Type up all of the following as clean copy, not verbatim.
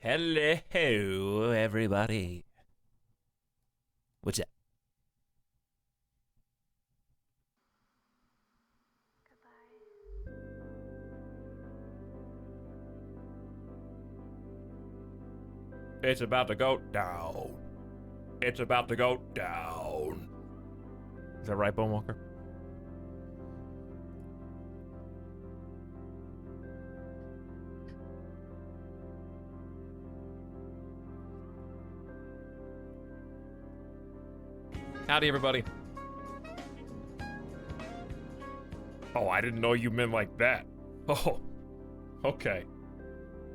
Hello, everybody. What's up? It's about to go down. It's about to go down. Is that right, Bone Walker? Howdy, everybody. Oh, I didn't know you meant like that. Oh, okay.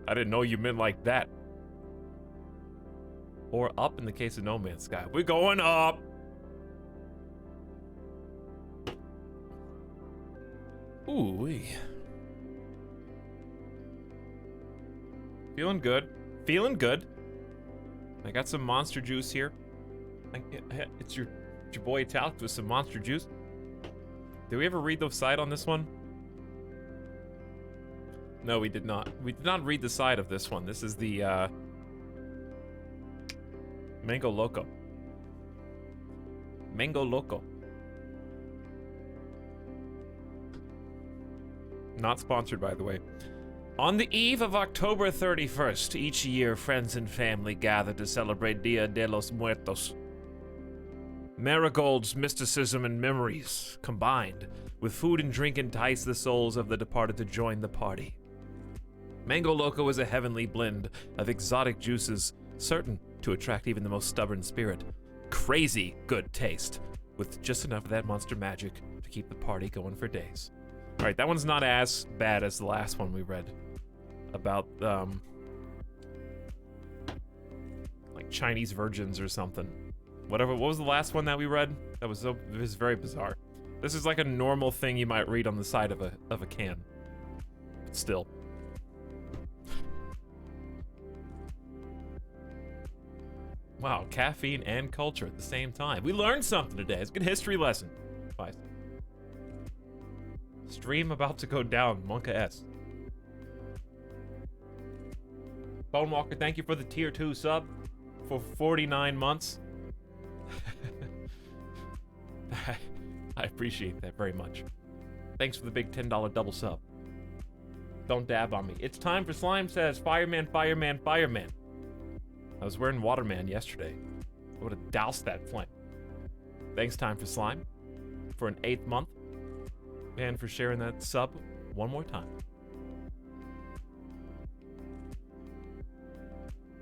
I didn't know you meant like that. Or up in the case of No Man's Sky. We're going up! Ooh-wee. Feeling good. Feeling good. I got some monster juice here. It's your boy Etalyx with some monster juice. Did we ever read the side on this one? No, we did not. We did not read the side of this one. This is the, Mango Loco. Mango Loco. Not sponsored, by the way. On the eve of October 31st, each year friends and family gather to celebrate Dia de los Muertos. Marigold's mysticism and memories, combined with food and drink, entice the souls of the departed to join the party. Mango Loco is a heavenly blend of exotic juices, certain to attract even the most stubborn spirit. Crazy good taste, with just enough of that monster magic to keep the party going for days. Alright, that one's not as bad as the last one we read. About, like Chinese virgins or something. Whatever, what was the last one that we read? That was it was very bizarre. This is like a normal thing you might read on the side of a can. But still. Wow, caffeine and culture at the same time. We learned something today. It's a good history lesson. Bye. Stream about to go down, Monka S. Bone Walker, thank you for the tier 2 sub for 49 months. I appreciate that very much. Thanks for the big $10 double sub. Don't dab on me. It's time for Slime says, fireman, fireman, fireman. I was wearing Waterman yesterday. I would have doused that flame. Thanks, Time for Slime, for an 8th month, and for sharing that sub one more time.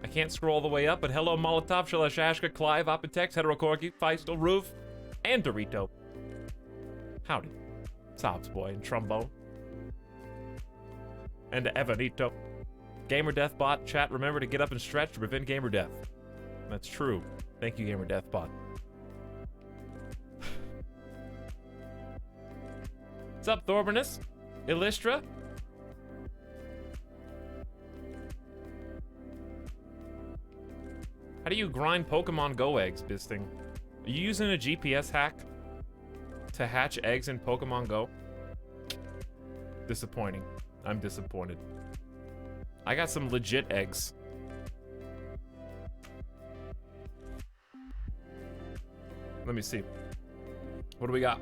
I can't scroll all the way up, but hello, Molotov, Shalashashka, Clive, Apotex, Heterocorgi, Feistel, Roof, and Dorito. Howdy. Sobs Boy and Trombone. And Evanito. Gamer Deathbot, chat, remember to get up and stretch to prevent gamer death. That's true. Thank you, Gamer Deathbot. What's up, Thorbinus? Illustra? How do you grind Pokemon Go eggs, Bisting? Are you using a GPS hack to hatch eggs in Pokemon Go? Disappointing. I'm disappointed. I got some legit eggs. Let me see. What do we got?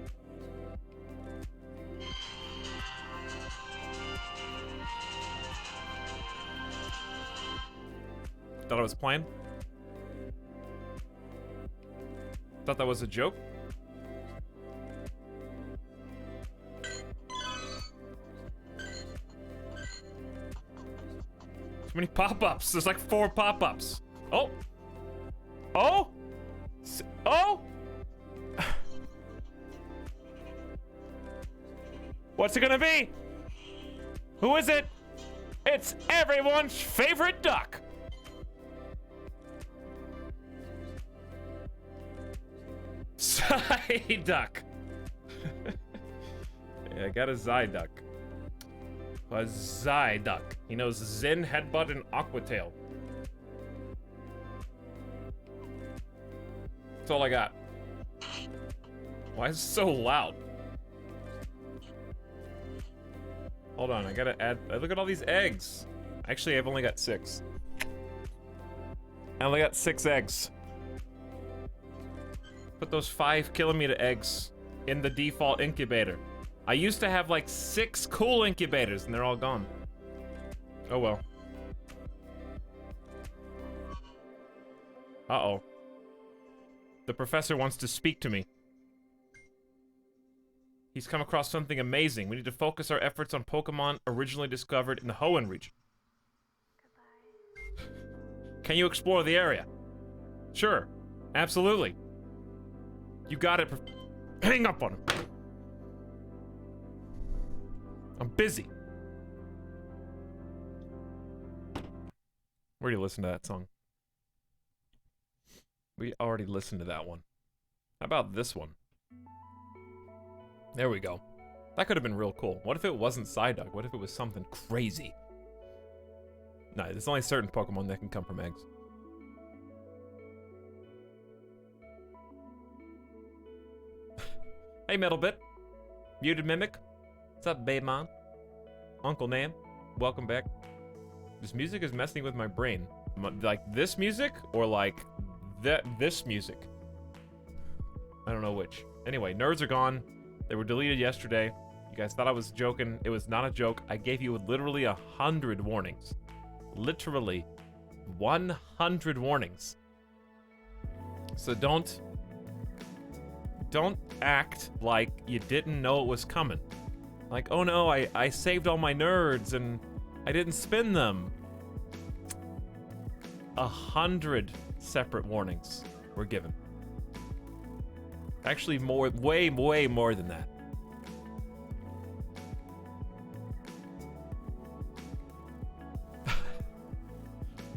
Thought I was playing? Thought that was a joke? Too many pop-ups. There's like 4 pop-ups. Oh. Oh. Oh. What's it gonna be? Who is it? It's everyone's favorite duck. Psyduck. Yeah, I got a Psyduck. A Psyduck. He knows Zen, Headbutt, and Aquatail. That's all I got. Why is it so loud? Hold on, I gotta add. Look at all these eggs. Actually, I've only got 6. I only got 6 eggs. Put those 5-kilometer eggs in the default incubator. I used to have like 6 cool incubators and they're all gone. Oh well. Uh-oh. The professor wants to speak to me. He's come across something amazing. We need to focus our efforts on Pokemon originally discovered in the Hoenn region. Can you explore the area? Sure. Absolutely. You got it. Hang up on him. I'm busy. Where do you listen to that song? We already listened to that one. How about this one? There we go. That could have been real cool. What if it wasn't Psyduck? What if it was something crazy? No, there's only certain Pokemon that can come from eggs. Hey, Metalbit. Muted Mimic. What's up, Babeman? Uncle Nam. Welcome back. This music is messing with my brain. Like this music or like this music? I don't know which. Anyway, nerds are gone. They were deleted yesterday. You guys thought I was joking. It was not a joke. I gave you literally 100 warnings. Literally 100 warnings. So don't act like you didn't know it was coming. Like, oh no, I saved all my nerds and I didn't spin them. 100 separate warnings were given. Actually, way more than that.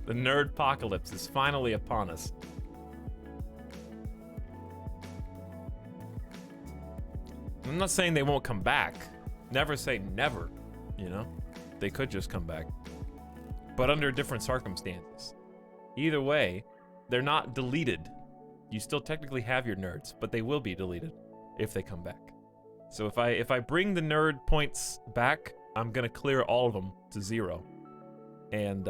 The nerdpocalypse is finally upon us. I'm not saying they won't come back. Never say never, you know? They could just come back. But under different circumstances. Either way, they're not deleted. You still technically have your nerds, but they will be deleted if they come back. So if I bring the nerd points back, I'm gonna clear all of them to 0. And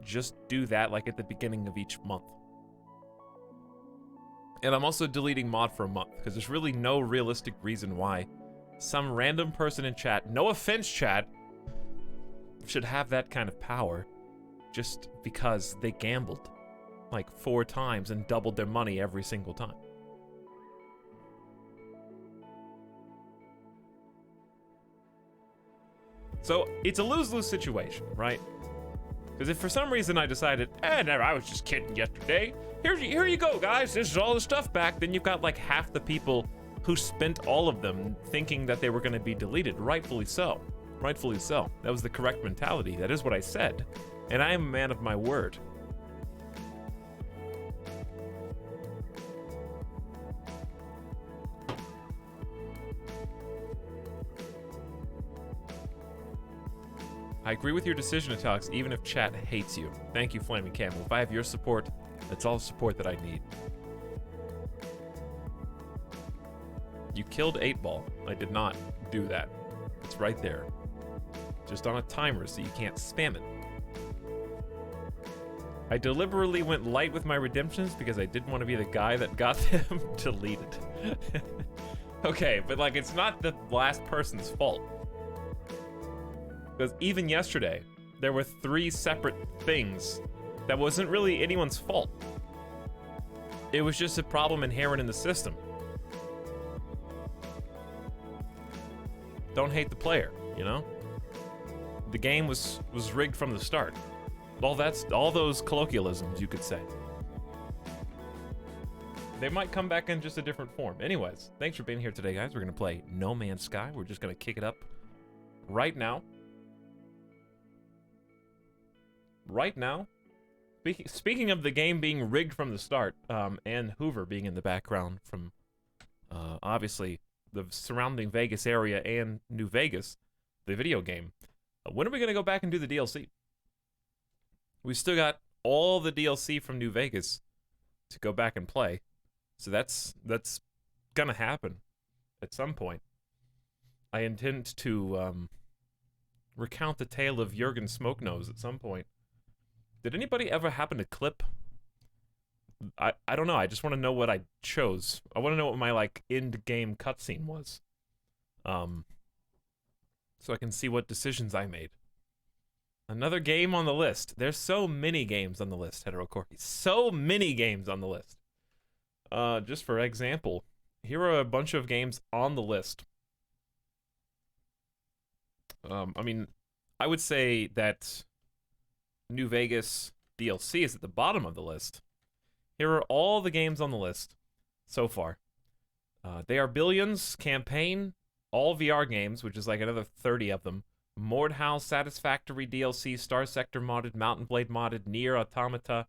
just do that like at the beginning of each month. And I'm also deleting mod for a month, because there's really no realistic reason why some random person in chat, no offense chat, should have that kind of power just because they gambled like 4 times and doubled their money every single time. So it's a lose-lose situation, right? Because if for some reason I decided, never, I was just kidding yesterday. Here you go, guys. This is all the stuff back. Then you've got like half the people who spent all of them thinking that they were going to be deleted. Rightfully so. Rightfully so. That was the correct mentality. That is what I said. And I am a man of my word. I agree with your decision, Etalyx, even if chat hates you. Thank you, Flaming Camel. If I have your support, that's all the support that I need. You killed 8-Ball. I did not do that. It's right there. Just on a timer so you can't spam it. I deliberately went light with my redemptions because I didn't want to be the guy that got them deleted. Okay, but like it's not the last person's fault. Because even yesterday, there were 3 separate things that wasn't really anyone's fault. It was just a problem inherent in the system. Don't hate the player, you know? The game was rigged from the start. All those colloquialisms, you could say. They might come back in just a different form. Anyways, thanks for being here today, guys. We're gonna play No Man's Sky. We're just gonna kick it up right now. Right now, speaking of the game being rigged from the start, and Hoover being in the background from, obviously, the surrounding Vegas area and New Vegas, the video game, when are we going to go back and do the DLC? We still got all the DLC from New Vegas to go back and play, so that's going to happen at some point. I intend to recount the tale of Jurgen Smokenose at some point. Did anybody ever happen to clip? I don't know. I just want to know what I chose. I want to know what my like end game cutscene was. So I can see what decisions I made. Another game on the list. There's so many games on the list, Hetero Corky. So many games on the list. Just for example, here are a bunch of games on the list. I mean, I would say that New Vegas DLC is at the bottom of the list. Here are all the games on the list so far. They Are Billions, Campaign, all VR games, which is like another 30 of them. Mordhau, Satisfactory DLC, Star Sector modded, Mountain Blade modded, Nier Automata,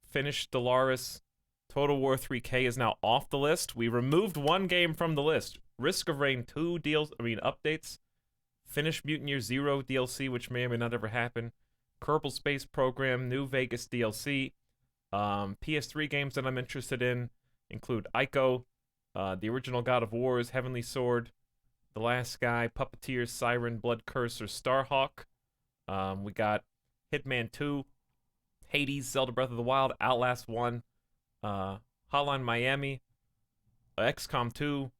finished Stellaris. Total War 3K is now off the list. We removed one game from the list. Risk of Rain 2 updates. Finished Mutineer Zero DLC, which may or may not ever happen. Kerbal Space Program, New Vegas DLC. PS3 games that I'm interested in include Ico, the original God of War's, Heavenly Sword, The Last Sky, Puppeteers, Siren, Blood Curse, or Starhawk. We got Hitman 2, Hades, Zelda Breath of the Wild, Outlast 1, Hotline Miami, XCOM 2,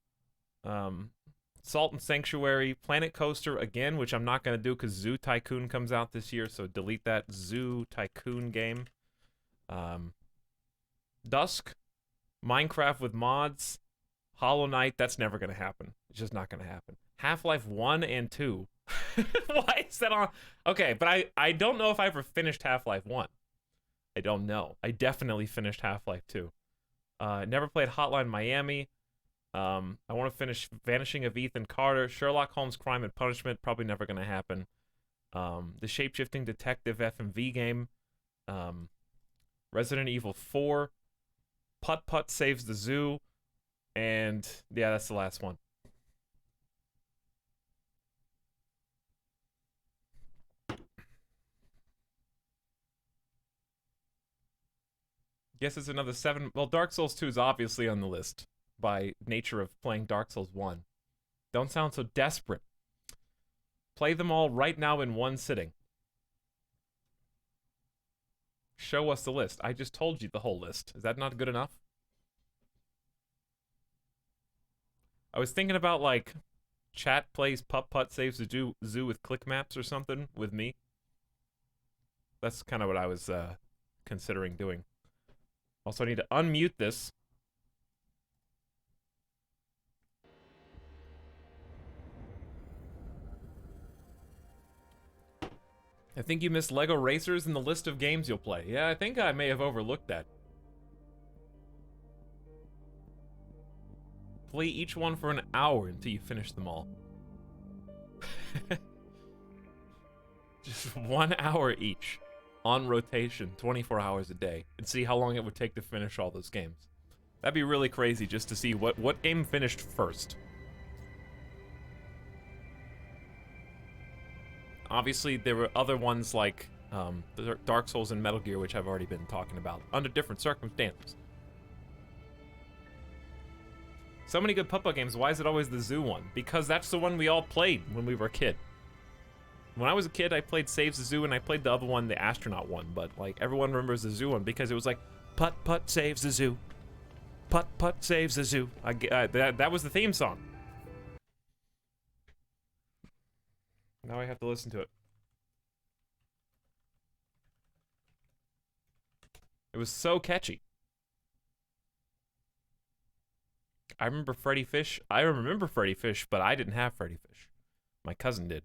Salt and Sanctuary, Planet Coaster again, which I'm not going to do because Zoo Tycoon comes out this year, so delete that Zoo Tycoon game. Dusk, Minecraft with mods, Hollow Knight, that's never going to happen. It's just not going to happen. Half-Life 1 and 2. Why is that on? Okay, but I don't know if I ever finished Half-Life 1. I don't know. I definitely finished Half-Life 2. Never played Hotline Miami. I want to finish Vanishing of Ethan Carter. Sherlock Holmes Crime and Punishment, probably never going to happen. The Shapeshifting Detective FMV game. Resident Evil 4. Putt Putt Saves the Zoo. And yeah, that's the last one. Guess it's another 7. Well, Dark Souls 2 is obviously on the list by nature of playing Dark Souls 1. Don't sound so desperate. Play them all right now in one sitting. Show us the list. I just told you the whole list. Is that not good enough? I was thinking about, like, chat plays Putt Putt Saves the Zoo with click maps or something with me. That's kind of what I was considering doing. Also, I need to unmute this. I think you missed Lego Racers in the list of games you'll play. Yeah, I think I may have overlooked that. Play each one for an hour until you finish them all. Just 1 hour each. On rotation, 24 hours a day. And see how long it would take to finish all those games. That'd be really crazy just to see what game finished first. Obviously, there were other ones like Dark Souls and Metal Gear, which I've already been talking about, under different circumstances. So many good Putt-Putt games, why is it always the Zoo one? Because that's the one we all played when we were a kid. When I was a kid, I played Saves the Zoo, and I played the other one, the astronaut one, but like everyone remembers the Zoo one because it was like, Putt-Putt saves the zoo. Putt-Putt saves the zoo. That was the theme song. Now I have to listen to it. It was so catchy. I remember Freddy Fish. I remember Freddy Fish, but I didn't have Freddy Fish. My cousin did.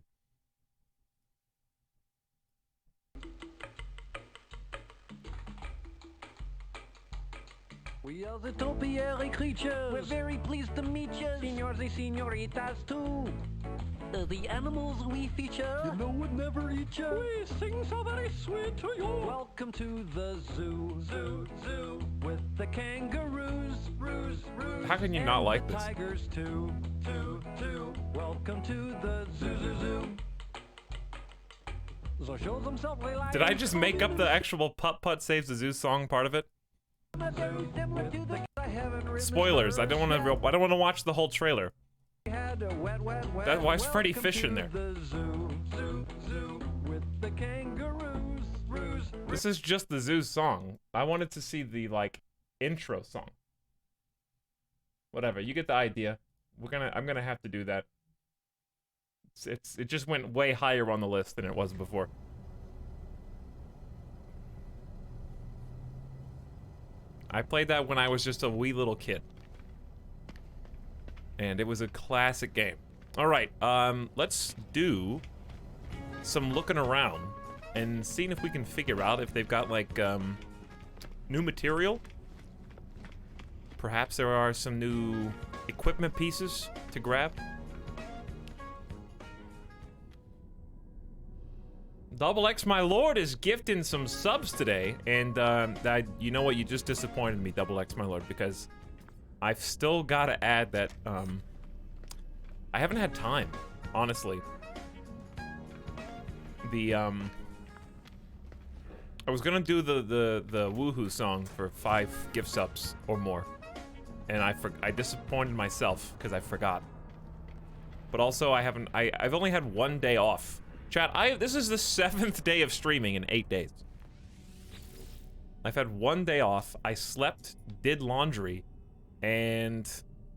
We are the topiary creatures. We're very pleased to meet you. Senors and senoritas too. The animals we feature. You know would never eat you. We sing so very sweet to you. Welcome to the zoo. Zoo, zoo. With the kangaroos. Roos, roos. How can you not like this? Tigers too. Too, too. Welcome to the zoo, zoo, zoo. So show themselves like. Did I just make up the actual Putt-Putt Saves the Zoo song part of it? Spoilers. I don't want to watch the whole trailer. Why is Freddy Fish in there? Zoo, zoo, zoo, with the kangaroo. This is just the zoo song. I wanted to see the, like, intro song. Whatever, you get the idea. I'm gonna have to do that. It just went way higher on the list than it was before. I played that when I was just a wee little kid. And it was a classic game. Alright, let's do some looking around and seeing if we can figure out if they've got, like, new material. Perhaps there are some new equipment pieces to grab. Double X My Lord is gifting some subs today, and you know what, you just disappointed me, Double X My Lord, because I've still got to add that I haven't had time, honestly. I was gonna do the woohoo song for 5 gift subs or more, and I disappointed myself because I forgot. But also I've only had 1 day off. Chat, this is the 7th day of streaming in 8 days. I've had 1 day off. I slept, did laundry, and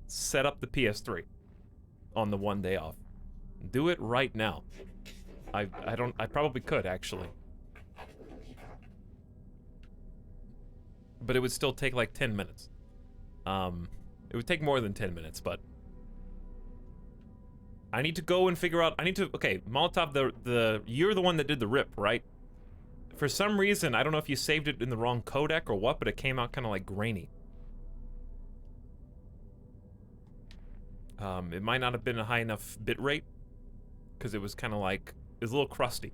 set up the PS3 on the 1 day off. Do it right now. I probably could, actually. But it would still take like 10 minutes. It would take more than 10 minutes, but I need to go and figure out, okay, Molotov, you're the one that did the rip, right? For some reason, I don't know if you saved it in the wrong codec or what, but it came out kind of like grainy. It might not have been a high enough bitrate, because it was kind of like, it was a little crusty.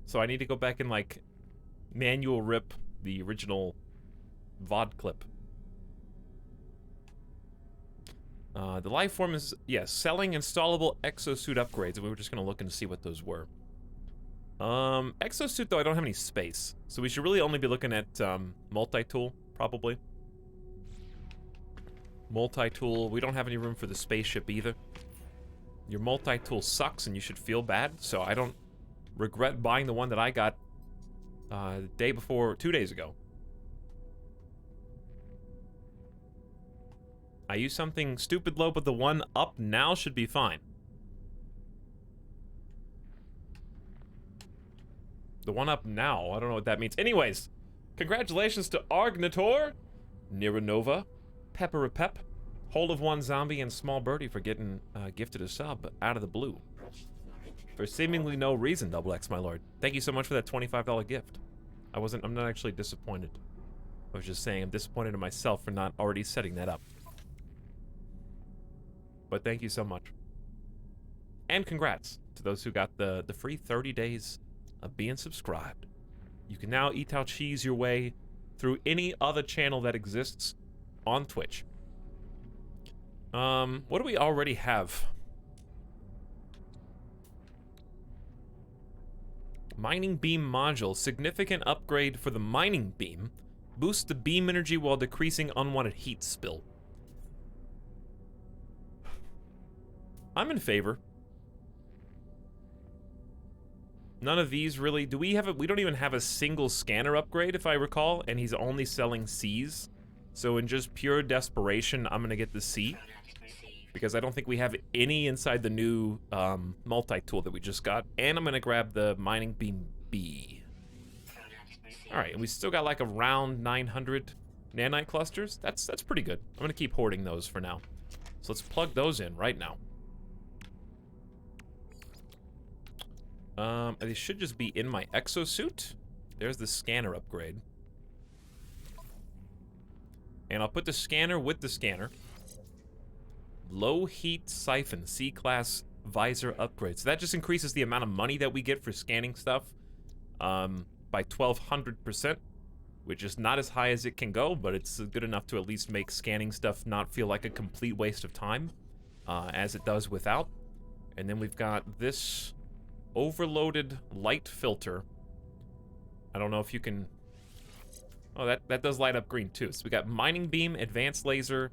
So I need to go back and, like, manual rip the original VOD clip. The life form is, yes, selling installable exosuit upgrades. We were just gonna look and see what those were. Exosuit, though, I don't have any space. So we should really only be looking at, multi-tool, probably. Multi-tool, we don't have any room for the spaceship either. Your multi-tool sucks and you should feel bad, so I don't regret buying the one that I got the day before, 2 days ago. I used something stupid low, but the one up now should be fine. The one up now, I don't know what that means. Anyways, congratulations to Argnator, Niranova, Pepperapep, Hold of One Zombie, and Small Birdie for getting gifted a sub out of the blue. For seemingly no reason, Double X, my lord. Thank you so much for that $25 gift. I'm not actually disappointed. I was just saying I'm disappointed in myself for not already setting that up. But thank you so much. And congrats to those who got the free 30 days of being subscribed. You can now eat out cheese your way through any other channel that exists on Twitch. What do we already have? Mining beam module. Significant upgrade for the mining beam. Boosts the beam energy while decreasing unwanted heat spill. I'm in favor. None of these really... Do we have we don't even have a single scanner upgrade, if I recall, and he's only selling Cs. So in just pure desperation, I'm gonna get the C. Because I don't think we have any inside the new multi-tool that we just got. And I'm gonna grab the mining beam B. Alright, and we still got like around 900 nanite clusters. That's pretty good. I'm gonna keep hoarding those for now. So let's plug those in right now. They should just be in my exosuit. There's the scanner upgrade. And I'll put the scanner with the scanner. Low heat siphon, C-class visor upgrade. So that just increases the amount of money that we get for scanning stuff by 1,200%, which is not as high as it can go, but it's good enough to at least make scanning stuff not feel like a complete waste of time, as it does without. And then we've got this overloaded light filter. I don't know if you can... Oh, that does light up green too. So we got mining beam, advanced laser,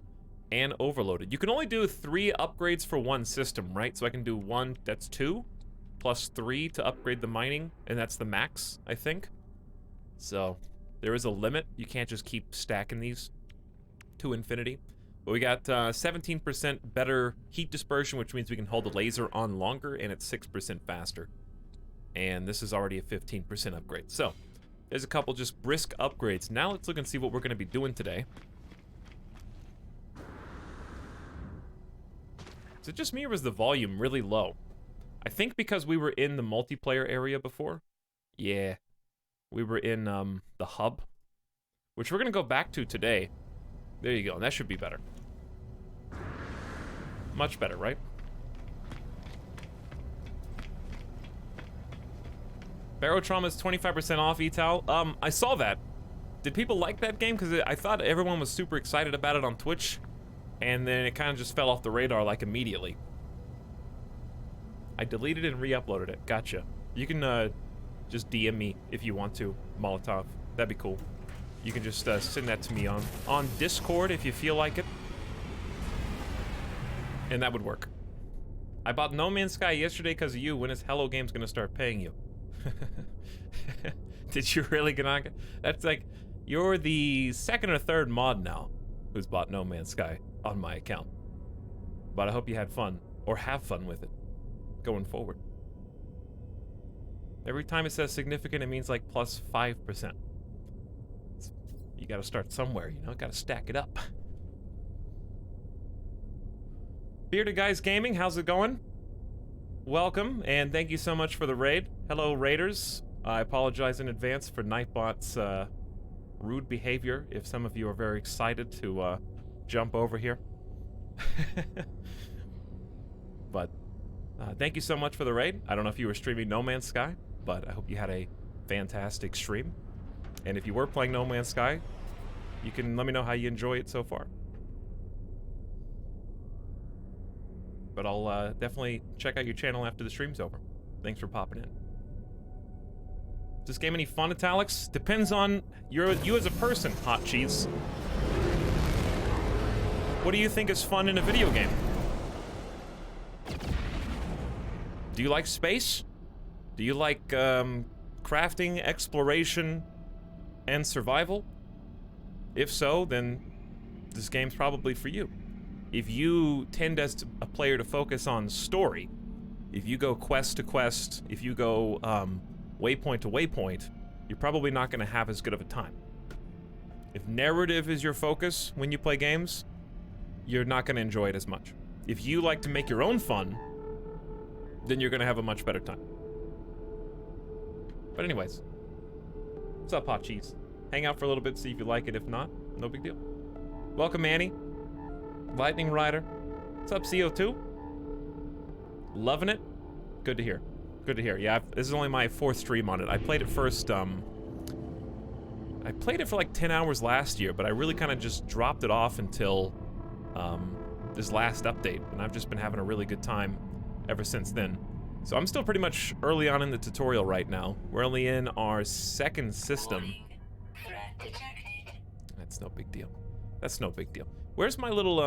and overloaded. You can only do 3 upgrades for one system, right? So I can do one, that's 2. +3 to upgrade the mining, and that's the max, I think. So there is a limit. You can't just keep stacking these to infinity. But we got 17% better heat dispersion, which means we can hold the laser on longer, and it's 6% faster. And this is already a 15% upgrade. So there's a couple just brisk upgrades. Now let's look and see what we're going to be doing today. Is it just me, or was the volume really low? I think because we were in the multiplayer area before. Yeah. We were in the hub, which we're going to go back to today. There you go. That should be better. Much better, right? Barotrauma is 25% off, Etal. I saw that. Did people like that game? Because I thought everyone was super excited about it on Twitch. And then it kind of just fell off the radar, like, immediately. I deleted it and re-uploaded it. Gotcha. You can just DM me if you want to, Molotov. That'd be cool. You can just send that to me on Discord if you feel like it. And that would work. I bought No Man's Sky yesterday because of you. When is Hello Games gonna start paying you? Did you really, Ganaka? That's like, you're the second or third mod now who's bought No Man's Sky on my account. But I hope you had fun, or have fun with it, going forward. Every time it says significant, it means like +5%. You gotta start somewhere, you know? Gotta stack it up. Bearded Guys Gaming, how's it going? Welcome, and thank you so much for the raid. Hello, raiders. I apologize in advance for Nightbot's rude behavior if some of you are very excited to jump over here. But thank you so much for the raid. I don't know if you were streaming No Man's Sky, but I hope you had a fantastic stream. And if you were playing No Man's Sky, you can let me know how you enjoy it so far. But I'll definitely check out your channel after the stream's over. Thanks for popping in. Is this game any fun, Etalyx? Depends on you as a person, Hot Cheese. What do you think is fun in a video game? Do you like space? Do you like crafting, exploration, and survival? If so, then this game's probably for you. If you tend as a player to focus on story, if you go quest to quest, if you go waypoint to waypoint, you're probably not going to have as good of a time. If narrative is your focus when you play games, you're not going to enjoy it as much. If you like to make your own fun, then you're going to have a much better time. But anyways, what's up, Hot Cheese? Hang out for a little bit, see if you like it. If not, no big deal. Welcome, Annie. Lightning Rider. What's up, CO2? Loving it? Good to hear. Good to hear. Yeah, this is only my 4th stream on it. I played it first, I played it for like 10 hours last year, but I really kind of just dropped it off until this last update, and I've just been having a really good time ever since then. So I'm still pretty much early on in the tutorial right now. We're only in our 2nd system. That's no big deal. That's no big deal. Where's my little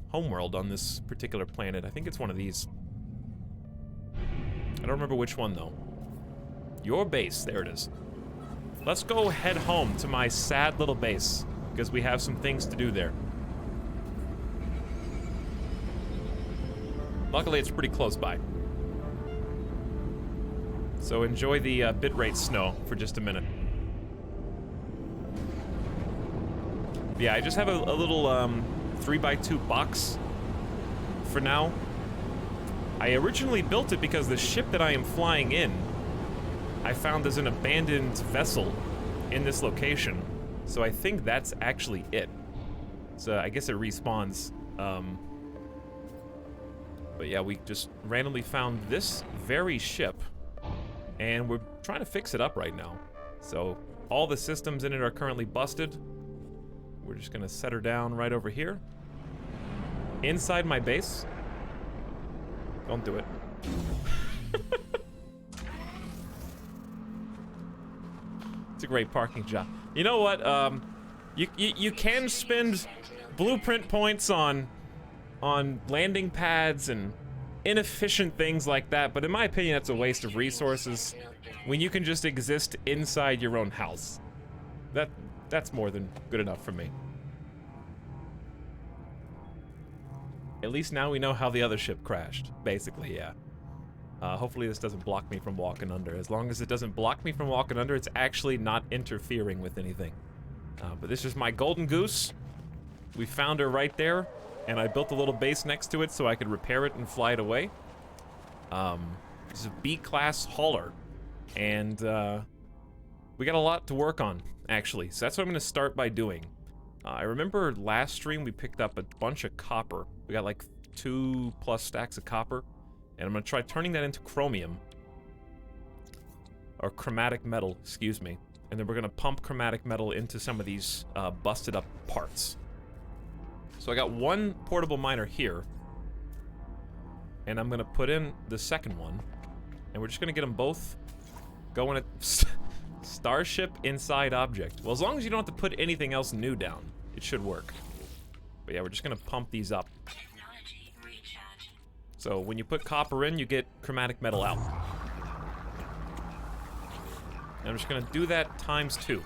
homeworld on this particular planet? I think it's one of these. I don't remember which one though. Your base, there it is. Let's go head home to my sad little base, because we have some things to do there. Luckily, it's pretty close by. So enjoy the bitrate snow for just a minute. Yeah, I just have a little 3x2 box for now. I originally built it because the ship that I am flying in, I found there's an abandoned vessel in this location. So I think that's actually it. So I guess it respawns. But yeah, we just randomly found this very ship, and we're trying to fix it up right now. So all the systems in it are currently busted. We're just gonna set her down right over here. Inside my base. Don't do it. It's a great parking job. You know what? You can spend blueprint points on landing pads and inefficient things like that, but in my opinion, that's a waste of resources when you can just exist inside your own house. That's more than good enough for me. At least now we know how the other ship crashed, basically, yeah. Hopefully this doesn't block me from walking under. As long as it doesn't block me from walking under, it's actually not interfering with anything. But this is my golden goose. We found her right there, and I built a little base next to it so I could repair it and fly it away. This is a B-class hauler, and we got a lot to work on, actually. So that's what I'm going to start by doing. I remember last stream we picked up a bunch of copper. We got like 2+ stacks of copper. And I'm going to try turning that into chromium. Or chromatic metal, excuse me. And then we're going to pump chromatic metal into some of these busted up parts. So I got one portable miner here. And I'm going to put in the second one. And we're just going to get them both going at Starship inside object. Well, as long as you don't have to put anything else new down, it should work. But yeah, we're just going to pump these up. So when you put copper in, you get chromatic metal out. And I'm just gonna do that ×2.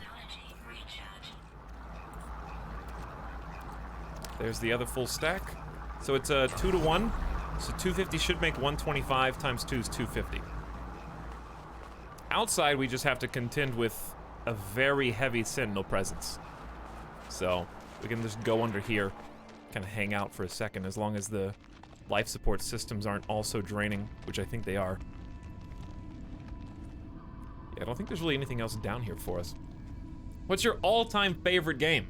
There's the other full stack. So it's a 2 to 1. So 250 should make 125 ×2 is 250. Outside, we just have to contend with a very heavy sentinel presence. So we can just go under here, kind of hang out for a second, as long as the life support systems aren't also draining, which I think they are. Yeah, I don't think there's really anything else down here for us. What's your all-time favorite game?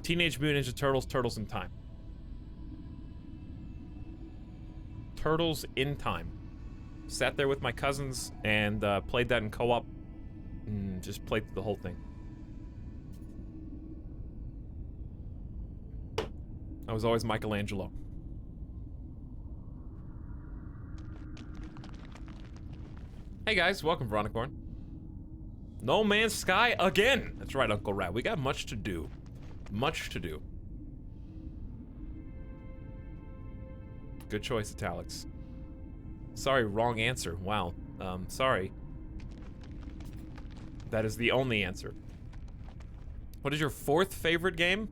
Teenage Mutant Ninja Turtles, Turtles in Time. Turtles in Time. Sat there with my cousins and played that in co-op. Just played through the whole thing. I was always Michelangelo. Hey guys, welcome Veronicorn. No Man's Sky again! That's right, Uncle Rat. We got much to do. Much to do. Good choice, Etalyx. Sorry, wrong answer. Wow. Sorry. That is the only answer. What is your 4th favorite game?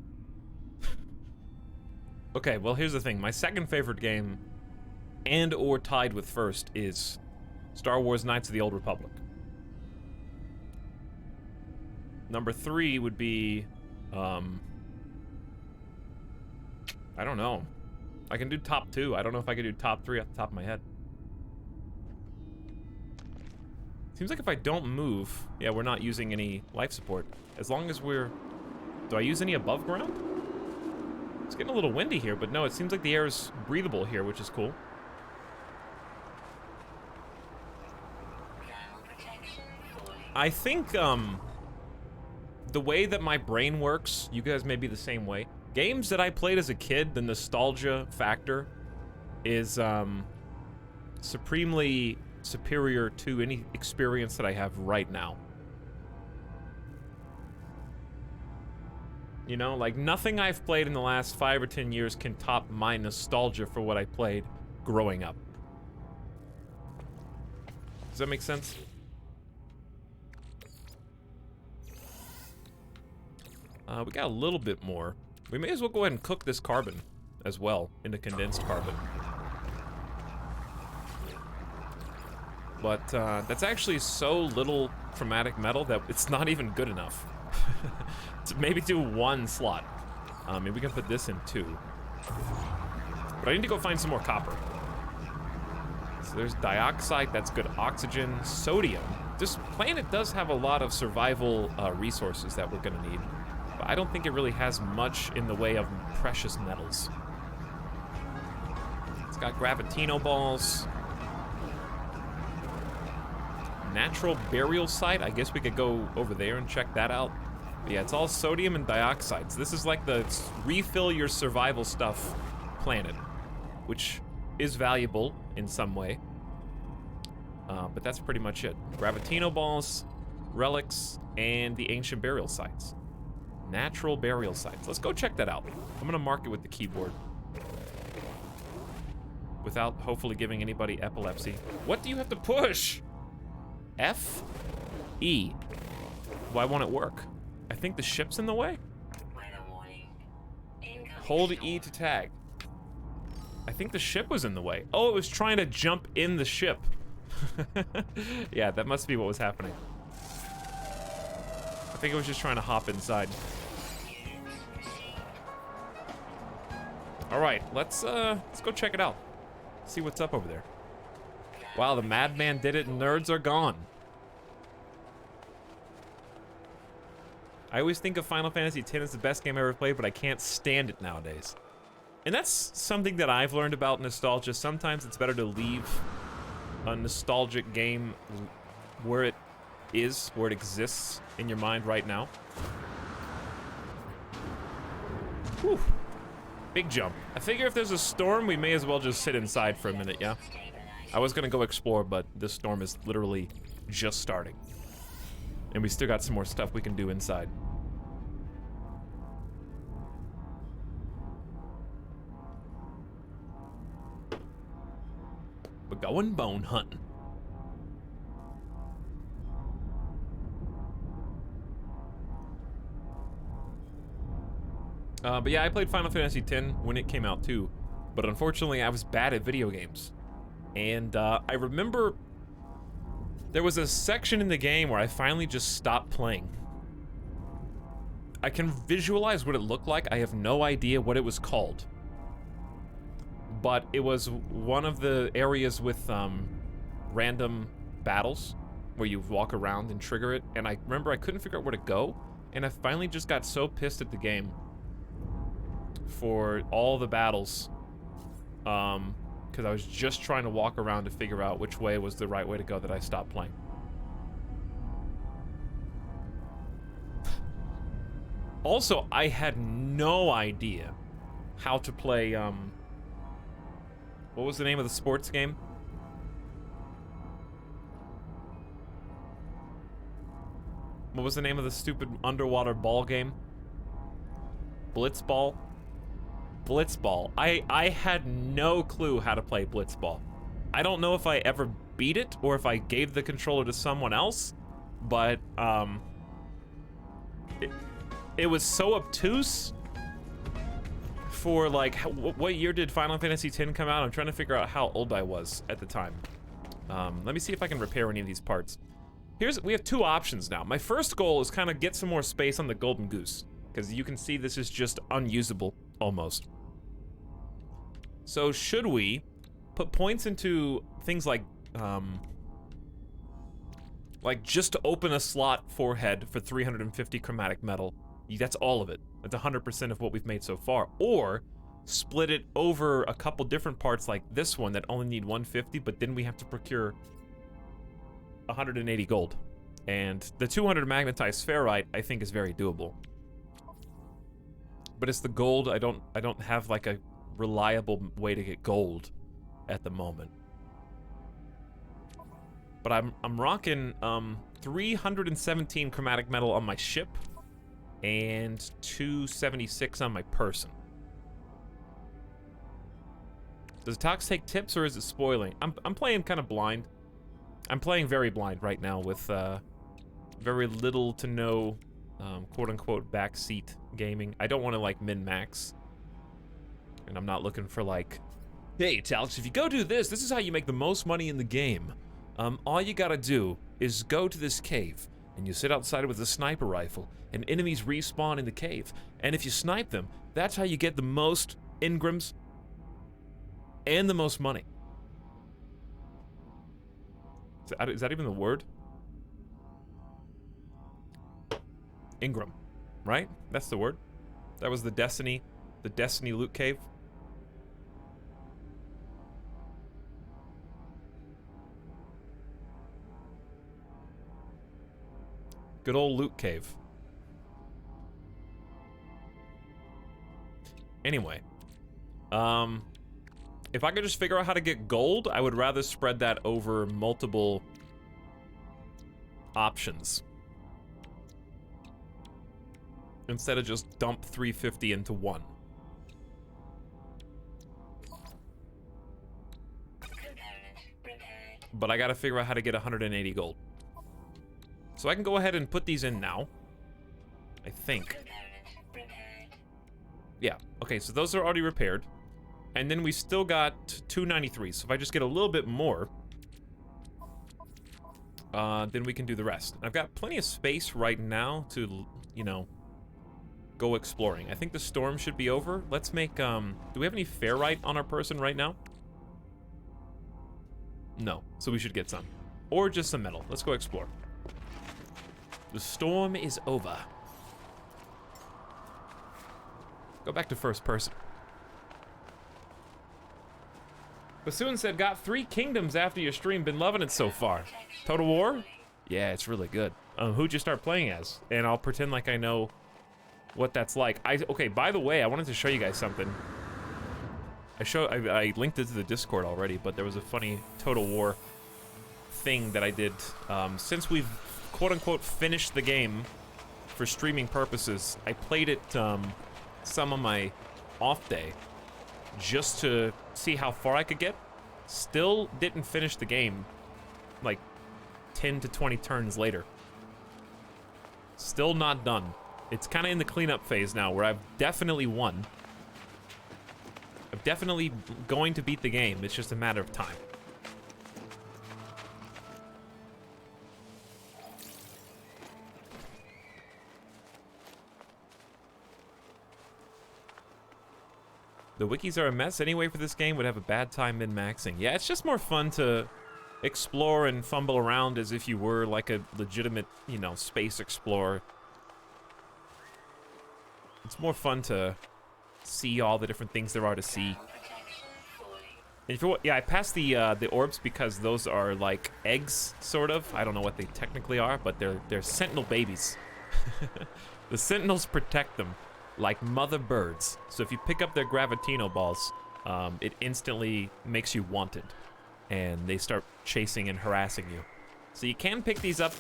Okay, well here's the thing. My 2nd favorite game, and or tied with 1st, is Star Wars Knights of the Old Republic. Number 3 would be, I don't know. I can do top 2. I don't know if I can do top 3 off the top of my head. Seems like if I don't move, yeah, we're not using any life support. As long as we're... Do I use any above ground? It's getting a little windy here, but no, it seems like the air is breathable here, which is cool. I think, the way that my brain works, you guys may be the same way. Games that I played as a kid, the nostalgia factor is, supremely superior to any experience that I have right now. You know, like, nothing I've played in the last 5 or 10 years can top my nostalgia for what I played growing up. Does that make sense? We got a little bit more. We may as well go ahead and cook this carbon as well into condensed carbon. But that's actually so little chromatic metal that it's not even good enough. To maybe do 1 slot. Maybe we can put this in 2. But I need to go find some more copper. So there's dioxide, that's good oxygen, sodium. This planet does have a lot of survival resources that we're gonna need. But I don't think it really has much in the way of precious metals. It's got gravitino balls. Natural burial site, I guess we could go over there and check that out. But yeah, it's all sodium and dioxide. So this is like the refill your survival stuff planet, which is valuable in some way. But that's pretty much it. Gravitino balls, relics, and the ancient burial sites. Natural burial sites. Let's go check that out. I'm gonna mark it with the keyboard. without hopefully giving anybody epilepsy. What do you have to push? F? E. Why won't it work? I think the ship's in the way? Hold E to tag. I think the ship was in the way. Oh, it was trying to jump in the ship. Yeah, that must be what was happening. I think it was just trying to hop inside. All right, let's go check it out. See what's up over there. Wow, the madman did it and nerds are gone. I always think of Final Fantasy X as the best game I ever played, but I can't stand it nowadays. And that's something that I've learned about nostalgia. Sometimes it's better to leave a nostalgic game where it is, where it exists in your mind right now. Whew. Big jump. I figure if there's a storm, we may as well just sit inside for a minute, yeah? I was gonna go explore, but this storm is literally just starting. And we still got some more stuff we can do inside. We're going bone hunting. But yeah, I played Final Fantasy X when it came out too. But unfortunately, I was bad at video games. And I remember there was a section in the game where I finally just stopped playing. I can visualize what it looked like. I have no idea what it was called. But it was one of the areas with random battles where you walk around and trigger it. And I remember I couldn't figure out where to go. And I finally just got so pissed at the game for all the battles. Because I was just trying to walk around to figure out which way was the right way to go that I stopped playing. Also, I had no idea how to play, what was the name of the sports game? What was the name of the stupid underwater ball game? Blitzball? Blitzball. I had no clue how to play Blitzball. I don't know if I ever beat it or if I gave the controller to someone else, but it was so obtuse for like what year did Final Fantasy X come out? I'm trying to figure out how old I was at the time. Let me see if I can repair any of these parts. We have two options now. My first goal is kind of get some more space on the Golden Goose, because you can see this is just unusable almost. So should we put points into things like just to open a slot forehead for 350 chromatic metal? That's all of it. That's 100% of what we've made so far. Or split it over a couple different parts like this one that only need 150, but then we have to procure 180 gold. And the 200 magnetized ferrite I think is very doable. But it's the gold. I don't have like a reliable way to get gold at the moment. But I'm rocking 317 chromatic metal on my ship and 276 on my person. Does Tox take tips or is it spoiling? I'm playing kind of blind. I'm playing very blind right now with very little to no quote-unquote backseat gaming. I don't want to like min-max. And I'm not looking for like, hey Etalyx, if you go do this, this is how you make the most money in the game. All you gotta do is go to this cave and you sit outside with a sniper rifle and enemies respawn in the cave. And if you snipe them, that's how you get the most engrams and the most money. Is that even the word? Ingram, right? That's the word. That was the Destiny loot cave. Good old loot cave. Anyway, if I could just figure out how to get gold, I would rather spread that over multiple options instead of just dump 350 into one. but I gotta figure out how to get 180 gold. So I can go ahead and put these in now. I think. Yeah, okay, so those are already repaired. And then we still got 293, so if I just get a little bit more, then we can do the rest. I've got plenty of space right now to, you know, go exploring. I think the storm should be over. Let's make, do we have any ferrite on our person right now? No, so we should get some. Or just some metal. Let's go explore. The storm is over. Go back to first person. Bassoon said, got 3 kingdoms after your stream. Been loving it so far. Total War? Yeah, it's really good. Who'd you start playing as? And I'll pretend like I know what that's like. Okay, by the way, I wanted to show you guys something. I linked it to the Discord already, but there was a funny Total War thing that I did. Since we've quote-unquote finished the game for streaming purposes, I played it some on my off day just to see how far I could get. Still didn't finish the game like 10 to 20 turns later. Still not done. It's kind of in the cleanup phase now where I've definitely won. I'm definitely going to beat the game. It's just a matter of time. The wikis are a mess anyway for this game. Would have a bad time min-maxing. Yeah, it's just more fun to explore and fumble around as if you were like a legitimate, you know, space explorer. It's more fun to see all the different things there are to see. And if you're, yeah, I passed the orbs because those are like eggs, sort of. I don't know what they technically are, but they're sentinel babies. The sentinels protect them like mother birds. So if you pick up their gravitino balls, it instantly makes you wanted, and they start chasing and harassing you. So you can pick these up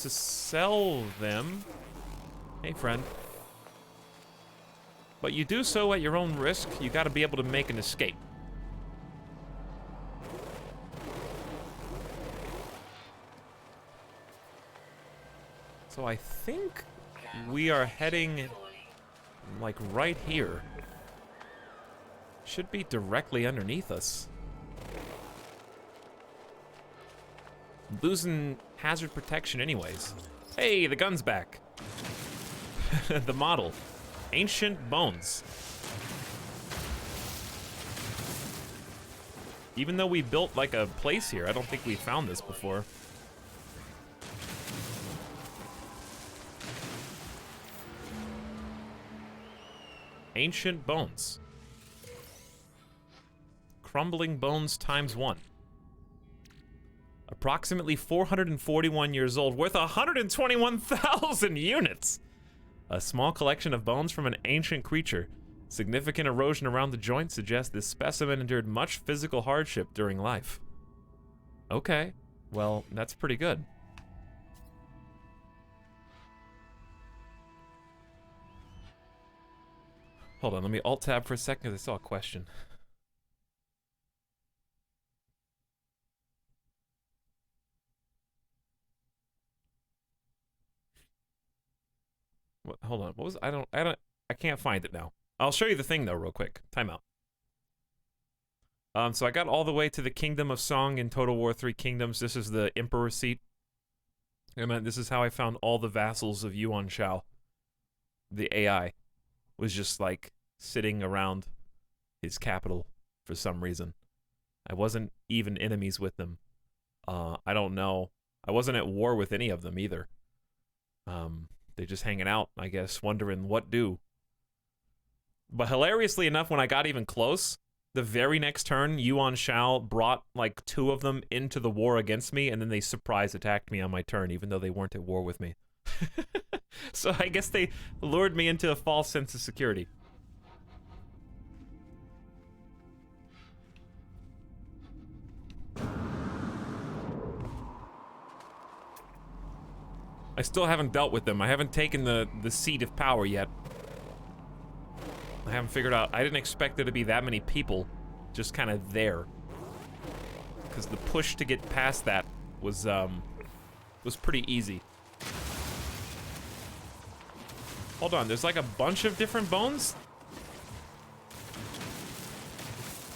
to sell them. Hey, friend. But you do so at your own risk. You gotta be able to make an escape. So I think we are heading like right here. Should be directly underneath us. Losing hazard protection anyways. Hey, the gun's back. The model. Ancient bones. Even though we built like a place here, I don't think we found this before. Ancient bones. Crumbling bones ×1. Approximately 441 years old, worth 121,000 units. A small collection of bones from an ancient creature. Significant erosion around the joint suggests this specimen endured much physical hardship during life. Okay, well, that's pretty good. Hold on, let me alt-tab for a second because I saw a question. What, hold on, what was, I can't find it now. I'll show you the thing though real quick. Time out. So I got all the way to the Kingdom of Song in Total War 3 Kingdoms. This is the Emperor seat. And this is how I found all the vassals of Yuan Shao. The AI was just like sitting around his capital for some reason. I wasn't even enemies with them. I don't know. I wasn't at war with any of them either. They're just hanging out, I guess, wondering what do. But hilariously enough, when I got even close, the very next turn, Yuan Shao brought like 2 of them into the war against me, and then they surprise attacked me on my turn, even though they weren't at war with me. So I guess they lured me into a false sense of security. I still haven't dealt with them. I haven't taken the seat of power yet. I haven't figured out. I didn't expect there to be that many people just kind of there. because the push to get past that was pretty easy. Hold on, there's like a bunch of different bones?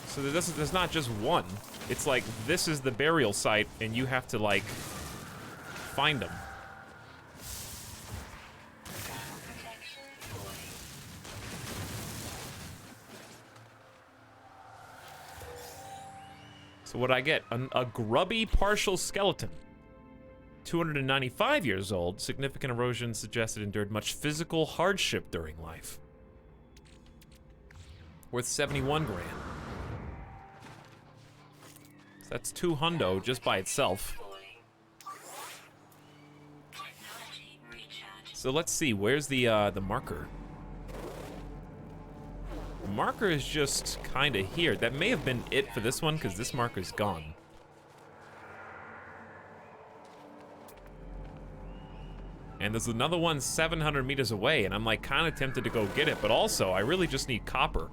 So there's not just one. It's like, this is the burial site, and you have to, like, find them. So what I get? A grubby partial skeleton. 295 years old, significant erosion suggested endured much physical hardship during life. Worth 71 grand. So that's 2 hundo just by itself. So let's see, where's the marker? The marker is just kind of here. That may have been it for this one, because this marker's gone. And there's another one 700 meters away, and I'm like kind of tempted to go get it, but also I really just need copper.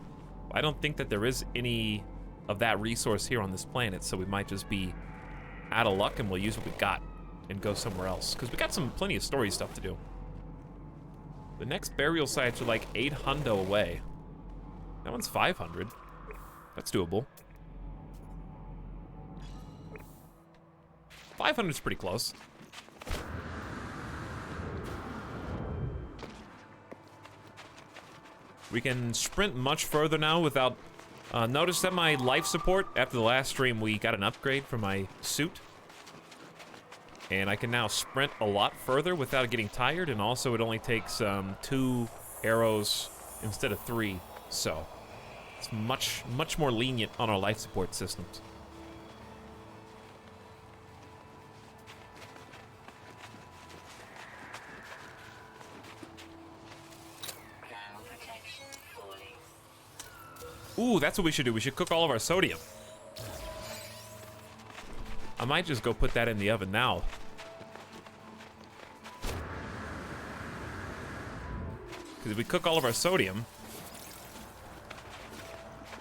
I don't think that there is any of that resource here on this planet, so we might just be out of luck and we'll use what we got and go somewhere else, because we got plenty of story stuff to do. The next burial sites are like 8 hundo away. That one's 500. That's doable. 500's pretty close. We can sprint much further now without... notice that my life support, after the last stream, we got an upgrade for my suit. And I can now sprint a lot further without getting tired, and also it only takes 2 arrows instead of 3, so it's much more lenient on our life support systems. Ooh, that's what we should do. We should cook all of our sodium. I might just go put that in the oven now. Because if we cook all of our sodium...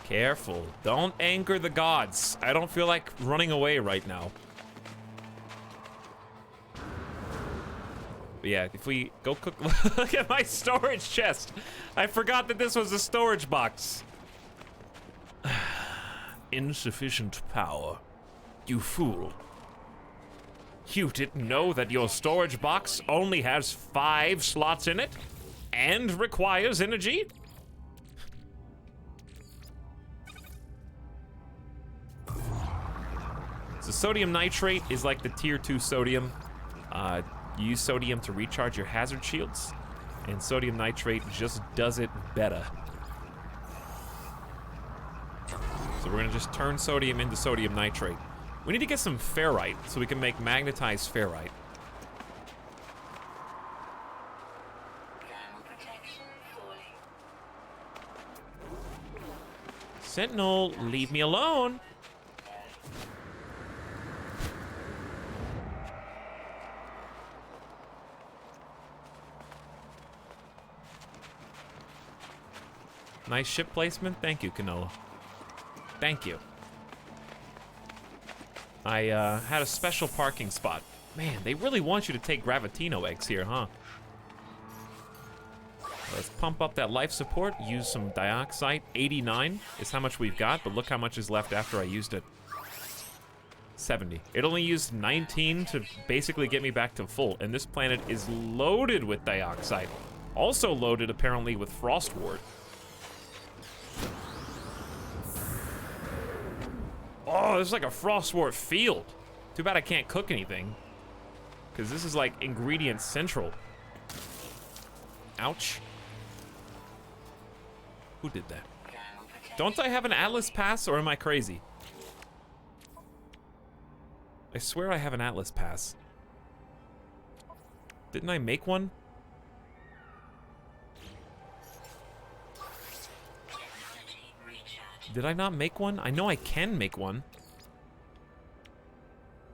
Careful. Don't anger the gods. I don't feel like running away right now. But yeah, if we go cook... Look at my storage chest. I forgot that this was a storage box. Insufficient power. You fool. You didn't know that your storage box only has 5 slots in it and requires energy? So sodium nitrate is like the tier 2 sodium. You use sodium to recharge your hazard shields, and sodium nitrate just does it better. So we're gonna just turn sodium into sodium nitrate. We need to get some ferrite so we can make magnetized ferrite. Sentinel, leave me alone. Nice ship placement. Thank you, Canola. Thank you. I had a special parking spot. Man, they really want you to take Gravitino eggs here, huh? Let's pump up that life support, use some dioxide. 89 is how much we've got, but look how much is left after I used it. 70. It only used 19 to basically get me back to full, and this planet is loaded with dioxide. Also loaded, apparently, with frost ward. Oh, this is like a frostwort field. Too bad I can't cook anything, because this is like ingredient central. Ouch. Who did that? Don't I have an Atlas pass, or am I crazy? I swear I have an Atlas pass. Didn't I make one? Did I not make one? I know I can make one.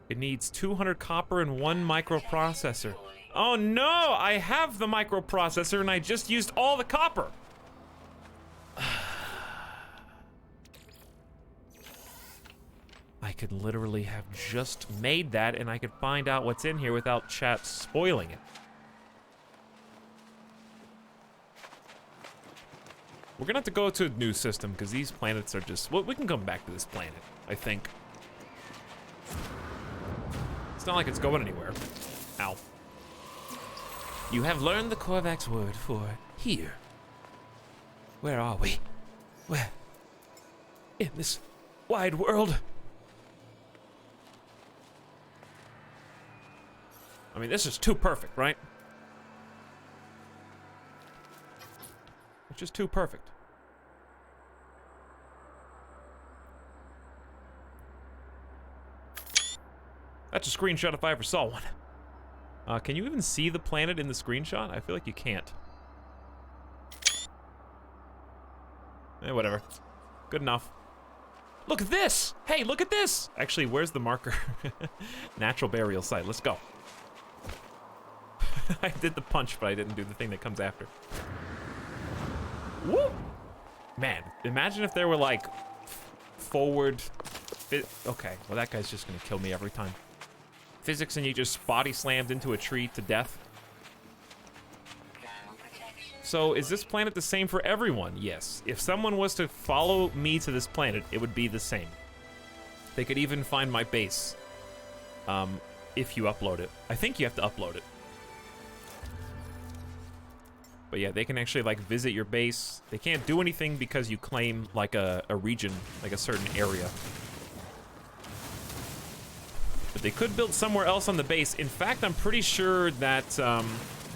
It needs 200 copper and 1 microprocessor. Oh no! I have the microprocessor and I just used all the copper! I could literally have just made that, and I could find out what's in here without chat spoiling it. We're gonna have to go to a new system, because these planets are just... Well, we can come back to this planet, I think. It's not like it's going anywhere. Ow. You have learned the Korvax word for here. Where are we? Where? In this wide world? I mean, this is too perfect, right? It's just too perfect. That's a screenshot if I ever saw one. Can you even see the planet in the screenshot? I feel like you can't. Whatever. Good enough. Look at this! Hey, look at this! Actually, where's the marker? Natural burial site. Let's go. I did the punch, but I didn't do the thing that comes after. Woo! Man, imagine if there were, like, forward... Okay, well, that guy's just gonna kill me every time. Physics and you just body slammed into a tree to death. So, is this planet the same for everyone? Yes. If someone was to follow me to this planet, it would be the same. They could even find my base. If you upload it. I think you have to upload it. But yeah, they can actually, like, visit your base. They can't do anything because you claim, like, a region, like a certain area. But they could build somewhere else on the base. In fact, I'm pretty sure that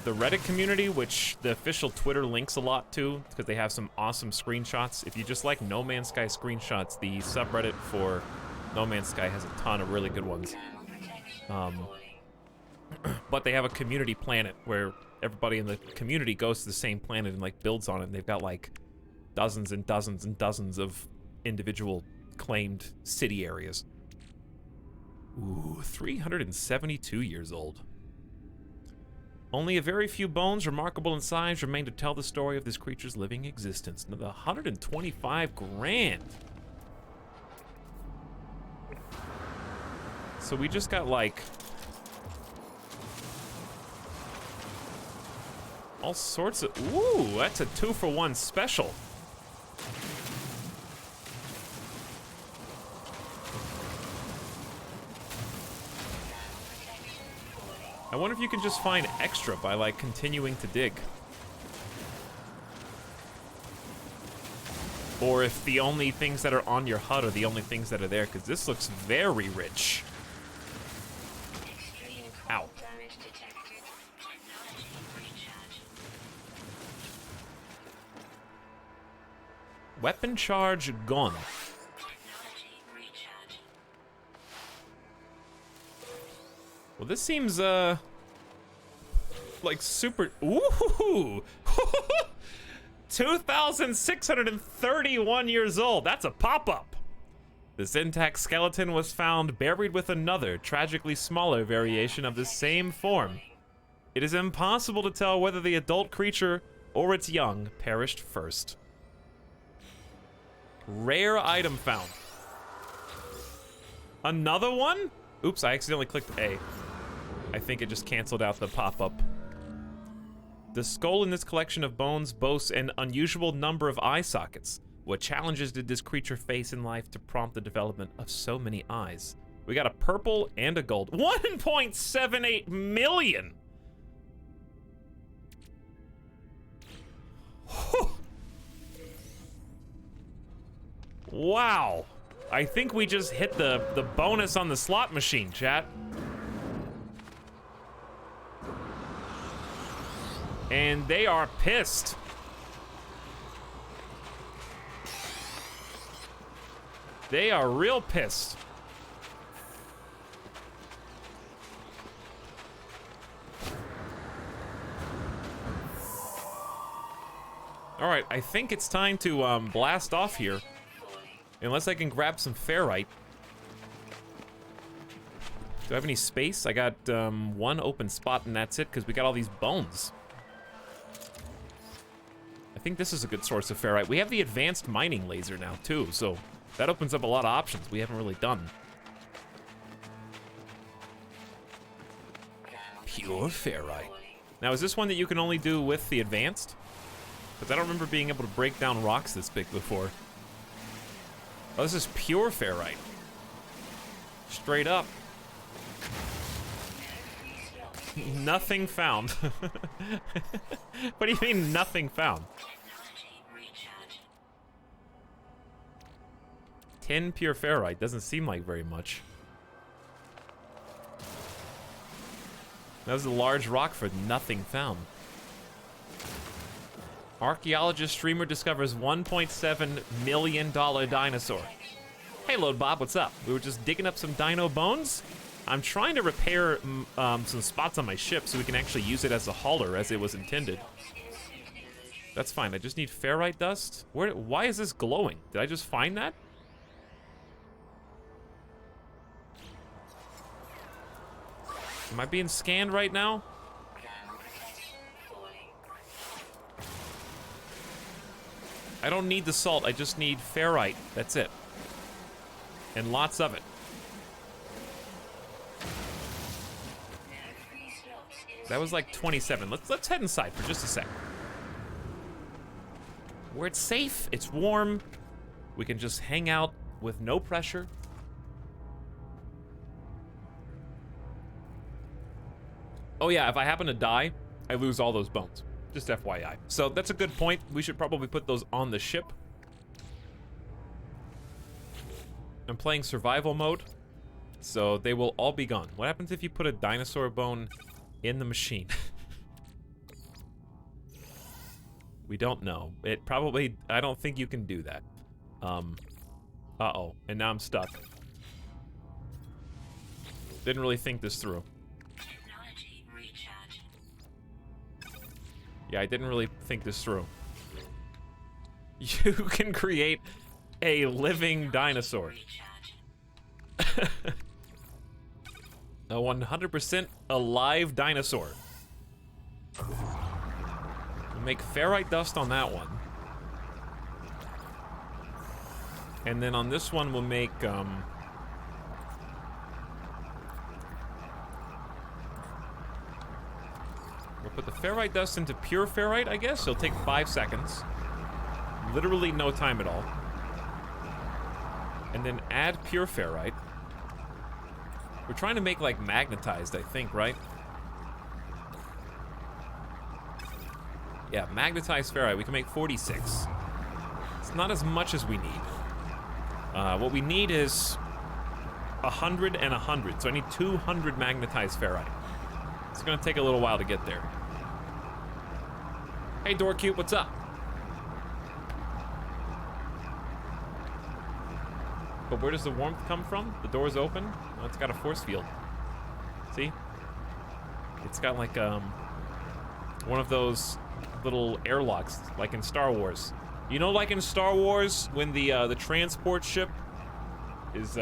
the Reddit community, which the official Twitter links a lot to, because they have some awesome screenshots. If you just like No Man's Sky screenshots, the subreddit for No Man's Sky has a ton of really good ones. But they have a community planet where everybody in the community goes to the same planet and, like, builds on it. And they've got, like, dozens and dozens and dozens of individual claimed city areas. Ooh, 372 years old. Only a very few bones, remarkable in size, remain to tell the story of this creature's living existence. Another 125 grand. So we just got, like, all sorts of... Ooh, that's a 2-for-1 special. I wonder if you can just find extra by, like, continuing to dig. Or if the only things that are on your HUD are the only things that are there, because this looks very rich. Ow. Weapon charge gone. Well, this seems, like super... Ooh! 2,631 years old. That's a pop-up. This intact skeleton was found buried with another, tragically smaller variation of the same form. It is impossible to tell whether the adult creature or its young perished first. Rare item found. Another one? Oops, I accidentally clicked A. I think it just canceled out the pop-up. The skull in this collection of bones boasts an unusual number of eye sockets. What challenges did this creature face in life to prompt the development of so many eyes? We got a purple and a gold. 1.78 million! Wow. I think we just hit the bonus on the slot machine, chat. And they are pissed. They are real pissed. All right, I think it's time to blast off here. Unless I can grab some ferrite. Do I have any space? I got one open spot and that's it, because we got all these bones. I think this is a good source of ferrite. We have the advanced mining laser now too, so that opens up a lot of options we haven't really done. Pure ferrite. Now, is this one that you can only do with the advanced? Because I don't remember being able to break down rocks this big before. Oh, this is pure ferrite. Straight up. Nothing found. What do you mean, nothing found? 10 pure ferrite doesn't seem like very much. That was a large rock for nothing found. Archaeologist streamer discovers $1.7 million dinosaur. Hey, Load Bob, what's up? We were just digging up some dino bones. I'm trying to repair some spots on my ship so we can actually use it as a hauler as it was intended. That's fine. I just need ferrite dust. Why is this glowing? Did I just find that? Am I being scanned right now? I don't need the salt, I just need ferrite. That's it. And lots of it. That was like 27. Let's head inside for just a sec. Where it's safe, it's warm. We can just hang out with no pressure. Oh yeah, if I happen to die, I lose all those bones. Just FYI. So that's a good point. We should probably put those on the ship. I'm playing survival mode, so they will all be gone. What happens if you put a dinosaur bone in the machine? We don't know. It probably, I don't think you can do that. Uh-oh, and now I'm stuck. Didn't really think this through. Yeah, I didn't really think this through. You can create a living dinosaur. A 100% alive dinosaur. We'll make ferrite dust on that one. And then on this one, we'll make, we'll put the ferrite dust into pure ferrite, I guess. It'll take 5 seconds. Literally no time at all. And then add pure ferrite. We're trying to make, like, magnetized, I think, right? Yeah, magnetized ferrite. We can make 46. It's not as much as we need. What we need is 100 and 100. So I need 200 magnetized ferrite. It's gonna take a little while to get there. Hey, Doorcube, what's up? But where does the warmth come from? The door's open? Oh, it's got a force field. See? It's got like one of those little airlocks, like in Star Wars. You know, like in Star Wars, when the transport ship is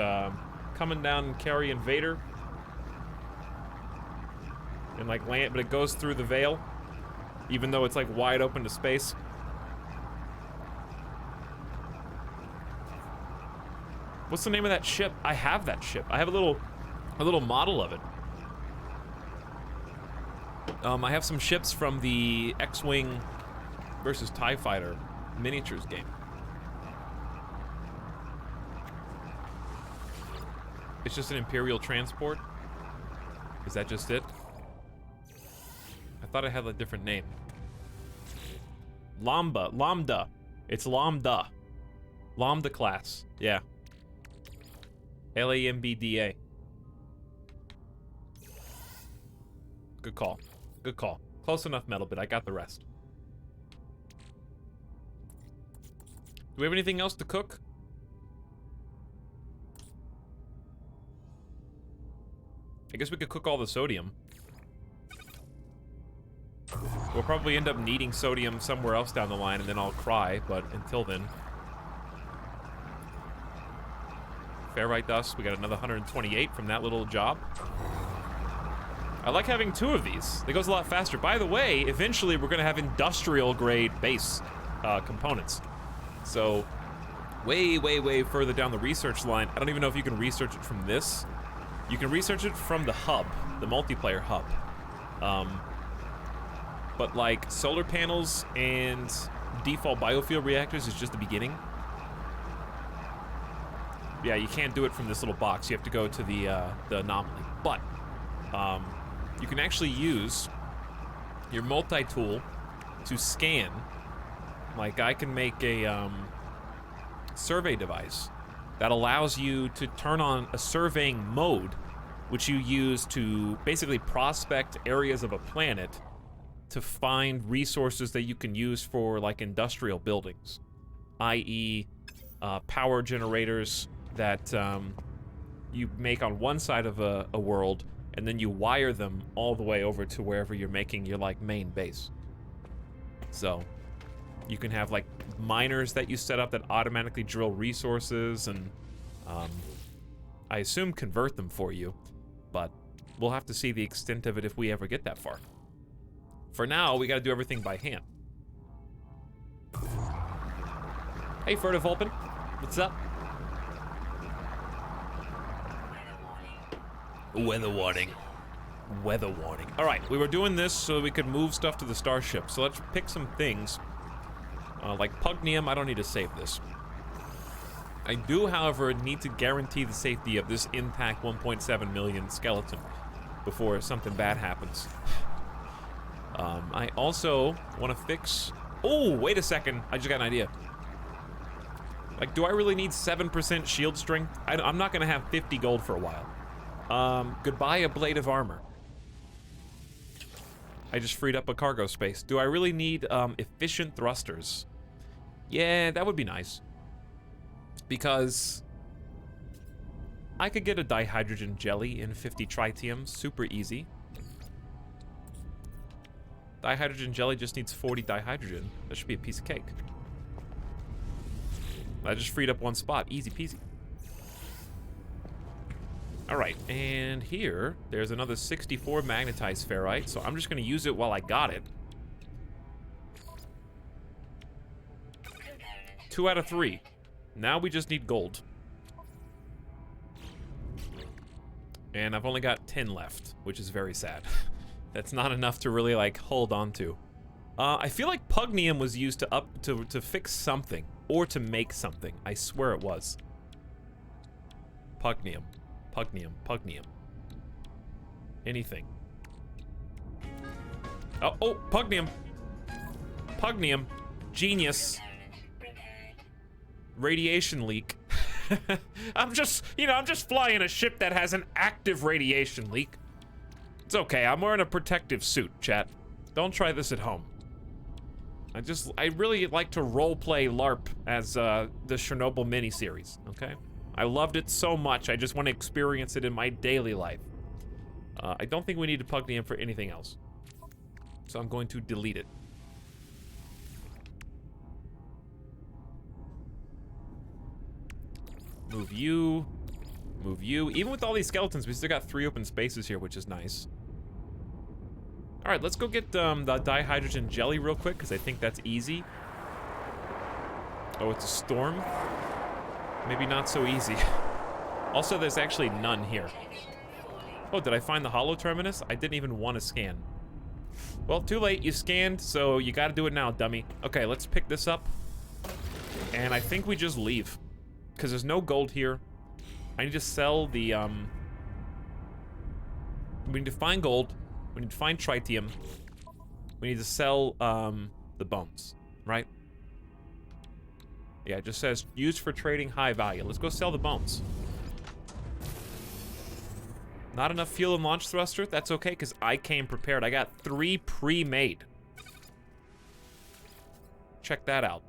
coming down and carrying Vader, and like land, but it goes through the veil, even though it's like wide open to space. What's the name of that ship? I have that ship. I have a little model of it. I have some ships from the X-Wing versus TIE Fighter miniatures game. It's just an Imperial transport. Is that just it? I thought it had a different name. Lambda. It's Lambda. Lambda class. Yeah. Lambda. Good call. Good call. Close enough, Metal Bit. I got the rest. Do we have anything else to cook? I guess we could cook all the sodium. We'll probably end up needing sodium somewhere else down the line, and then I'll cry, but until then. Ferrite dust, we got another 128 from that little job. I like having 2 of these. It goes a lot faster. By the way, eventually we're gonna have industrial grade base components. So, way further down the research line. I don't even know if you can research it from this. You can research it from the hub, the multiplayer hub. But like solar panels and default biofuel reactors is just the beginning. Yeah, you can't do it from this little box. You have to go to the anomaly. But you can actually use your multi-tool to scan. Like I can make a survey device that allows you to turn on a surveying mode, which you use to basically prospect areas of a planet to find resources that you can use for like industrial buildings, i.e. Power generators that you make on one side of a world, and then you wire them all the way over to wherever you're making your like main base. So you can have like miners that you set up that automatically drill resources and I assume convert them for you, but we'll have to see the extent of it if we ever get that far. For now, we gotta do everything by hand. Hey, Furtive Vulpin. What's up? Weather warning. Weather warning. All right, we were doing this so we could move stuff to the starship. So let's pick some things. Like Pugnium, I don't need to save this. I do, however, need to guarantee the safety of this intact 1.7 million skeleton before something bad happens. I also want to fix... Oh, wait a second. I just got an idea. Like, do I really need 7% shield strength? I'm not going to have 50 gold for a while. Goodbye, a blade of armor. I just freed up a cargo space. Do I really need efficient thrusters? Yeah, that would be nice. Because I could get a dihydrogen jelly in 50 tritium, super easy. Dihydrogen jelly just needs 40 dihydrogen. That should be a piece of cake. I just freed up one spot, easy peasy. All right, and here, there's another 64 magnetized ferrite, so I'm just gonna use it while I got it. 2 out of 3. Now we just need gold. And I've only got 10 left, which is very sad. That's not enough to really like hold on to. I feel like Pugnium was used to fix something or to make something. I swear it was. Pugnium. Pugnium. Pugnium. Anything. Oh, Pugnium. Pugnium. Genius. Radiation leak. I'm just flying a ship that has an active radiation leak. It's okay, I'm wearing a protective suit, chat. Don't try this at home. I really like to roleplay LARP as the Chernobyl miniseries, okay? I loved it so much, I just want to experience it in my daily life. I don't think we need to Pugnium for anything else. So I'm going to delete it. Move you. Move you. Even with all these skeletons, we still got 3 open spaces here, which is nice. All right, let's go get the dihydrogen jelly real quick, because I think that's easy. Oh, it's a storm? Maybe not so easy. Also, there's actually none here. Oh, did I find the hollow terminus? I didn't even want to scan. Well, too late. You scanned, so you got to do it now, dummy. Okay, let's pick this up. And I think we just leave. Because there's no gold here. I need to sell the, we need to find gold. We need to find tritium. We need to sell, the bones, right? Yeah, it just says, used for trading high value. Let's go sell the bones. Not enough fuel and launch thruster? That's okay, because I came prepared. I got 3 pre-made. Check that out.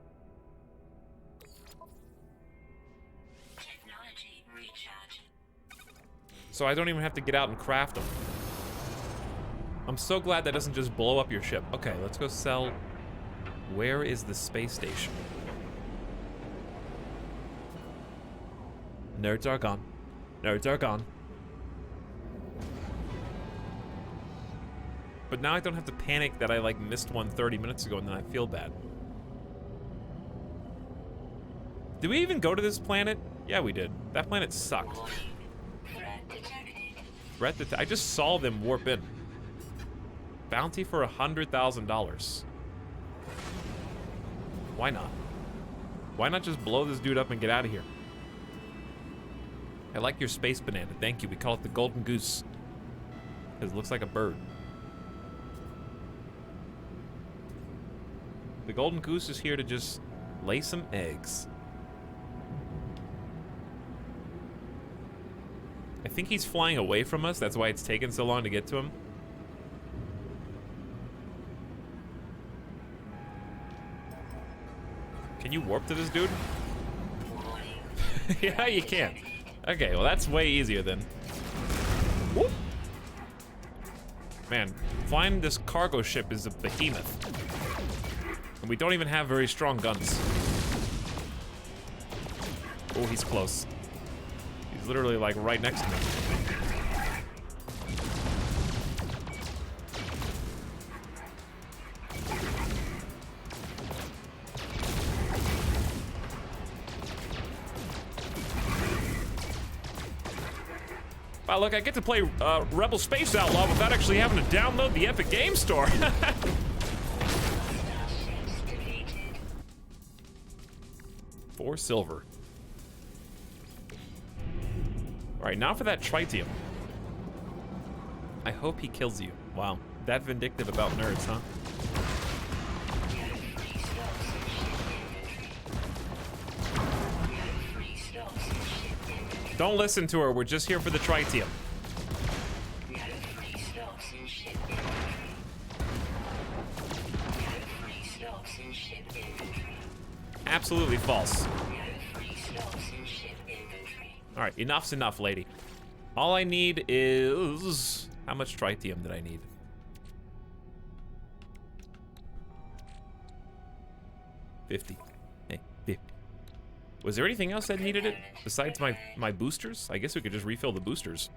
So I don't even have to get out and craft them. I'm so glad that doesn't just blow up your ship. Okay, let's go sell. Where is the space station? Nerds are gone. Nerds are gone. But now I don't have to panic that I like missed one 30 minutes ago and then I feel bad. Did we even go to this planet? Yeah, we did. That planet sucked. I just saw them warp in. Bounty for $100,000. Why not? Why not just blow this dude up and get out of here? I like your space banana. Thank you. We call it the golden goose. Because it looks like a bird. The golden goose is here to just lay some eggs. I think he's flying away from us. That's why it's taken so long to get to him. Can you warp to this dude? Yeah, you can. Okay, well that's way easier then. Whoop. Man, flying this cargo ship is a behemoth. And we don't even have very strong guns. Oh, he's close. He's literally like right next to me. Wow, look, I get to play Rebel Space Outlaw without actually having to download the Epic Game Store. 4 silver. Alright, now for that tritium. I hope he kills you. Wow, that vindictive about nerds, huh? Don't listen to her, we're just here for the tritium. Absolutely false. Alright, enough's enough, lady. All I need is... How much tritium did I need? $50. Hey, 50. Was there anything else that needed it besides my boosters? I guess we could just refill the boosters.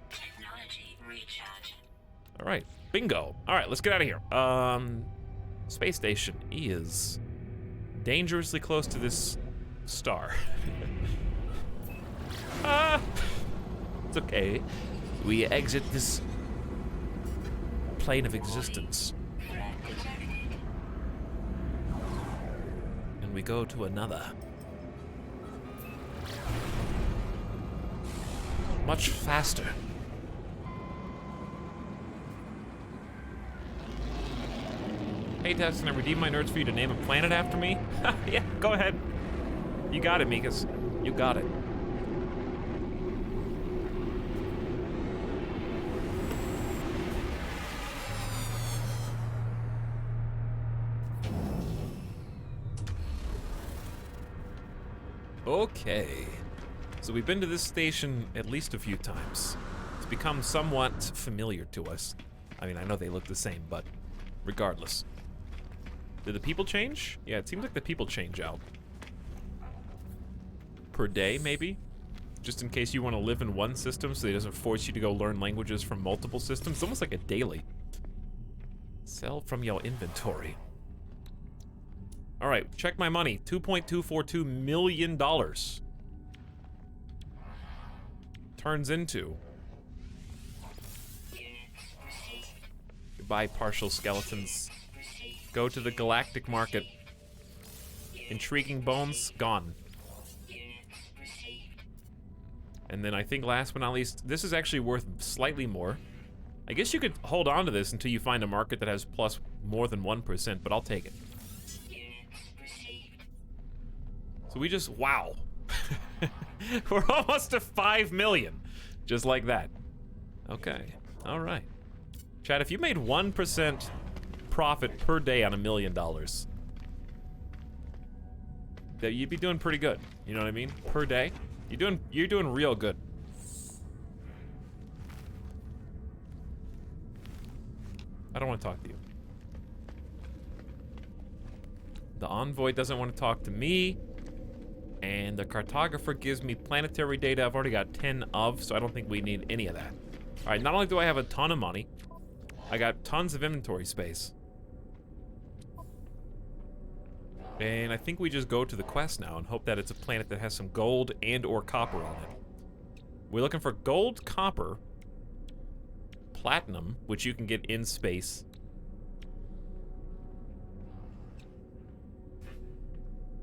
All right, bingo. All right, let's get out of here. Space station is dangerously close to this star. It's okay. We exit this plane of existence. And we go to another. Much faster. Hey Tess, can I redeem my nerds for you to name a planet after me? Yeah, go ahead. You got it, Mikas. You got it. Okay. So we've been to this station at least a few times. It's become somewhat familiar to us. I mean, I know they look the same, but regardless. Did the people change? Yeah, it seems like the people change out. Per day, maybe? Just in case you want to live in one system so it doesn't force you to go learn languages from multiple systems. It's almost like a daily. Sell from your inventory. Alright, check my money. $2.242 million. Turns into... Goodbye, partial skeletons. Go to the galactic market. Intriguing bones, gone. And then I think last but not least, this is actually worth slightly more. I guess you could hold on to this until you find a market that has plus more than 1%, but I'll take it. So we just, wow. We're almost to 5 million. Just like that. Okay, all right. Chad, if you made 1% profit per day on $1 million, that you'd be doing pretty good. You know what I mean? Per day, you're doing real good. I don't want to talk to you. The envoy doesn't want to talk to me. And the cartographer gives me planetary data I've already got 10 of, so I don't think we need any of that. All right, not only do I have a ton of money, I got tons of inventory space. And I think we just go to the quest now and hope that it's a planet that has some gold and or copper on it. We're looking for gold, copper, platinum, which you can get in space,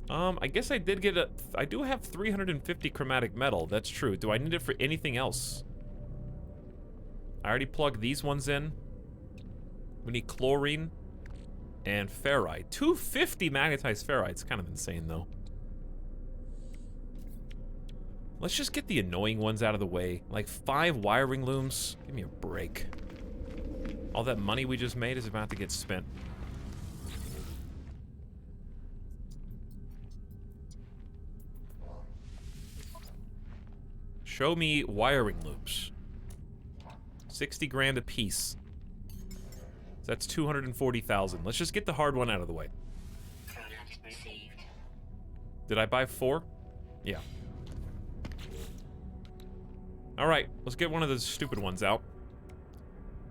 I guess I did get I do have 350 chromatic metal, that's true. Do I need it for anything else? I already plugged these ones in. We need chlorine and ferrite. 250 magnetized ferrite. It's kind of insane, though. Let's just get the annoying ones out of the way. Like 5 wiring looms. Give me a break. All that money we just made is about to get spent. Show me wiring loops. 60 grand a piece. So that's 240,000. Let's just get the hard one out of the way. Did I buy 4? Yeah. Alright, let's get one of those stupid ones out.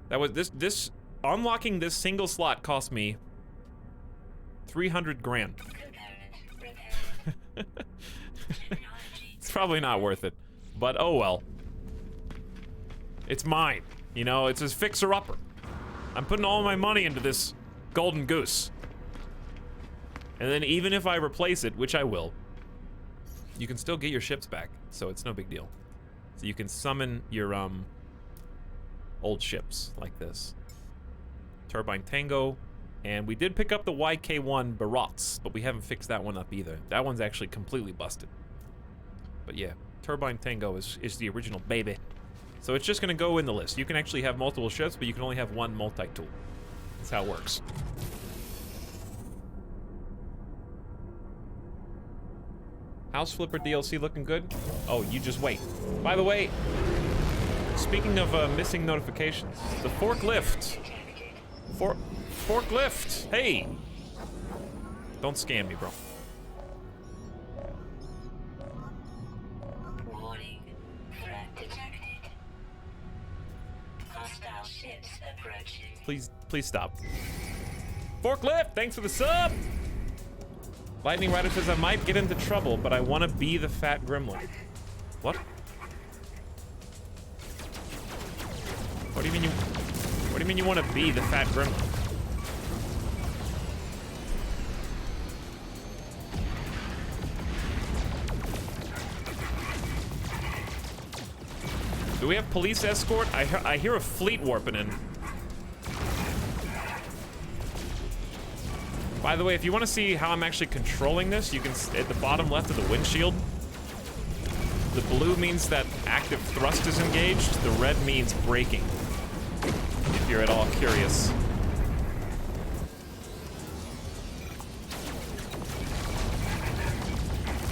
That was this unlocking this single slot cost me 300 grand. It's probably not worth it. But oh well. It's mine. You know, it's a fixer-upper. I'm putting all my money into this golden goose. And then even if I replace it, which I will, you can still get your ships back, so it's no big deal. So you can summon your old ships like this. Turbine Tango, and we did pick up the YK1 Barats, but we haven't fixed that one up either. That one's actually completely busted. But yeah, Turbine Tango is the original baby. So it's just gonna go in the list. You can actually have multiple ships, but you can only have one multi-tool. That's how it works. House Flipper DLC looking good? Oh, you just wait. By the way, speaking of missing notifications, the forklift. Forklift! Hey! Don't scam me, bro. Warning. Threat detected. Hostile ships approaching. Please stop. Forklift, thanks for the sub! Lightning Rider says I might get into trouble, but I want to be the fat gremlin. What? What do you mean you want to be the fat gremlin? Do we have police escort? I hear a fleet warping in. By the way, if you want to see how I'm actually controlling this, you can, at the bottom left of the windshield, the blue means that active thrust is engaged, the red means braking, if you're at all curious.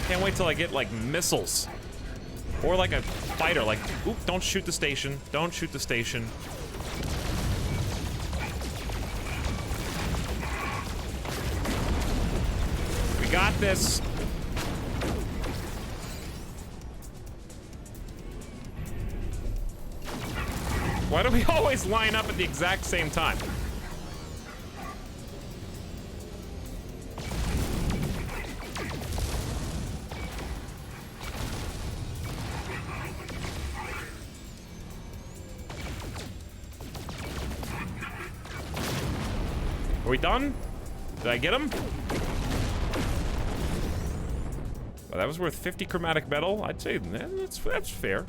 Can't wait till I get, like, missiles. Or like a fighter, like, oop, don't shoot the station, don't shoot the station. We got this. Why do we always line up at the exact same time? Are we done? Did I get him? Well, that was worth 50 chromatic metal. I'd say that's fair.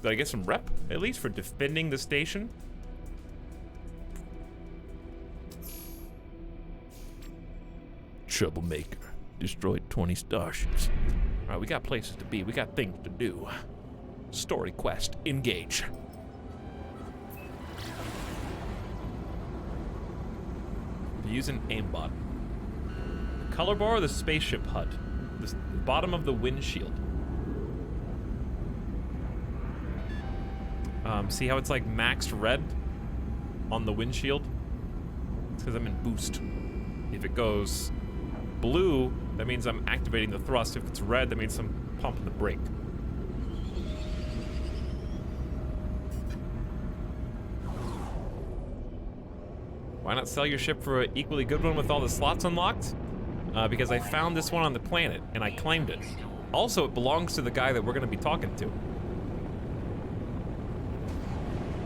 Did I get some rep, at least, for defending the station? Troublemaker. Destroyed 20 starships. Alright, we got places to be. We got things to do. Story quest. Engage. Using aimbot. Color bar or the spaceship HUD? The bottom of the windshield. See how it's like maxed red on the windshield? It's because I'm in boost. If it goes blue, that means I'm activating the thrust. If it's red, that means I'm pumping the brake. Why not sell your ship for an equally good one with all the slots unlocked? Because I found this one on the planet, and I claimed it. Also, it belongs to the guy that we're going to be talking to.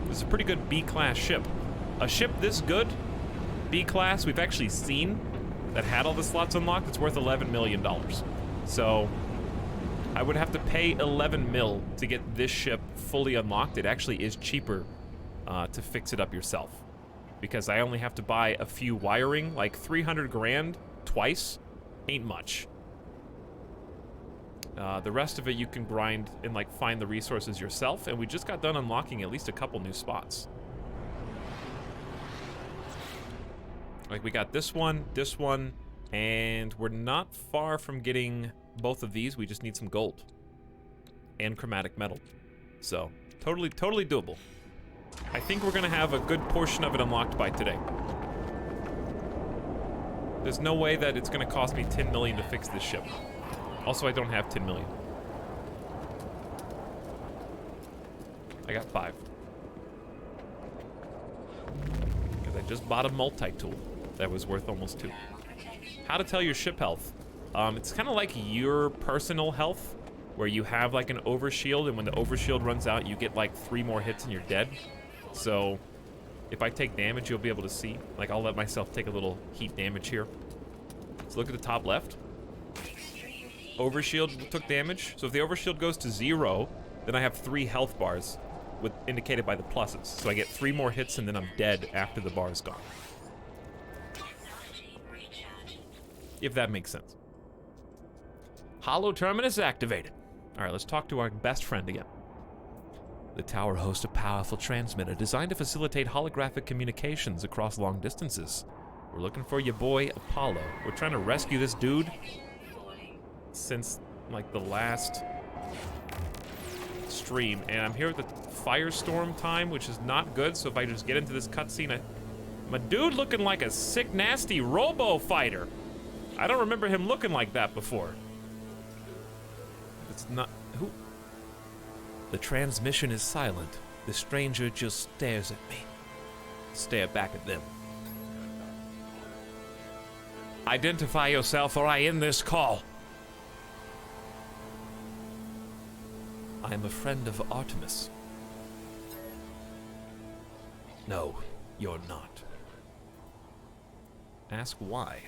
This is a pretty good B-class ship. A ship this good, B-class, we've actually seen that had all the slots unlocked, it's worth $11 million. So I would have to pay 11 mil to get this ship fully unlocked. It actually is cheaper to fix it up yourself, because I only have to buy a few wiring, like 300 grand twice, ain't much. The rest of it you can grind and like find the resources yourself, and we just got done unlocking at least a couple new spots. Like we got this one, and we're not far from getting both of these. We just need some gold and chromatic metal. So totally doable. I think we're gonna have a good portion of it unlocked by today. There's no way that it's gonna cost me 10 million to fix this ship. Also, I don't have 10 million. I got 5. Because I just bought a multi-tool that was worth almost 2. How to tell your ship health. It's kind of like your personal health, where you have like an overshield, and when the overshield runs out, you get like 3 more hits and you're dead. So if I take damage, you'll be able to see. Like, I'll let myself take a little heat damage here. So look at the top left. Overshield took damage. So if the overshield goes to 0, then I have 3 health bars with indicated by the pluses. So I get 3 more hits and then I'm dead after the bar is gone. If that makes sense. Holo terminus activated. All right, let's talk to our best friend again. The tower hosts a powerful transmitter designed to facilitate holographic communications across long distances. We're looking for your boy Apollo. We're trying to rescue this dude since like the last stream, and I'm here at the firestorm time, which is not good. So if I just get into this cutscene, I'm a dude looking like a sick, nasty robo fighter. I don't remember him looking like that before. It's not who. The transmission is silent. The stranger just stares at me. Stare back at them. Identify yourself or I end this call. I am a friend of Artemis. No, you're not. Ask why.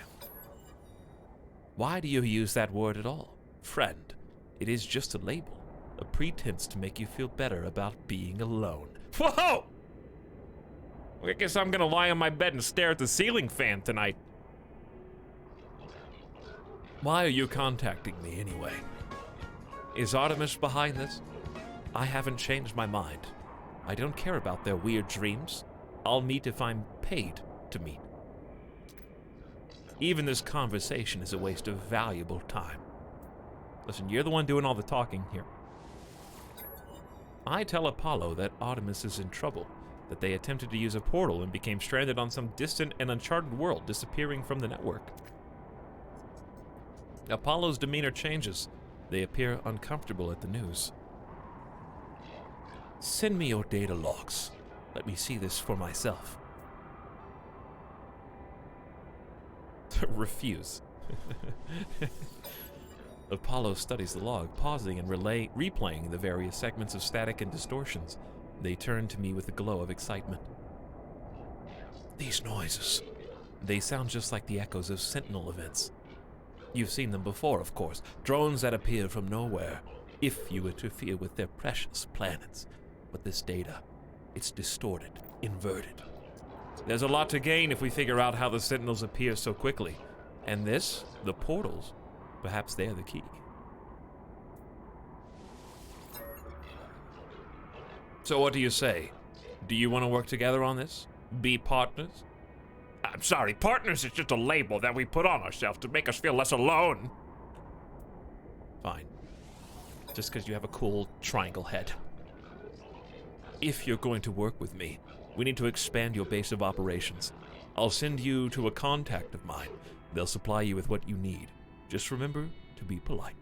Why do you use that word at all? Friend. It is just a label. A pretense to make you feel better about being alone. Whoa! I guess I'm gonna lie on my bed and stare at the ceiling fan tonight. Why are you contacting me anyway? Is Artemis behind this? I haven't changed my mind. I don't care about their weird dreams. I'll meet if I'm paid to meet. Even this conversation is a waste of valuable time. Listen, you're the one doing all the talking here. I tell Apollo that Artemis is in trouble, that they attempted to use a portal and became stranded on some distant and uncharted world, disappearing from the network. Apollo's demeanor changes. They appear uncomfortable at the news. Send me your data logs. Let me see this for myself. Refuse. Apollo studies the log, pausing and replaying the various segments of static and distortions. They turn to me with a glow of excitement. These noises. They sound just like the echoes of Sentinel events. You've seen them before, of course. Drones that appear from nowhere, if you interfere with their precious planets. But this data, it's distorted, inverted. There's a lot to gain if we figure out how the Sentinels appear so quickly. And this, the portals, perhaps they're the key. So what do you say? Do you want to work together on this? Be partners? I'm sorry, partners is just a label that we put on ourselves to make us feel less alone. Fine. Just because you have a cool triangle head. If you're going to work with me, we need to expand your base of operations. I'll send you to a contact of mine. They'll supply you with what you need. Just remember to be polite.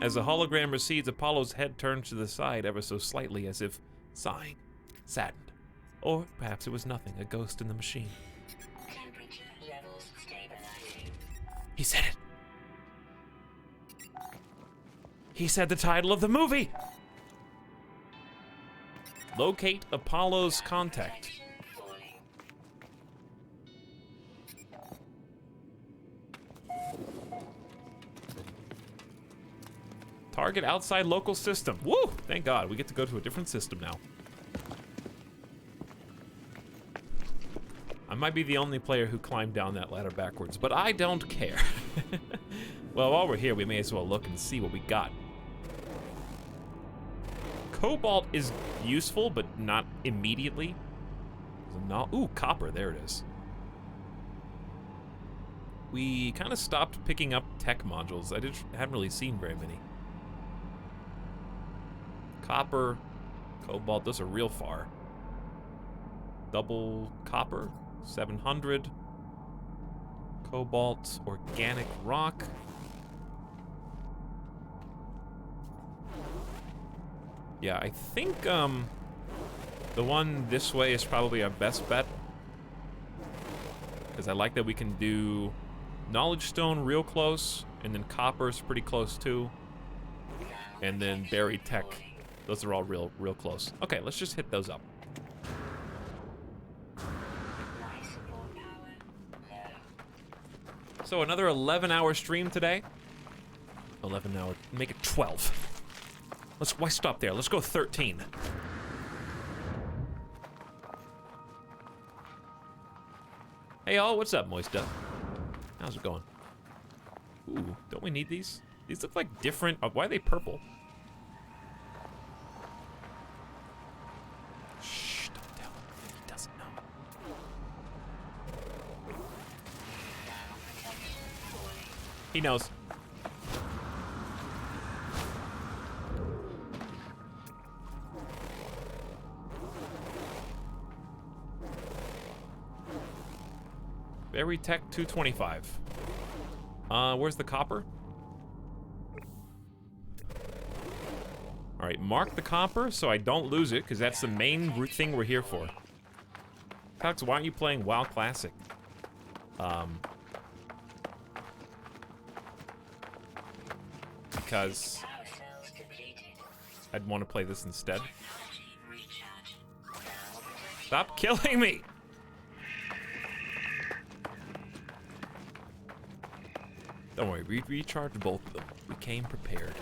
As the hologram recedes, Apollo's head turns to the side ever so slightly, as if sighing, saddened. Or perhaps it was nothing, a ghost in the machine. Temperature levels stabilizing. He said it. He said the title of the movie. Locate Apollo's contact. Target outside local system. Woo! Thank God, we get to go to a different system now. I might be the only player who climbed down that ladder backwards, but I don't care. Well, while we're here, we may as well look and see what we got. Cobalt is useful, but not immediately. Ooh, copper, there it is. We kind of stopped picking up tech modules. Haven't really seen very many. Copper, cobalt, those are real far. Double copper, 700. Cobalt, organic rock. Yeah, I think the one this way is probably our best bet. Because I like that we can do knowledge stone real close, and then copper's pretty close too. And then buried tech. Those are all real close. Okay, let's just hit those up. So another 11-hour stream today. 11 hour, make it 12. Why stop there? Let's go 13. Hey y'all, what's up, Moista? How's it going? Ooh, don't we need these? These look like different. Why are they purple? Shh, don't tell him. He doesn't know. He knows. Berry Tech 225. Where's the copper? All right, mark the copper so I don't lose it, because that's the main thing we're here for. Alex, why aren't you playing WoW Classic? Because I'd want to play this instead. Stop killing me! Don't worry, we recharged both of them. We came prepared.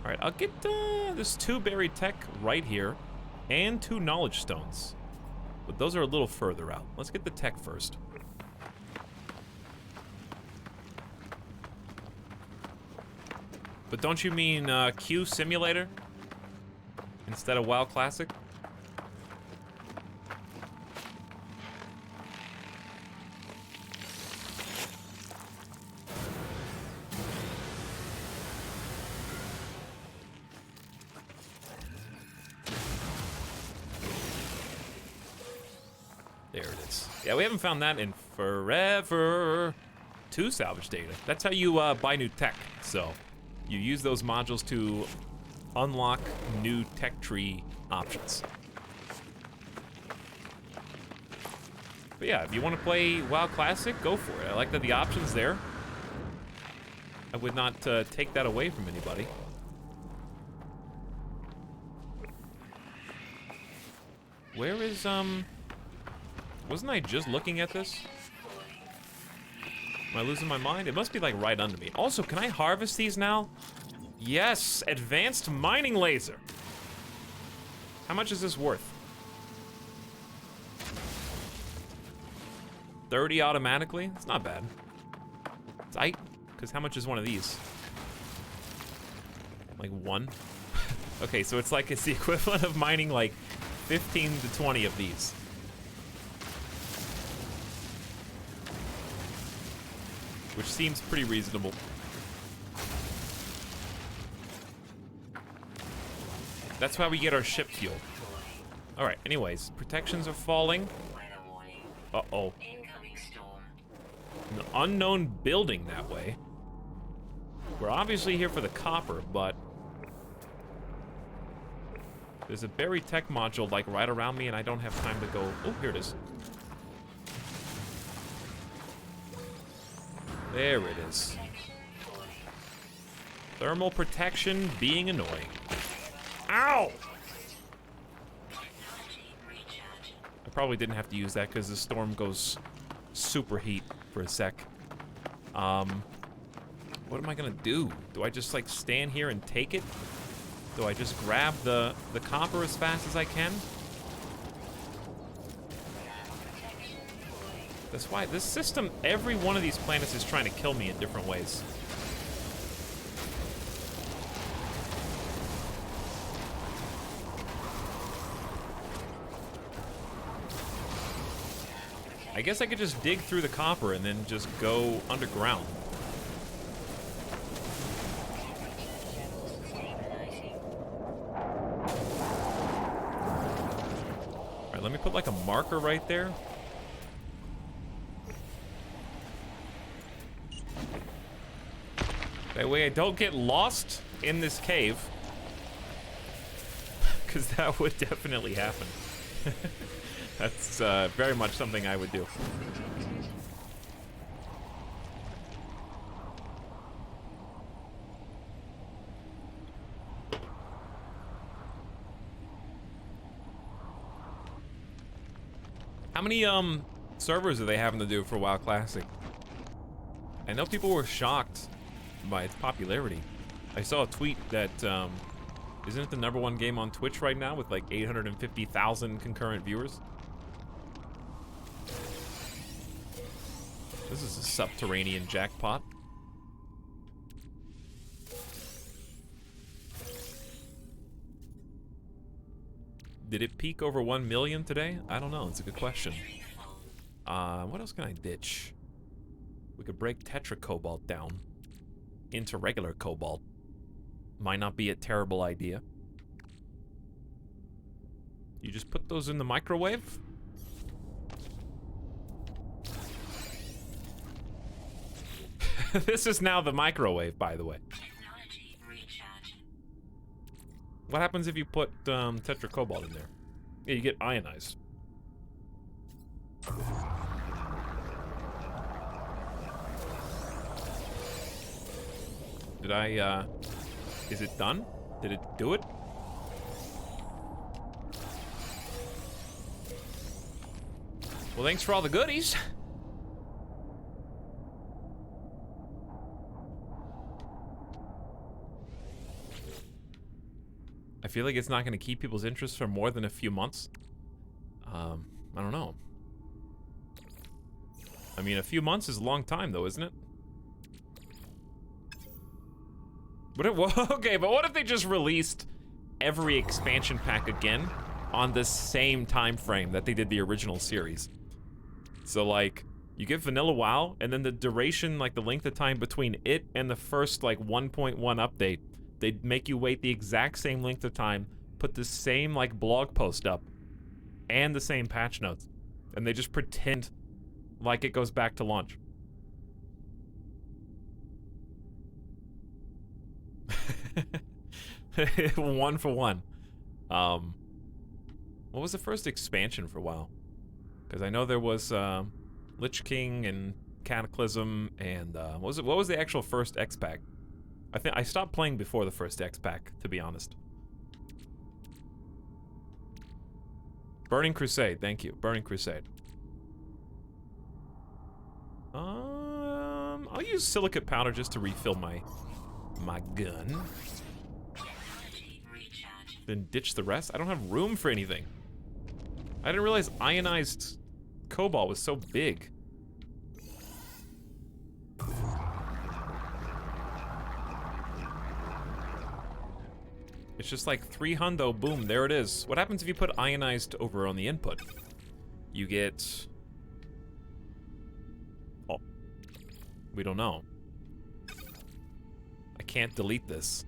Alright, I'll get, there's 2 buried tech right here, and 2 knowledge stones. But those are a little further out. Let's get the tech first. But don't you mean, Q Simulator? Instead of WoW Classic? There it is. Yeah, we haven't found that in forever. 2 salvage data. That's how you buy new tech. So you use those modules to unlock new tech tree options. But yeah, if you want to play WoW Classic, go for it. I like that the option's there. I would not take that away from anybody. Where is, wasn't I just looking at this? Am I losing my mind? It must be like right under me. Also, can I harvest these now? Yes, advanced mining laser. How much is this worth? 30 automatically? It's not bad. Because how much is one of these? Like 1? Okay, so it's like it's the equivalent of mining like 15 to 20 of these. Which seems pretty reasonable. That's why we get our ship fuel. Alright, anyways, protections are falling. Uh-oh. An unknown building that way. We're obviously here for the copper, but there's a buried tech module like right around me and I don't have time to go. Oh, here it is. There it is. Thermal protection being annoying. Ow! I probably didn't have to use that because the storm goes super heat for a sec. What am I gonna do? Do I just like stand here and take it? Do I just grab the copper as fast as I can? That's why this system, every one of these planets is trying to kill me in different ways. I guess I could just dig through the copper and then just go underground. Alright, let me put like a marker right there. That way I don't get lost in this cave. Because that would definitely happen. That's very much something I would do. How many servers are they having to do for WoW Classic? I know people were shocked by its popularity. I saw a tweet that isn't it the #1 game on Twitch right now with like 850,000 concurrent viewers? This is a subterranean jackpot. Did it peak over 1 million today? I don't know. It's a good question. What else can I ditch? We could break Tetra Cobalt down into regular Cobalt. Might not be a terrible idea. You just put those in the microwave? This is now the microwave, by the way. What happens if you put Tetra Cobalt in there? Yeah, you get ionized. Did I, is it done? Did it do it? Well, thanks for all the goodies. I feel like it's not going to keep people's interest for more than a few months. I don't know. I mean, a few months is a long time, though, isn't it? Well, okay, but what if they just released every expansion pack again on the same time frame that they did the original series? So, like, you get Vanilla WoW, and then the duration, like, the length of time between it and the first, like, 1.1 update, they'd make you wait the exact same length of time, put the same, like, blog post up, and the same patch notes. And they just pretend like it goes back to launch. One for one. What was the first expansion for WoW? Because I know there was Lich King and Cataclysm and what was the actual first X pack? I think I stopped playing before the first X pack, to be honest. Burning Crusade, thank you. Burning Crusade. I'll use silicate powder just to refill my gun. Then ditch the rest. I don't have room for anything. I didn't realize ionized cobalt was so big. It's just like 3 hundo, boom, there it is. What happens if you put ionized over on the input? You get... Oh. We don't know. I can't delete this.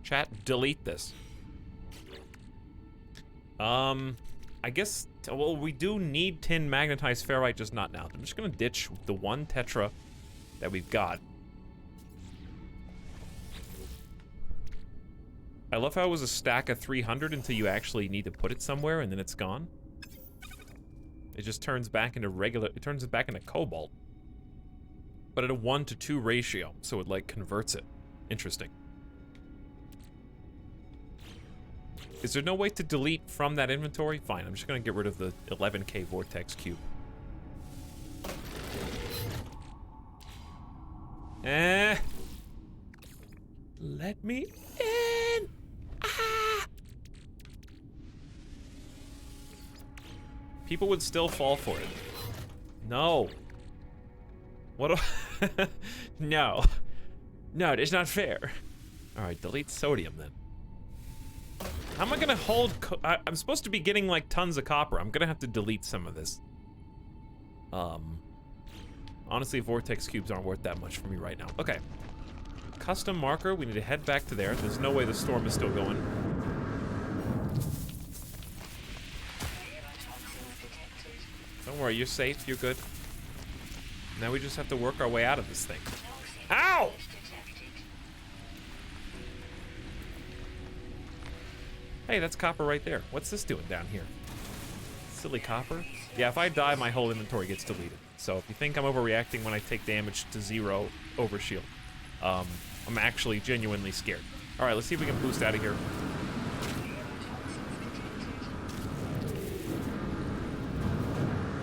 Chat, delete this. I guess, well, we do need tin magnetized ferrite, just not now. I'm just gonna ditch the 1 tetra that we've got. I love how it was a stack of 300 until you actually need to put it somewhere and then it's gone. It just turns back into regular, it turns it back into cobalt. But at a 1-to-2 ratio, so it like converts it. Interesting. Is there no way to delete from that inventory? Fine, I'm just gonna get rid of the 11K Vortex Cube. Let me in. Ah. People would still fall for it. No. What? No. No, it's not fair. All right, delete sodium then. How am I gonna hold? I'm supposed to be getting like tons of copper. I'm gonna have to delete some of this. Honestly, vortex cubes aren't worth that much for me right now. Okay. Custom marker. We need to head back to there. There's no way the storm is still going. Don't worry, you're safe. You're good. Now we just have to work our way out of this thing. Ow! Hey, that's copper right there. What's this doing down here? Silly copper? Yeah, if I die, my whole inventory gets deleted. So if you think I'm overreacting when I take damage to 0 overshield, I'm actually genuinely scared. All right, let's see if we can boost out of here.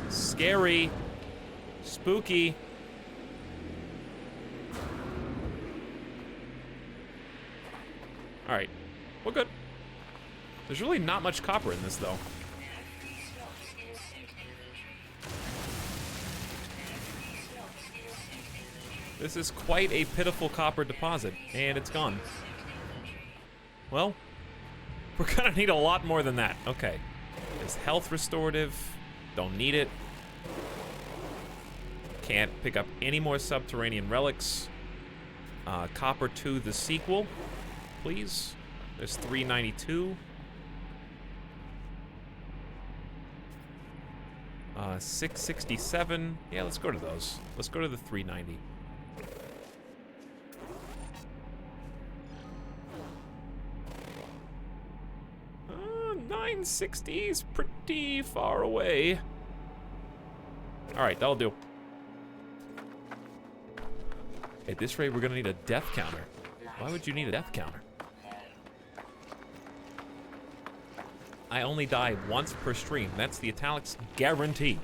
Scary. Spooky. All right, we're good. There's really not much copper in this, though. This is quite a pitiful copper deposit, and it's gone. Well, we're gonna need a lot more than that. Okay. It's health restorative. Don't need it. Can't pick up any more subterranean relics. Copper 2, the sequel, please. There's 392. 667. Yeah, let's go to those. Let's go to the 390. Uh, 960 is pretty far away. All right, that'll do. At this rate, we're gonna need a death counter. Why would you need a death counter? I only die once per stream. That's the Etalyx guarantee.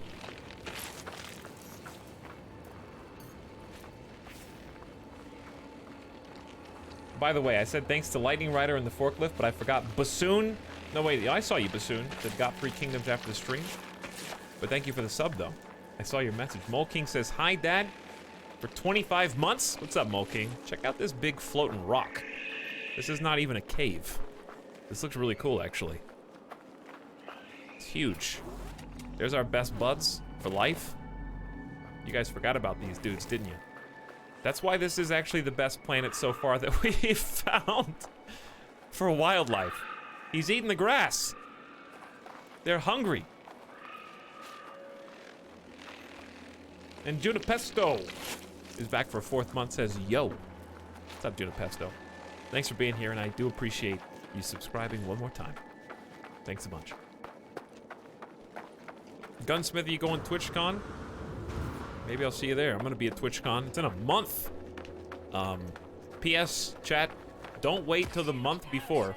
By the way, I said thanks to Lightning Rider and the forklift, but I forgot Bassoon. No, wait, I saw you, Bassoon, that got 3 kingdoms after the stream. But thank you for the sub, though. I saw your message. Mole King says, hi, Dad. For 25 months? What's up, Mole King? Check out this big floating rock. This is not even a cave. This looks really cool, actually. It's huge. There's our best buds for life. You guys forgot about these dudes, didn't you? That's why this is actually the best planet so far that we've found for wildlife. He's eating the grass. They're hungry. And Junipesto is back for a 4th month, says, yo. What's up, Junipesto? Thanks for being here, and I do appreciate you subscribing one more time. Thanks a bunch. Gunsmith, you going TwitchCon? Maybe I'll see you there. I'm gonna be at TwitchCon. It's in a month. PS, chat, don't wait till the month before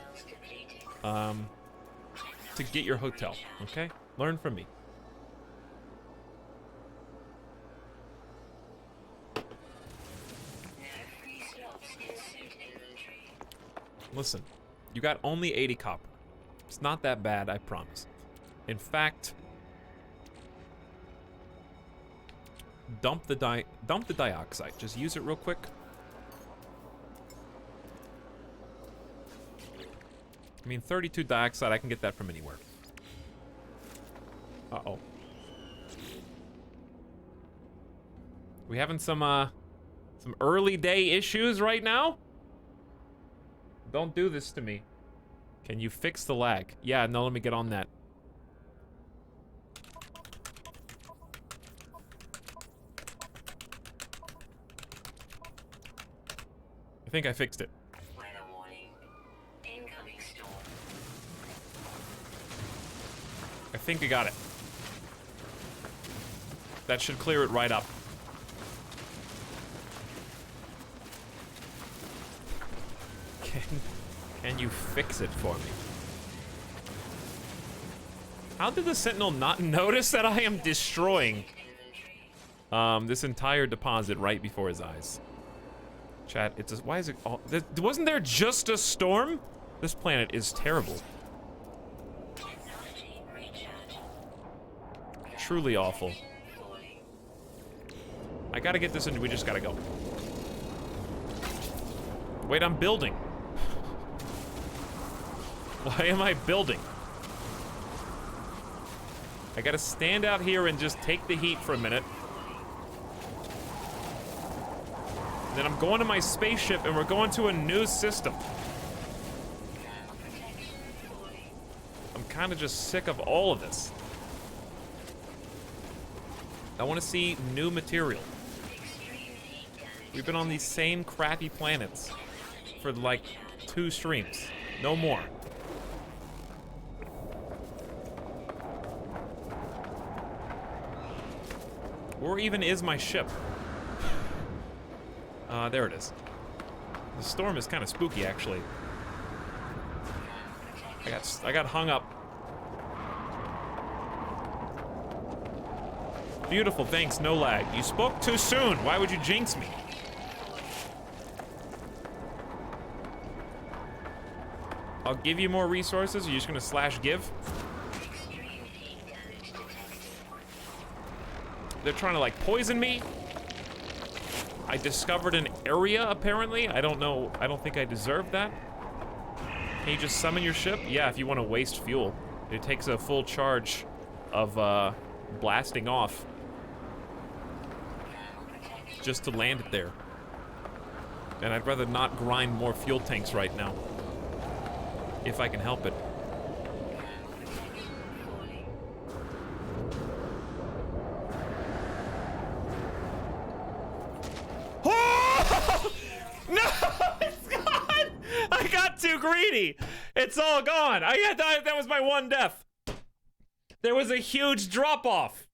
to get your hotel, okay? Learn from me. Listen, you got only 80 copper. It's not that bad, I promise. In fact, dump the dioxide. Just use it real quick. I mean, 32 dioxide, I can get that from anywhere. Uh-oh. We having some early day issues right now? Don't do this to me. Can you fix the lag? Yeah, no, let me get on that. I think I fixed it. Weather warning. Incoming storm. I think I got it. That should clear it right up. Can you fix it for me? How did the Sentinel not notice that I am destroying this entire deposit right before his eyes? Chat, it's a, why is it all... Wasn't there just a storm? This planet is terrible. Truly awful. I gotta get this in, we just gotta go. Wait, I'm building. Why am I building? I gotta stand out here and just take the heat for a minute. Then I'm going to my spaceship and we're going to a new system. I'm kind of just sick of all of this. I want to see new material. We've been on these same crappy planets for like 2 streams. No more. Where even is my ship? There it is. The storm is kind of spooky, actually. I got hung up. Beautiful, thanks, no lag. You spoke too soon. Why would you jinx me? I'll give you more resources. Are you just gonna slash give? They're trying to like poison me. I discovered an area, apparently. I don't know, I don't think I deserve that. Can you just summon your ship? Yeah, if you want to waste fuel. It takes a full charge of blasting off just to land it there. And I'd rather not grind more fuel tanks right now, if I can help it. Oh! No, it's gone! I got too greedy. It's all gone. That was my one death. There was a huge drop off.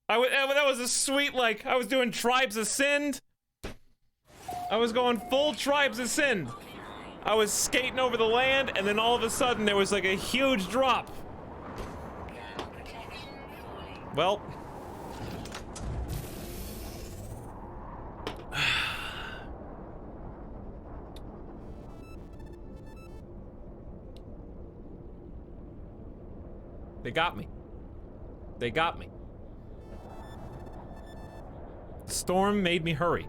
That was a sweet, like, I was doing Tribes Ascend. I was going full Tribes Ascend. I was skating over the land, and then all of a sudden there was like a huge drop. Well. They got me. They got me. The storm made me hurry.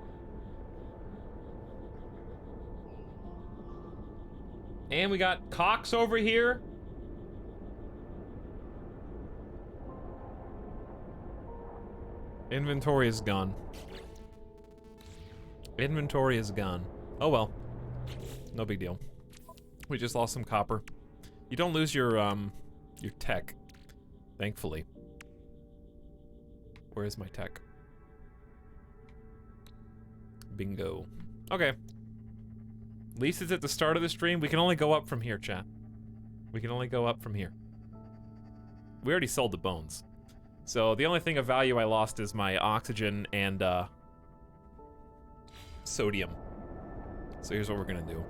And we got Cox over here. Inventory is gone. Inventory is gone. Oh well. No big deal. We just lost some copper. You don't lose your tech, thankfully. Where is my tech? Bingo. Okay. At least it's at the start of the stream. We can only go up from here, chat. We can only go up from here. We already sold the bones. So the only thing of value I lost is my oxygen and sodium. So here's what we're gonna do.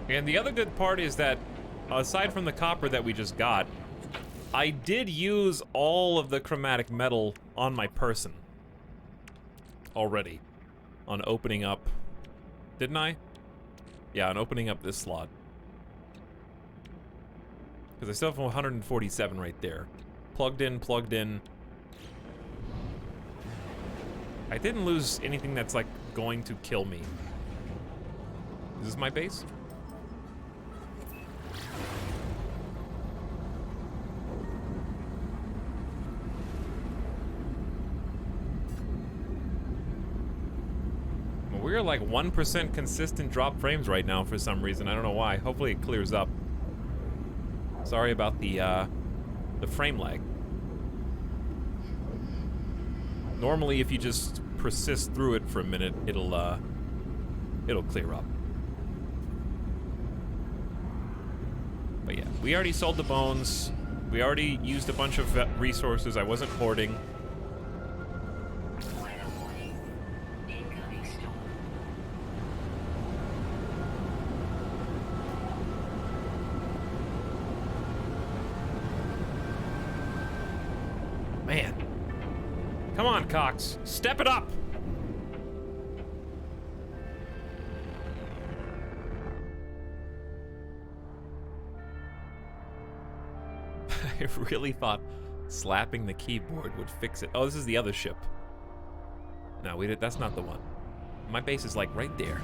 And the other good part is that, aside from the copper that we just got, I did use all of the chromatic metal on my person already. On opening up, didn't I? Yeah, on opening up this slot. Because I still have 147 right there. Plugged in, plugged in. I didn't lose anything that's like going to kill me. Is this my base? We're like 1% consistent drop frames right now for some reason. I don't know why. Hopefully it clears up. Sorry about the frame lag. Normally, if you just persist through it for a minute, it'll clear up. But yeah, we already sold the bones. We already used a bunch of resources. I wasn't hoarding. Man. Come on, Cox. Step it up! I really thought slapping the keyboard would fix it. Oh, this is the other ship. No, that's not the one. My base is like right there.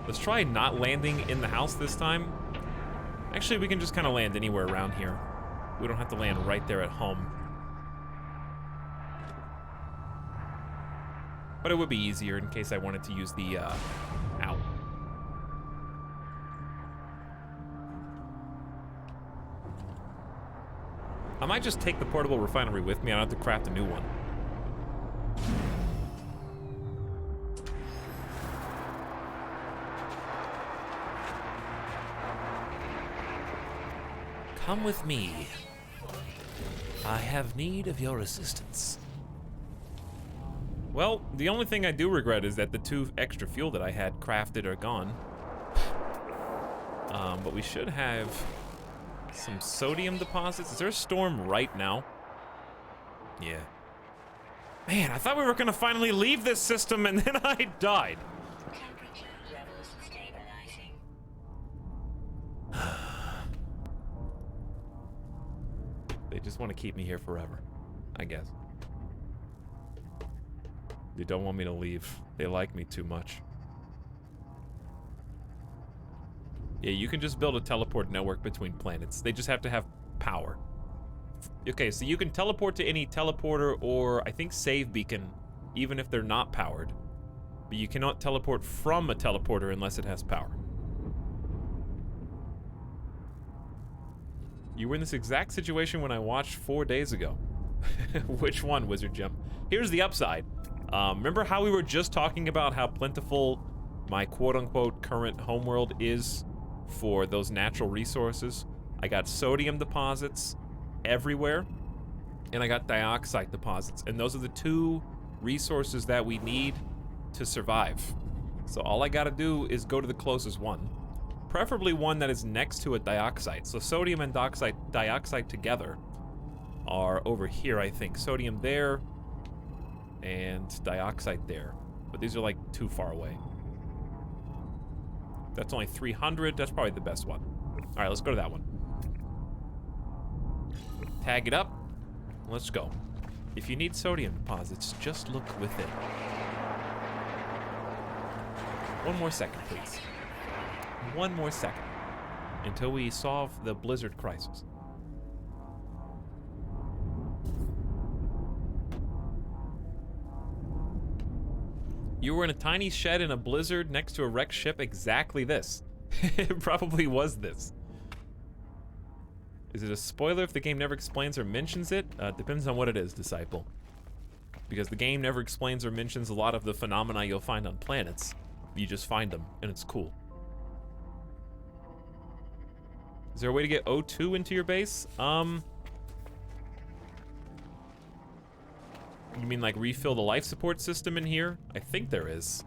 Let's try not landing in the house this time. Actually, we can just kind of land anywhere around here. We don't have to land right there at home. But it would be easier in case I wanted to use the, ow. I might just take the portable refinery with me. I don't have to craft a new one. Come with me. I have need of your assistance. Well, the only thing I do regret is that the 2 extra fuel that I had crafted are gone. But we should have some sodium deposits. Is there a storm right now? Yeah. Man, I thought we were gonna finally leave this system and then I died. Temperature levels stabilizing. They just want to keep me here forever, I guess. They don't want me to leave. They like me too much. Yeah, you can just build a teleport network between planets. They just have to have power. Okay, so you can teleport to any teleporter or, I think, save beacon, even if they're not powered. But you cannot teleport from a teleporter unless it has power. You were in this exact situation when I watched 4 days ago. Which one, Wizard Jim? Here's the upside. Remember how we were just talking about how plentiful my quote-unquote current homeworld is for those natural resources? I got sodium deposits everywhere, and I got dioxide deposits, and those are the 2 resources that we need to survive. So all I gotta do is go to the closest one, preferably one that is next to a dioxide. So sodium and dioxide together are over here, I think. Sodium there, and dioxide there. But these are like too far away. That's only 300. That's probably the best one. All right, let's go to that one. Tag it up. Let's go. If you need sodium deposits, just look within. 1 more second, please. 1 more second. Until we solve the blizzard crisis. You were in a tiny shed in a blizzard next to a wrecked ship. Exactly this. It probably was this. Is it a spoiler if the game never explains or mentions it? Depends on what it is, Disciple. Because the game never explains or mentions a lot of the phenomena you'll find on planets. You just find them, and it's cool. Is there a way to get O2 into your base? You mean like refill the life support system in here? I think there is.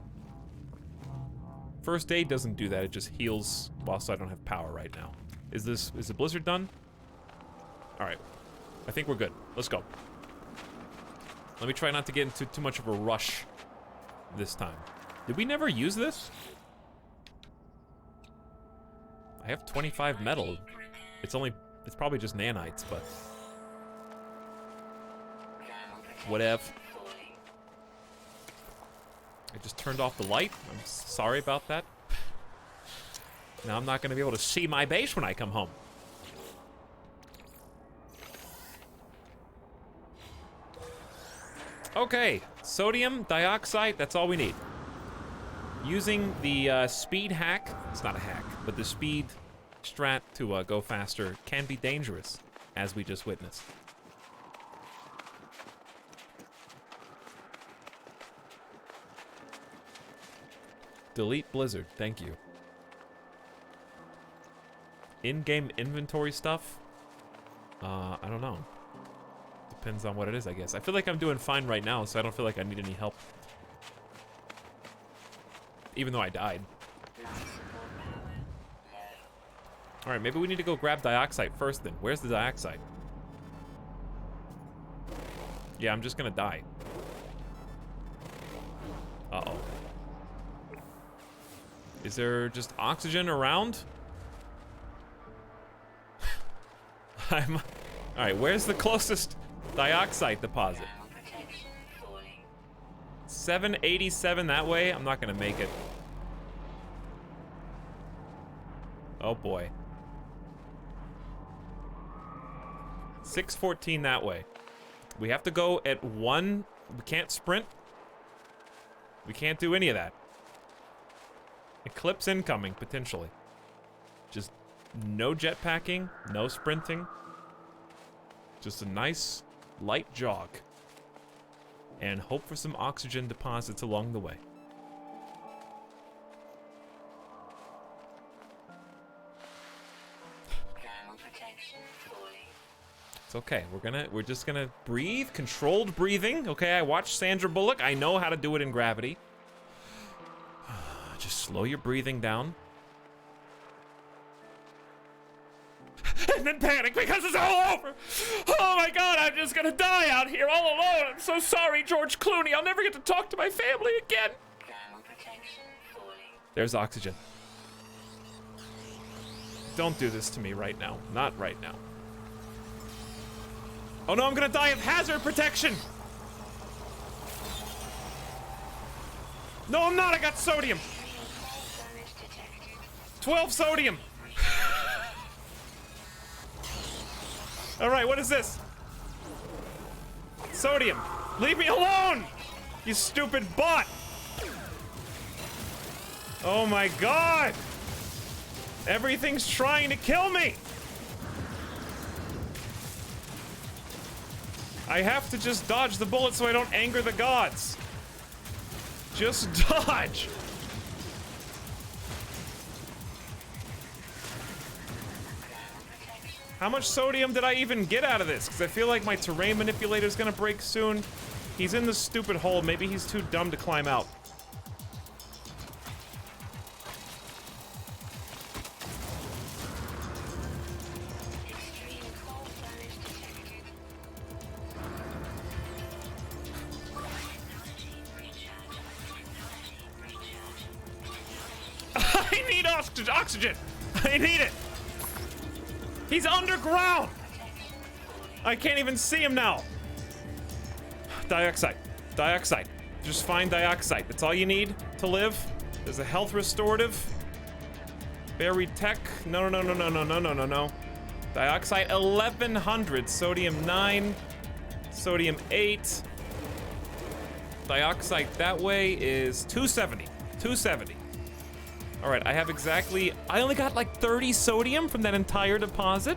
First aid doesn't do that, it just heals whilst I don't have power right now. Is the blizzard done? Alright. I think we're good. Let's go. Let me try not to get into too much of a rush this time. Did we never use this? I have 25 metal. It's probably just nanites, but whatever. I just turned off the light. I'm sorry about that. Now I'm not going to be able to see my base when I come home. Okay, sodium dioxide, that's all we need. Using the speed hack, it's not a hack, but the speed strat to go faster can be dangerous, as we just witnessed. Delete Blizzard, thank you. In-game inventory stuff? I don't know. Depends on what it is, I guess. I feel like I'm doing fine right now, so I don't feel like I need any help. Even though I died. Alright, maybe we need to go grab dioxide first then. Where's the dioxide? Yeah, I'm just gonna die. Uh-oh. Is there just oxygen around? Alright, where's the closest dioxide deposit? 787 that way? I'm not gonna make it. Oh boy. 614 that way. We have to go at 1. We can't sprint. We can't do any of that. Eclipse incoming, potentially. Just no jetpacking, no sprinting. Just a nice, light jog. And hope for some oxygen deposits along the way. It's okay. We're just gonna breathe, controlled breathing. Okay, I watched Sandra Bullock. I know how to do it in gravity. Just slow your breathing down. And then panic because it's all over. Oh my God, I'm just gonna die out here all alone. I'm so sorry, George Clooney. I'll never get to talk to my family again. There's oxygen. Don't do this to me right now. Not right now. Oh no, I'm gonna die of hazard protection! No, I'm not, I got sodium! 12 sodium! Alright, what is this? Sodium! Leave me alone! You stupid bot! Oh my God! Everything's trying to kill me! I have to just dodge the bullet so I don't anger the gods. Just dodge. How much sodium did I even get out of this? Because I feel like my terrain manipulator is gonna break soon. He's in this stupid hole. Maybe he's too dumb to climb out. Oxygen! I need it! He's underground! I can't even see him now. Dioxide. Dioxide. Just find dioxide. That's all you need to live. There's a health restorative. Buried tech. No. Dioxide 1100. Sodium 9. Sodium 8. Dioxide that way is 270. 270. All right, I have exactly, I only got like 30 sodium from that entire deposit.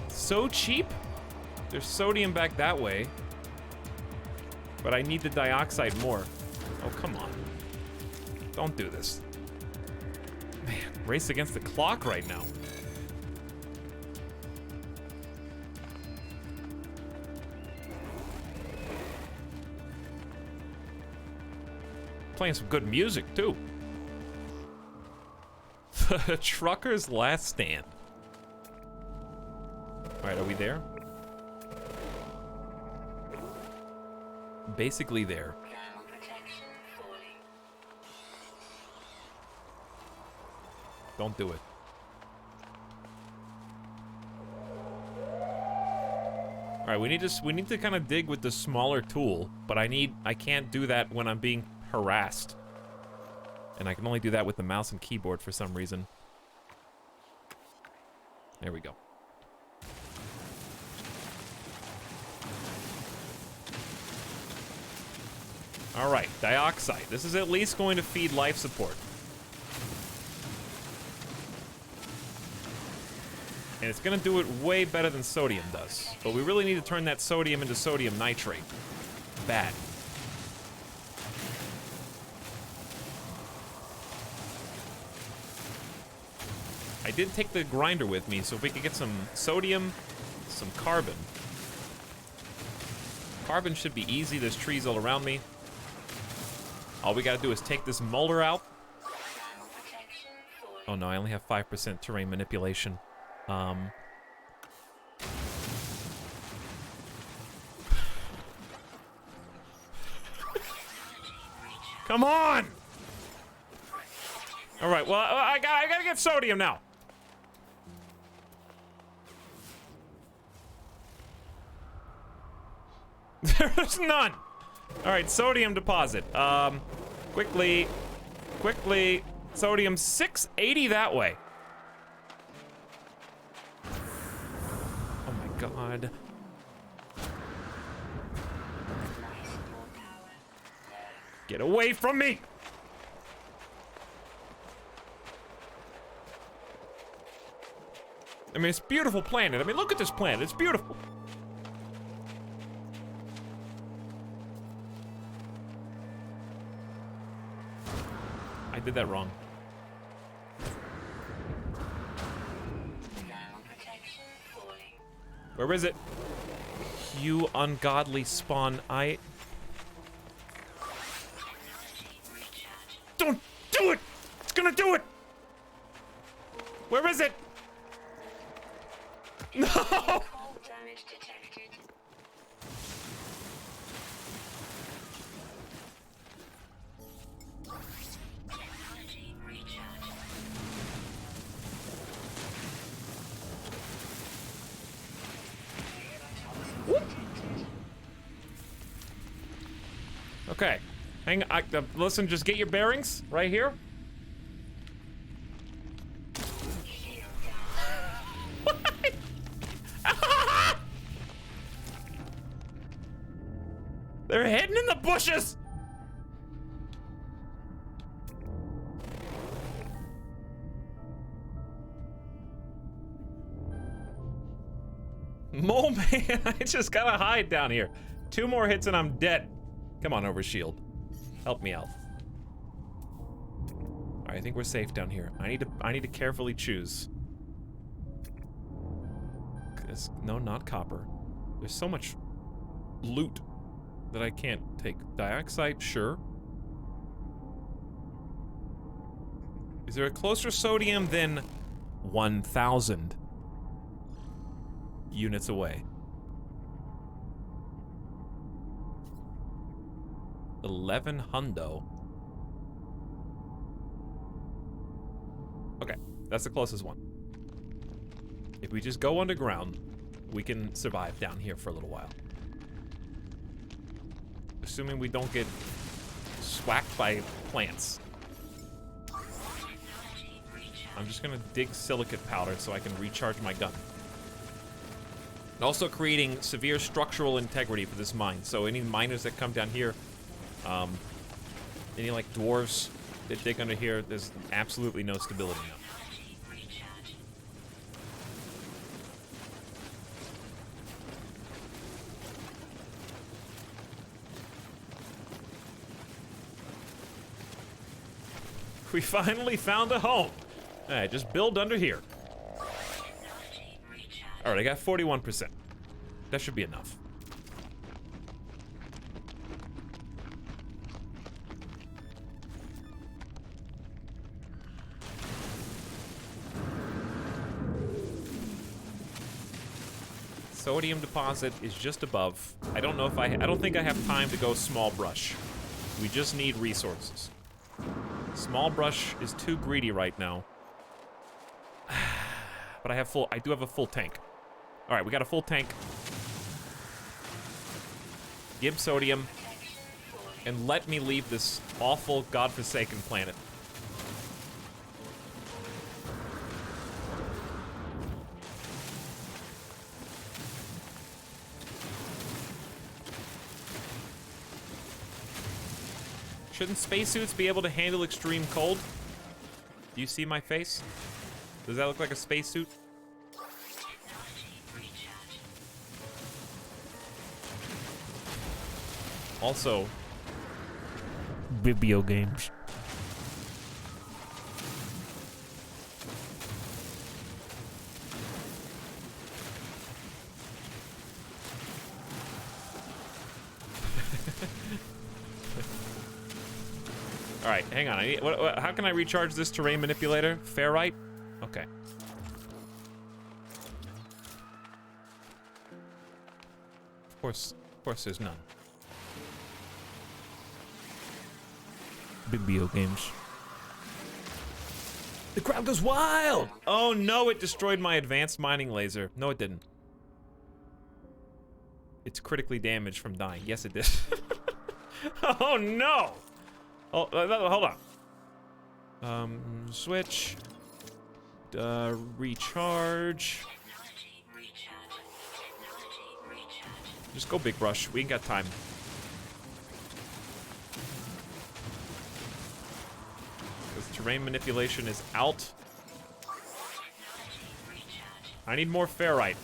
So cheap. There's sodium back that way. But I need the dioxide more. Oh, come on. Don't do this. Man, race against the clock right now. Playing some good music, too. The Trucker's Last Stand. Alright, are we there? Basically there. Don't do it. Alright, we need to kind of dig with the smaller tool, but I can't do that when I'm being harassed. And I can only do that with the mouse and keyboard for some reason. There we go. Alright, dioxide. This is at least going to feed life support. And it's gonna do it way better than sodium does. But we really need to turn that sodium into sodium nitrate. Bad. I did take the grinder with me, so if we could get some sodium, some carbon. Carbon should be easy. There's trees all around me. All we gotta do is take this molder out. Oh no, I only have 5% terrain manipulation. Come on! All right, well, I gotta get sodium now. There's none. All right, sodium deposit. Quickly, sodium 680 that way. Oh my God. Get away from me! I mean, it's a beautiful planet. I mean, look at this planet. It's beautiful. I did that wrong. Where is it? You ungodly spawn. Don't do it! It's gonna do it! Where is it? No! Damage detected. Technology recharge. Okay. Hang on. Listen, just get your bearings right here. They're hidden in the bushes! Mole man, I just gotta hide down here. 2 more hits and I'm dead. Come on over, shield. Help me out. Alright, I think we're safe down here. I need to carefully choose. No, not copper. There's so much loot that I can't take. Dioxide, sure. Is there a closer sodium than 1,000 units away? 11 hundo. Okay, that's the closest one. If we just go underground, we can survive down here for a little while. Assuming we don't get swacked by plants. I'm just gonna dig silicate powder so I can recharge my gun. And also creating severe structural integrity for this mine. So any miners that come down here, any like dwarves that dig under here, there's absolutely no stability now. We finally found a home. Alright, just build under here. Alright, I got 41%. That should be enough. Sodium deposit is just above. I don't know if I don't think I have time to go small brush. We just need resources. Small brush is too greedy right now. But I do have a full tank. All right, we got a full tank. Give sodium and let me leave this awful godforsaken planet. Shouldn't spacesuits be able to handle extreme cold? Do you see my face? Does that look like a spacesuit? Also, video games. All right, hang on. How can I recharge this terrain manipulator? Ferrite? Okay. Of course there's none. Big video games. The crowd goes wild! Oh no, it destroyed my advanced mining laser. No, it didn't. It's critically damaged from dying. Yes, it did. Oh no! Oh, hold on. Switch. Recharge. Just go big brush. We ain't got time. Because terrain manipulation is out. I need more ferrite.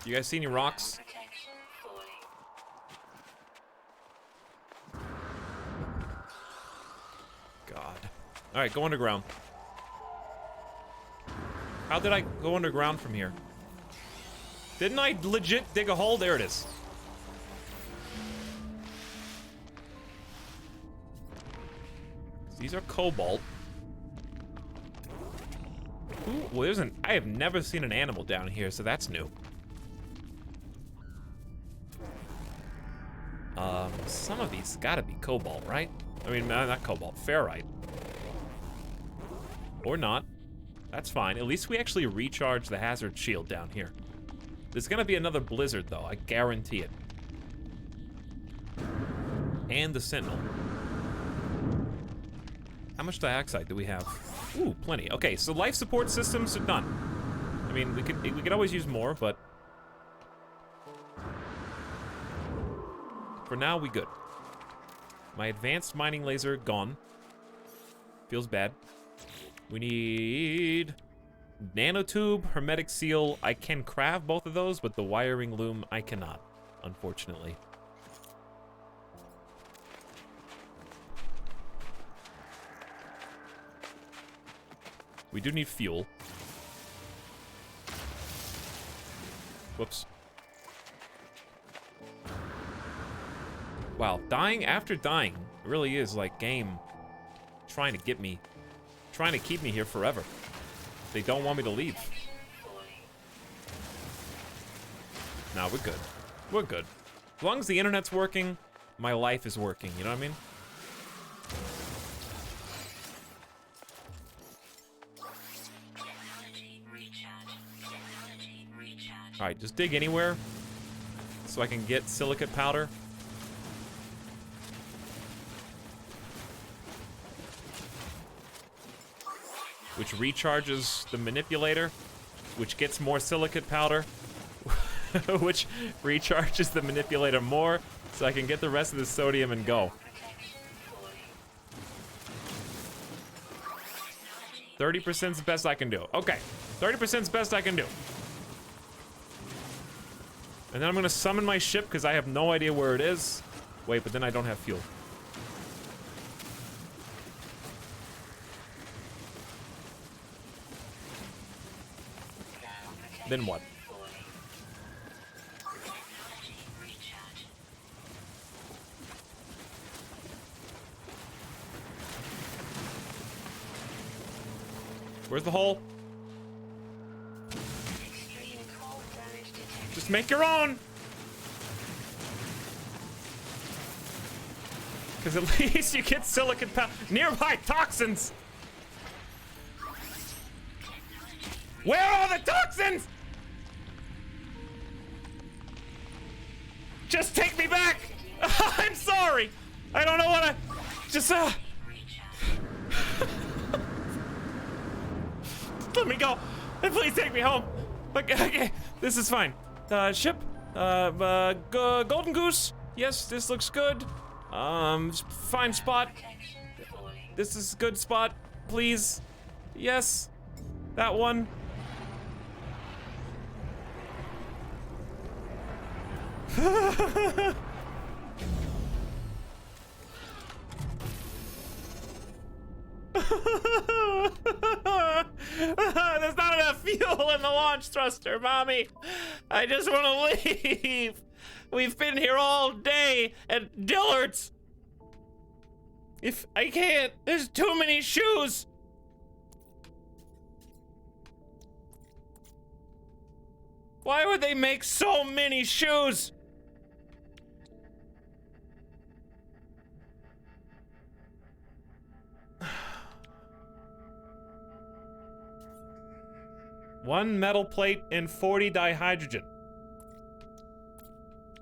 You guys see any rocks? God. Alright, go underground. How did I go underground from here? Didn't I legit dig a hole? There it is. These are cobalt. Ooh, well, I have never seen an animal down here, so that's new. Some of these gotta be cobalt, right? I mean, not cobalt, ferrite. Or not. That's fine. At least we actually recharge the hazard shield down here. There's gonna be another blizzard, though. I guarantee it. And the sentinel. How much dioxide do we have? Ooh, plenty. Okay, so life support systems are done. I mean, we could always use more, but for now, we good. My advanced mining laser gone. Feels bad. We need nanotube, hermetic seal. I can craft both of those, but the wiring loom I cannot, unfortunately. We do need fuel. Whoops. Wow, dying after dying really is like game trying to get me, trying to keep me here forever. They don't want me to leave. Nah, we're good. We're good. As long as the internet's working, my life is working, you know what I mean? Alright, just dig anywhere so I can get silicate powder. Which recharges the manipulator, which gets more silicate powder, which recharges the manipulator more, so I can get the rest of the sodium and go. 30% is the best I can do. Okay, 30% is the best I can do. And then I'm gonna summon my ship because I have no idea where it is. Wait, but then I don't have fuel. Then what? Where's the hole? Just make your own! Because at least you get silicon powder. Nearby toxins! Where are the toxins? Just take me back! I'm sorry! I don't know what I... Just, let me go. And please take me home. Okay, this is fine. Ship. Golden Goose. Yes, this looks good. Fine spot. This is a good spot. Please. Yes. That one. There's not enough fuel in the launch thruster, Mommy. I just want to leave. We've been here all day at Dillard's. If I can't, there's too many shoes. Why would they make so many shoes? One metal plate and 40 dihydrogen.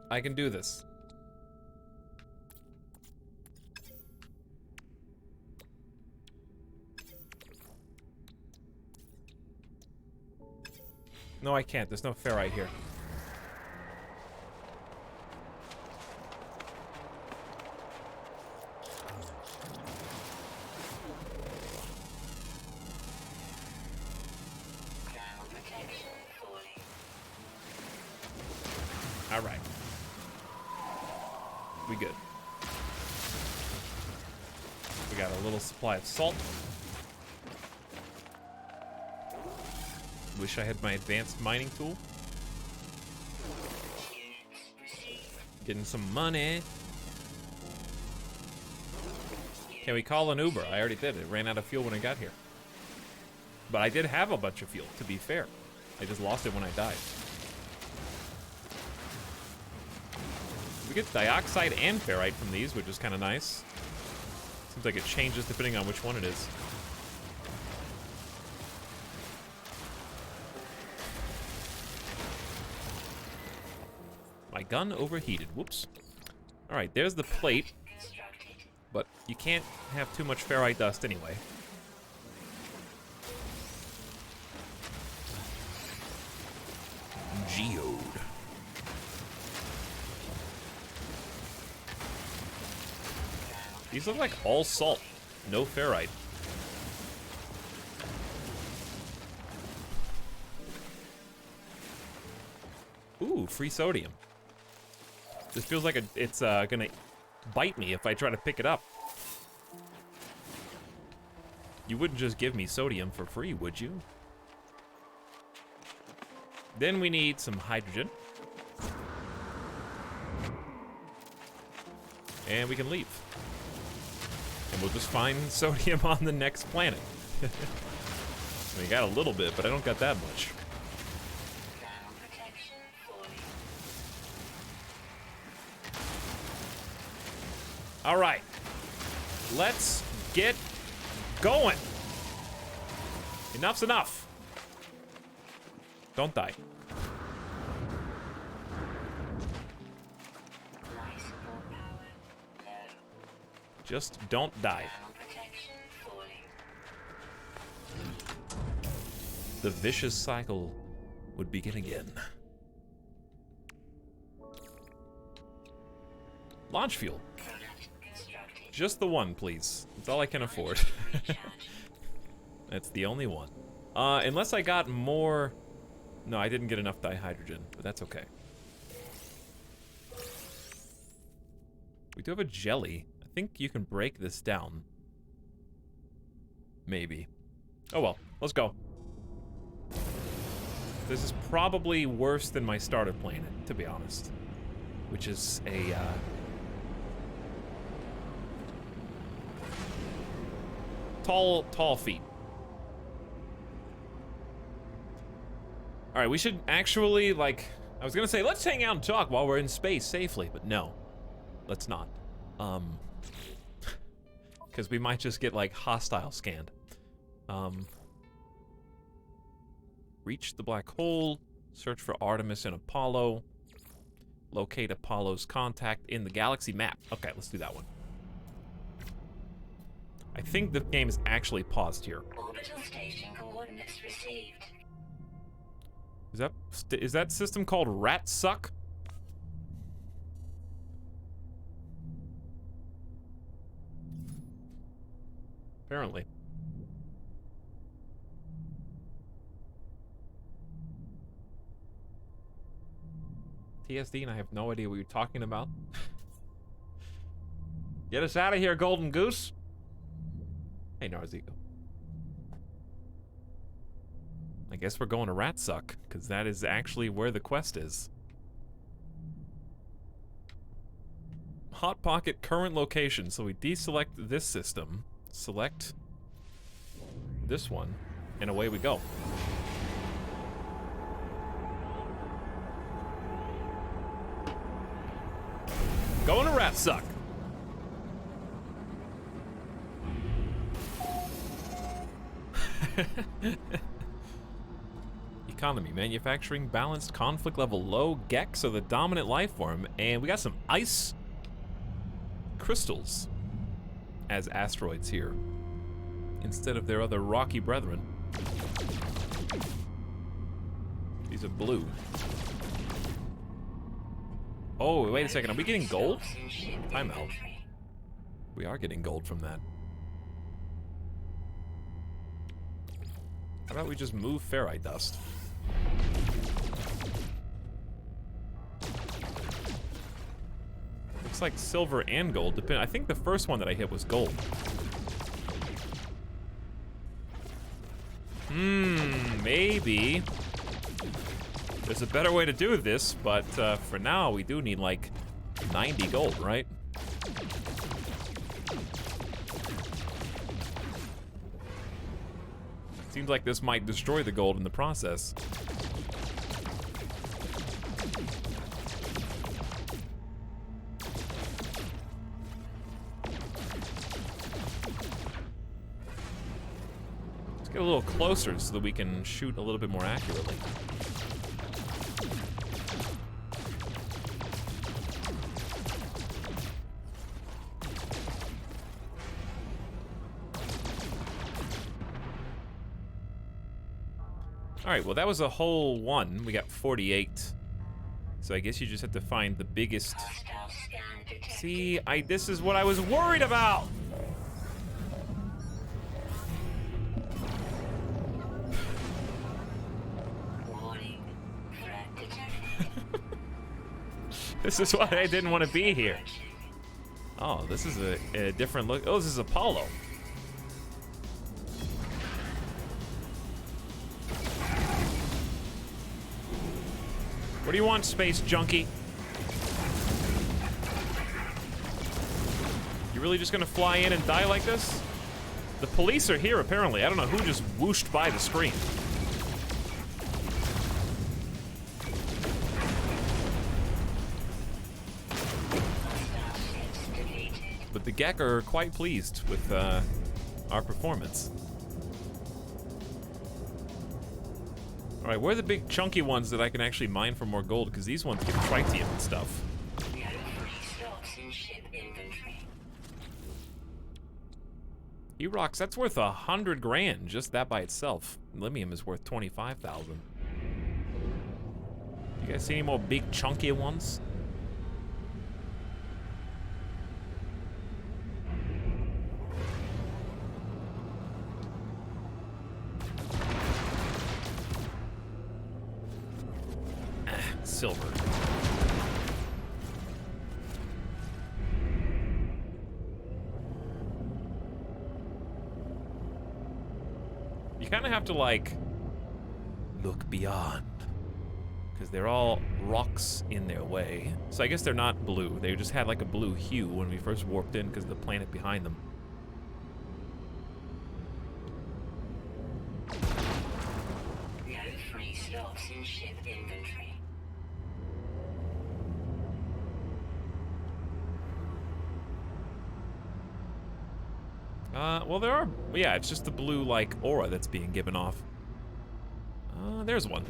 I can do this. No, I can't. There's no ferrite here. All right. We good. We got a little supply of salt. Wish I had my advanced mining tool. Getting some money. Can we call an Uber? I already did. It ran out of fuel when I got here. But I did have a bunch of fuel, to be fair. I just lost it when I died. We get dioxide and ferrite from these, which is kind of nice. Seems like it changes depending on which one it is. My gun overheated. Whoops. All right, there's the plate. But you can't have too much ferrite dust anyway. Geode. These look like all salt, no ferrite. Ooh, free sodium. This feels like it's gonna bite me if I try to pick it up. You wouldn't just give me sodium for free, would you? Then we need some hydrogen. And we can leave. And we'll just find sodium on the next planet. We got a little bit, but I don't got that much. All right, let's get going. Enough's enough. Don't die. Just don't die. The vicious cycle would begin again. Launch fuel. Just the one, please. That's all I can afford. That's the only one. Unless I got more... No, I didn't get enough dihydrogen, but that's okay. We do have a jelly. I think you can break this down. Maybe. Oh well, let's go. This is probably worse than my starter planet, to be honest. Which is a, tall feet. All right, we should actually, like, I was gonna say, let's hang out and talk while we're in space safely, but no, let's not. Because we might just get, like, hostile scanned. Reach the black hole, search for Artemis and Apollo, locate Apollo's contact in the galaxy map. Okay, let's do that one. I think the game is actually paused here. Orbital station coordinates received. Is that system called Rat Suck? Apparently. TSD, and I have no idea what you're talking about. Get us out of here, Golden Goose. Hey, Narzico. I guess we're going to Rat Suck, because that is actually where the quest is. Hot Pocket current location. So we deselect this system, select this one, and away we go. suck. Economy, manufacturing, balanced, conflict level low, Gex are the dominant life form, and we got some ice crystals as asteroids here, instead of their other rocky brethren. These are blue. Oh, wait a second, are we getting gold? Time out. We are getting gold from that. How about we just move ferrite dust? Looks like silver and gold. I think the first one that I hit was gold. Maybe. There's a better way to do this, but for now we do need like 90 gold, right? Seems like this might destroy the gold in the process. Let's get a little closer so that we can shoot a little bit more accurately. Alright, well that was a whole one. We got 48. So I guess you just have to find the biggest... See, this is what I was worried about! This is why I didn't want to be here. Oh, this is a different look. Oh, this is Apollo. What do you want, space junkie? You really just gonna fly in and die like this? The police are here, apparently. I don't know who just whooshed by the screen. But the Gek are quite pleased with our performance. All right, where are the big chunky ones that I can actually mine for more gold? Because these ones give tritium and stuff. E-Rocks, that's worth 100 grand, just that by itself. Limium is worth 25,000. You guys see any more big chunky ones? Silver. You kind of have to, like, look beyond, because they're all rocks in their way. So I guess they're not blue. They just had, like, a blue hue when we first warped in because of the planet behind them. No free slots in ship inventory. Well, there are... Yeah, it's just the blue, like, aura that's being given off. There's one.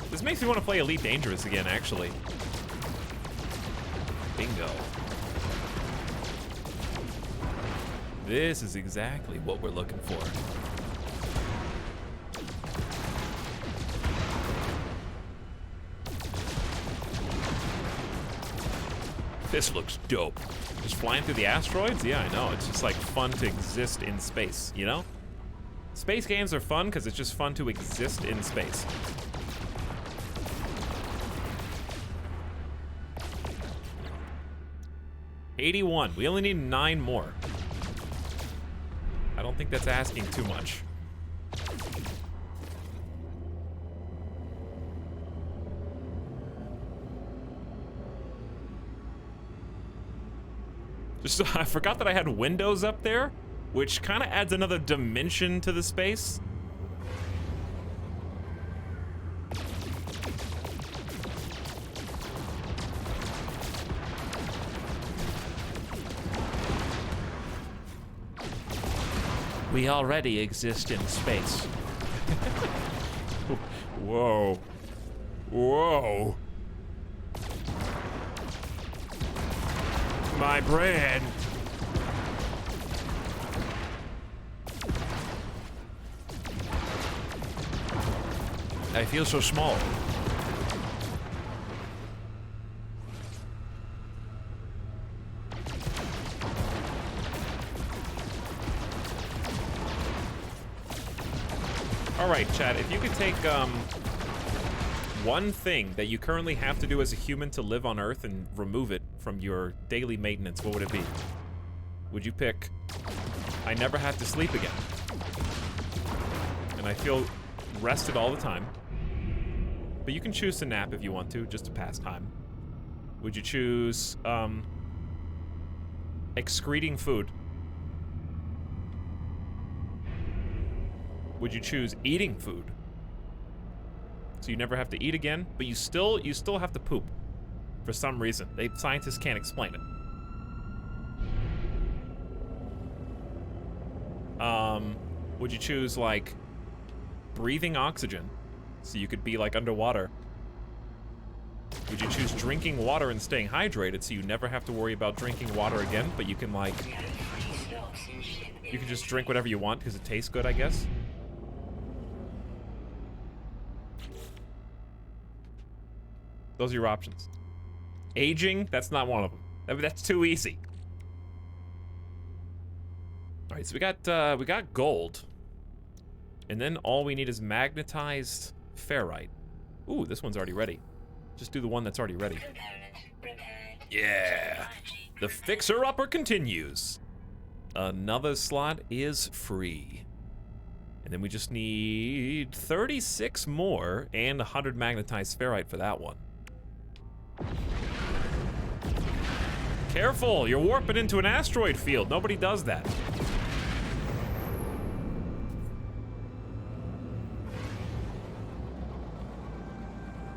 This makes me want to play Elite Dangerous again, actually. Bingo. This is exactly what we're looking for. This looks dope. Just flying through the asteroids? Yeah, I know. It's just like fun to exist in space, you know? Space games are fun because it's just fun to exist in space. $81. We only need 9 more. I don't think that's asking too much. Just, I forgot that I had windows up there, which kind of adds another dimension to the space. We already exist in space. Whoa. Whoa. My brain. I feel so small. All right, Chad, if you could take one thing that you currently have to do as a human to live on Earth and remove it from your daily maintenance, what would it be? Would you pick, I never have to sleep again, and I feel rested all the time, but you can choose to nap if you want to, just to pass time. Would you choose excreting food? Would you choose eating food? So you never have to eat again, but you still have to poop for some reason. Scientists can't explain it. Would you choose like breathing oxygen so you could be like underwater? Would you choose drinking water and staying hydrated so you never have to worry about drinking water again, but you can like you can just drink whatever you want because it tastes good, I guess? Those are your options. Aging, that's not one of them. That's too easy. All right, so we got gold. And then all we need is magnetized ferrite. Ooh, this one's already ready. Just do the one that's already ready. Yeah. The fixer-upper continues. Another slot is free. And then we just need 36 more and 100 magnetized ferrite for that one. Careful, you're warping into an asteroid field. Nobody does that.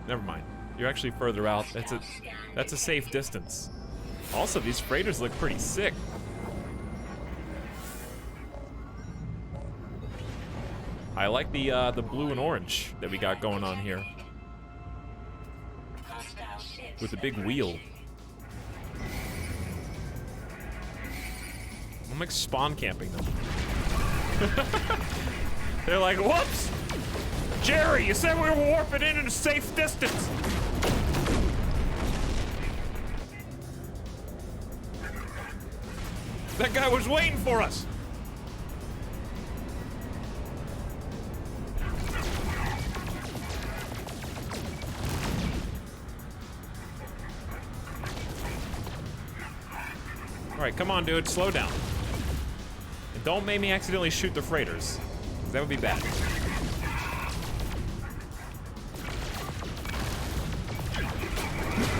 Never mind. You're actually further out. That's a safe distance. Also, these freighters look pretty sick. I like the blue and orange that we got going on here. With the big wheel. I'm like spawn camping them. They're like, whoops! Jerry, you said we were warping in a safe distance! That guy was waiting for us! Alright, come on, dude, slow down. And don't make me accidentally shoot the freighters, 'cause that would be bad.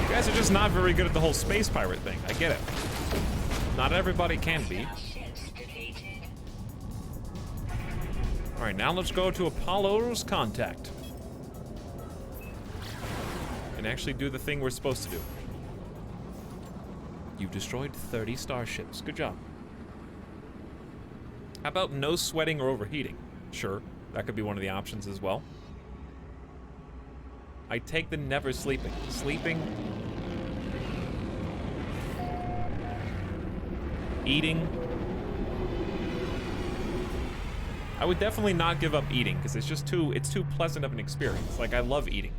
You guys are just not very good at the whole space pirate thing. I get it. Not everybody can be. Alright, now let's go to Apollo's contact. And actually do the thing we're supposed to do. You've destroyed 30 starships. Good job. How about no sweating or overheating? Sure, that could be one of the options as well. I take the never sleeping. Sleeping. Eating. I would definitely not give up eating because it's too pleasant of an experience. Like, I love eating.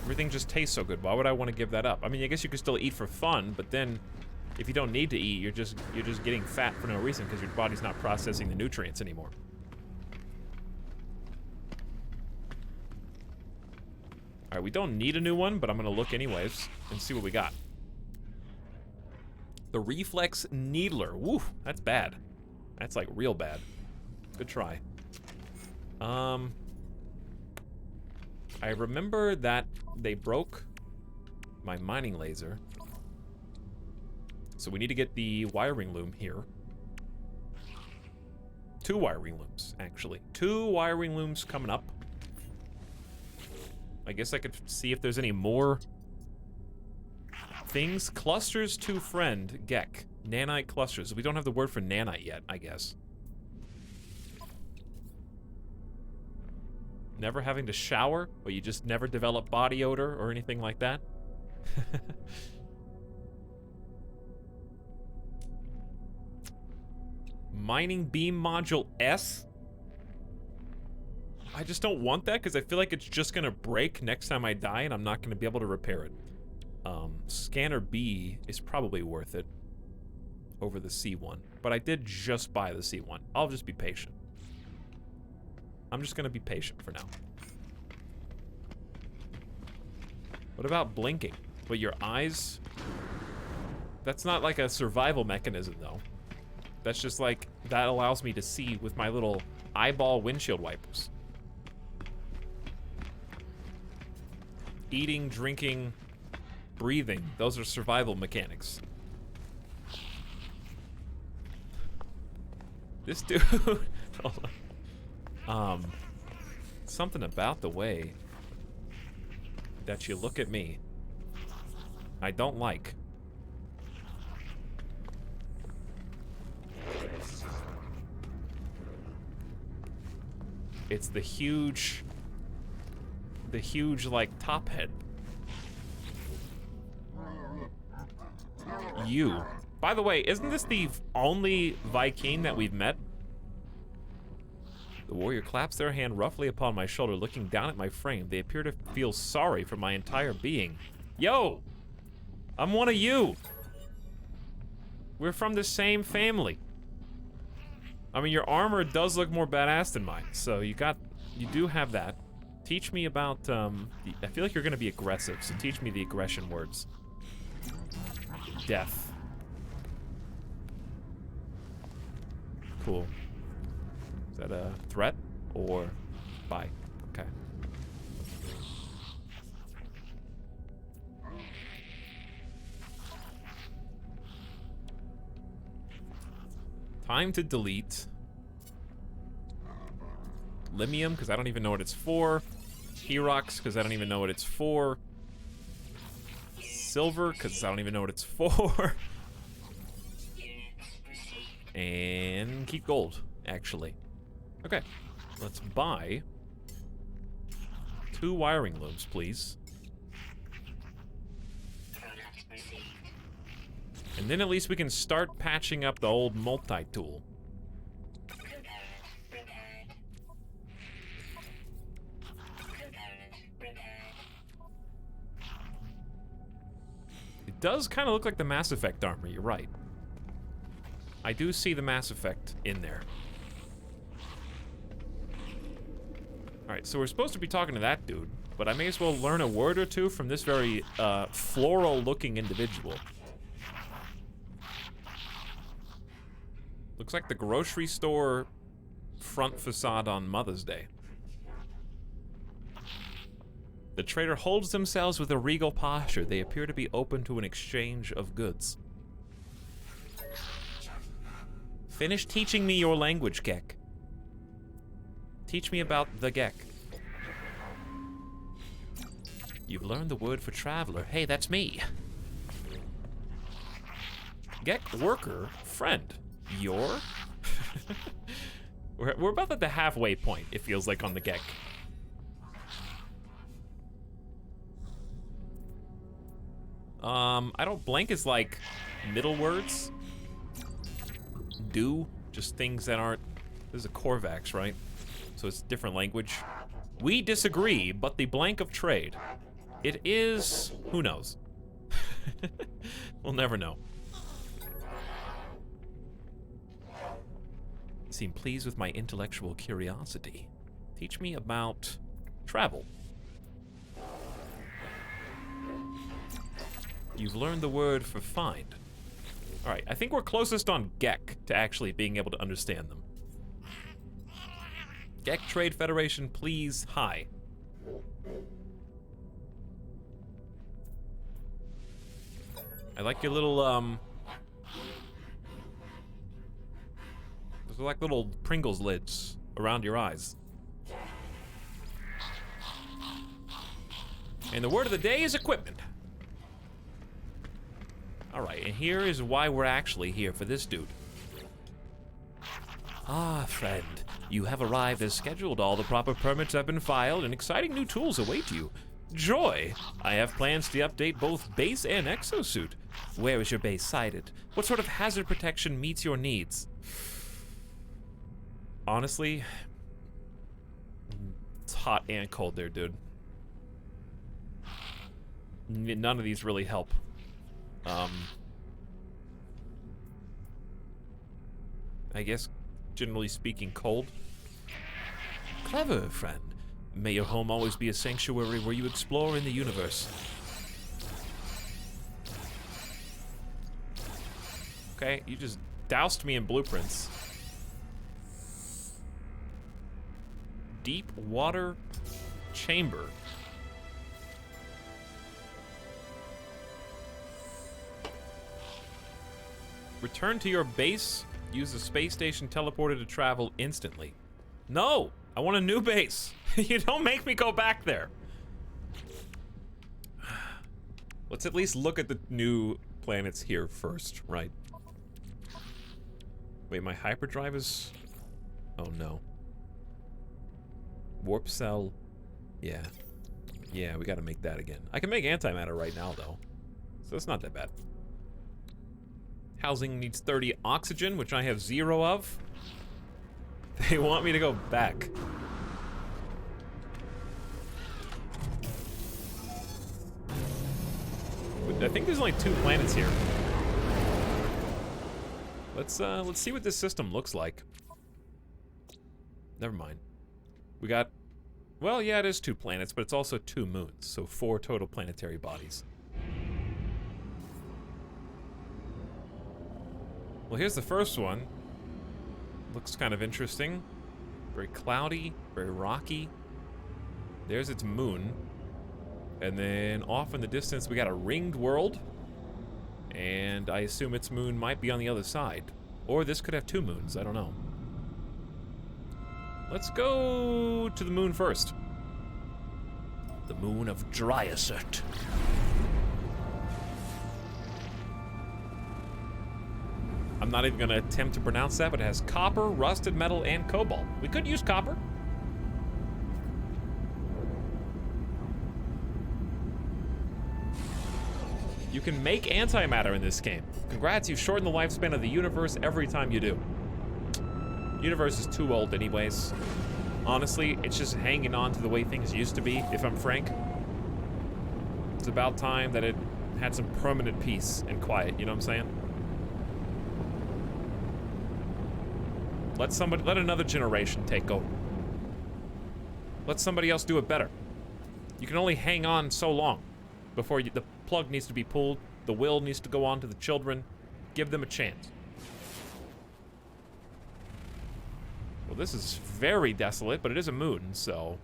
Everything just tastes so good. Why would I want to give that up? I mean, I guess you could still eat for fun, but then if you don't need to eat, you're just getting fat for no reason because your body's not processing the nutrients anymore. All right, we don't need a new one, but I'm gonna look anyways and see what we got. The Reflex Needler. Woo, that's bad. That's like real bad. Good try. I remember that they broke my mining laser. So we need to get the wiring loom here. 2 wiring looms, actually. 2 wiring looms coming up. I guess I could see if there's any more things. Clusters to friend, Gek. Nanite clusters. We don't have the word for nanite yet, I guess. Never having to shower, or you just never develop body odor or anything like that? Mining beam module S? I just don't want that because I feel like it's just gonna break next time I die and I'm not gonna be able to repair it. Scanner B is probably worth it over the C1, but I did just buy the C1. I'll just be patient. I'm just gonna be patient for now. What about blinking? But your eyes? That's not like a survival mechanism though. That's just like, that allows me to see with my little eyeball windshield wipers. Eating, drinking, breathing, those are survival mechanics. This dude, hold on. Something about the way that you look at me, I don't like. It's the huge, like, top head. You. By the way, isn't this the only Viking that we've met? The warrior claps their hand roughly upon my shoulder, looking down at my frame. They appear to feel sorry for my entire being. Yo! I'm one of you! We're from the same family. I mean, your armor does look more badass than mine, so you do have that. Teach me about, I feel like you're gonna be aggressive, so teach me the aggression words. Death. Cool. Is that a threat or bye? Okay. Time to delete. Limium, because I don't even know what it's for. Herox, because I don't even know what it's for. Silver, because I don't even know what it's for. And keep gold, actually. Okay, let's buy 2 wiring looms, please. And then at least we can start patching up the old multi-tool. It does kind of look like the Mass Effect armor, you're right. I do see the Mass Effect in there. Alright, so we're supposed to be talking to that dude, but I may as well learn a word or two from this very floral-looking individual. Looks like the grocery store front facade on Mother's Day. The trader holds themselves with a regal posture. They appear to be open to an exchange of goods. Finish teaching me your language, Gek. Teach me about the Gek. You've learned the word for traveler. Hey, that's me. Gek worker, friend. Your? We're about at the halfway point, it feels like, on the Gek. I don't blank is like middle words. Do, just things that aren't, this is a Korvax, right? So it's a different language. We disagree, but the blank of trade. It is, who knows? We'll never know. Seem pleased with my intellectual curiosity. Teach me about travel. You've learned the word for find. All right, I think we're closest on Gek to actually being able to understand them. Gek Trade Federation, please, hi. I like your little, those are like little Pringles lids around your eyes. And the word of the day is equipment. Alright, and here is why we're actually here for this dude. Ah, friend. You have arrived as scheduled. All the proper permits have been filed, and exciting new tools await you. Joy! I have plans to update both base and exosuit. Where is your base sited? What sort of hazard protection meets your needs? Honestly, it's hot and cold there, dude. None of these really help. I guess, generally speaking, cold. Clever, friend. May your home always be a sanctuary where you explore in the universe. Okay, you just doused me in blueprints. Deep water chamber. Return to your base. Use the space station teleporter to travel instantly. No! I want a new base. You don't make me go back there. Let's at least look at the new planets here first, right? Wait, my hyperdrive is... Oh no. Warp cell. Yeah. Yeah, we gotta make that again. I can make antimatter right now, though. So it's not that bad. Housing needs 30 oxygen, which I have 0 of. They want me to go back. I think there's only 2 planets here. Let's see what this system looks like. Never mind. We got, well, yeah, it is 2 planets, but it's also 2 moons, so 4 total planetary bodies. Well, here's the first one. Looks kind of interesting. Very cloudy, very rocky. There's its moon. And then off in the distance, we got a ringed world. And I assume its moon might be on the other side. Or this could have 2 moons, I don't know. Let's go to the moon first. The moon of Dryasert. I'm not even gonna attempt to pronounce that, but it has copper, rusted metal, and cobalt. We could use copper. You can make antimatter in this game. Congrats, you shorten the lifespan of the universe every time you do. Universe is too old anyways. Honestly, it's just hanging on to the way things used to be, if I'm frank. It's about time that it had some permanent peace and quiet, you know what I'm saying? Let another generation take over. Let somebody else do it better. You can only hang on so long before the plug needs to be pulled, the will needs to go on to the children. Give them a chance. Well, this is very desolate, but it is a moon, so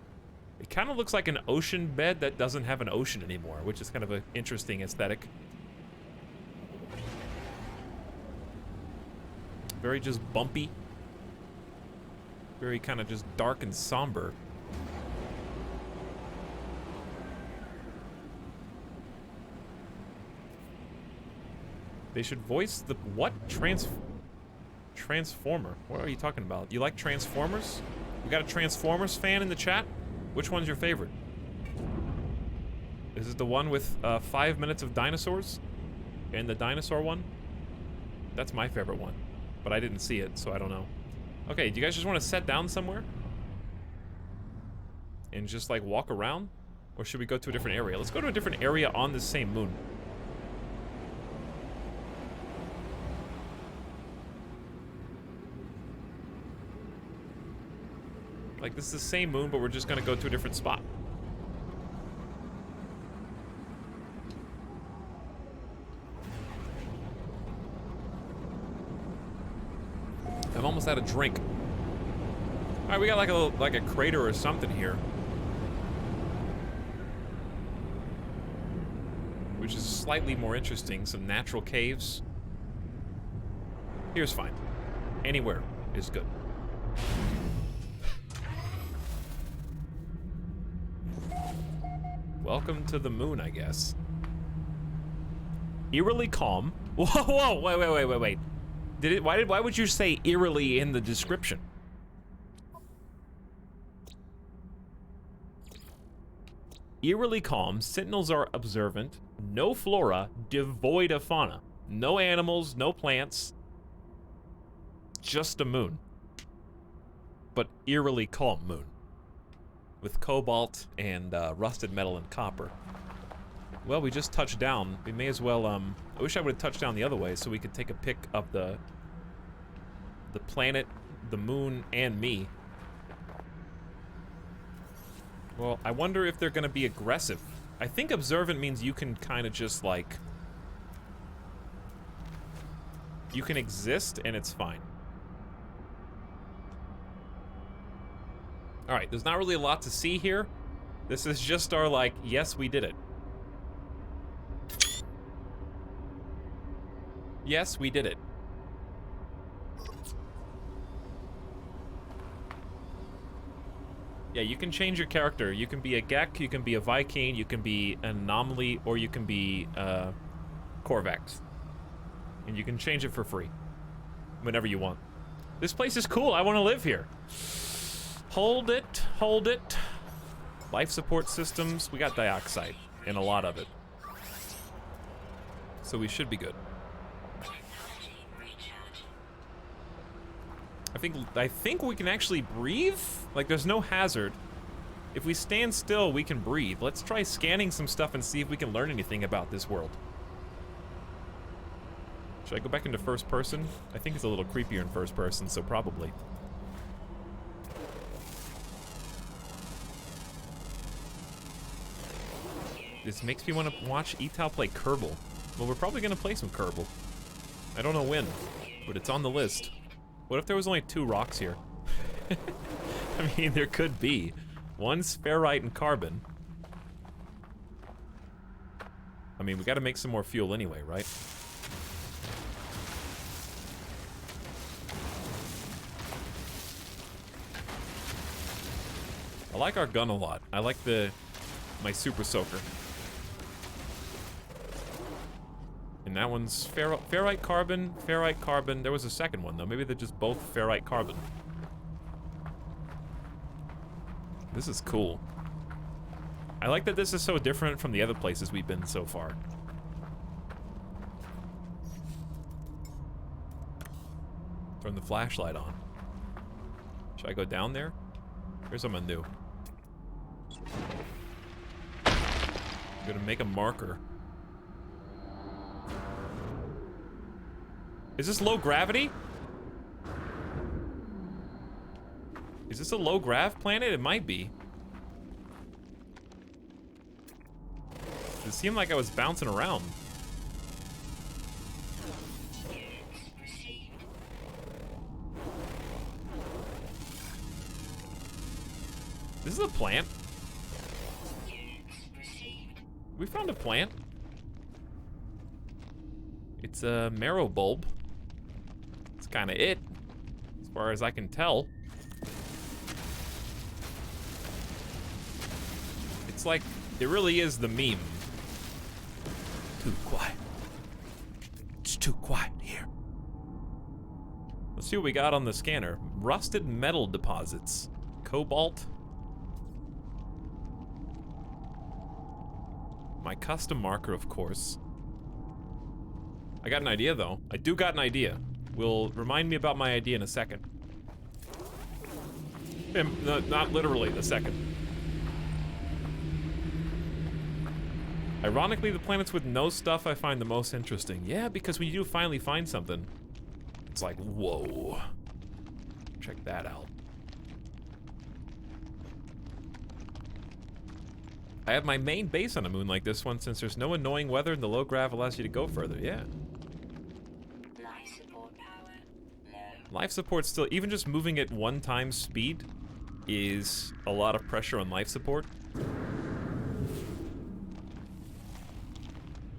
it kind of looks like an ocean bed that doesn't have an ocean anymore, which is kind of an interesting aesthetic. Very just bumpy. Very kind of just dark and somber. They should voice the what? Transformer. What are you talking about? You like Transformers? We got a Transformers fan in the chat? Which one's your favorite? Is it the one with 5 minutes of dinosaurs? And the dinosaur one? That's my favorite one. But I didn't see it, so I don't know. Okay, do you guys just want to sit down somewhere? And just like walk around? Or should we go to a different area? Let's go to a different area on the same moon. Like, this is the same moon, but we're just gonna go to a different spot. I'm almost out of drink. All right, we got like a crater or something here, which is slightly more interesting. Some natural caves. Here's fine. Anywhere is good. Welcome to the moon, I guess. Eerily calm. Whoa, whoa, wait. Why would you say eerily in the description? Eerily calm, sentinels are observant, no flora, devoid of fauna. No animals, no plants. Just a moon. But eerily calm moon. With cobalt and rusted metal and copper. Well, we just touched down. We may as well, I wish I would have touched down the other way so we could take a pic of the planet, the moon, and me. Well, I wonder if they're gonna be aggressive. I think observant means you can kind of just like... You can exist and it's fine. Alright, there's not really a lot to see here. This is just our like, yes, we did it. Yes, we did it. Yeah, you can change your character. You can be a Gek, you can be a Viking, you can be an Anomaly, or you can be Korvax. And you can change it for free. Whenever you want. This place is cool, I want to live here. Hold it, hold it. Life support systems, we got dioxide, and a lot of it. So we should be good. I think we can actually breathe? Like, there's no hazard. If we stand still, we can breathe. Let's try scanning some stuff and see if we can learn anything about this world. Should I go back into first person? I think it's a little creepier in first person, so probably. This makes me want to watch Etal play Kerbal. Well, we're probably going to play some Kerbal. I don't know when, but it's on the list. What if there was only 2 rocks here? I mean, there could be. One's ferrite and carbon. I mean, we gotta make some more fuel anyway, right? I like our gun a lot. I like my super soaker. And that one's ferrite carbon, ferrite carbon. There was a second one though. Maybe they're just both ferrite carbon. This is cool. I like that this is so different from the other places we've been so far. Turn the flashlight on. Should I go down there? Here's someone new. I'm gonna make a marker. Is this low gravity? Is this a low grav planet? It might be. It seemed like I was bouncing around. This is a plant. We found a plant. It's a marrow bulb. That's kind of it, as far as I can tell. It's like, it really is the meme. Too quiet. It's too quiet here. Let's see what we got on the scanner. Rusted metal deposits. Cobalt. My custom marker, of course. I got an idea, though. I do got an idea. Will remind me about my idea in a second. Not literally, the second. Ironically, the planets with no stuff I find the most interesting. Yeah, because when you do finally find something, it's like, whoa. Check that out. I have my main base on a moon like this one since there's no annoying weather and the low grav allows you to go further. Yeah. Life support power low. Life support still, even just moving at 1 times speed is a lot of pressure on life support.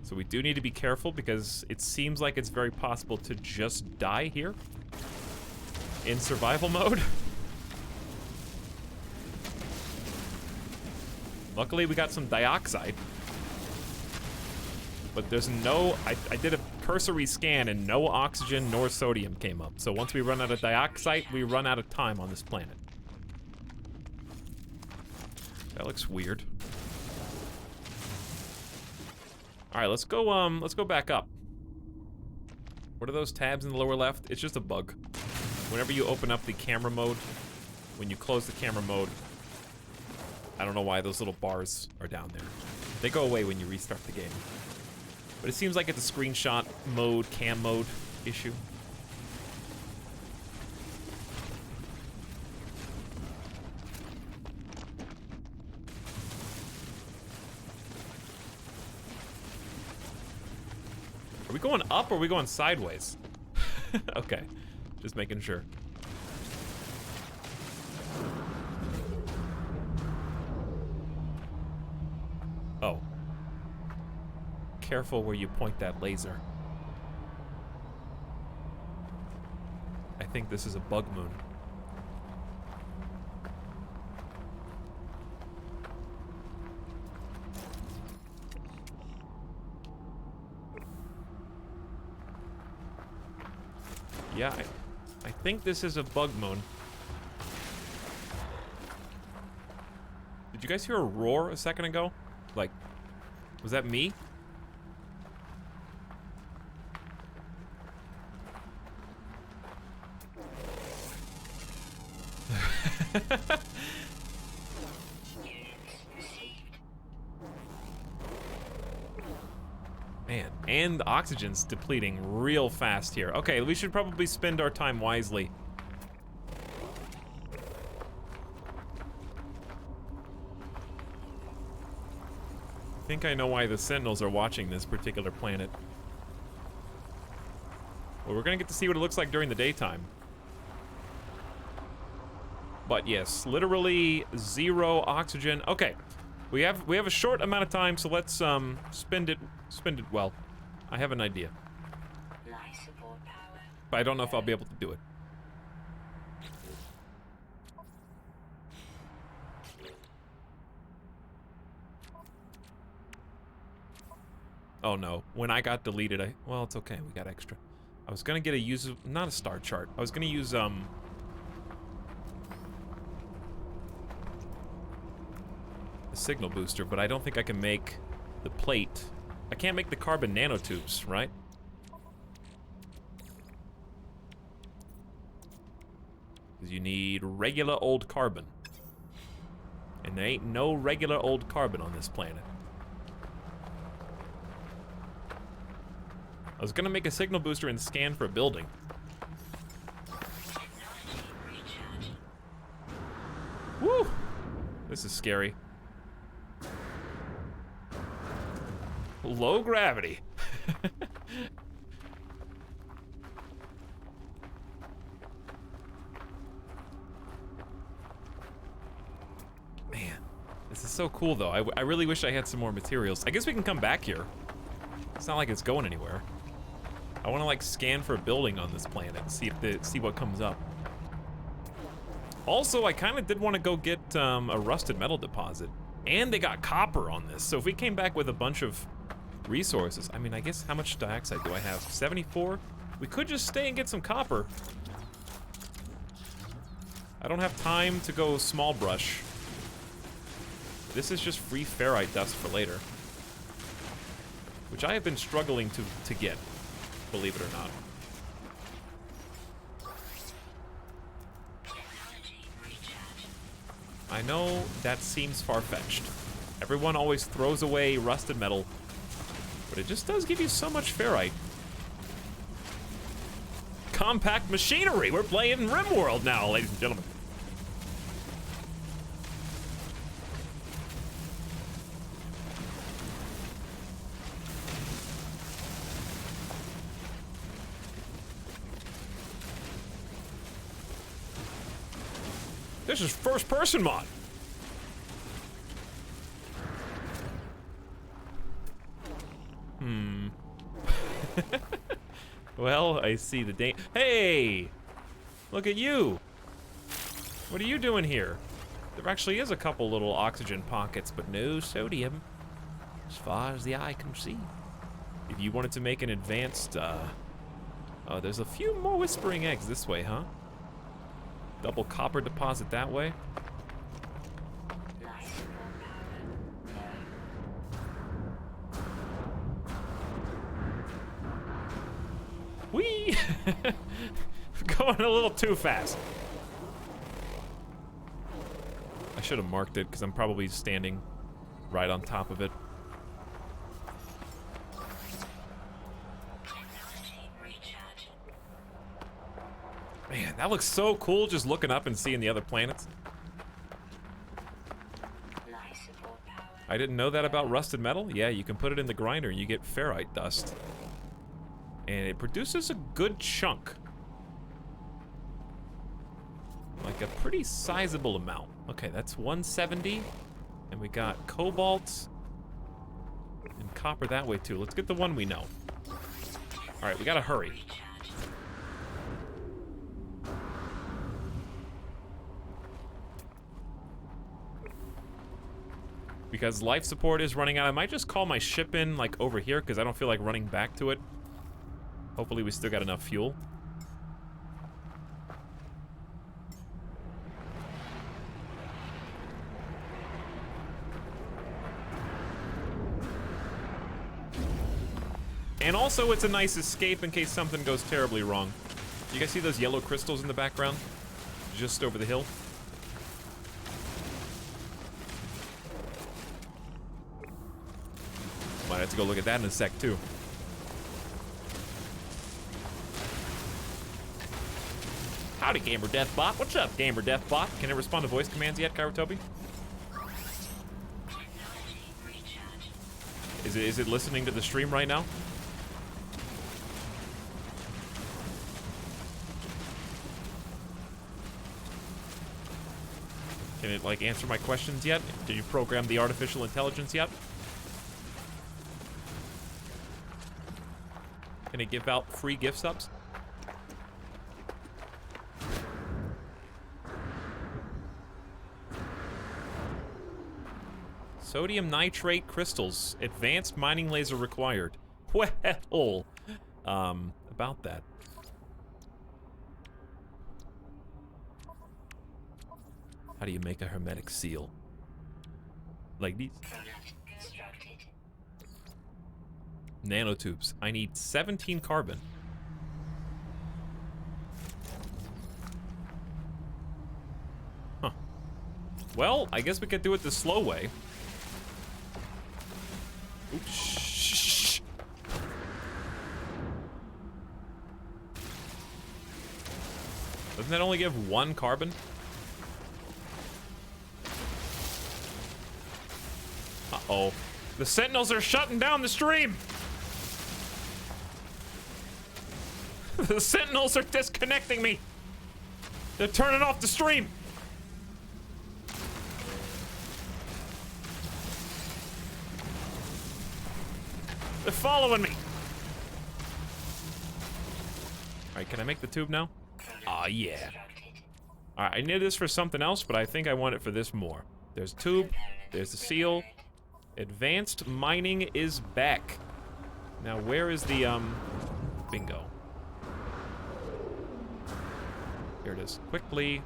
So we do need to be careful because it seems like it's very possible to just die here in survival mode. Luckily, we got some dioxide. But there's no... I did a cursory scan and no oxygen nor sodium came up. So once we run out of dioxide, we run out of time on this planet. That looks weird. All right, let's go back up. What are those tabs in the lower left? It's just a bug. Whenever you open up the camera mode, when you close the camera mode, I don't know why those little bars are down there. They go away when you restart the game. But it seems like it's a screenshot mode, cam mode issue. Are we going up or are we going sideways? Okay, just making sure. Oh. Careful where you point that laser. I think this is a bug moon. Yeah, I think this is a bug moon. Did you guys hear a roar a second ago? Like, was that me? Man, and the oxygen's depleting real fast here. Okay, we should probably spend our time wisely. I think I know why the Sentinels are watching this particular planet. Well, we're gonna get to see what it looks like during the daytime. But yes, literally 0 oxygen. Okay, we have a short amount of time, so let's spend it well. I have an idea, but I don't know if I'll be able to do it. Oh no, when I got deleted, well, it's okay, we got extra. I was gonna get not a star chart. I was gonna use a signal booster, but I don't think I can make the plate. I can't make the carbon nanotubes, right? Because you need regular old carbon. And there ain't no regular old carbon on this planet. I was gonna make a signal booster and scan for a building. Woo! This is scary. Low gravity. Man, this is so cool though. I really wish I had some more materials. I guess we can come back here. It's not like it's going anywhere. I want to like scan for a building on this planet and see what comes up. Also, I kind of did want to go get a rusted metal deposit, and they got copper on this. So if we came back with a bunch of resources, I mean, I guess how much dioxide do I have? 74? We could just stay and get some copper. I don't have time to go small brush. This is just free ferrite dust for later, which I have been struggling to get, believe it or not. I know that seems far-fetched. Everyone always throws away rusted metal, but it just does give you so much ferrite. Compact machinery! We're playing RimWorld now, ladies and gentlemen. This is first-person mod. Well, I see the Hey! Look at you! What are you doing here? There actually is a couple little oxygen pockets, but no sodium, as far as the eye can see. If you wanted to make an advanced, oh, there's a few more whispering eggs this way, huh? Double copper deposit that way. Whee! Going a little too fast. I should have marked it because I'm probably standing right on top of it. Man, that looks so cool just looking up and seeing the other planets. I didn't know that about rusted metal. Yeah, you can put it in the grinder and you get ferrite dust. And it produces a good chunk. Like a pretty sizable amount. Okay, that's 170. And we got cobalt and copper that way too. Let's get the one we know. All right, we gotta hurry. Because life support is running out. I might just call my ship in, like, over here, because I don't feel like running back to it. Hopefully we still got enough fuel. And also, it's a nice escape in case something goes terribly wrong. You guys see those yellow crystals in the background? Just over the hill? Might have to go look at that in a sec, too. Howdy, Gamer Deathbot. What's up, Gamer Deathbot? Can it respond to voice commands yet, Kairotobi? Is it listening to the stream right now? Can it, like, answer my questions yet? Did you program the artificial intelligence yet? Can it give out free gift subs? Sodium nitrate crystals. Advanced mining laser required. Well, about that. How do you make a hermetic seal? Like these? Nanotubes. I need 17 carbon. Huh. Well, I guess we could do it the slow way. Oops. Shh. Doesn't that only give 1 carbon? Uh-oh. The Sentinels are shutting down the stream! The Sentinels are disconnecting me! They're turning off the stream! They're following me! Alright, can I make the tube now? Aw, yeah. Alright, I needed this for something else, but I think I want it for this more. There's a tube, there's the seal. Advanced mining is back. Now, where is the, bingo. Here it is. Quickly.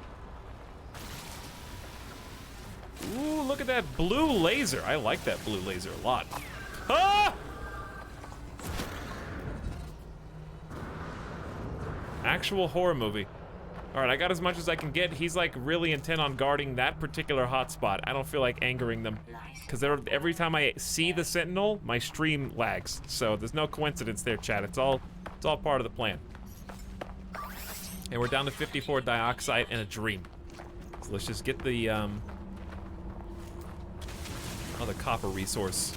Ooh, look at that blue laser. I like that blue laser a lot. Ah! Actual horror movie. Alright, I got as much as I can get. He's like really intent on guarding that particular hotspot. I don't feel like angering them. Because every time I see the Sentinel, my stream lags. So there's no coincidence there, chat. It's all part of the plan. And we're down to 54 dioxide and a dream. So let's just get the other copper resource.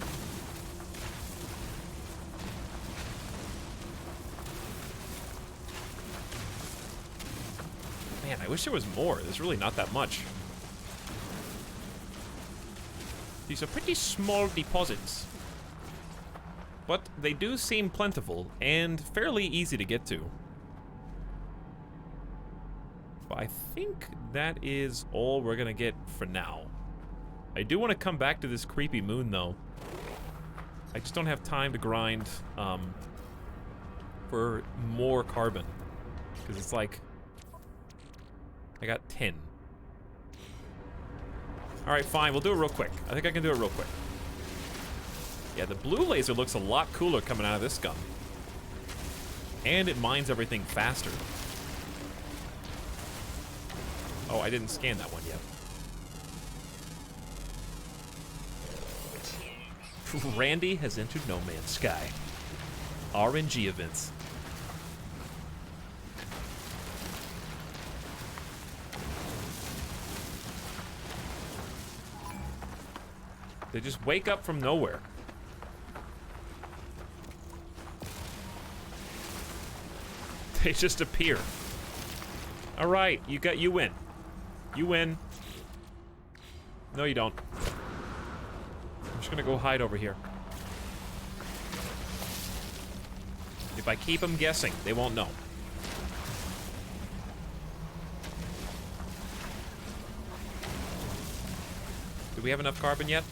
Man, I wish there was more. There's really not that much. These are pretty small deposits. But they do seem plentiful and fairly easy to get to. But I think that is all we're gonna get for now. I do want to come back to this creepy moon, though. I just don't have time to grind for more carbon. Because it's like... I got 10. Alright, fine. We'll do it real quick. I think I can do it real quick. Yeah, the blue laser looks a lot cooler coming out of this gun. And it mines everything faster. Oh, I didn't scan that one yet. Randy has entered No Man's Sky. RNG events. They just wake up from nowhere. They just appear. All right, you win. You win. No, you don't. I'm just gonna go hide over here. If I keep them guessing, they won't know. Do we have enough carbon yet?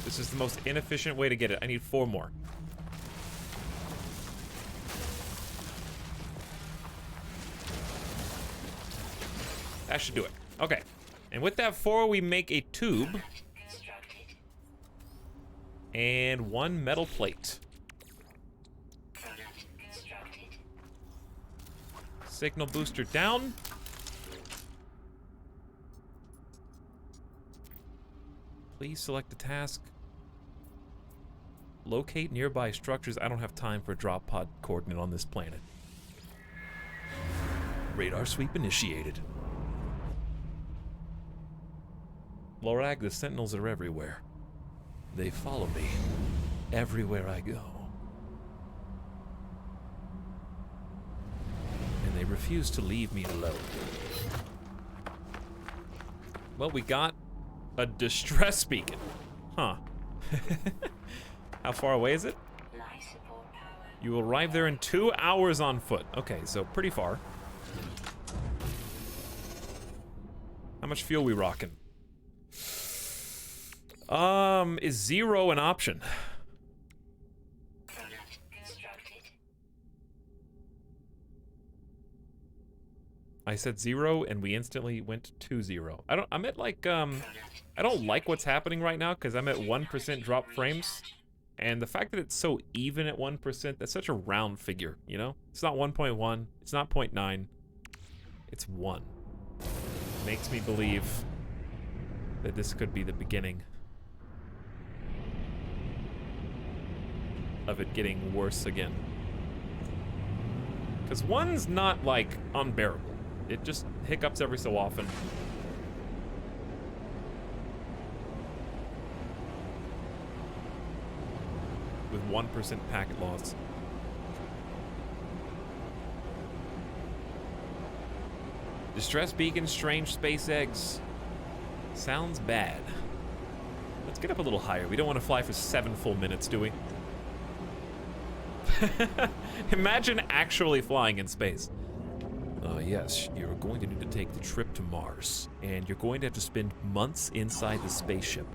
This is the most inefficient way to get it. I need 4 more. That should do it. Okay. And with that 4, we make a tube. And 1 metal plate. Signal booster down. Please select a task. Locate nearby structures. I don't have time for a drop pod coordinate on this planet. Radar sweep initiated. Lorag, the sentinels are everywhere. They follow me everywhere I go. And they refuse to leave me alone. Well, we got a distress beacon. Huh. How far away is it? You will arrive there in 2 hours on foot. Okay, so pretty far. How much fuel we rocking? Is 0 an option? I said 0 and we instantly went to 0. I'm at like, I don't like what's happening right now because I'm at 1% drop frames. And the fact that it's so even at 1%, that's such a round figure, you know? It's not 1.1, it's not 0.9, it's 1. Makes me believe that this could be the beginning of it getting worse again. Because 1's not, like, unbearable. It just hiccups every so often. With 1% packet loss. Distress beacon, strange space eggs. Sounds bad. Let's get up a little higher. We don't want to fly for 7 full minutes, do we? Imagine actually flying in space. Yes, you're going to need to take the trip to Mars, and you're going to have to spend months inside the spaceship.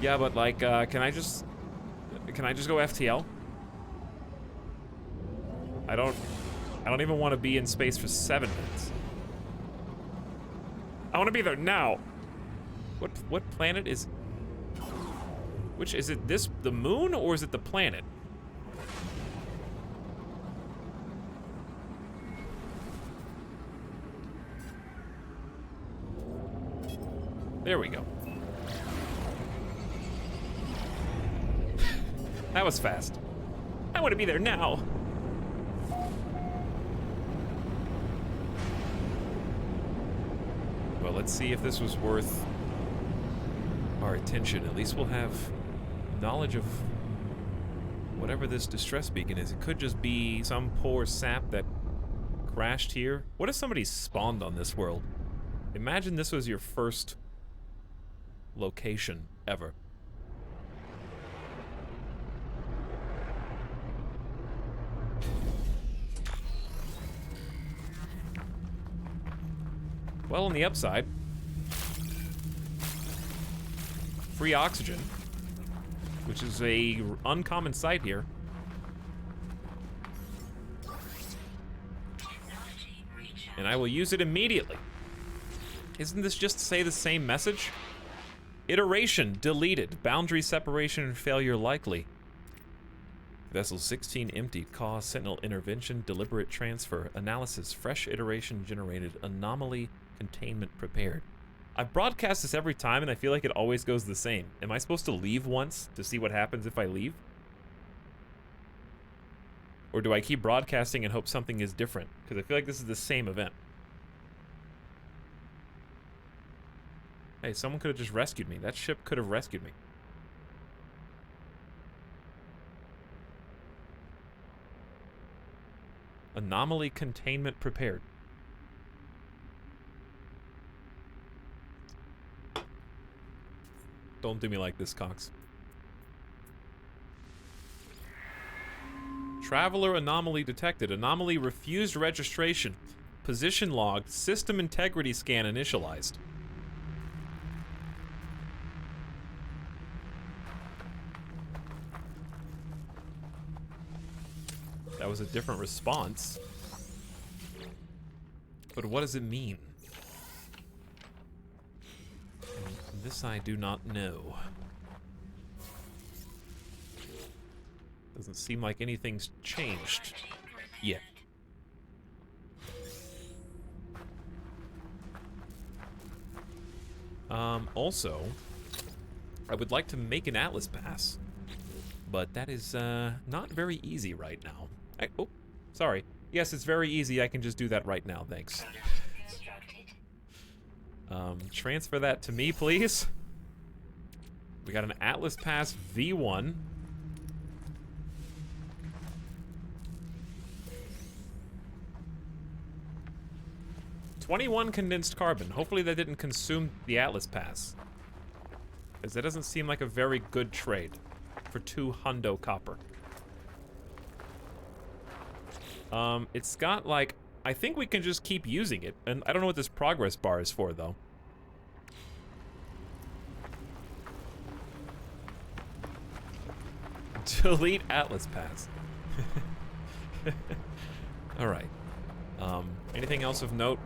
Yeah, but like, can I just go FTL? I don't even want to be in space for 7 minutes. I want to be there now. What planet is? Which is it? This the moon or is it the planet? There we go. That was fast. I want to be there now. Well, let's see if this was worth our attention. At least we'll have knowledge of whatever this distress beacon is. It could just be some poor sap that crashed here. What if somebody spawned on this world? Imagine this was your first location ever. Well, on the upside, free oxygen, which is a uncommon sight here. And I will use it immediately. Isn't this just to say the same message? Iteration deleted. Boundary separation failure likely. Vessel 16 emptied. Cause Sentinel intervention. Deliberate transfer. Analysis. Fresh iteration generated. Anomaly containment prepared. I broadcast this every time and I feel like it always goes the same. Am I supposed to leave once to see what happens if I leave? Or do I keep broadcasting and hope something is different? Because I feel like this is the same event. Hey, someone could have just rescued me. That ship could have rescued me. Anomaly containment prepared. Don't do me like this, Cox. Traveler anomaly detected. Anomaly refused registration. Position logged. System integrity scan initialized. That was a different response. But what does it mean? And this I do not know. Doesn't seem like anything's changed yet. Also, I would like to make an Atlas pass, but that is not very easy right now. Oh, sorry. Yes, it's very easy. I can just do that right now. Thanks. Transfer that to me, please. We got an Atlas pass V1. $21 condensed carbon. Hopefully that didn't consume the Atlas pass, because that doesn't seem like a very good trade for 2 hundo copper. It's got like, I think we can just keep using it, and I don't know what this progress bar is for though. Delete Atlas pass. All right. Anything else of note?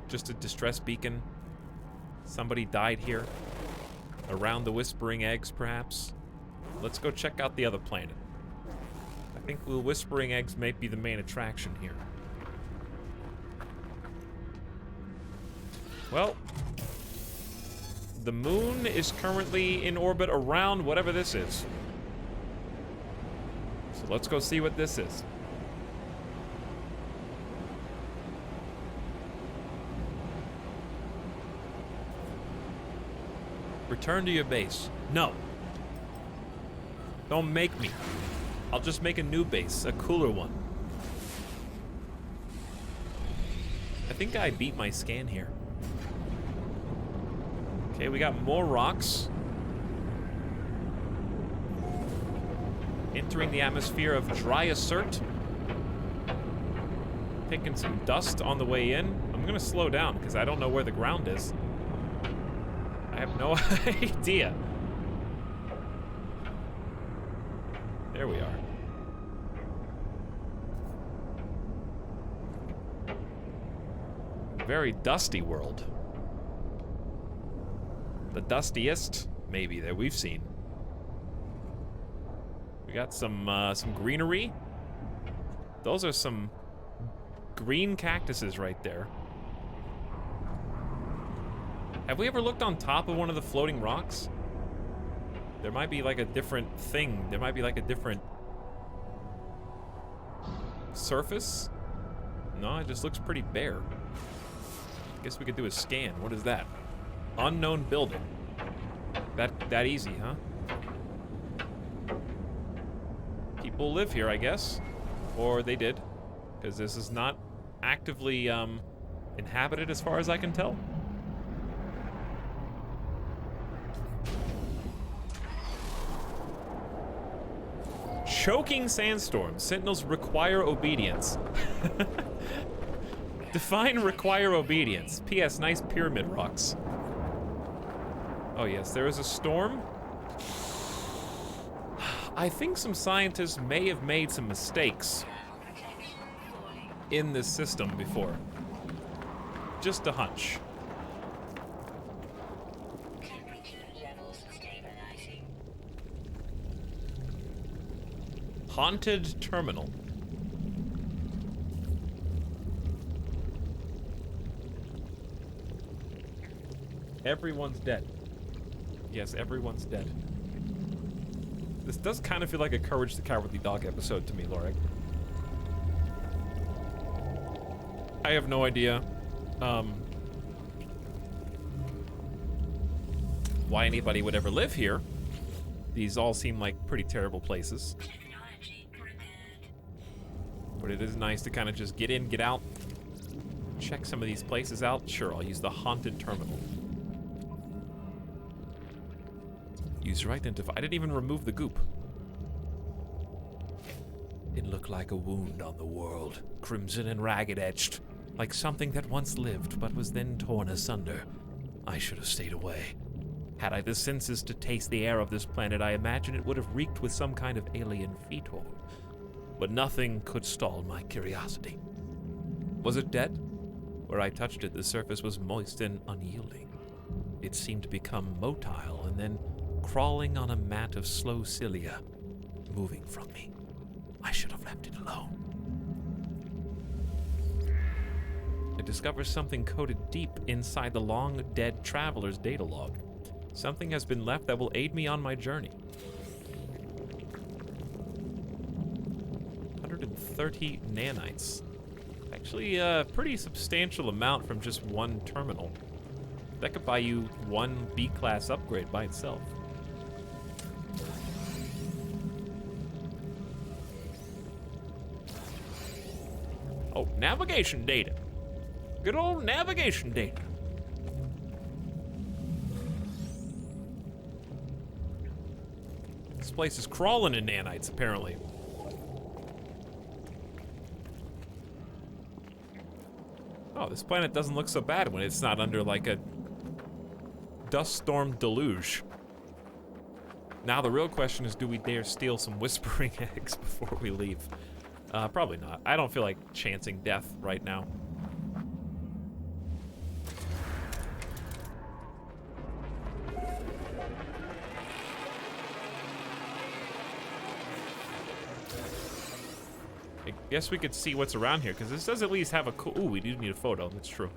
Just a distress beacon. Somebody died here. Around the Whispering Eggs, perhaps. Let's go check out the other planet. I think the Whispering Eggs may be the main attraction here. Well, the moon is currently in orbit around whatever this is. So let's go see what this is. Return to your base. No. Don't make me. I'll just make a new base, a cooler one. I think I beat my scan here. Okay, we got more rocks. Entering the atmosphere of Dryasert. Picking some dust on the way in. I'm gonna slow down because I don't know where the ground is. I have no idea. There we are. Very dusty world. The dustiest, maybe, that we've seen. We got some greenery. Those are some green cactuses right there. Have we ever looked on top of one of the floating rocks? There might be like a different thing. There might be like a different surface. No, it just looks pretty bare. Guess we could do a scan. What is that? Unknown building. That easy, huh? People live here, I guess. Or they did. Because this is not actively inhabited as far as I can tell. Choking sandstorm. Sentinels require obedience. Define require obedience. P.S. Nice pyramid rocks. Oh yes, there is a storm. I think some scientists may have made some mistakes in this system before. Just a hunch. Haunted terminal. Everyone's dead. Yes, everyone's dead. This does kind of feel like a Courage the Cowardly Dog episode to me, Lorik. I have no idea why anybody would ever live here. These all seem like pretty terrible places. But it is nice to kind of just get in, get out, check some of these places out. Sure, I'll use the haunted terminal. User identified. I didn't even remove the goop. It looked like a wound on the world, crimson and ragged etched, like something that once lived but was then torn asunder. I should have stayed away. Had I the senses to taste the air of this planet, I imagine it would have reeked with some kind of alien fetor. But nothing could stall my curiosity. Was it dead? Where I touched it, the surface was moist and unyielding. It seemed to become motile and then crawling on a mat of slow cilia, moving from me. I should have left it alone. I discover something coded deep inside the long-dead traveler's data log. Something has been left that will aid me on my journey. 130 nanites. Actually, a pretty substantial amount from just one terminal. That could buy you one B-class upgrade by itself. Oh, navigation data. Good old navigation data. This place is crawling in nanites, apparently. Oh, this planet doesn't look so bad when it's not under, like, a dust storm deluge. Now the real question is, do we dare steal some whispering eggs before we leave? Probably not. I don't feel like chancing death right now. I guess we could see what's around here, because this does at least have a cool... Ooh, we do need a photo. That's true.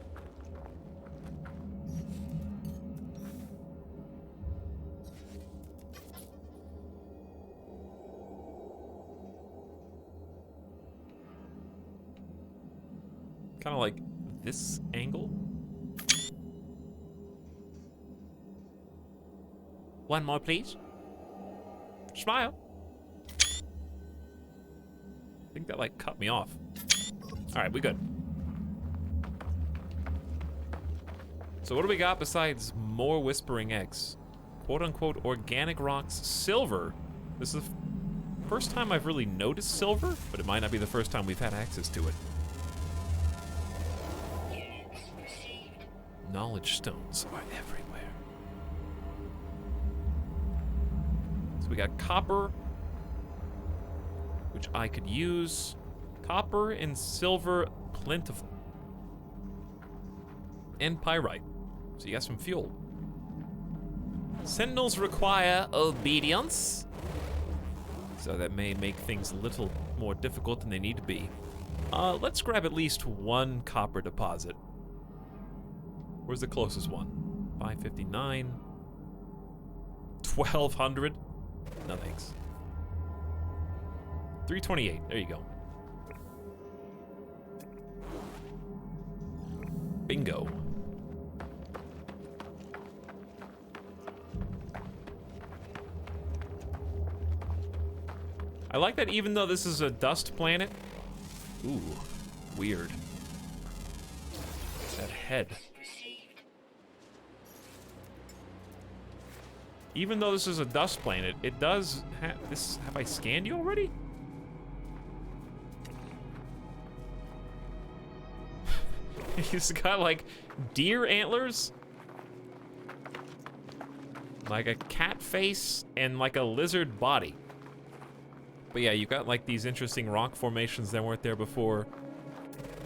Kind of like this angle. One more, please. Smile. I think that, like, cut me off. All right, we good. So what do we got besides more whispering eggs? Quote-unquote organic rocks, silver. This is the first time I've really noticed silver, but it might not be the first time we've had access to it. Knowledge stones are everywhere. So we got copper, which I could use. Copper and silver, plentiful. And pyrite. So you got some fuel. Sentinels require obedience. So that may make things a little more difficult than they need to be. Let's grab at least one copper deposit. Where's the closest one? 559. 1200. No thanks. 328. There you go. Bingo. I like that even though this is a dust planet. Ooh, weird. That head. Even though this is a dust planet, it does have this. Have I scanned you already? He's got like deer antlers, like a cat face, and like a lizard body. But yeah, you got like these interesting rock formations that weren't there before.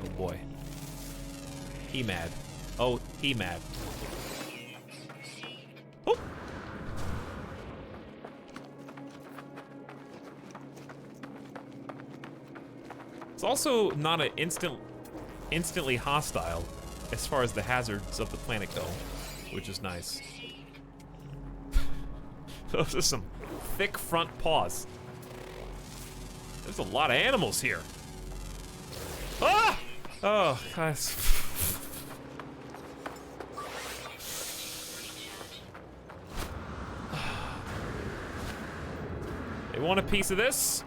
Oh boy. He mad. Oh, he mad. Oh! also not an instantly hostile as far as the hazards of the planet go, which is nice. Those are some thick front paws. There's a lot of animals here. Ah! Oh, guys. They want a piece of this?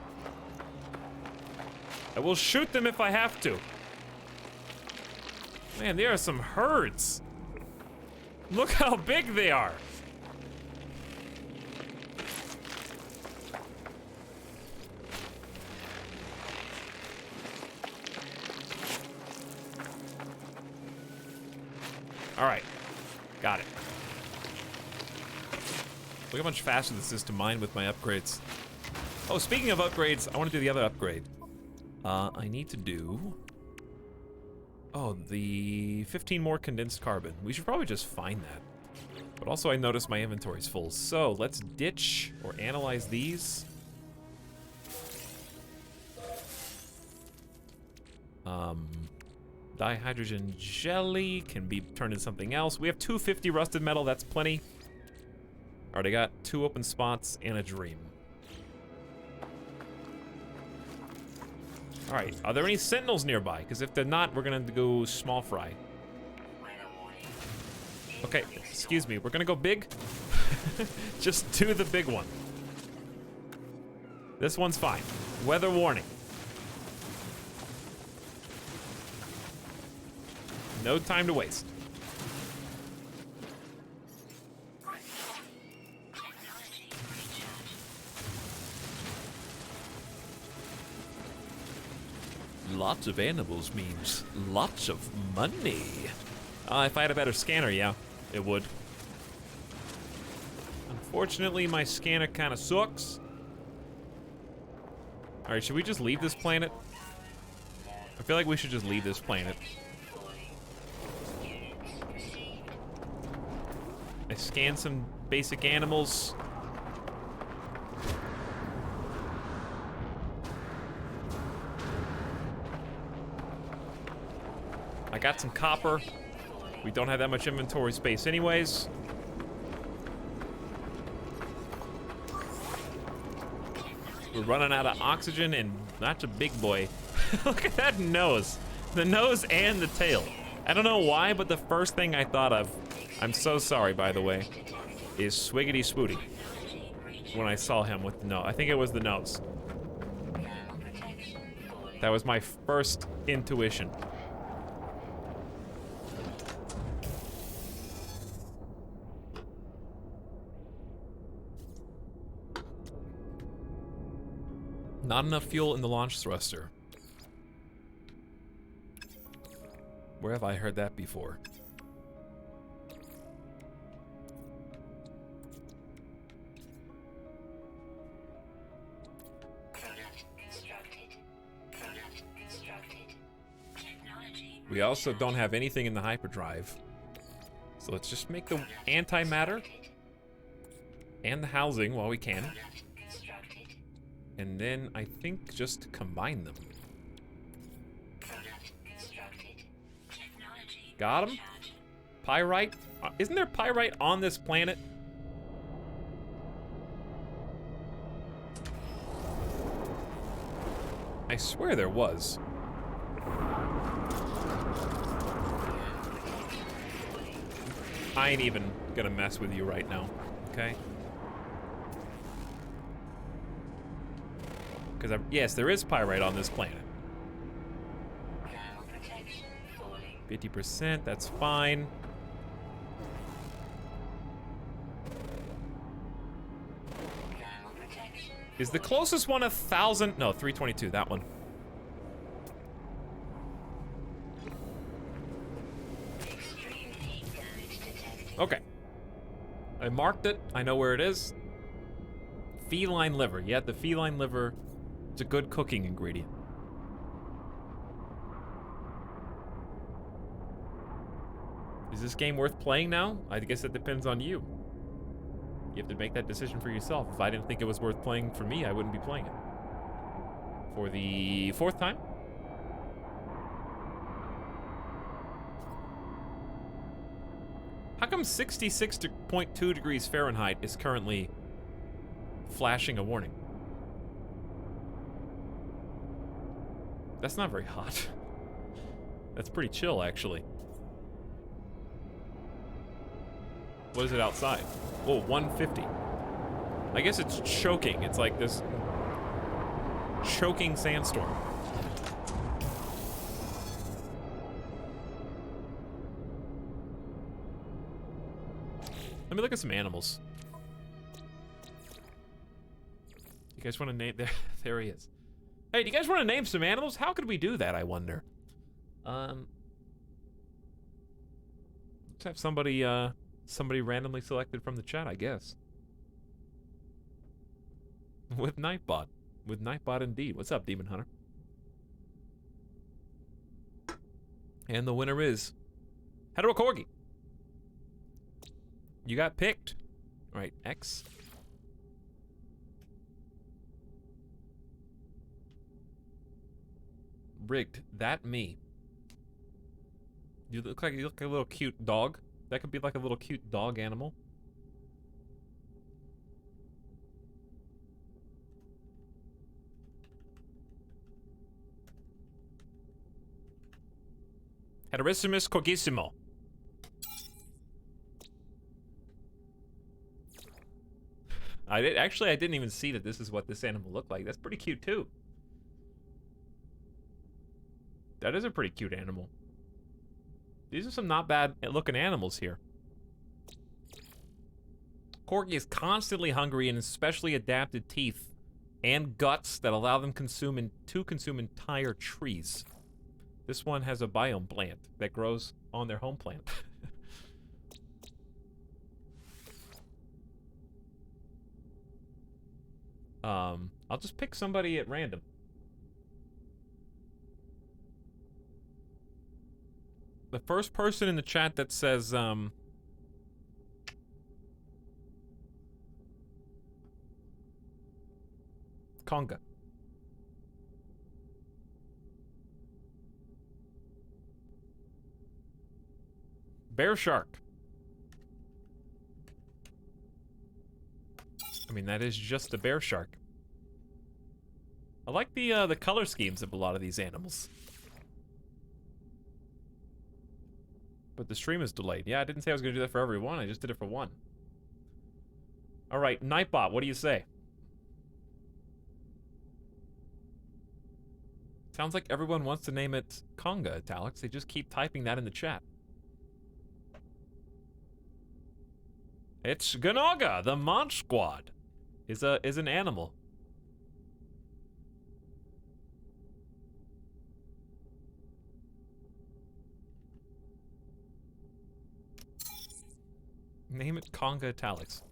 I will shoot them if I have to. Man, there are some herds. Look how big they are. All right, got it. Look how much faster this is to mine with my upgrades. Oh, speaking of upgrades, I want to do the other upgrade. I need to do... Oh, the 15 more condensed carbon. We should probably just find that. But also I noticed my inventory's full. So let's ditch or analyze these. Dihydrogen jelly can be turned into something else. We have 250 rusted metal, that's plenty. Alright, I got 2 open spots and a dream. Alright, are there any sentinels nearby? Because if they're not, we're gonna go small fry. Okay, excuse me, we're gonna go big. Just do the big one. This one's fine. Weather warning. No time to waste. Lots of animals means lots of money. If I had a better scanner, yeah, it would. Unfortunately, my scanner kind of sucks. All right, should we just leave this planet? I feel like we should just leave this planet. I scanned some basic animals. I got some copper. We don't have that much inventory space anyways. We're running out of oxygen, and that's a big boy. Look at that nose. The nose and the tail. I don't know why, but the first thing I thought of, I'm so sorry, by the way, is Swiggity Swooty. When I saw him with the nose. I think it was the nose. That was my first intuition. Not enough fuel in the launch thruster. Where have I heard that before? We also don't have anything in the hyperdrive. So let's just make the antimatter and the housing while we can. And then I think just combine them. Got him? Pyrite? Isn't there pyrite on this planet? I swear there was. I ain't even gonna mess with you right now, okay? Because yes, there is pyrite on this planet. 50%, that's fine. Is the closest one 1,000? No, 322, that one. Okay. I marked it, I know where it is. Feline liver, yeah, the feline liver. It's a good cooking ingredient. Is this game worth playing now? I guess it depends on you. You have to make that decision for yourself. If I didn't think it was worth playing for me, I wouldn't be playing it. For the 4th time? How come 66.2 degrees Fahrenheit is currently flashing a warning? That's not very hot. That's pretty chill, actually. What is it outside? Oh, 150. I guess it's choking. It's like this choking sandstorm. Let me look at some animals. You guys want to name... There he is. Hey, do you guys want to name some animals? How could we do that, I wonder? Let's have somebody randomly selected from the chat, I guess. With Nightbot. With Nightbot indeed. What's up, Demon Hunter? And the winner is... Hetero Corgi. You got picked. All right, X. Rigged. That me. You look like a little cute dog. That could be like a little cute dog animal. Heterissimus Corgissimo. I didn't even see that this is what this animal looked like. That's pretty cute too. That is a pretty cute animal. These are some not bad looking animals here. Corgi is constantly hungry and especially adapted teeth and guts that allow them to consume entire trees. This one has a biome plant that grows on their home plant. I'll just pick somebody at random. The first person in the chat that says, Conga. Bear shark. I mean, that is just a bear shark. I like the color schemes of a lot of these animals. But the stream is delayed. Yeah, I didn't say I was going to do that for every one. I just did it for one. All right, Nightbot, what do you say? Sounds like everyone wants to name it Conga, Etalyx. They just keep typing that in the chat. It's Ganaga, the Monch Squad. Is an animal. Name it Conga Etalyx.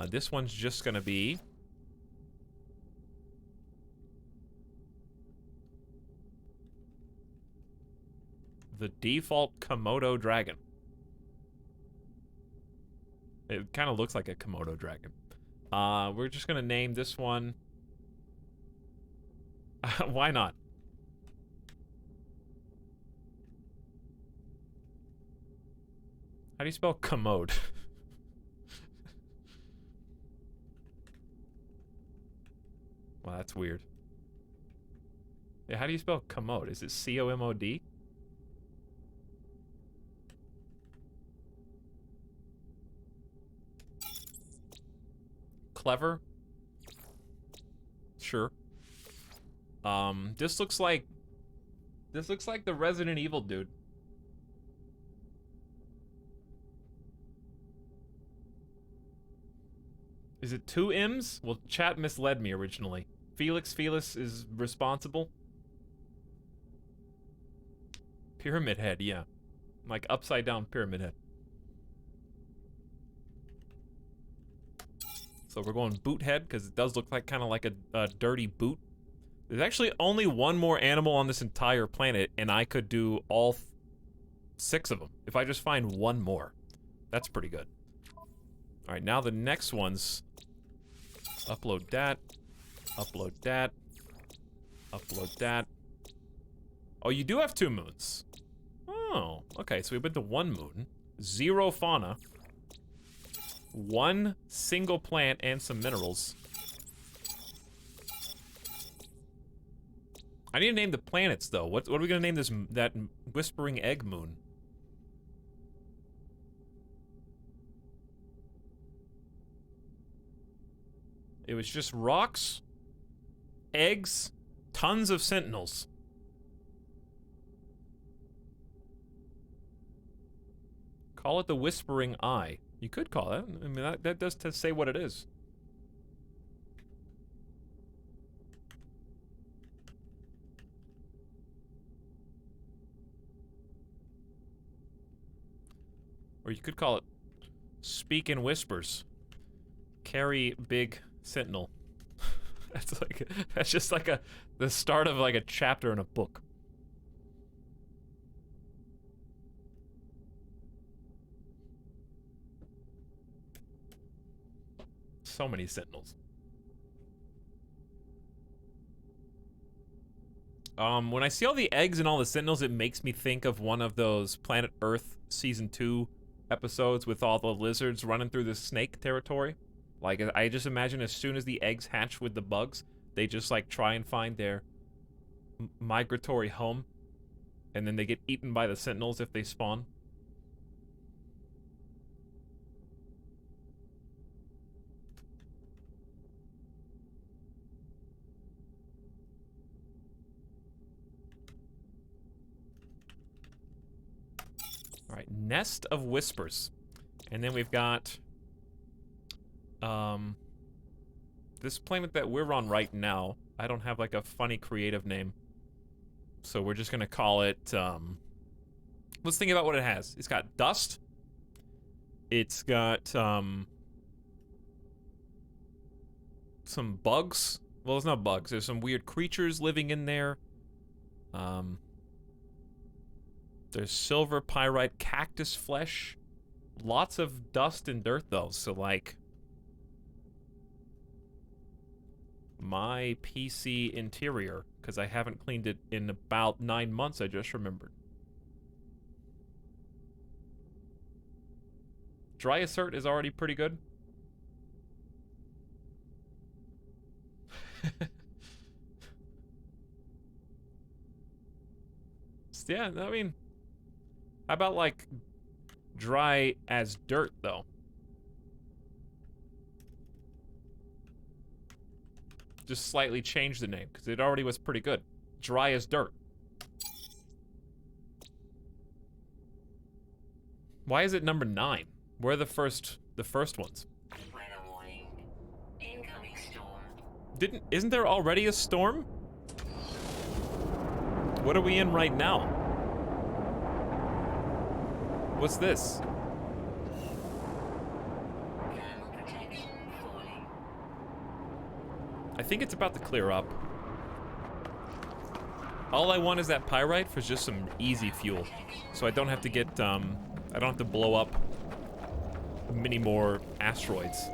This one's just gonna be... the default Komodo dragon. It kind of looks like a Komodo dragon. We're just gonna name this one... Why not? How do you spell commode? Well, that's weird. Yeah, how do you spell commode? Is it C-O-M-O-D? Clever? Sure. This looks like the Resident Evil dude. Is it 2 M's? Well, chat misled me originally. Felix is responsible. Pyramid head, yeah. Like upside down pyramid head. So we're going boot head because it does look like kind of like a dirty boot. There's actually only one more animal on this entire planet, and I could do all 6 of them if I just find one more. That's pretty good. All right, now the next one's upload that, upload that, upload that. Oh, you do have 2 moons. Oh, okay, so we went to 1 moon. 0 fauna, 1 single plant, and some minerals. I need to name the planets, though. What are we gonna name that whispering egg moon? It was just rocks, eggs, tons of sentinels. Call it the Whispering Eye. You could call it. I mean, that does say what it is. Or you could call it Speak in Whispers. Carry Big Sentinel. That's just like the start of like a chapter in a book. So many sentinels. When I see all the eggs and all the sentinels, it makes me think of one of those Planet Earth Season 2 episodes with all the lizards running through the snake territory. Like, I just imagine as soon as the eggs hatch with the bugs, they just, like, try and find their migratory home, and then they get eaten by the sentinels if they spawn. Alright, Nest of Whispers. And then we've got... this planet that we're on right now, I don't have, like, a funny creative name. So we're just gonna call it, let's think about what it has. It's got dust. It's got, some bugs. Well, it's not bugs. There's some weird creatures living in there. There's silver pyrite cactus flesh. Lots of dust and dirt, though, so, like... my PC interior, because I haven't cleaned it in about 9 months, I just remembered. Dry assert is already pretty good. Yeah, I mean... how about, like, dry as dirt, though? Just slightly change the name, because it already was pretty good. Dry as dirt. Why is it number 9? Where are the first ones? Weather warning. Incoming storm. Isn't there already a storm? What are we in right now? What's this? Thermal protection falling. I think it's about to clear up. All I want is that pyrite for just some easy fuel. So I don't have to get, I don't have to blow up many more asteroids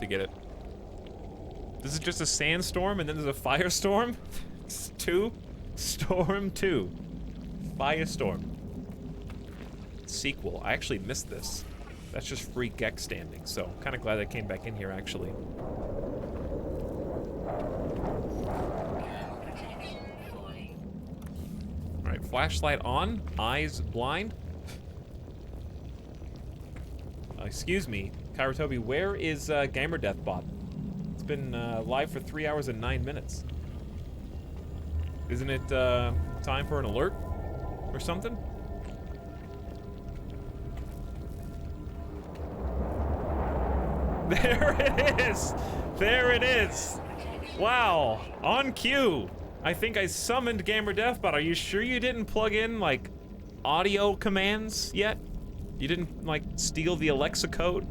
to get it. This is just a sandstorm and then there's a firestorm? It's 2? Storm 2. Firestorm. Sequel. I actually missed this. That's just free Gex standing, so kind of glad I came back in here, actually. Alright, flashlight on, eyes blind. Excuse me, Kairotobi, where is Gamer Deathbot? It's been live for 3 hours and 9 minutes. Isn't it time for an alert or something? There it is! There it is! Wow, on cue! I think I summoned Gamer Deathbot. Are you sure you didn't plug in, like, audio commands yet? You didn't, like, steal the Alexa code?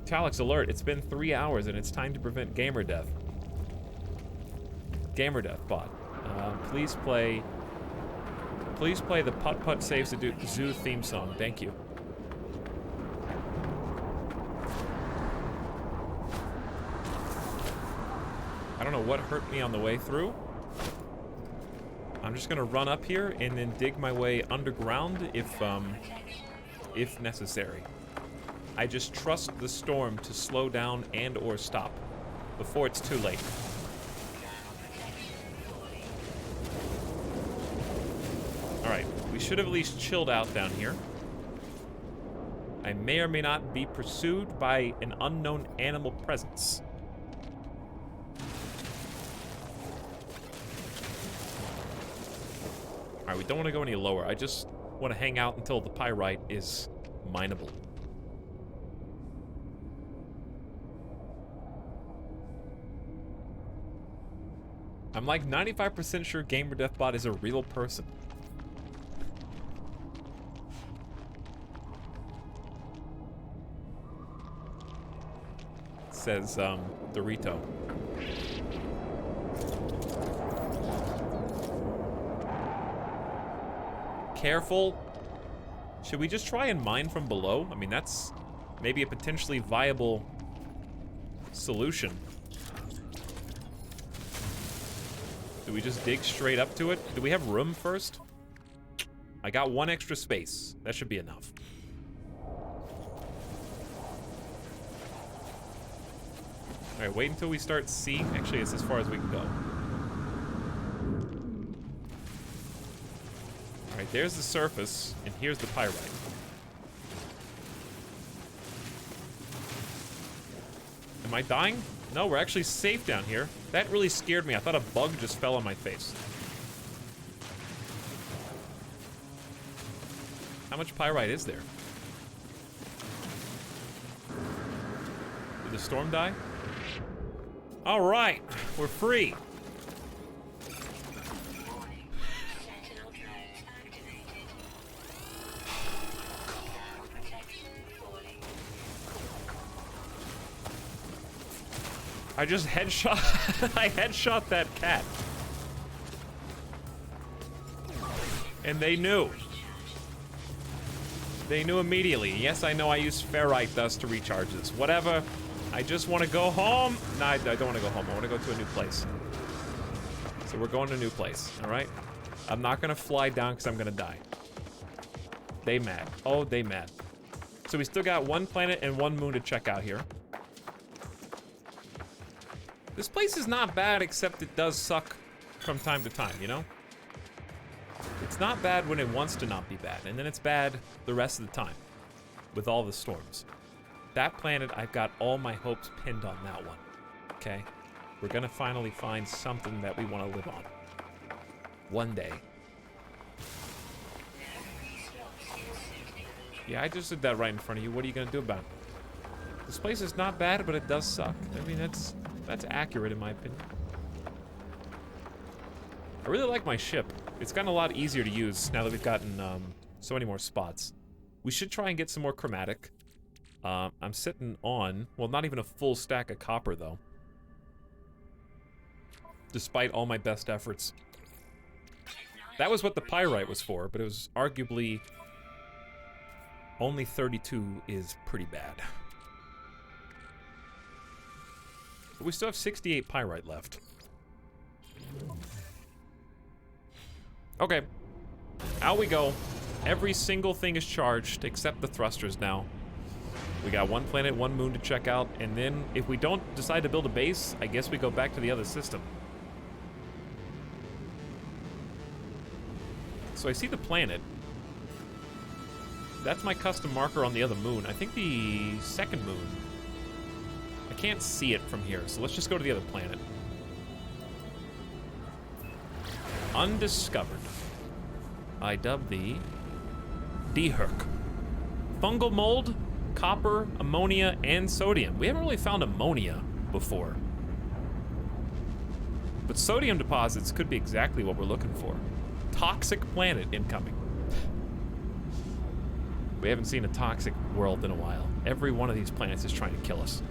Etalyx alert, it's been 3 hours and it's time to prevent gamer death. Gamer Deathbot, please play the Putt Putt Saves the Zoo theme song, thank you. I don't know what hurt me on the way through. I'm just gonna run up here and then dig my way underground if if necessary. I just trust the storm to slow down and or stop before it's too late. Alright, we should have at least chilled out down here. I may or may not be pursued by an unknown animal presence. Alright, we don't want to go any lower. I just want to hang out until the pyrite is mineable. I'm like 95% sure GamerDeathBot is a real person. Says, Dorito. Careful. Should we just try and mine from below? I mean, that's maybe a potentially viable solution. Do we just dig straight up to it? Do we have room first? I got one extra space. That should be enough. Alright, wait until we start seeing. Actually, it's as far as we can go. Alright, there's the surface, and here's the pyrite. Am I dying? No, we're actually safe down here. That really scared me. I thought a bug just fell on my face. How much pyrite is there? Did the storm die? All right, we're free. Sentinel drones activated. Protection falling. I just headshot. I headshot that cat. And they knew. They knew immediately. Yes, I know I use ferrite dust to recharge this. Whatever. I just want to go home. No, I don't want to go home. I want to go to a new place. So we're going to a new place, all right? I'm not going to fly down because I'm going to die. They mad. Oh, they mad. So we still got one planet and one moon to check out here. This place is not bad, except it does suck from time to time, you know? It's not bad when it wants to not be bad, and then it's bad the rest of the time with all the storms. That planet, I've got all my hopes pinned on that one, okay? We're gonna finally find something that we want to live on. One day. Yeah, I just did that right in front of you. What are you gonna do about it? This place is not bad, but it does suck. I mean, that's accurate in my opinion. I really like my ship. It's gotten a lot easier to use now that we've gotten so many more spots. We should try and get some more chromatic. I'm sitting on, well, not even a full stack of copper, though. Despite all my best efforts. That was what the pyrite was for, but it was arguably... Only 32 is pretty bad. But we still have 68 pyrite left. Okay. Out we go. Every single thing is charged, except the thrusters now. We got one planet, one moon to check out, and then if we don't decide to build a base, I guess we go back to the other system. So I see the planet. That's my custom marker on the other moon. I think the second moon. I can't see it from here, so let's just go to the other planet. Undiscovered. I dub the D-Herc. Fungal mold, copper, ammonia, and sodium. We haven't really found ammonia before. But sodium deposits could be exactly what we're looking for. Toxic planet incoming. We haven't seen a toxic world in a while. Every one of these planets is trying to kill us.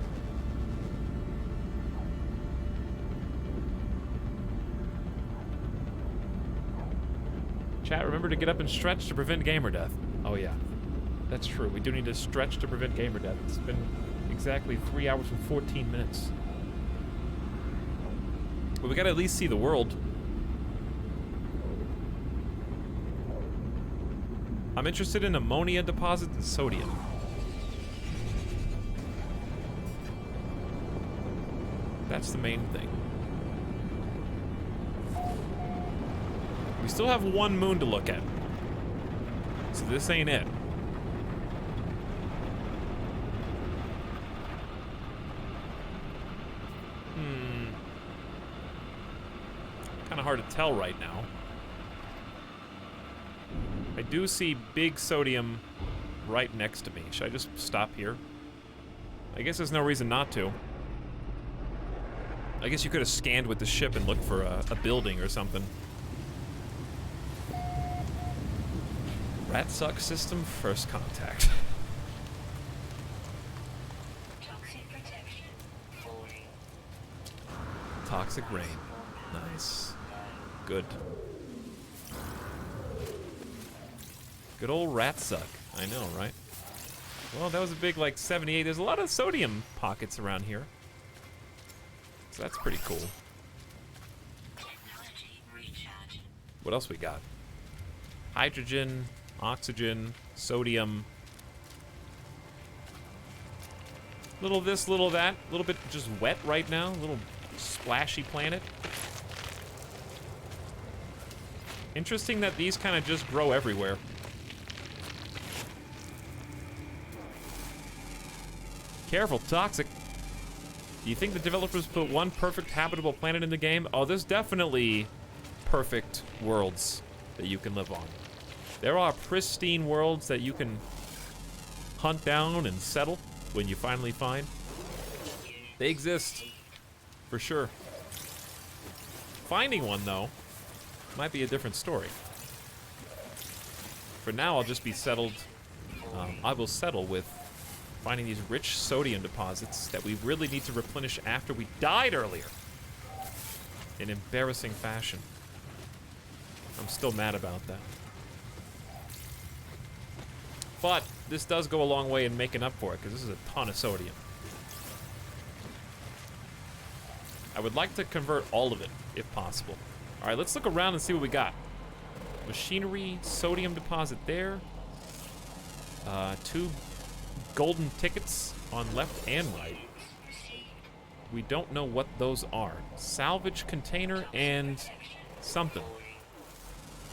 Chat, remember to get up and stretch to prevent gamer death. Oh yeah, that's true. We do need to stretch to prevent gamer death. It's been exactly 3 hours and 14 minutes. But we gotta at least see the world. I'm interested in ammonia deposits and sodium. That's the main thing. We still have one moon to look at. So this ain't it. Kind of hard to tell right now. I do see big sodium right next to me. Should I just stop here? I guess there's no reason not to. I guess you could have scanned with the ship and looked for a building or something. Rat suck system, first contact. Toxic protection. 40. Toxic rain. Nice. Good. Good old rat suck. I know, right? Well, that was a big, like, 78. There's a lot of sodium pockets around here. So that's pretty cool. Technology recharge. What else we got? Hydrogen, oxygen, sodium. Little this, little that. A little bit just wet right now. A little splashy planet. Interesting that these kind of just grow everywhere. Careful, toxic. Do you think the developers put one perfect habitable planet in the game? Oh, there's definitely perfect worlds that you can live on. There are pristine worlds that you can hunt down and settle when you finally find. They exist, for sure. Finding one, though, might be a different story. For now, I'll just be settled. I will settle with finding these rich sodium deposits that we really need to replenish after we died earlier. In embarrassing fashion. I'm still mad about that. But this does go a long way in making up for it, because this is a ton of sodium. I would like to convert all of it, if possible. All right, let's look around and see what we got. Machinery, sodium deposit there. 2 golden tickets on left and right. We don't know what those are. Salvage container and something.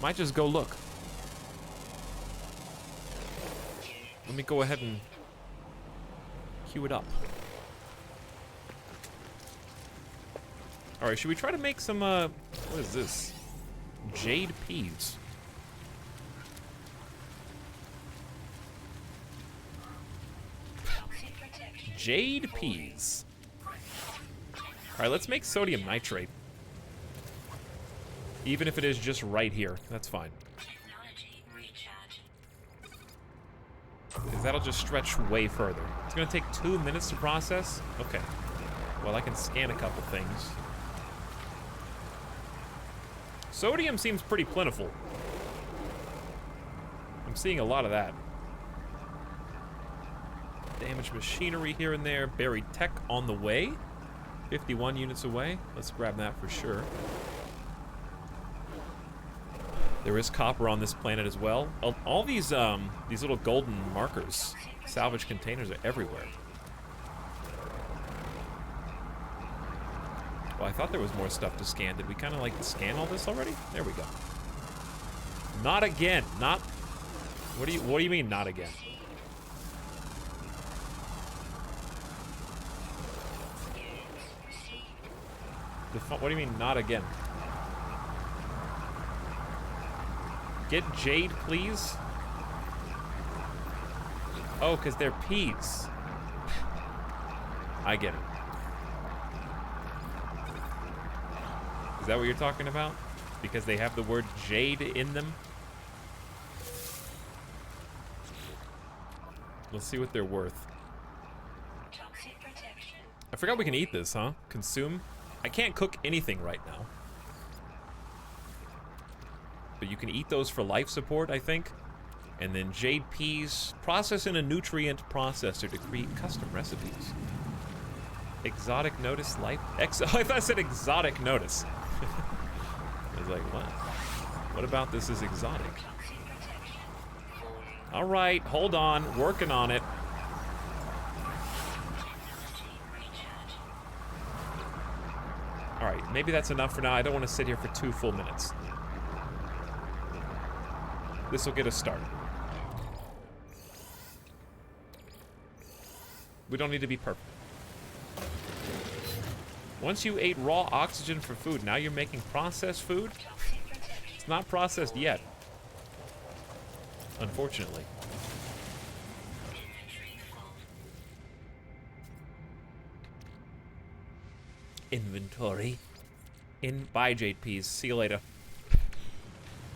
Might just go look. Let me go ahead and queue it up. All right, should we try to make some, what is this? Jade peas. Jade peas. All right, let's make sodium nitrate. Even if it is just right here, that's fine. Because that'll just stretch way further. It's gonna take 2 minutes to process? Okay. Well, I can scan a couple things. Sodium seems pretty plentiful. I'm seeing a lot of that. Damaged machinery here and there. Buried tech on the way. 51 units away. Let's grab that for sure. There is copper on this planet as well. All these little golden markers, salvage containers, are everywhere. Well, I thought there was more stuff to scan. Did we kind of like scan all this already? There we go. Not again. Not. What do you mean not again? What do you mean not again? Get jade, please. Oh, because they're peas. I get it. Is that what you're talking about? Because they have the word jade in them? Let's see what they're worth. I forgot we can eat this, huh? Consume? I can't cook anything right now. But you can eat those for life support, I think. And then jade peas, process in a nutrient processor to create custom recipes. Exotic notice life. I thought I said exotic notice. I was like, what? What about this is exotic? All right, hold on. Working on it. All right, maybe that's enough for now. I don't want to sit here for 2 full minutes. This will get us started. We don't need to be perfect. Once you ate raw oxygen for food, now you're making processed food? It's not processed yet. Unfortunately. Inventory. Bye, JPs. See you later.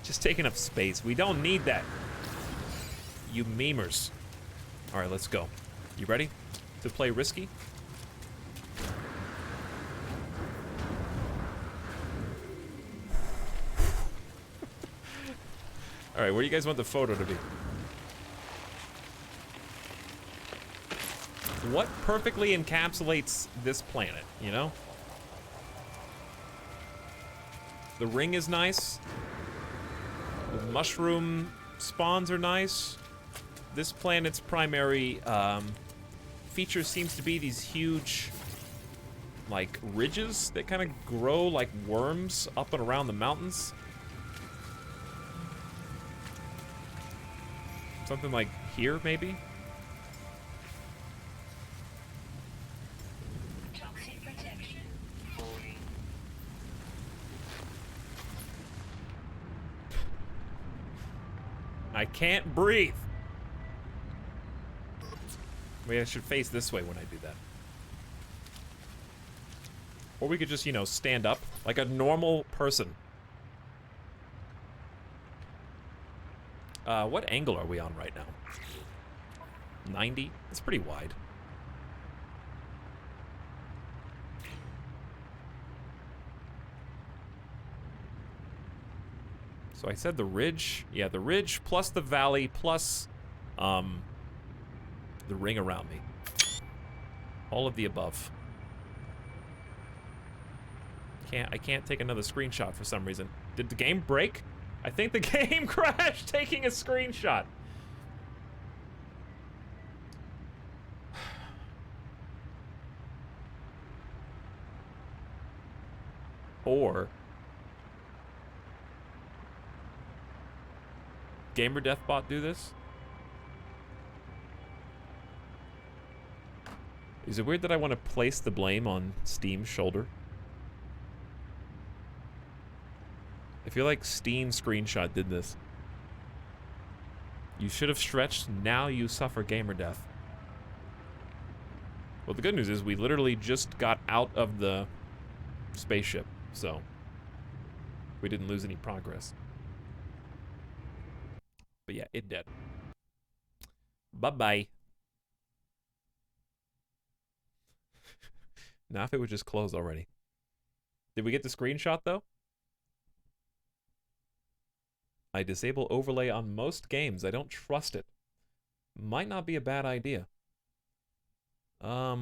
Just taking up space. We don't need that. You memers. All right, let's go. You ready to play risky? All right, where do you guys want the photo to be? What perfectly encapsulates this planet, you know? The ring is nice. The mushroom spawns are nice. This planet's primary feature seems to be these huge, like, ridges that kind of grow like worms up and around the mountains. Something like here, maybe? Toxic protection. 40. I can't breathe. Maybe I should face this way when I do that. Or we could just, you know, stand up like a normal person. What angle are we on right now? 90? It's pretty wide. So I said the ridge. Yeah, the ridge plus the valley plus the ring around me. All of the above. I can't take another screenshot for some reason. Did the game break? I think the game crashed taking a screenshot. Or Gamer Deathbot do this? Is it weird that I want to place the blame on Steam's shoulder? I feel like Steam Screenshot did this. You should have stretched, now you suffer gamer death. Well, the good news is we literally just got out of the spaceship, so we didn't lose any progress. But yeah, it did. Bye-bye. Now if it would just close already. Did we get the screenshot, though? I disable overlay on most games. I don't trust it. Might not be a bad idea.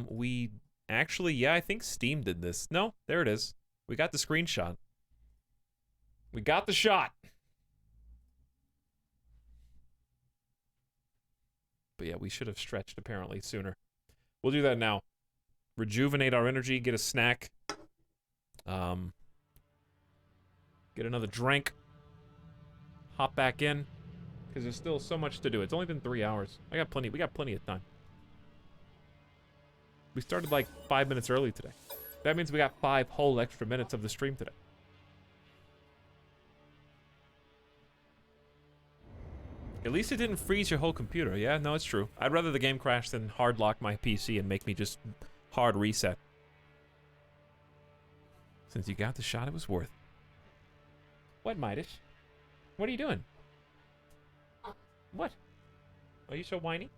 We actually, yeah, I think Steam did this. No, there it is. We got the screenshot. We got the shot. But yeah, we should have stretched apparently sooner. We'll do that now. Rejuvenate our energy, get a snack. Get another drink. Hop back in, because there's still so much to do. It's only been 3 hours. We got plenty of time. We started like 5 minutes early today. That means we got 5 whole extra minutes of the stream today. At least it didn't freeze your whole computer. Yeah, no, it's true. I'd rather the game crash than hard lock my PC and make me just hard reset. Since you got the shot, it was worth. What, Midas? What are you doing? What? Are you so whiny?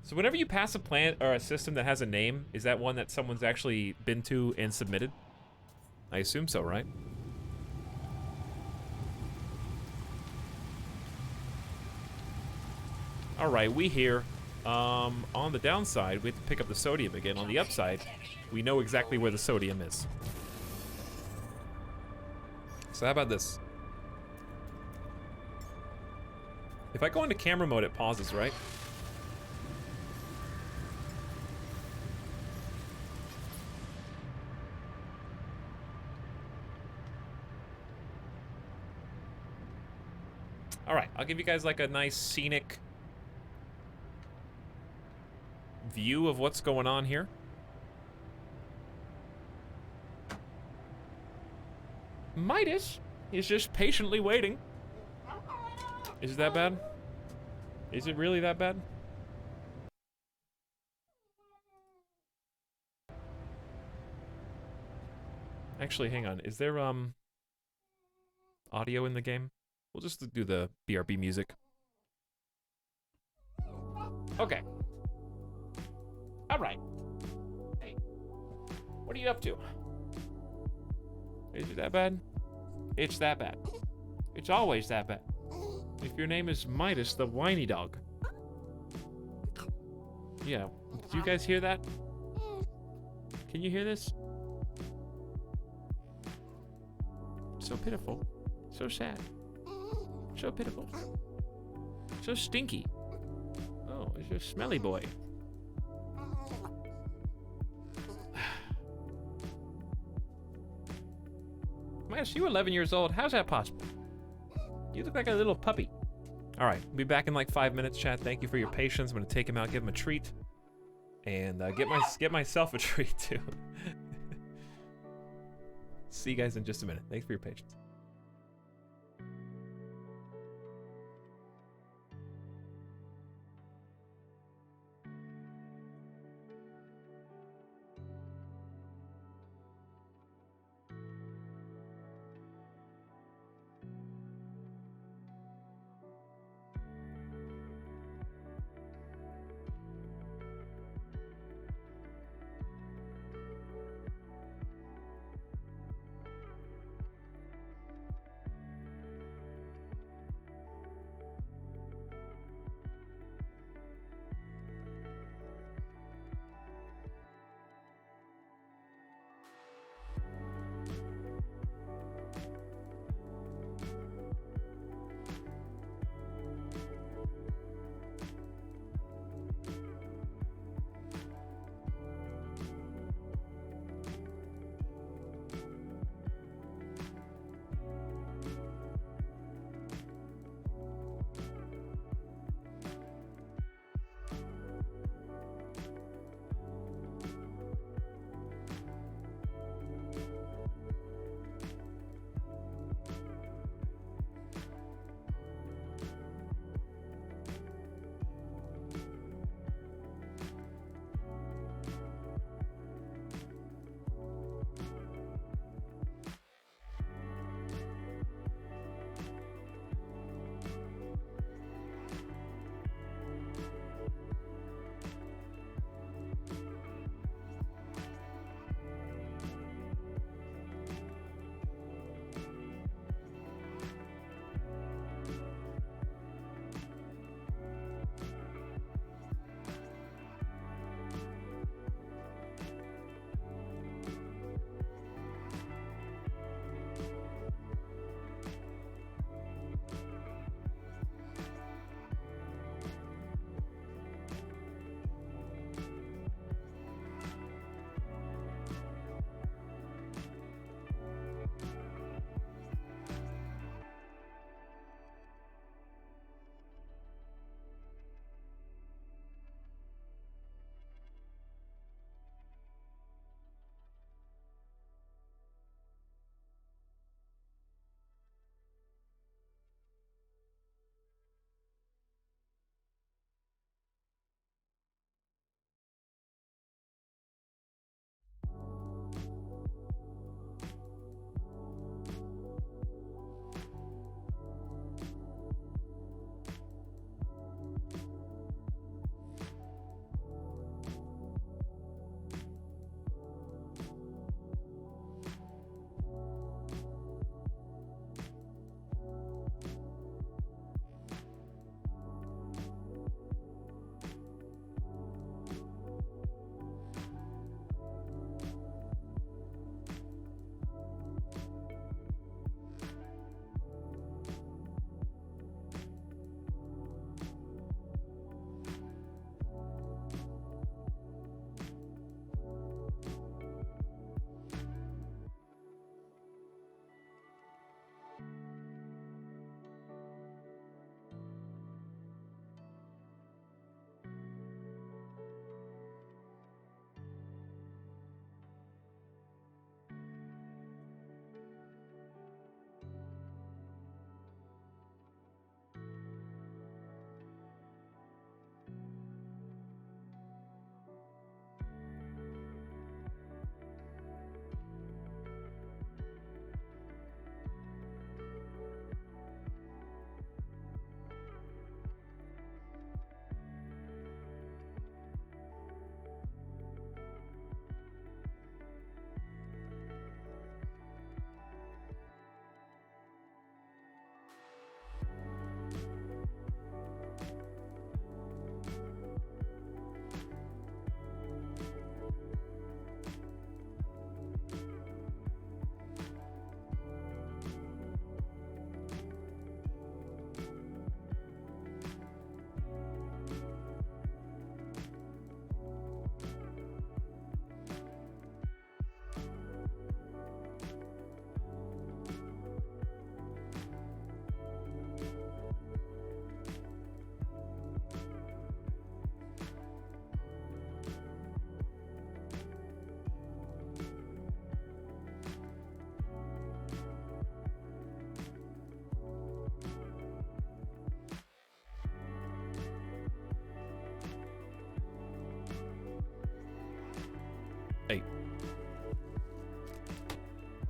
So whenever you pass a plant or a system that has a name, is that one that someone's actually been to and submitted? I assume so, right? Alright, we here. On the downside, we have to pick up the sodium again. On the upside, we know exactly where the sodium is. So how about this? If I go into camera mode, it pauses, right? Alright, I'll give you guys like a nice scenic view of what's going on here. Midas is just patiently waiting. Is it that bad? Is it really that bad? Actually, hang on. Is there, audio in the game? We'll just do the BRB music. Okay. Alright. Hey. What are you up to? Is it that bad? It's that bad. It's always that bad. If your name is Midas the whiny dog. Yeah. Do you guys hear that? Can you hear this? So pitiful. So sad. So pitiful. So stinky. Oh, it's a smelly boy. Midas, you 11 years old. How's that possible? You look like a little puppy. All right, we'll be back in like 5 minutes, chat. Thank you for your patience. I'm gonna take him out, give him a treat, and get myself a treat too. See you guys in just a minute. Thanks for your patience.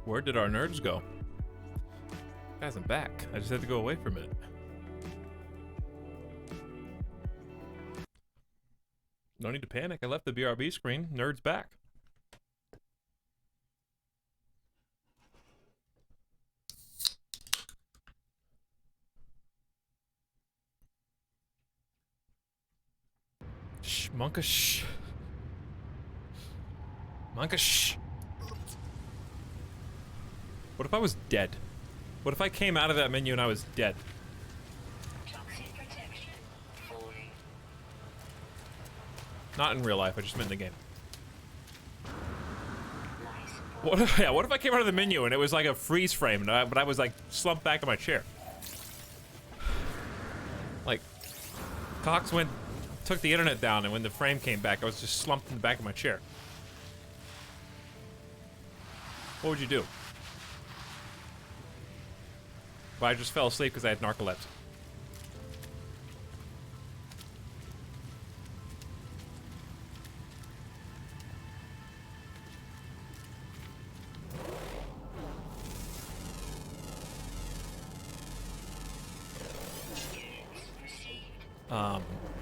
Where did our nerds go? Guys, I'm back. I just had to go away for a minute. No need to panic. I left the BRB screen. Nerd's back. Shh, Monka, shh. Monka, shh. What if I was dead? What if I came out of that menu and I was dead? Toxic protection. Falling. Not in real life, I just meant in the game. Nice. What if, yeah, what if I came out of the menu and it was like a freeze frame, and but I was like slumped back in my chair? Like, Cox took the internet down, and when the frame came back, I was just slumped in the back of my chair. What would you do? But I just fell asleep because I had narcolepsy.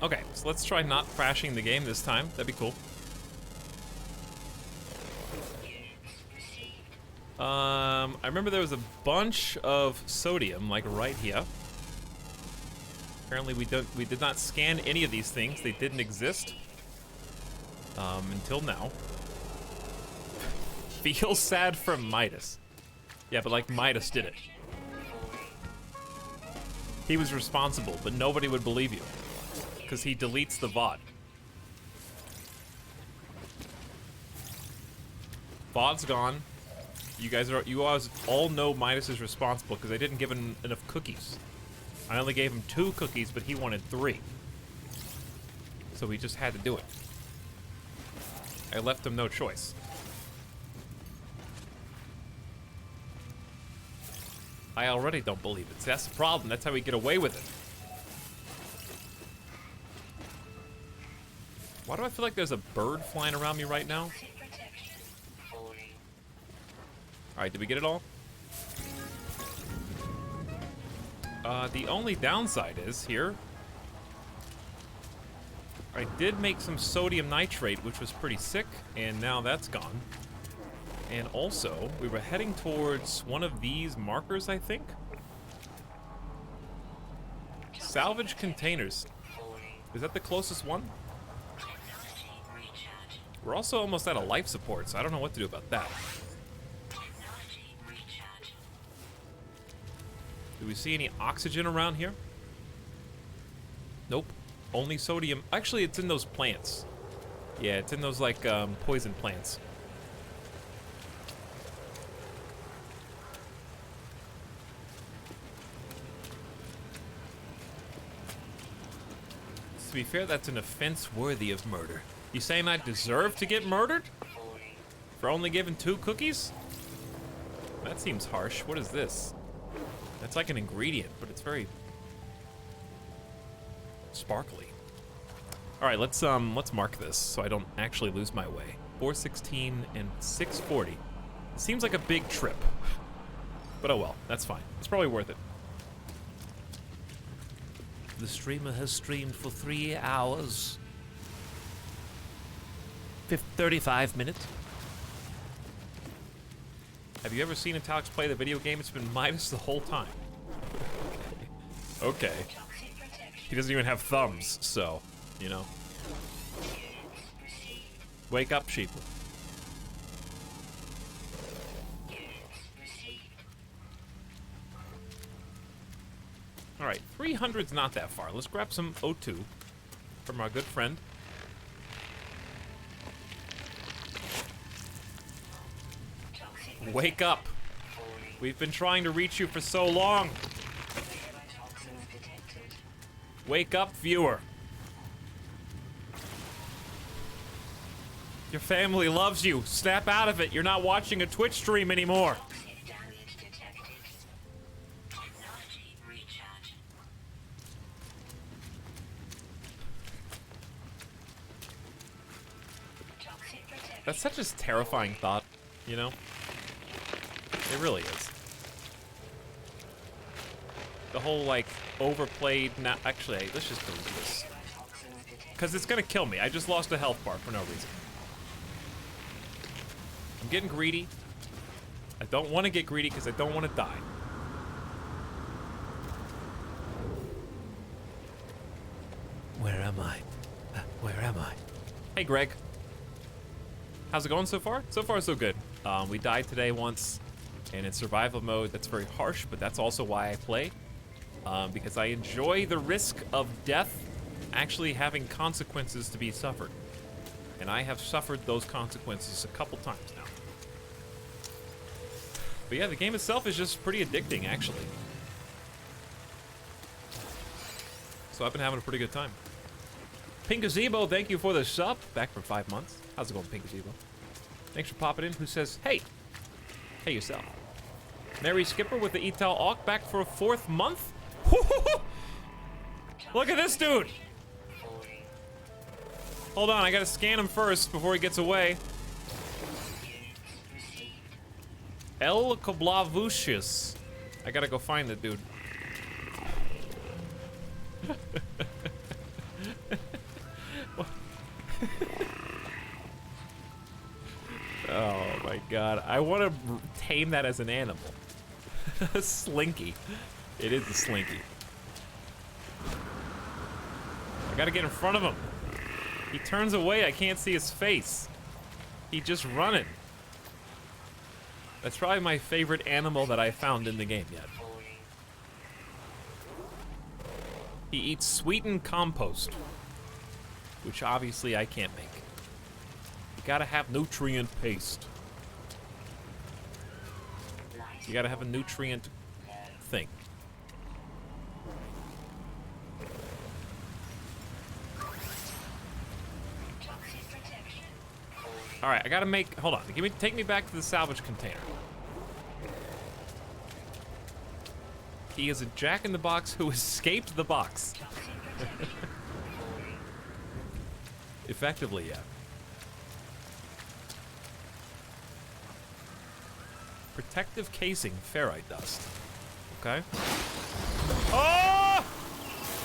Okay, so let's try not crashing the game this time. That'd be cool. I remember there was a bunch of sodium, like right here. Apparently we did not scan any of these things. They didn't exist. Until now. Feel sad for Midas. Yeah, but like Midas did it. He was responsible, but nobody would believe you. Because he deletes the VOD. VOD's gone. You guys all know Midas is responsible because I didn't give him enough cookies. I only gave him 2 cookies, but he wanted 3. So we just had to do it. I left him no choice. I already don't believe it. That's the problem. That's how we get away with it. Why do I feel like there's a bird flying around me right now? Alright, did we get it all? The only downside is here. I did make some sodium nitrate, which was pretty sick, and now that's gone. And also, we were heading towards one of these markers, I think. Salvage containers. Is that the closest one? We're also almost out of life support, so I don't know what to do about that. Do we see any oxygen around here? Nope. Only sodium. Actually, it's in those plants. Yeah, it's in those, like, poison plants. To be fair, that's an offense worthy of murder. You saying I deserve to get murdered? For only giving 2 cookies? That seems harsh. What is this? That's like an ingredient, but it's very sparkly. All right, let's mark this so I don't actually lose my way. 416 and 640. It seems like a big trip, but oh well, that's fine. It's probably worth it. The streamer has streamed for 3 hours. 35 minutes. Have you ever seen Etalyx play the video game? It's been Midas the whole time. Okay. He doesn't even have thumbs, so, you know. Wake up, sheep. Alright, 300's not that far. Let's grab some O2 from our good friend. Wake up! We've been trying to reach you for so long! Wake up, viewer! Your family loves you! Snap out of it! You're not watching a Twitch stream anymore! That's such a terrifying thought, you know? It really is. The whole, like, overplayed... Now, actually, hey, let's just delete this. Because it's going to kill me. I just lost a health bar for no reason. I'm getting greedy. I don't want to get greedy because I don't want to die. Where am I? Where am I? Hey, Greg. How's it going so far? So far, so good. We died today once, and in survival mode, that's very harsh, but that's also why I play. Because I enjoy the risk of death actually having consequences to be suffered. And I have suffered those consequences a couple times now. But yeah, the game itself is just pretty addicting, actually. So I've been having a pretty good time. Pink Gazebo, thank you for the sub. Back for 5 months. How's it going, Pink Gazebo? Thanks for popping in. Who says, hey. Hey, yourself. Mary Skipper with the Etalyx back for a 4th month. Look at this dude. Hold on, I gotta scan him first before he gets away. El Koblavucius. I gotta go find the dude. Oh my god. I want to tame that as an animal. A slinky. It is a slinky. I gotta get in front of him. He turns away, I can't see his face. He just running. That's probably my favorite animal that I found in the game yet. He eats sweetened compost, which obviously I can't make. You gotta have nutrient paste. You gotta have a nutrient thing. All right, I gotta make. Hold on, take me back to the salvage container. He is a jack-in-the-box who escaped the box. Effectively, yeah. Protective casing, ferrite dust. Okay. Oh!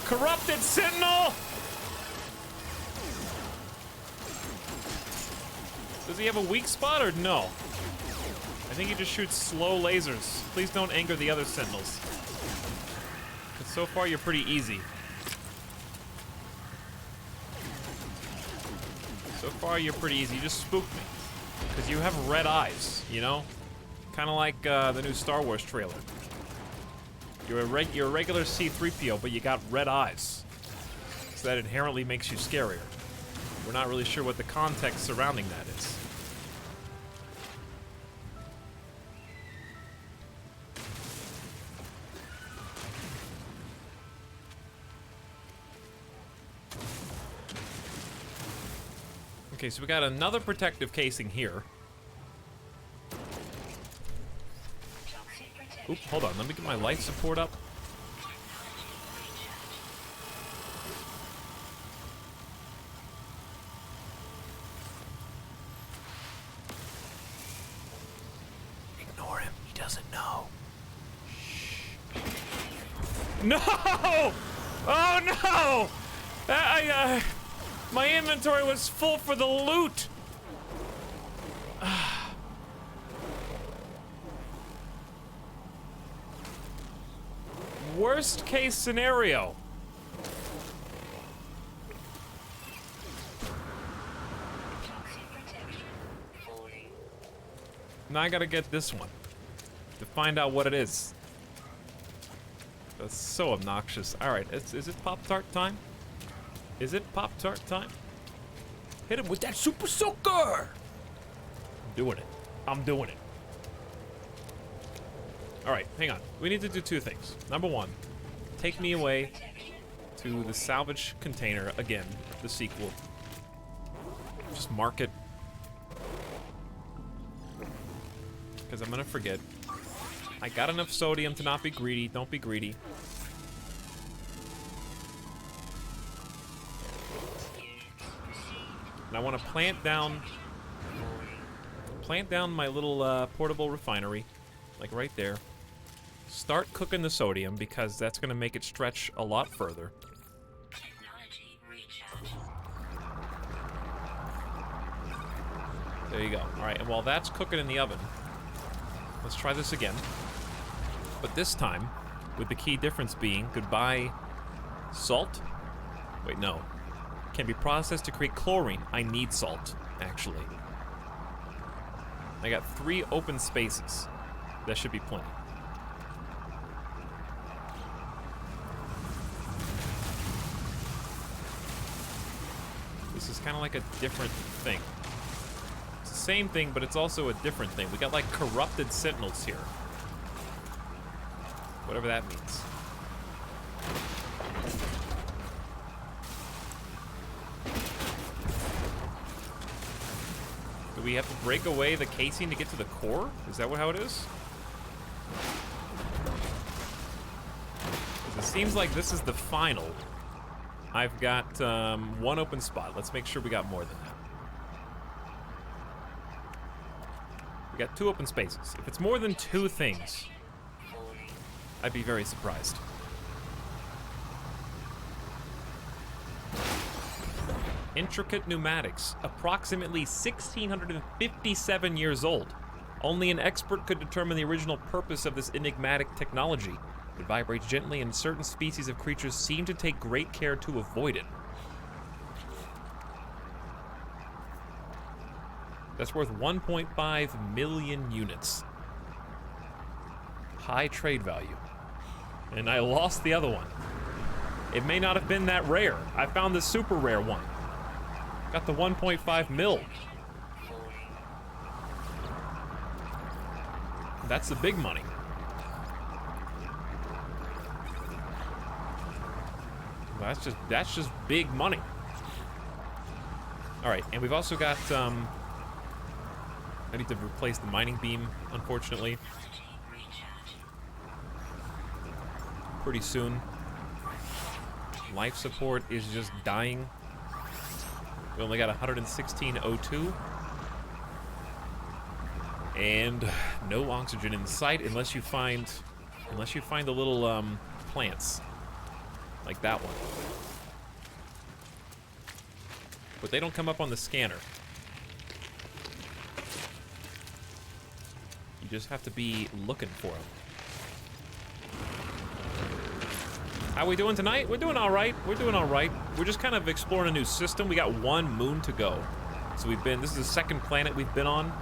Corrupted sentinel! Does he have a weak spot or no? I think he just shoots slow lasers. Please don't anger the other sentinels. But so far, you're pretty easy. So far, you're pretty easy. You just spooked me. Because you have red eyes, you know? Kind of like the new Star Wars trailer. You're a regular C-3PO, but you got red eyes. So that inherently makes you scarier. We're not really sure what the context surrounding that is. Okay, so we got another protective casing here. Oop, hold on, let me get my life support up. Ignore him, he doesn't know. Shh. No! Oh no! My inventory was full for the loot! Worst case scenario. Now I gotta get this one to find out what it is. That's so obnoxious. Alright, is it Pop-Tart time? Is it Pop-Tart time? Hit him with that super soaker! I'm doing it. I'm doing it. Alright, hang on. We need to do 2 things. Number 1, take me away to the salvage container again, the sequel. Just mark it. Because I'm gonna forget. I got enough sodium to not be greedy. Don't be greedy. And I want to plant down my little portable refinery. like right there. Start cooking the sodium because that's going to make it stretch a lot further. Technology recharge. There you go. All right, and while that's cooking in the oven, let's try this again. But this time, with the key difference being goodbye salt. Wait, no. Can be processed to create chlorine. I need salt, actually. I got 3 open spaces. That should be plenty. This is kind of like a different thing. It's the same thing, but it's also a different thing. We got like corrupted sentinels here. Whatever that means. Do we have to break away the casing to get to the core? Is that how it is? 'Cause it seems like this is the final. I've got 1 open spot. Let's make sure we got more than that. We got 2 open spaces. If it's more than 2 things, I'd be very surprised. Intricate pneumatics, approximately 1,657 years old. Only an expert could determine the original purpose of this enigmatic technology. It vibrates gently, and certain species of creatures seem to take great care to avoid it. That's worth 1.5 million units. High trade value. And I lost the other one. It may not have been that rare. I found the super rare one. Got the 1.5 mil. That's the big money. That's just big money. All right, and we've also got I need to replace the mining beam, unfortunately. Pretty soon. Life support is just dying. We only got 116 O2. And no oxygen in sight unless you find the little plants. Like that one. But they don't come up on the scanner. You just have to be looking for them. How we doing tonight? We're doing all right. We're doing all right. We're just kind of exploring a new system. We got 1 moon to go. So this is the 2nd planet we've been on.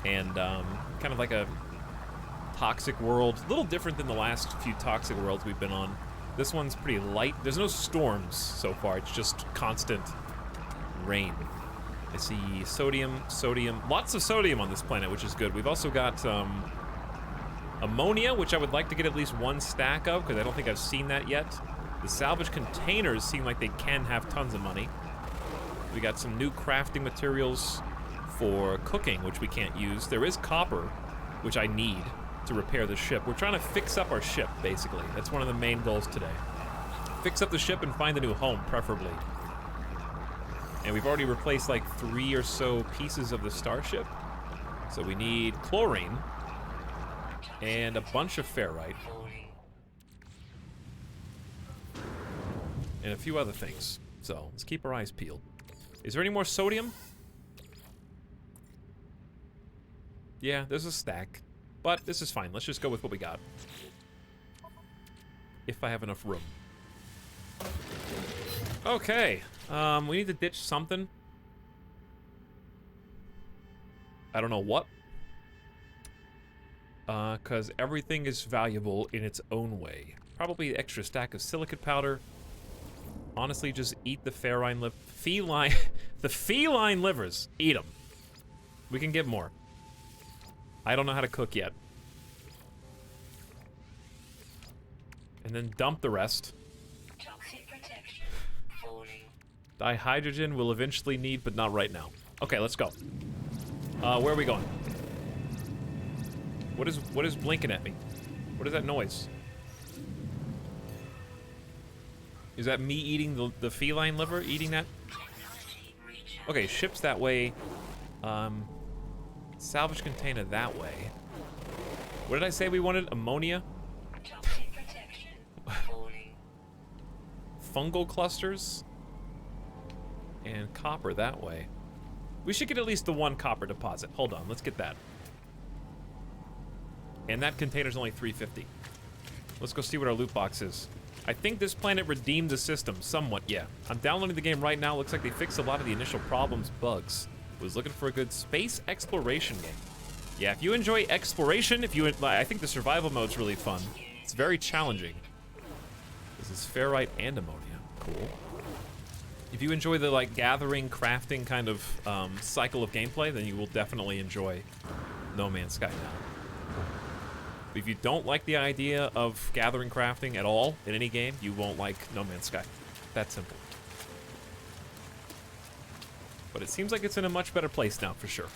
And kind of like a toxic world. A little different than the last few toxic worlds we've been on. This one's pretty light. There's no storms so far. It's just constant rain. I see sodium. Lots of sodium on this planet, which is good. We've also got ammonia, which I would like to get at least 1 stack of, because I don't think I've seen that yet. The salvage containers seem like they can have tons of money. We got some new crafting materials for cooking, which we can't use. There is copper, which I need to repair the ship. We're trying to fix up our ship, basically. That's one of the main goals today. Fix up the ship and find a new home, preferably. And we've already replaced like 3 or so pieces of the starship. So we need chlorine and a bunch of ferrite. And a few other things. So let's keep our eyes peeled. Is there any more sodium? Yeah, there's a stack. But this is fine. Let's just go with what we got. If I have enough room. Okay. We need to ditch something. I don't know what. Because everything is valuable in its own way. Probably an extra stack of silicate powder. Honestly, just eat the feline the feline livers. Eat them. We can get more. I don't know how to cook yet. And then dump the rest. Toxic protection. Dihydrogen we'll eventually need, but not right now. Okay, let's go. Where are we going? What is blinking at me? What is that noise? Is that me eating the feline liver? Eating that? Okay, ship's that way. Salvage container that way. What did I say we wanted? Ammonia? Toxic protection. Falling. Fungal clusters? And copper that way. We should get at least the one copper deposit. Hold on, let's get that. And that container's only 350. Let's go see what our loot box is. I think this planet redeemed the system somewhat, yeah. I'm downloading the game right now. Looks like they fixed a lot of the initial problems, bugs. Was looking for a good space exploration game. Yeah, if you enjoy exploration, I think the survival mode's really fun. It's very challenging. This is ferrite and ammonia. Cool. If you enjoy the like gathering, crafting kind of cycle of gameplay, then you will definitely enjoy No Man's Sky now. If you don't like the idea of gathering, crafting at all in any game, you won't like No Man's Sky. That simple. But it seems like it's in a much better place now, for sure.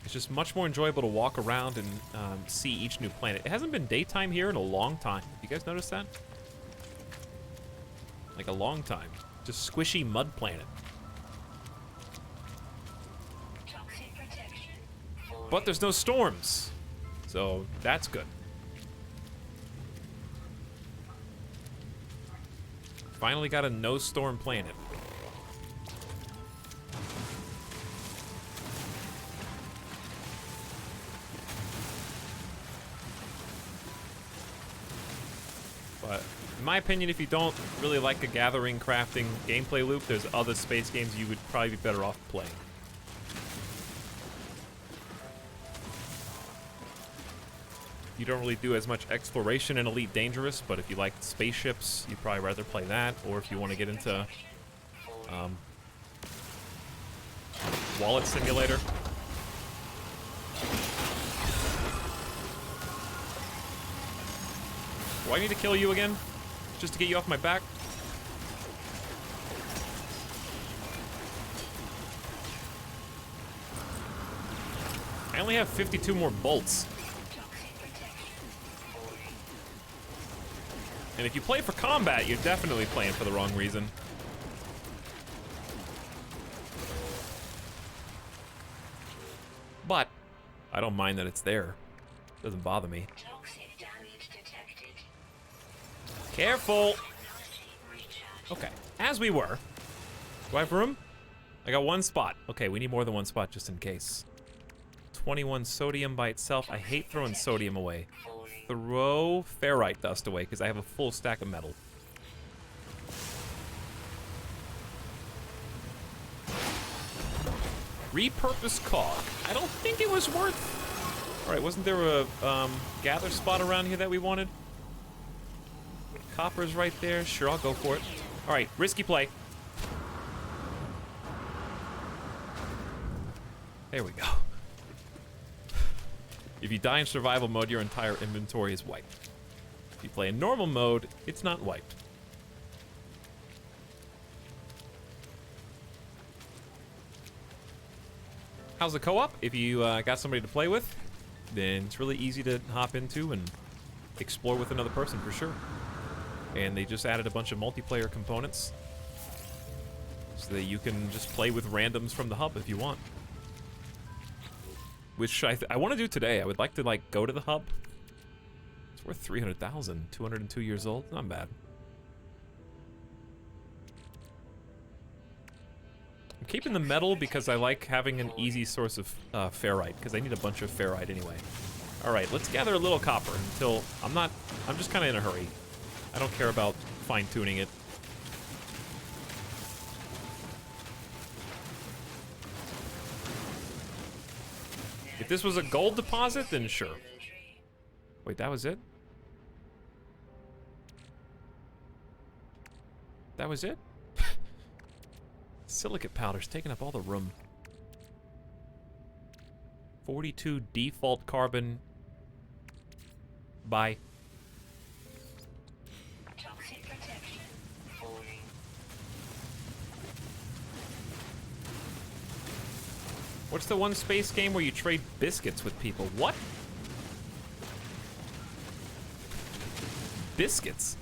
It's just much more enjoyable to walk around and see each new planet. It hasn't been daytime here in a long time. You guys notice that? Like a long time. Just squishy mud planet. Toxic protection. Falling. But there's no storms. So that's good. Finally got a no storm planet. But in my opinion, if you don't really like a gathering, crafting gameplay loop, there's other space games you would probably be better off playing. You don't really do as much exploration in Elite Dangerous, but if you like spaceships, you'd probably rather play that. Or if you want to get into Wallet Simulator. Do I need to kill you again? Just to get you off my back? I only have 52 more bolts. And if you play for combat, you're definitely playing for the wrong reason. But I don't mind that it's there. Doesn't bother me. Toxic damage detected. Careful! Recharge. Okay, as we were. Do I have room? I got one spot. Okay, we need more than one spot just in case. 21 sodium by itself. I hate throwing sodium away. Throw ferrite dust away because I have a full stack of metal. Repurposed cog. I don't think it was worth. All right, wasn't there a gather spot around here that we wanted? Copper's right there. Sure, I'll go for it. All right, risky play. There we go. If you die in survival mode, your entire inventory is wiped. If you play in normal mode, it's not wiped. How's the co-op? If you got somebody to play with, then it's really easy to hop into and explore with another person for sure. And they just added a bunch of multiplayer components so that you can just play with randoms from the hub if you want. Which I want to do today. I would like to like go to the hub. It's worth 300,000. 202 years old. Not bad. I'm keeping the metal because I like having an easy source of ferrite because I need a bunch of ferrite anyway. All right, let's gather a little copper until I'm just kind of in a hurry. I don't care about fine-tuning it. If this was a gold deposit, then sure. Wait, that was it? That was it? Silicate powder's taking up all the room. 42 default carbon. Bye. Toxic protection. Falling. What's the one space game where you trade biscuits with people? What? Biscuits?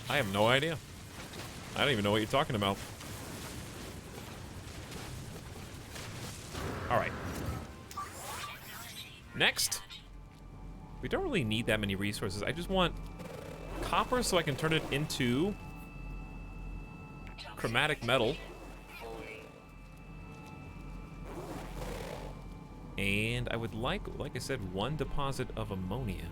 I have no idea. I don't even know what you're talking about. Alright. Next. We don't really need that many resources. I just want copper so I can turn it into chromatic metal. And I would like I said, 1 deposit of ammonia.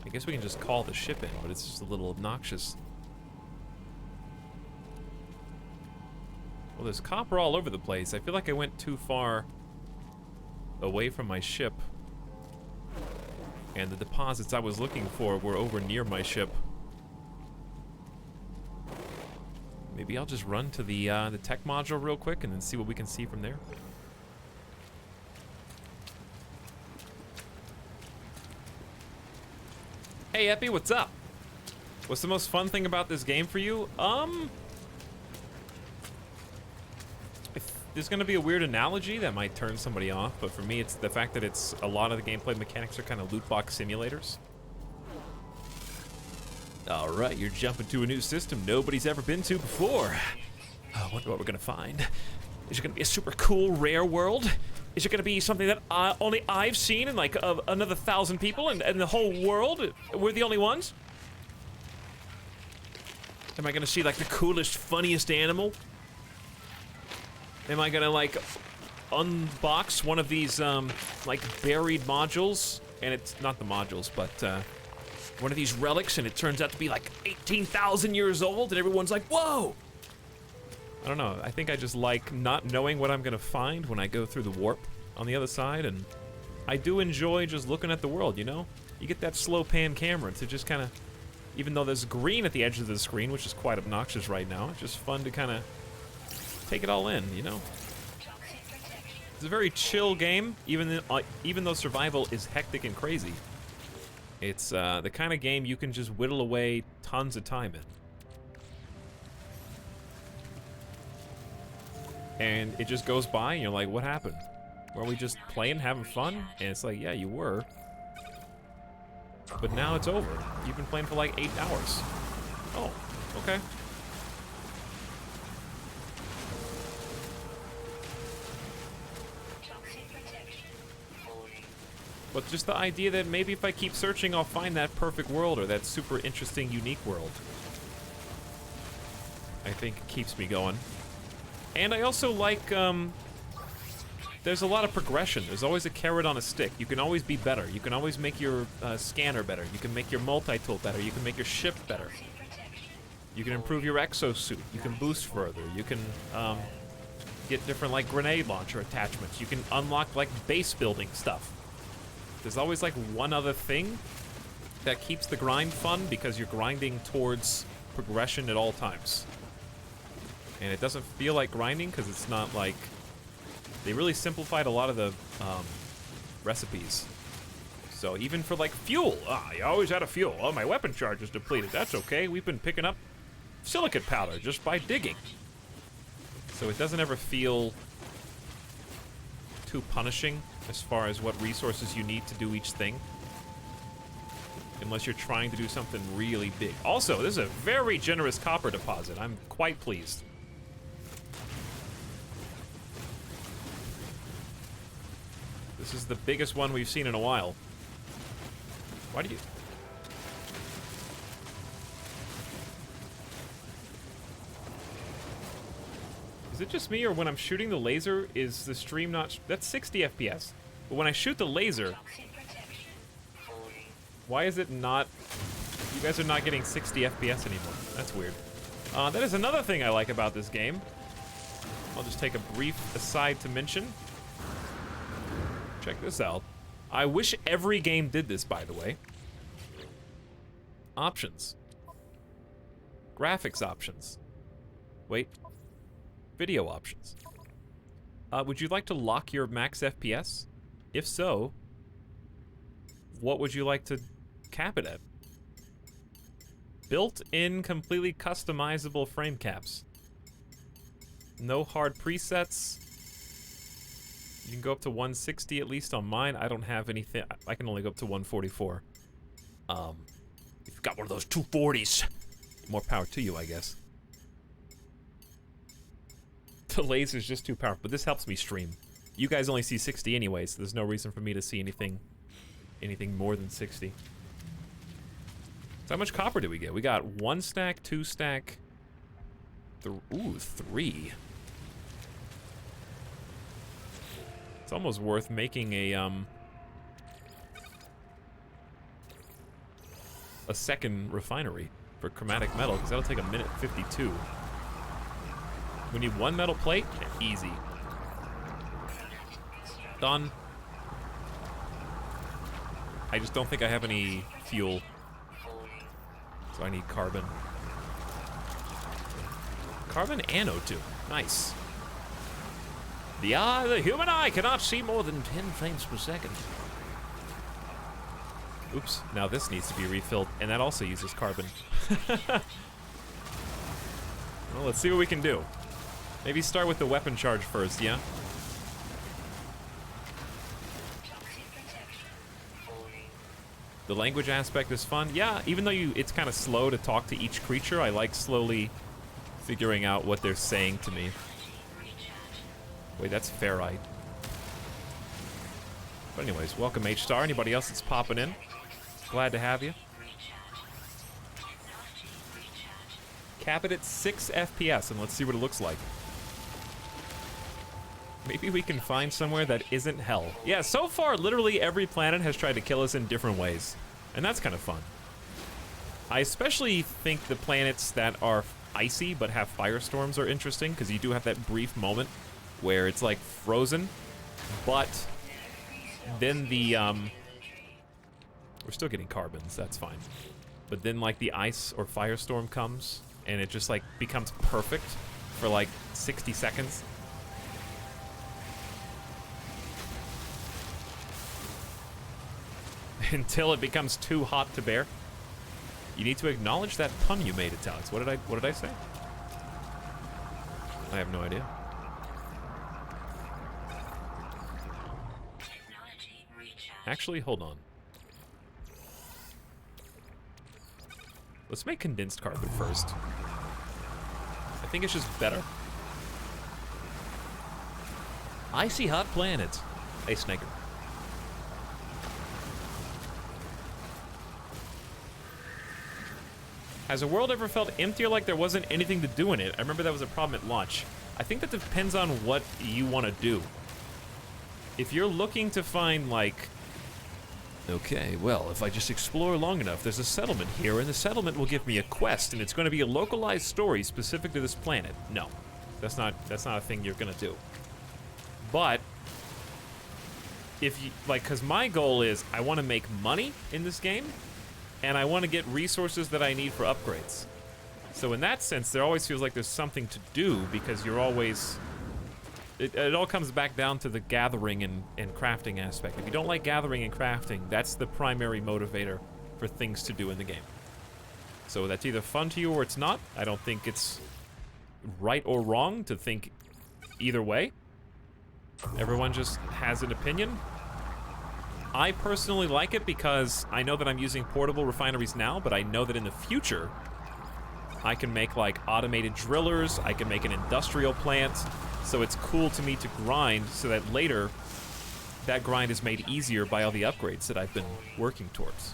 I guess we can just call the ship in, but it's just a little obnoxious. Well, there's copper all over the place. I feel like I went too far away from my ship. And the deposits I was looking for were over near my ship. Maybe I'll just run to the tech module real quick and then see what we can see from there. Hey Epi, what's up? What's the most fun thing about this game for you? If there's gonna be a weird analogy that might turn somebody off, but for me it's the fact that it's a lot of the gameplay mechanics are kind of loot box simulators. Alright, you're jumping to a new system nobody's ever been to before. I wonder what we're gonna find. Is it gonna be a super cool, rare world? Is it gonna be something that only I've seen and like another 1,000 people and the whole world? We're the only ones? Am I gonna see like the coolest, funniest animal? Am I gonna like unbox one of these like buried modules? And it's not the modules, but one of these relics and it turns out to be like 18,000 years old and everyone's like, whoa! I don't know, I think I just like not knowing what I'm gonna find when I go through the warp on the other side, and I do enjoy just looking at the world, you know? You get that slow pan camera to just kind of, even though there's green at the edge of the screen, which is quite obnoxious right now, it's just fun to kind of take it all in, you know? It's a very chill game, even though survival is hectic and crazy. It's the kind of game you can just whittle away tons of time in. And it just goes by and you're like, what happened? Were we just playing, having fun? And it's like, yeah, you were. But now it's over. You've been playing for like 8 hours. Oh, okay. But just the idea that maybe if I keep searching, I'll find that perfect world or that super interesting, unique world. I think keeps me going. And I also like, there's a lot of progression. There's always a carrot on a stick. You can always be better. You can always make your scanner better. You can make your multi-tool better. You can make your ship better. You can improve your exosuit. You can boost further. You can get different like grenade launcher attachments. You can unlock like base building stuff. There's always like one other thing that keeps the grind fun because you're grinding towards progression at all times. And it doesn't feel like grinding because it's not like... They really simplified a lot of the recipes. So even for like fuel, you always out of fuel. Oh, my weapon charge is depleted. That's okay. We've been picking up silicate powder just by digging. So it doesn't ever feel too punishing as far as what resources you need to do each thing. Unless you're trying to do something really big. Also, this is a very generous copper deposit. I'm quite pleased. This is the biggest one we've seen in a while. Why do you... Is it just me, or when I'm shooting the laser, is the stream not... That's 60 FPS. But when I shoot the laser... Why is it not... You guys are not getting 60 FPS anymore. That's weird. That is another thing I like about this game. I'll just take a brief aside to mention. Check this out. I wish every game did this, by the way. Options. Graphics options. Wait. Video options. Would you like to lock your max FPS? If so, what would you like to cap it at? Built-in, completely customizable frame caps. No hard presets. You can go up to 160 at least on mine. I don't have anything. I can only go up to 144. If you've got one of those 240s, More power to you, I guess. The laser's just too powerful, but this helps me stream. You guys only see 60 anyway, so there's no reason for me to see anything more than 60. So how much copper do we get? We got 1 stack, 2 stack, 3. It's almost worth making a second refinery for chromatic metal, because that'll take 1:52. We need 1 metal plate. Easy. Done. I just don't think I have any fuel, so I need carbon. Carbon and O2. Nice. The human eye cannot see more than 10 frames per second. Oops, now this needs to be refilled, and that also uses carbon. Well, let's see what we can do. Maybe start with the weapon charge first, yeah? The language aspect is fun. Yeah, even though it's kind of slow to talk to each creature, I like slowly figuring out what they're saying to me. Wait, that's ferrite. But anyways, welcome H-Star. Anybody else that's popping in? Glad to have you. Cap it at 6 FPS and let's see what it looks like. Maybe we can find somewhere that isn't hell. Yeah, so far, literally every planet has tried to kill us in different ways. And that's kind of fun. I especially think the planets that are icy but have firestorms are interesting, because you do have that brief moment where it's like frozen, but then the, we're still getting carbons, that's fine. But then like the ice or firestorm comes, and it just like becomes perfect for like 60 seconds. Until it becomes too hot to bear. You need to acknowledge that pun you made, Etalyx. What did I say? I have no idea. Actually, hold on. Let's make condensed carbon first. I think it's just better. Icy hot planets. Hey, Snaker. Has a world ever felt emptier, like there wasn't anything to do in it? I remember that was a problem at launch. I think that depends on what you want to do. If you're looking to find, like... Okay, well, if I just explore long enough, there's a settlement here, and the settlement will give me a quest, and it's going to be a localized story specific to this planet. No, that's not a thing you're going to do. But... if you... like, because my goal is, I want to make money in this game, and I want to get resources that I need for upgrades. So in that sense, there always feels like there's something to do, because you're always... It all comes back down to the gathering and crafting aspect. If you don't like gathering and crafting, that's the primary motivator for things to do in the game. So that's either fun to you or it's not. I don't think it's right or wrong to think either way. Everyone just has an opinion. I personally like it because I know that I'm using portable refineries now, but I know that in the future, I can make like automated drillers, I can make an industrial plant, so it's cool to me to grind so that later, that grind is made easier by all the upgrades that I've been working towards.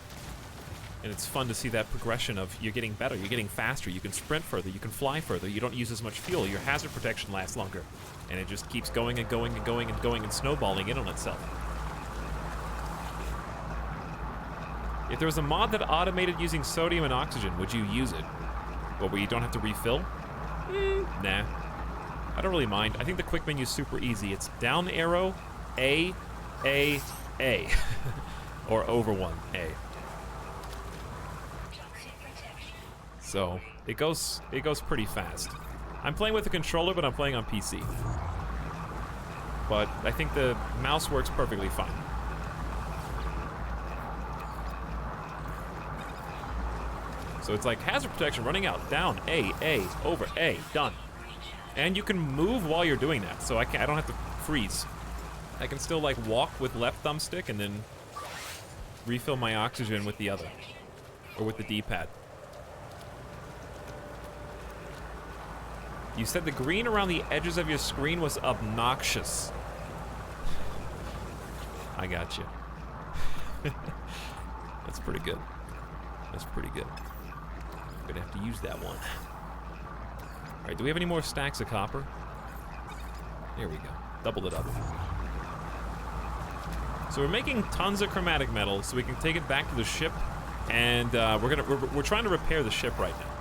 And it's fun to see that progression of you're getting better, you're getting faster, you can sprint further, you can fly further, you don't use as much fuel, your hazard protection lasts longer. And it just keeps going and going and going and going and snowballing in on itself. If there was a mod that automated using sodium and oxygen, would you use it? Well, where you don't have to refill? Nah. I don't really mind. I think the quick menu is super easy. It's down arrow, A. Or over one, A. So, it goes pretty fast. I'm playing with a controller, but I'm playing on PC. But I think the mouse works perfectly fine. So it's like hazard protection running out, down, A, over, A, done. And you can move while you're doing that, so I don't have to freeze. I can still like walk with left thumbstick and then refill my oxygen with the other, or with the D-pad. You said the green around the edges of your screen was obnoxious. I got you. That's pretty good. That's pretty good. I'm gonna have to use that one. All right, do we have any more stacks of copper? There we go. Doubled it up. So we're making tons of chromatic metal so we can take it back to the ship, and we're trying to repair the ship right now.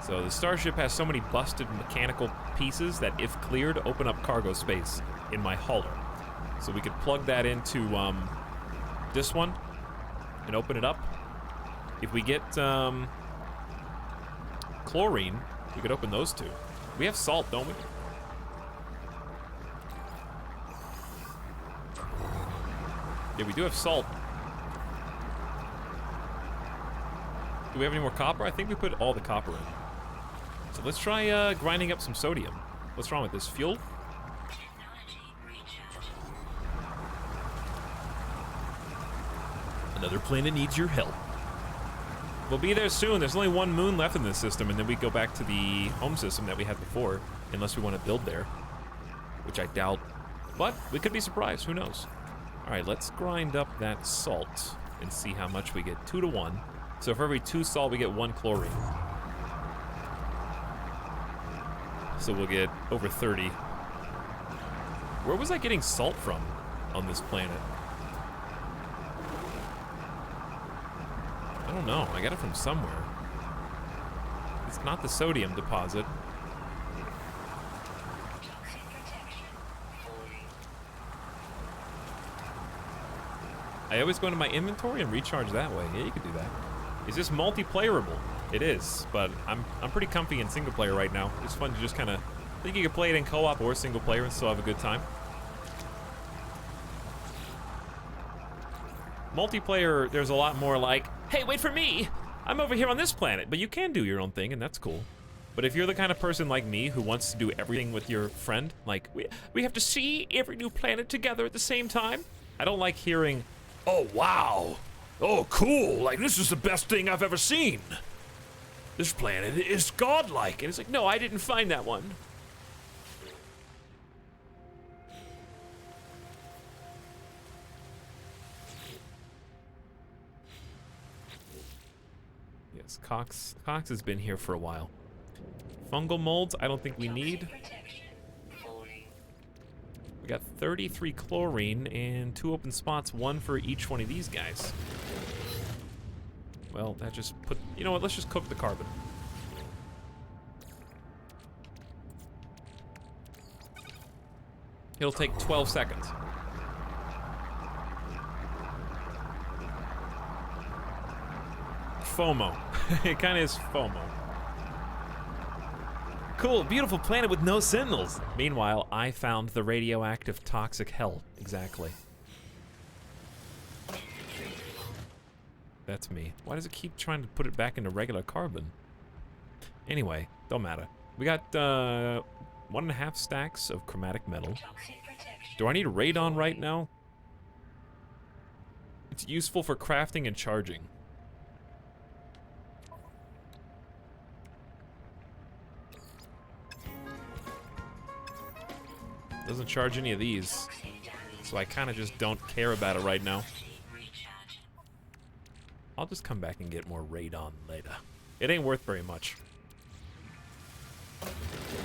So the starship has so many busted mechanical pieces that, if cleared, open up cargo space in my hauler. So we could plug that into this one and open it up. If we get chlorine, we could open those two. We have salt, don't we? Yeah, we do have salt. Do we have any more copper? I think we put all the copper in. So let's try grinding up some sodium. What's wrong with this? Fuel? Another planet needs your help. We'll be there soon. There's only one moon left in this system, and then we go back to the home system that we had before, unless we want to build there, which I doubt. But we could be surprised. Who knows? All right, let's grind up that salt and see how much we get. 2 to 1. So for every 2 salt, we get 1 chlorine. So we'll get over 30. Where was I getting salt from on this planet? I don't know. I got it from somewhere. It's not the sodium deposit. I always go into my inventory and recharge that way. Yeah, you could do that. Is this multiplayerable? It is, but I'm pretty comfy in single player right now. It's fun to just kind of... I think you can play it in co-op or single player and still have a good time. Multiplayer, there's a lot more like, hey, wait for me! I'm over here on this planet. But you can do your own thing, and that's cool. But if you're the kind of person like me who wants to do everything with your friend, like, we have to see every new planet together at the same time, I don't like hearing, oh, wow! Oh, cool! Like, this is the best thing I've ever seen! This planet is godlike! And it's like, no, I didn't find that one. Yes, Cox has been here for a while. Fungal molds, I don't think we need. We got 33 chlorine and 2 open spots, 1 for each one of these guys. Well, that just put... You know what, let's just cook the carbon. It'll take 12 seconds. FOMO. It kind of is FOMO. Cool, beautiful planet with no sentinels. Meanwhile, I found the radioactive toxic hell. Exactly. That's me. Why does it keep trying to put it back into regular carbon? Anyway, don't matter. We got 1.5 stacks of chromatic metal. Do I need radon right now? It's useful for crafting and charging. Doesn't charge any of these, so I kind of just don't care about it right now. I'll just come back and get more radon later. It ain't worth very much.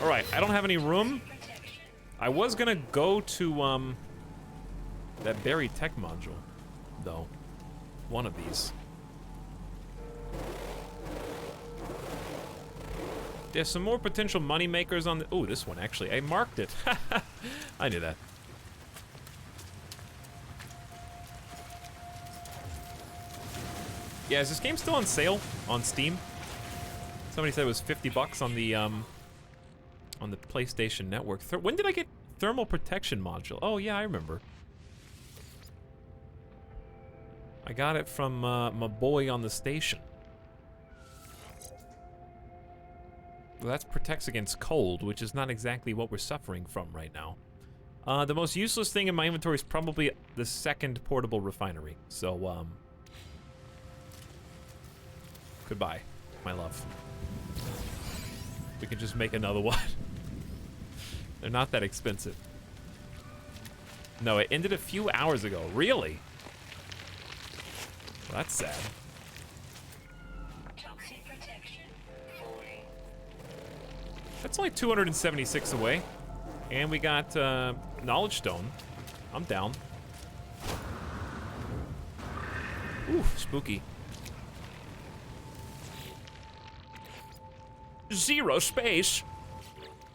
Alright, I don't have any room. I was gonna go to, that buried tech module, though. One of these. There's some more potential money makers on the... Oh, this one, actually. I marked it. I knew that. Yeah, is this game still on sale on Steam? Somebody said it was $50 on the PlayStation Network. When did I get thermal protection module? Oh, yeah, I remember. I got it from my boy on the station. Well, that protects against cold, which is not exactly what we're suffering from right now. The most useless thing in my inventory is probably the second portable refinery. So, goodbye, my love. We can just make another one. They're not that expensive. No, it ended a few hours ago. Really? Well, that's sad. Toxic protection falling. That's only 276 away. And we got Knowledge Stone. I'm down. Ooh, spooky. Zero space.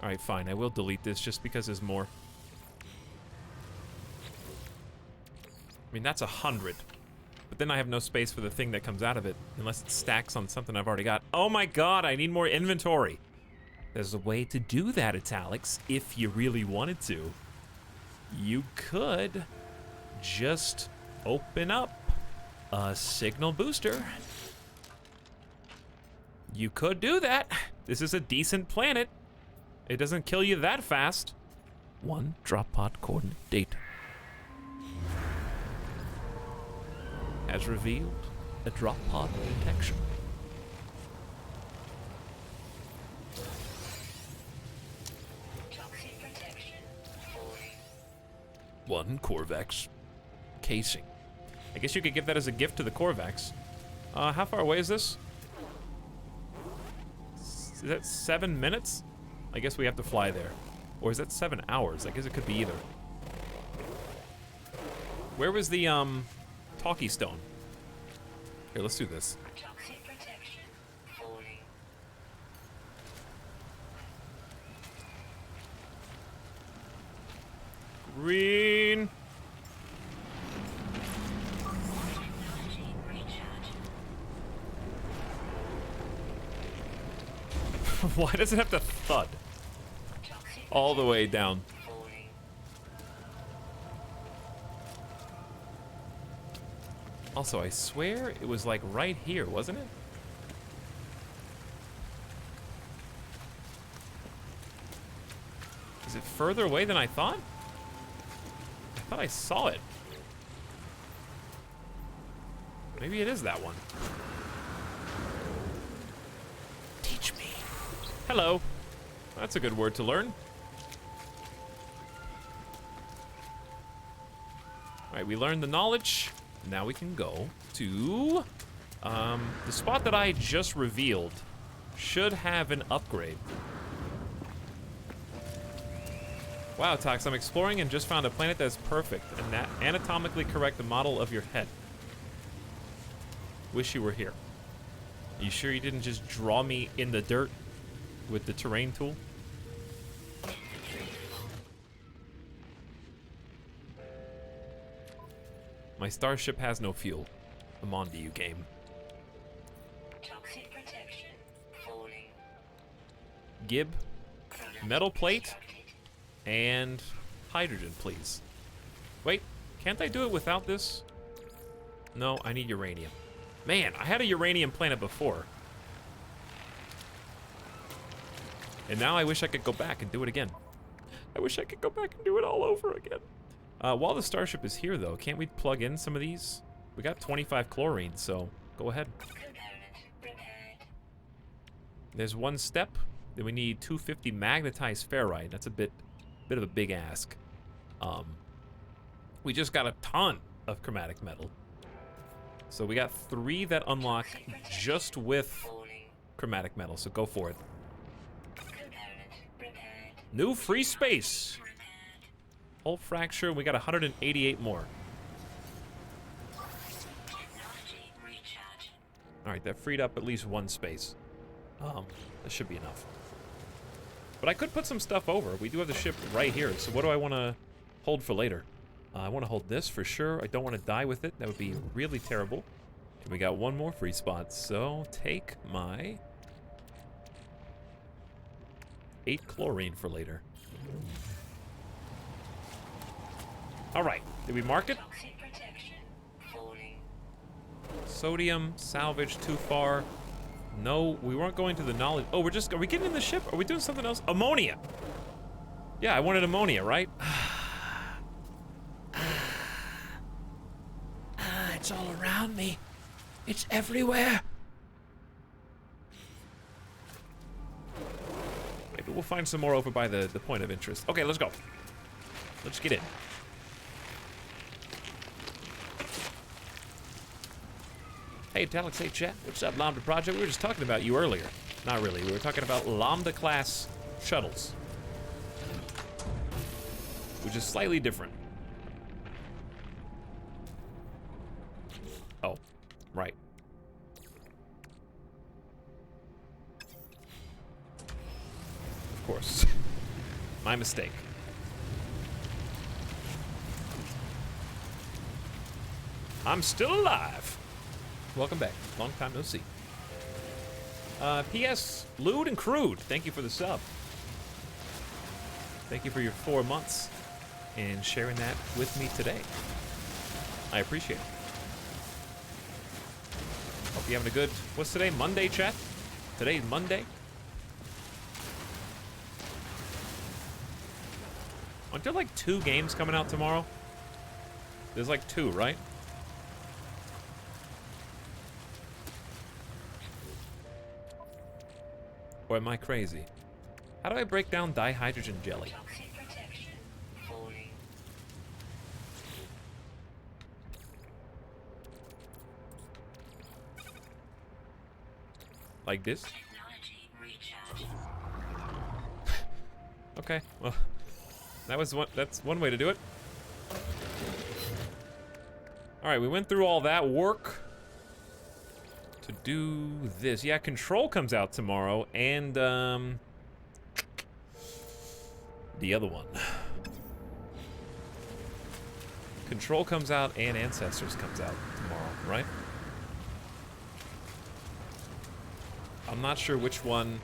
All right, fine. I will delete this just because there's more. I mean, that's 100. But then I have no space for the thing that comes out of it, unless it stacks on something I've already got. Oh my god, I need more inventory. There's a way to do that, Etalyx, if you really wanted to. You could just open up a signal booster. You could do that. This is a decent planet. It doesn't kill you that fast. 1 drop pod coordinate data. Has revealed a drop pod detection. Toxic protection falling. 1 Corvax casing. I guess you could give that as a gift to the Corvax. How far away is this? Is that 7 minutes? I guess we have to fly there. Or is that 7 hours? I guess it could be either. Where was the, Talkie Stone? Here, let's do this. Toxic protection falling. Green. Technology recharge. Why does it have to thud Toxic all the way down? falling. Also, I swear it was like right here, wasn't it? Is it further away than I thought? I thought I saw it. Maybe it is that one. Teach me. Hello. That's a good word to learn. All right, we learned the knowledge. Now we can go to the spot that I just revealed. Should have an upgrade. Wow, Tox, I'm exploring and just found a planet that's perfect and that anatomically correct the model of your head. Wish you were here. You sure you didn't just draw me in the dirt with the terrain tool? My starship has no fuel. I'm on to you, game. Toxic protection falling. Gib, Product metal plate, constructed. and hydrogen, please. Wait, can't I do it without this? No, I need uranium. Man, I had a uranium planet before. And now I wish I could go back and do it again. I wish I could go back and do it all over again. While the starship is here, though, can't we plug in some of these? We got 25 chlorine, so go ahead. Component repaired. There's 1 step. Then we need 250 magnetized ferrite. That's a bit of a big ask. We just got a ton of chromatic metal. So we got 3 that unlock just with Falling. chromatic metal, so go for it. Component repaired. New free space. Repaired. Hull fracture, we got 188 more. Technology recharge. All right, that freed up at least 1 space. That should be enough. But I could put some stuff over. We do have the ship right here, so what do I want to hold for later? I want to hold this for sure. I don't want to die with it. That would be really terrible. And we got 1 more free spot, so take my 8 chlorine for later. All right, did we mark it? Toxic protection falling. Sodium, salvage, too far. No, we weren't going to the knowledge. Oh, are we getting in the ship? Are we doing something else? Ammonia. Yeah, I wanted ammonia, right? It's all around me. It's everywhere. find some more over by the point of interest. Okay, let's go. Let's get in. Hey, Etalyx, hey, chat. What's up, Lambda Project? We were just talking about you earlier. Not really. We were talking about Lambda-class shuttles, which is slightly different. Oh, right. Of course. My mistake. I'm still alive. Welcome back. Long time no see. P.S. Lewd and Crude, thank you for the sub. Thank you for your 4 months and sharing that with me today. I appreciate it. Hope you're having a good, what's today? Monday, chat? Today's Monday? Aren't there like 2 games coming out tomorrow? There's like 2, right? Or am I crazy? How do I break down dihydrogen jelly? Toxic protection falling. Like this? Technology recharge. Okay, well, that's one way to do it. All right, we went through all that work to do this. Yeah, Control comes out tomorrow, and the other one. Control comes out and Ancestors comes out tomorrow, right? I'm not sure which one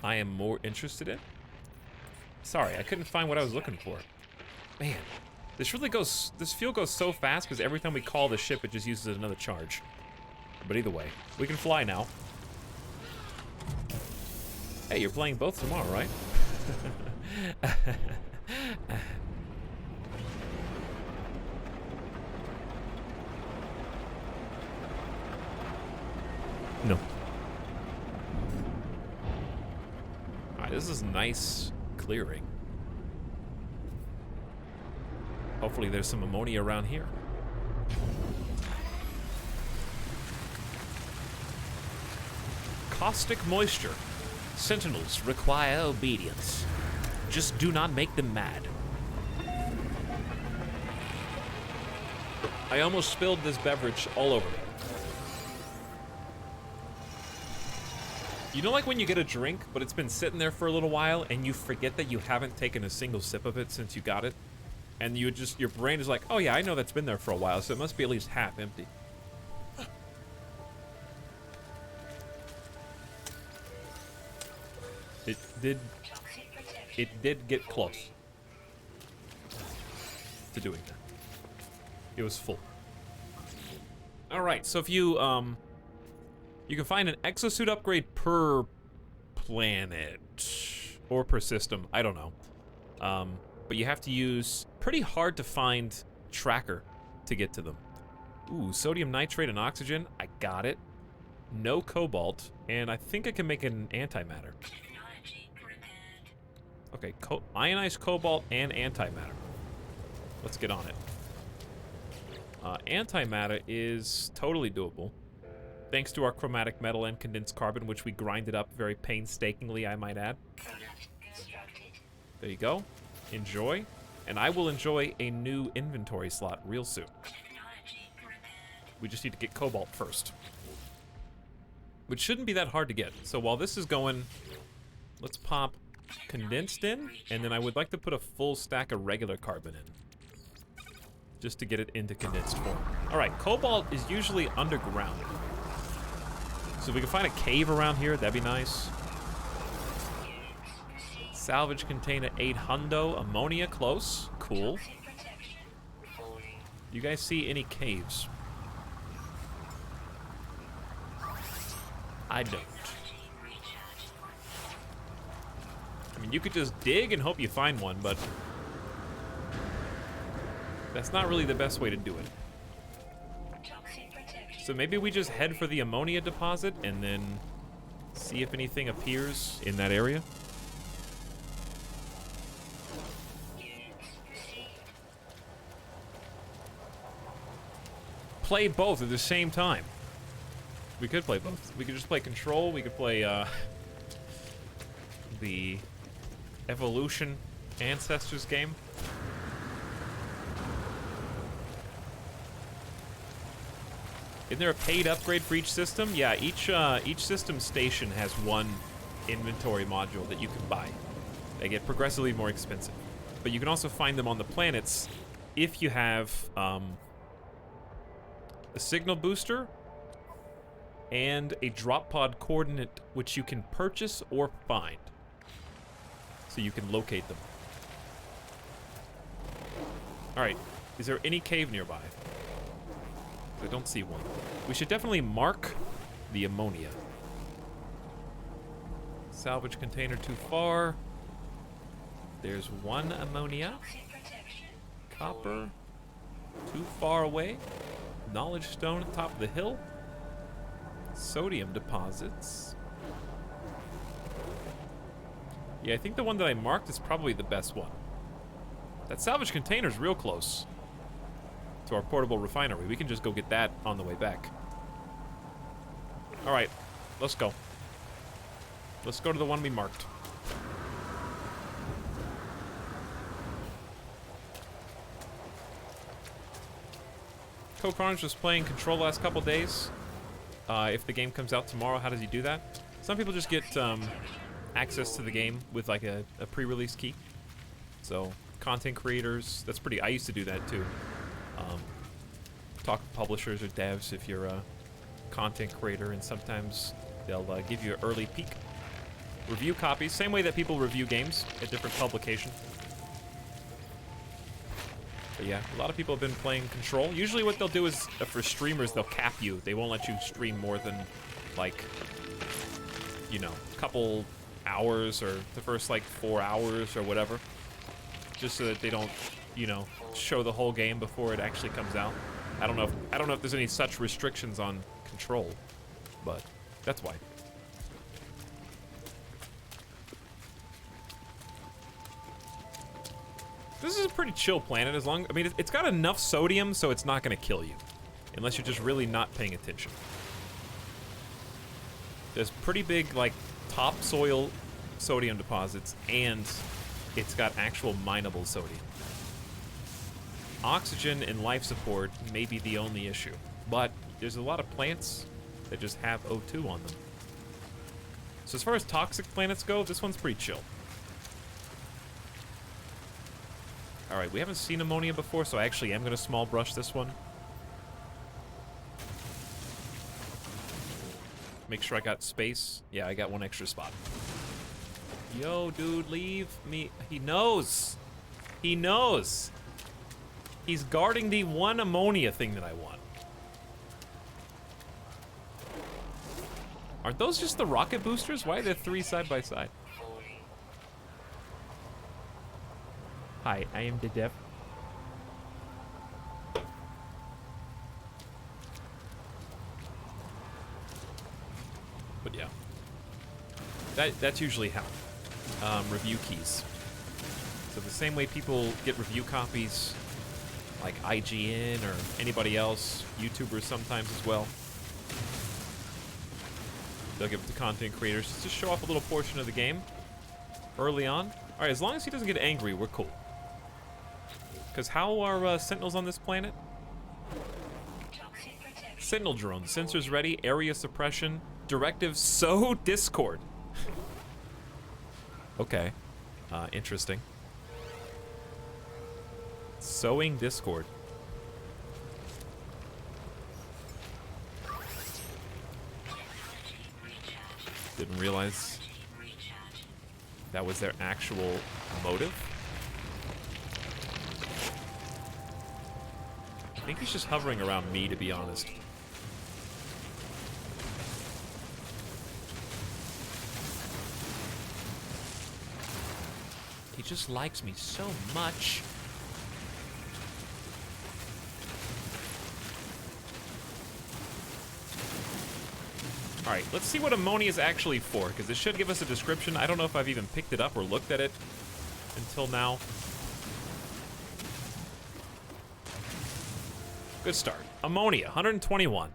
I am more interested in. Sorry, I couldn't find what I was looking for. Man, this fuel goes so fast because every time we call the ship, it just uses another charge. But either way, we can fly now. Hey, you're playing both tomorrow, right? No. Alright, this is nice clearing. Hopefully there's some ammonia around here. Caustic moisture. Sentinels require obedience. Just do not make them mad. I almost spilled this beverage all over me. You know, like when you get a drink, but it's been sitting there for a little while and you forget that you haven't taken a single sip of it since you got it? And your brain is like, oh yeah, I know that's been there for a while, so it must be at least half empty. It did get close to doing that. It was full. All right, so if you can find an exosuit upgrade per planet or per system, I don't know. But you have to use pretty hard to find tracker to get to them. Ooh, sodium nitrate and oxygen, I got it. No cobalt, and I think I can make an antimatter. Okay, ionized cobalt and antimatter. Let's get on it. Antimatter is totally doable. Thanks to our chromatic metal and condensed carbon, which we grinded up very painstakingly, I might add. There you go. Enjoy. And I will enjoy a new inventory slot real soon. We just need to get cobalt first. Which shouldn't be that hard to get. So while this is going, let's pop condensed in, and then I would like to put a full stack of regular carbon in. Just to get it into condensed form. Alright, cobalt is usually underground. So if we can find a cave around here, that'd be nice. Salvage container 8 hundo. Ammonia close. Cool. You guys see any caves? I don't. I mean, you could just dig and hope you find one, but that's not really the best way to do it. So maybe we just head for the ammonia deposit and then See if anything appears in that area. Play both at the same time. We could play both. We could just play Control. We could play the Evolution Ancestors game. Isn't there a paid upgrade for each system? Yeah, each system station has one inventory module that you can buy. They get progressively more expensive. But you can also find them on the planets if you have a signal booster and a drop pod coordinate which you can purchase or find. So you can locate them. Alright, is there any cave nearby? I don't see one. We should definitely mark the ammonia. Salvage container too far. There's one ammonia. Copper. Too far away. Knowledge stone at the top of the hill. Sodium deposits. Yeah, I think the one that I marked is probably the best one. That salvage container's real close to our portable refinery. We can just go get that on the way back. All right, let's go. Let's go to the one we marked. Coke was playing Control the last couple days. If the game comes out tomorrow, how does he do that? Some people just get access to the game with like a pre-release key. So content creators, that's pretty. I used to do that too. Talk to publishers or devs if you're a content creator, and sometimes they'll give you an early peek. Review copies, same way that people review games at different publications. But yeah, a lot of people have been playing Control. Usually what they'll do is, for streamers, they'll cap you. They won't let you stream more than, like, you know, a couple hours or the first, like, 4 hours or whatever. Just so that they don't, you know, show the whole game before it actually comes out. I don't know if there's any such restrictions on Control, but that's why. This is a pretty chill planet, as long, I mean, it's got enough sodium so it's not gonna kill you, unless you're just really not paying attention. There's pretty big, like, topsoil sodium deposits, and it's got actual mineable sodium. Oxygen and life support may be the only issue, but there's a lot of plants that just have O2 on them. So as far as toxic planets go, this one's pretty chill. Alright, we haven't seen ammonia before, so I actually am going to small brush this one. Make sure I got space. Yeah, I got one extra spot. Yo, dude, leave me. He knows. He knows. He's guarding the one ammonia thing that I want. Aren't those just the rocket boosters? Why are there 3 side by side? Hi, I am the Dev. But yeah. That's usually how. Review keys. So the same way people get review copies, like IGN or anybody else, YouTubers sometimes as well. They'll give it to content creators just to show off a little portion of the game early on. All right, as long as he doesn't get angry, we're cool. Because how are sentinels on this planet? Sentinel drone, sensors ready, area suppression, directive sow Discord. Okay, interesting. Sowing Discord. Didn't realize that was their actual motive. I think he's just hovering around me, to be honest. He just likes me so much. All right, let's see what ammonia is actually for, because it should give us a description. I don't know if I've even picked it up or looked at it until now. Good start. Ammonia, 121.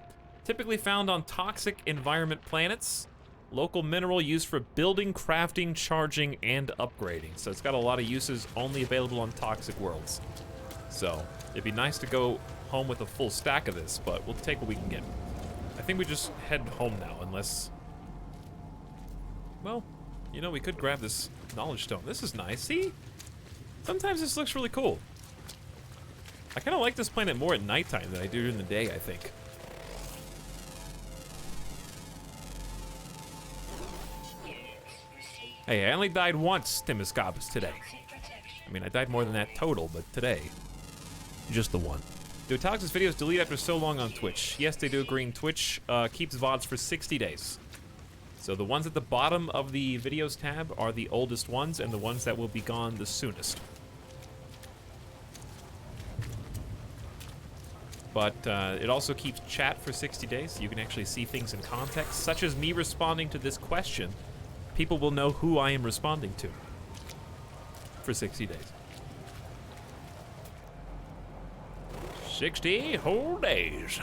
Typically found on toxic environment planets. Local mineral used for building, crafting, charging, and upgrading. So it's got a lot of uses only available on toxic worlds. So it'd be nice to go home with a full stack of this, but we'll take what we can get. I think we just head home now, unless... Well, you know, we could grab this knowledge stone. This is nice. See? Sometimes this looks really cool. I kind of like this planet more at nighttime than I do during the day, I think. Hey, I only died once, Timoscopus, today. I mean, I died more than that total, but today, just the one. Do Etalyx's videos delete after so long on Twitch? Yes, they do, agreeing. Twitch keeps VODs for 60 days. So the ones at the bottom of the videos tab are the oldest ones, and the ones that will be gone the soonest. But it also keeps chat for 60 days, so you can actually see things in context, such as me responding to this question. People will know who I am responding to for 60 days. 60 whole days.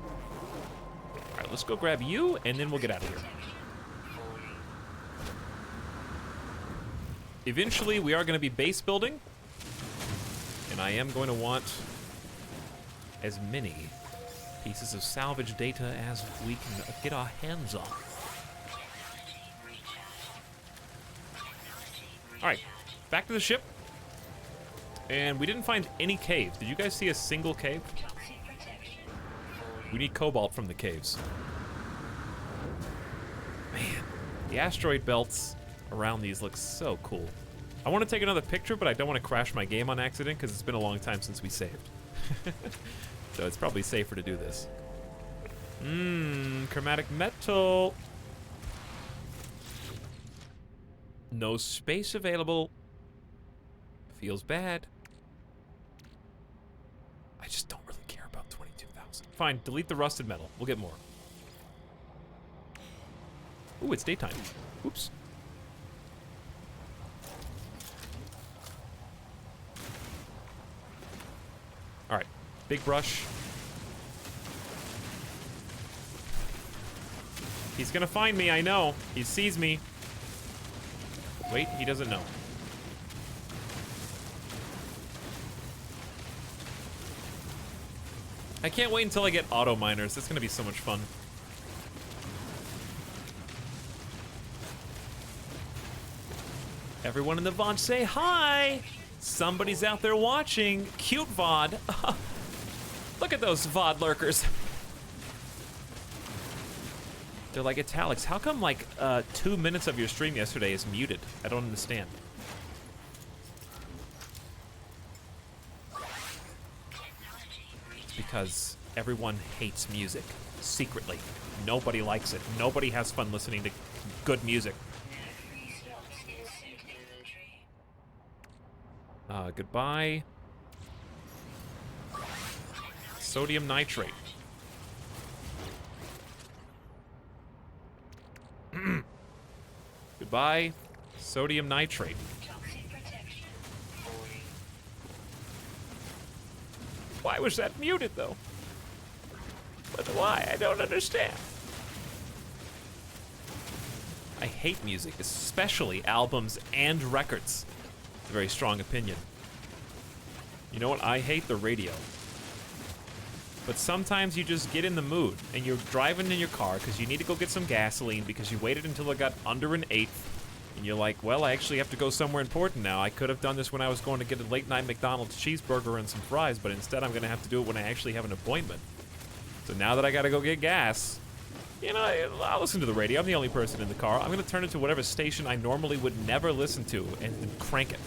All right, let's go grab you, and then we'll get out of here. Eventually, we are going to be base building, and I am going to want as many pieces of salvage data as we can get our hands on. All right, back to the ship. And we didn't find any caves. Did you guys see a single cave? We need cobalt from the caves. Man, the asteroid belts around these look so cool. I want to take another picture, but I don't want to crash my game on accident because it's been a long time since we saved. So it's probably safer to do this. Chromatic metal. No space available. Feels bad. I just don't really care about 22,000. Fine, delete the rusted metal. We'll get more. Ooh, it's daytime. Oops. All right, big brush. He's gonna find me, I know. He sees me. Wait, he doesn't know. I can't wait until I get auto miners. That's gonna be so much fun. Everyone in the VOD say hi! Somebody's out there watching. Cute VOD. Look at those VOD lurkers. They're like, Etalyx, how come like 2 minutes of your stream yesterday is muted? I don't understand. It's because everyone hates music, secretly. Nobody likes it. Nobody has fun listening to good music. Goodbye. Sodium nitrate. Goodbye, sodium nitrate. Why was that muted, though? But why? I don't understand. I hate music, especially albums and records. It's a very strong opinion. You know what? I hate the radio. But sometimes you just get in the mood and you're driving in your car because you need to go get some gasoline because you waited until it got under an 8th. And you're like, well, I actually have to go somewhere important now. I could have done this when I was going to get a late night McDonald's cheeseburger and some fries, but instead I'm going to have to do it when I actually have an appointment. So now that I got to go get gas, you know, I'll listen to the radio. I'm the only person in the car. I'm going to turn it to whatever station I normally would never listen to and crank it.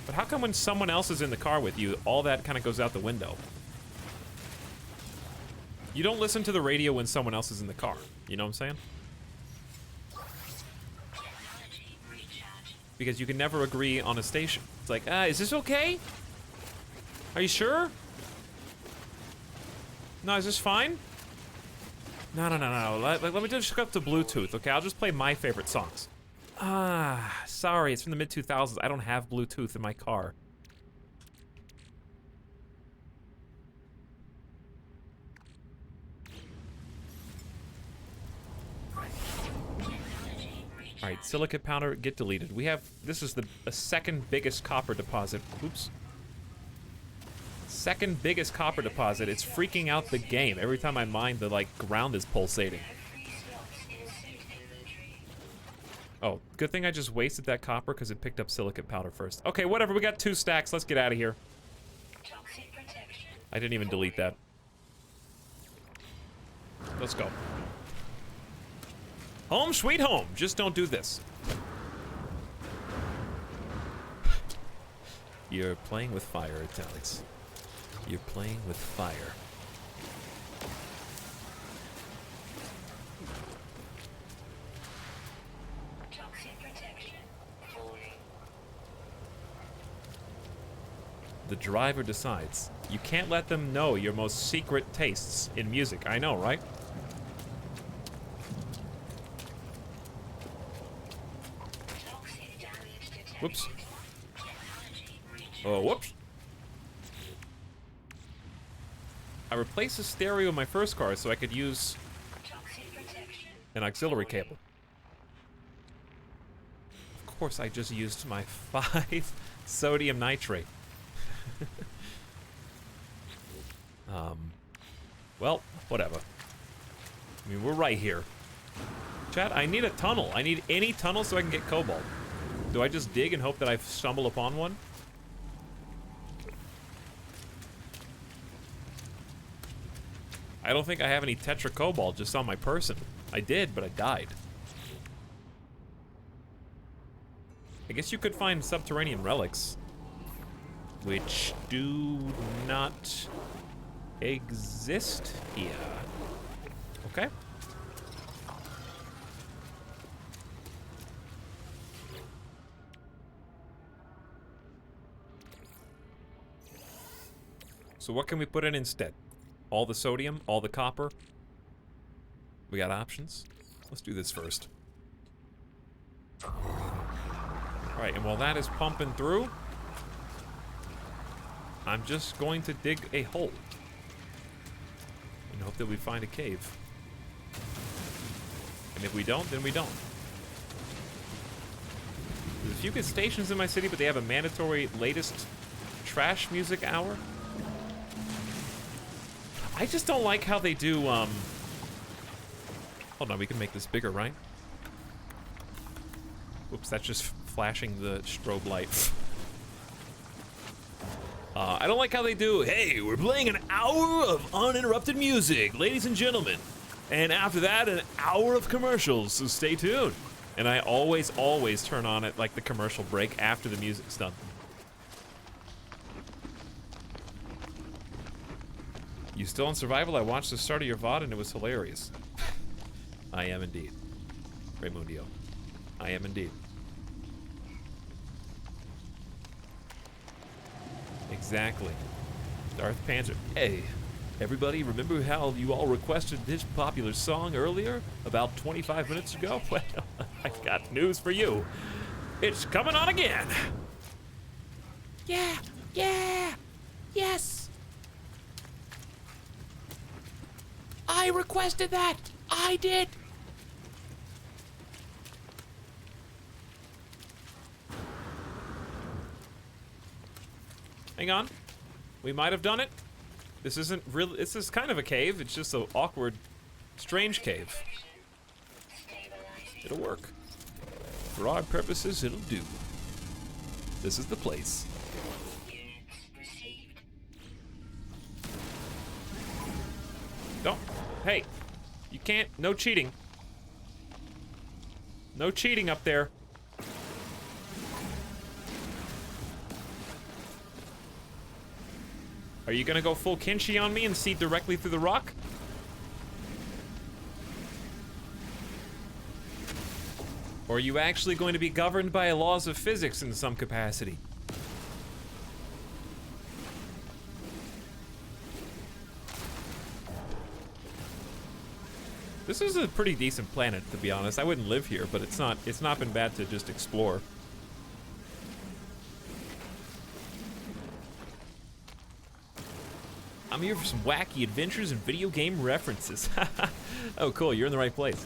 But how come when someone else is in the car with you, all that kind of goes out the window? You don't listen to the radio when someone else is in the car. You know what I'm saying? Because you can never agree on a station. It's like, is this okay? Are you sure? No, is this fine? No. Let me just hook up to Bluetooth, okay? I'll just play my favorite songs. Ah, sorry, it's from the mid-2000s. I don't have Bluetooth in my car. Alright, silicate powder, get deleted. We have, this is the second biggest copper deposit. Oops. Second biggest copper deposit. It's freaking out the game. Every time I mine, the, like, ground is pulsating. Oh, good thing I just wasted that copper because it picked up silicate powder first. Okay, whatever, we got 2 stacks. Let's get out of here. I didn't even delete that. Let's go. Home sweet home. Just don't do this. You're playing with fire, Etalyx. You're playing with fire. The driver decides. You can't let them know your most secret tastes in music. I know, right? Whoops. Oh, whoops. I replaced the stereo in my first car so I could use an auxiliary cable. Of course, I just used my 5 sodium nitrate. Well, whatever. I mean, we're right here. Chat, I need a tunnel. I need any tunnel so I can get cobalt. Do I just dig and hope that I stumble upon one? I don't think I have any tetra cobalt just on my person. I did, but I died. I guess you could find subterranean relics, which do not exist here. Okay. So what can we put in instead? All the sodium, all the copper. We got options. Let's do this first. Alright, and while that is pumping through, I'm just going to dig a hole and hope that we find a cave. And if we don't, then we don't. There's a few good stations in my city, but they have a mandatory latest trash music hour. I just don't like how they do, hold on, we can make this bigger, right? Whoops, that's just flashing the strobe light. I don't like how they do, hey, we're playing an hour of uninterrupted music, ladies and gentlemen. And after that, an hour of commercials, so stay tuned. And I always turn on it like the commercial break after the music's done. You still on survival? I watched the start of your VOD and it was hilarious. I am indeed. Raymundio. I am indeed. Exactly. Darth Panzer. Hey, everybody, remember how you all requested this popular song earlier? About 25 minutes ago? Well, I've got news for you. It's coming on again. Yeah, yes. I requested that. I did. Hang on. We might have done it. This isn't really, this is kind of a cave. It's just an awkward, strange cave. It'll work. For our purposes, it'll do. This is the place. Don't. Hey, you can't. No cheating. No cheating up there. Are you gonna go full Kinshi on me and see directly through the rock? Or are you actually going to be governed by laws of physics in some capacity? This is a pretty decent planet, to be honest. I wouldn't live here, but it's not been bad to just explore. I'm here for some wacky adventures and video game references. Oh, cool, you're in the right place.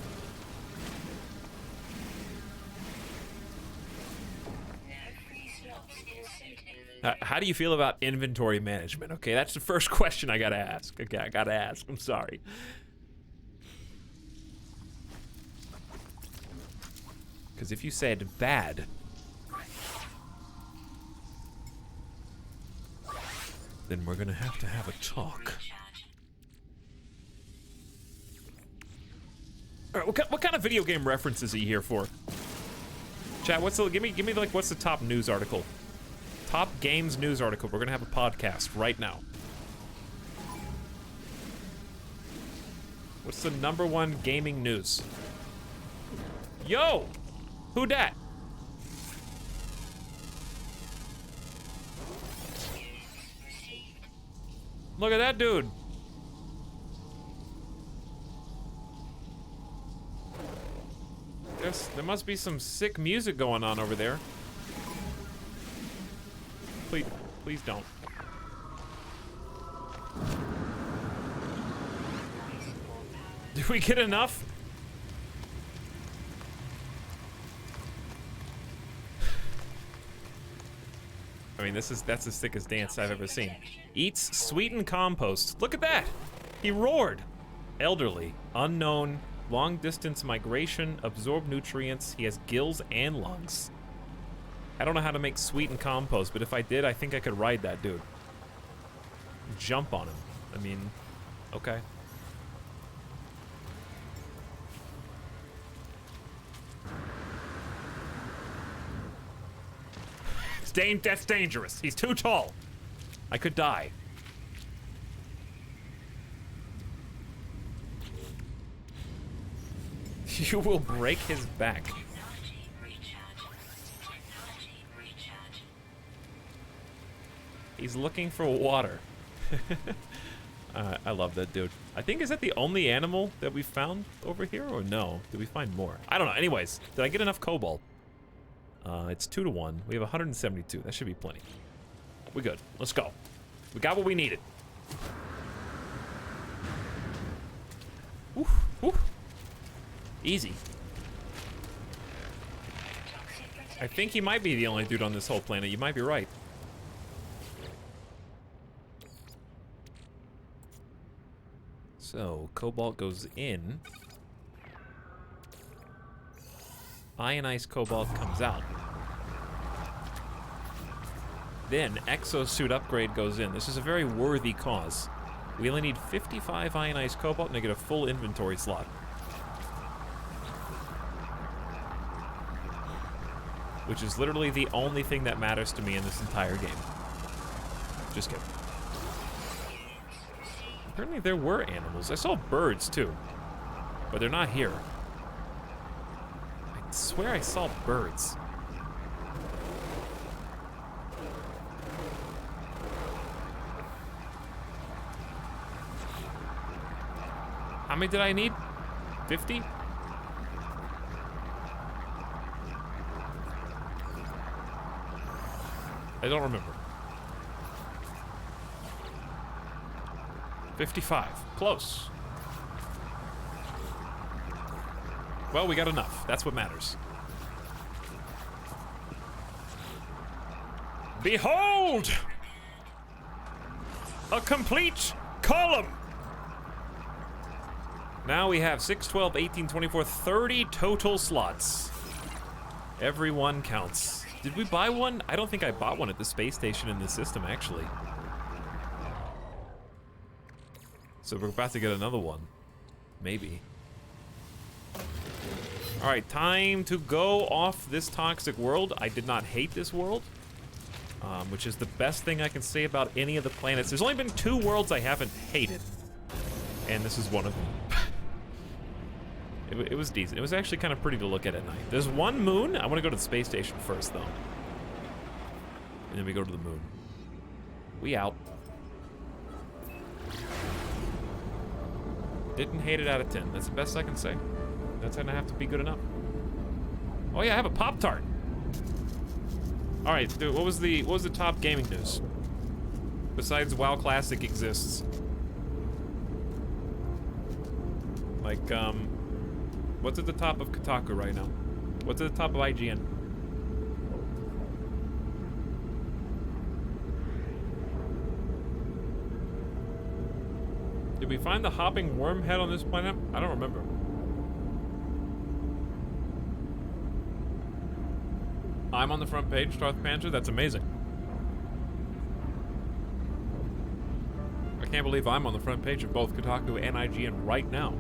How do you feel about inventory management? Okay, that's the first question I gotta ask. Okay, I gotta ask, I'm sorry. Because if you said bad, then we're gonna have to have a talk. All right, what kind of video game references are you here for? Chat, give me like, what's the top news article? Top games news article. We're gonna have a podcast right now. What's the #1 gaming news? Yo! Who dat? Look at that dude. There must be some sick music going on over there. Please don't. Did we get enough? I mean, that's the sickest dance I've ever seen. Eats sweetened compost. Look at that! He roared. Elderly, unknown, long distance migration, absorb nutrients. He has gills and lungs. I don't know how to make sweetened compost, but if I did, I think I could ride that dude. Jump on him. I mean, okay. That's dangerous. He's too tall. I could die. You will break his back. He's looking for water. I love that dude. I think, is that the only animal that we found over here, or no? Did we find more? I don't know. Anyways, did I get enough cobalt? It's 2-to-1. We have 172. That should be plenty. We good. Let's go. We got what we needed. Woo, woo. Easy. I think he might be the only dude on this whole planet. You might be right. So, cobalt goes in. Ionized cobalt comes out. Then, exosuit upgrade goes in. This is a very worthy cause. We only need 55 ionized cobalt and I get a full inventory slot. Which is literally the only thing that matters to me in this entire game. Just kidding. Apparently there were animals. I saw birds too, but they're not here. I swear I saw birds. How many did I need? 50? I don't remember. 55. Close. Well, we got enough. That's what matters. Behold! A complete column! Now we have 6, 12, 18, 24, 30 total slots. Every one counts. Did we buy one? I don't think I bought one at the space station in the system, actually. So we're about to get another one. Maybe. Alright, time to go off this toxic world. I did not hate this world, which is the best thing I can say about any of the planets. There's only been 2 worlds I haven't hated, and this is one of them. It was decent. It was actually kind of pretty to look at night. There's one moon. I want to go to the space station first, though. And then we go to the moon. We out. Didn't hate it out of 10. That's the best I can say. That's gonna have to be good enough. Oh yeah, I have a Pop-Tart. All right, dude, what was the top gaming news? Besides WoW Classic exists. Like, what's at the top of Kotaku right now? What's at the top of IGN? Did we find the hopping worm head on this planet? I don't remember. I'm on the front page, Darth Panzer. That's amazing. I can't believe I'm on the front page of both Kotaku and IGN right now.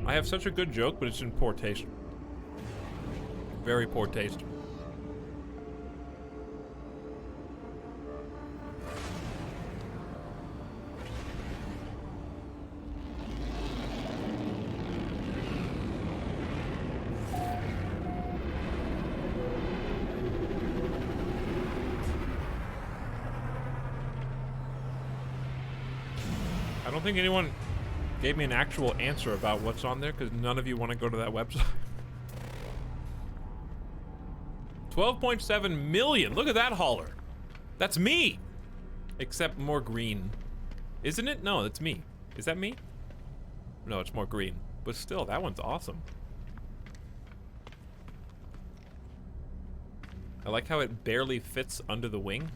I have such a good joke, but it's in poor taste. Very poor taste. I don't think anyone gave me an actual answer about what's on there because none of you want to go to that website. 12.7 million. Look at that hauler. That's me. Except more green. Isn't it? No, that's me. Is that me? No, it's more green. But still, that one's awesome. I like how it barely fits under the wing.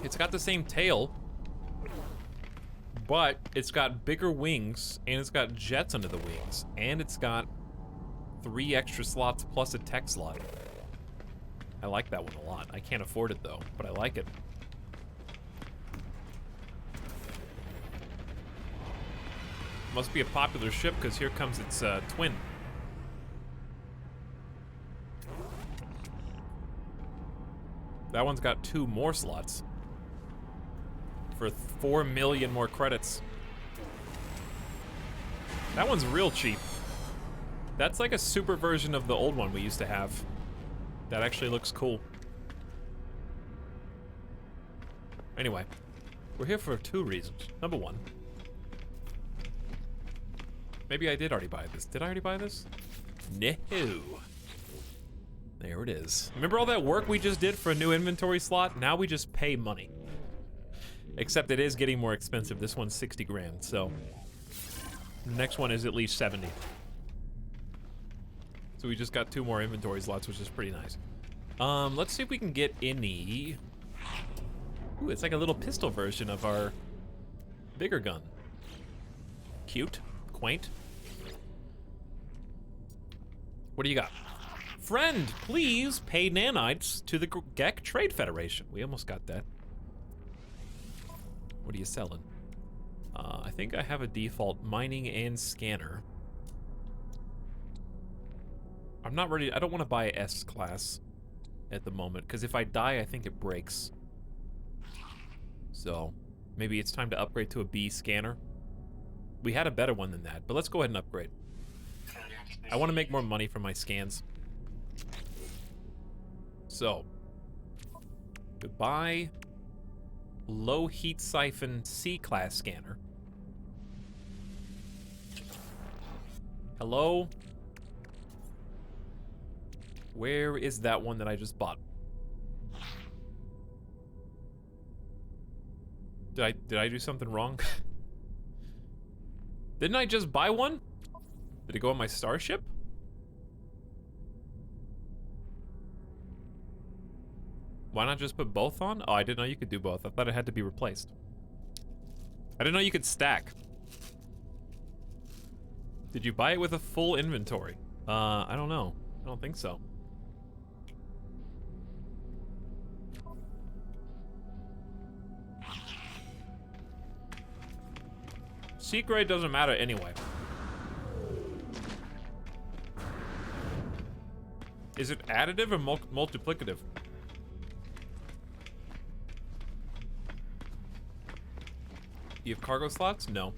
It's got the same tail, but it's got bigger wings, and it's got jets under the wings, and it's got 3 extra slots plus a tech slot. I like that one a lot. I can't afford it though, but I like it. Must be a popular ship because here comes its twin. That one's got 2 more slots for 4 million more credits. That one's real cheap. That's like a super version of the old one we used to have. That actually looks cool. Anyway, we're here for 2 reasons. Number 1. Maybe I did already buy this. Did I already buy this? No. There it is. Remember all that work we just did for a new inventory slot? Now we just pay money. Except it is getting more expensive. This one's 60 grand, so the next one is at least 70. So we just got 2 more inventory slots, which is pretty nice. Let's see if we can get any. Ooh, it's like a little pistol version of our bigger gun. Cute, quaint. What do you got? Friend, please pay nanites to the Gek Trade Federation. We almost got that. What are you selling? I think I have a default mining and scanner. I'm not ready. I don't want to buy S class at the moment because if I die, I think it breaks. So maybe it's time to upgrade to a B scanner. We had a better one than that, but let's go ahead and upgrade. I want to make more money from my scans. So, goodbye. Low heat siphon C-class scanner. Hello? Where is that one that I just bought? Did I do something wrong? Didn't I just buy one? Did it go on my starship? Why not just put both on? Oh, I didn't know you could do both. I thought it had to be replaced. I didn't know you could stack. Did you buy it with a full inventory? I don't know. I don't think so. C grade doesn't matter anyway. Is it additive or multiplicative? You have cargo slots? No.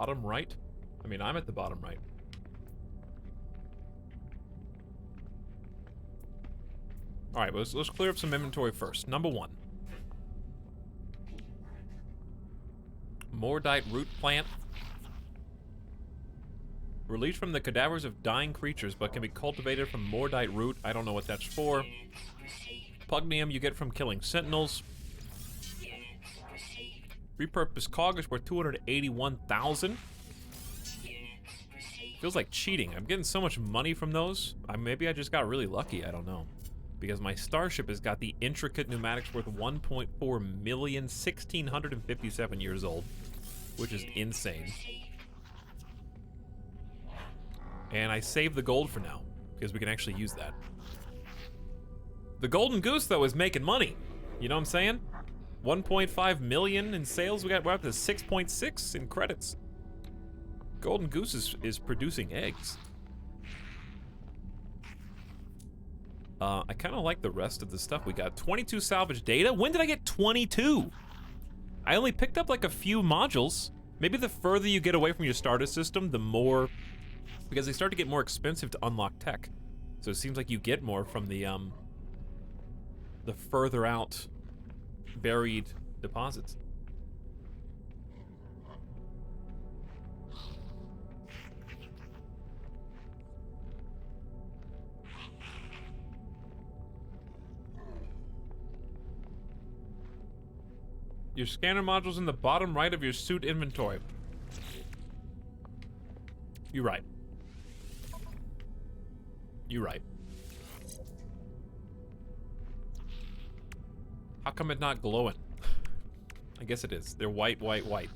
bottom right? I mean, I'm at the bottom right. Alright, let's clear up some inventory first. Number 1. Mordite root plant. Released from the cadavers of dying creatures, but can be cultivated from Mordite root. I don't know what that's for. Pugnium you get from killing sentinels. Repurposed cog is worth 281,000. Feels like cheating. I'm getting so much money from those. Maybe I just got really lucky. I don't know. Because my starship has got the intricate pneumatics worth 1.4 million, 1,657 years old, which is insane. And I saved the gold for now, because we can actually use that. The golden goose, though, is making money. You know what I'm saying? 1.5 million in sales. We're up to 6.6 in credits. Golden goose is producing eggs. I kind of like the rest of the stuff we got. 22 salvage data? When did I get 22? I only picked up like a few modules. Maybe the further you get away from your starter system, the more... Because they start to get more expensive to unlock tech. So it seems like you get more from the further out buried deposits. Your scanner module's in the bottom right of your suit inventory. You're right. You're right. How come it's not glowing? I guess it is. They're white, white, white.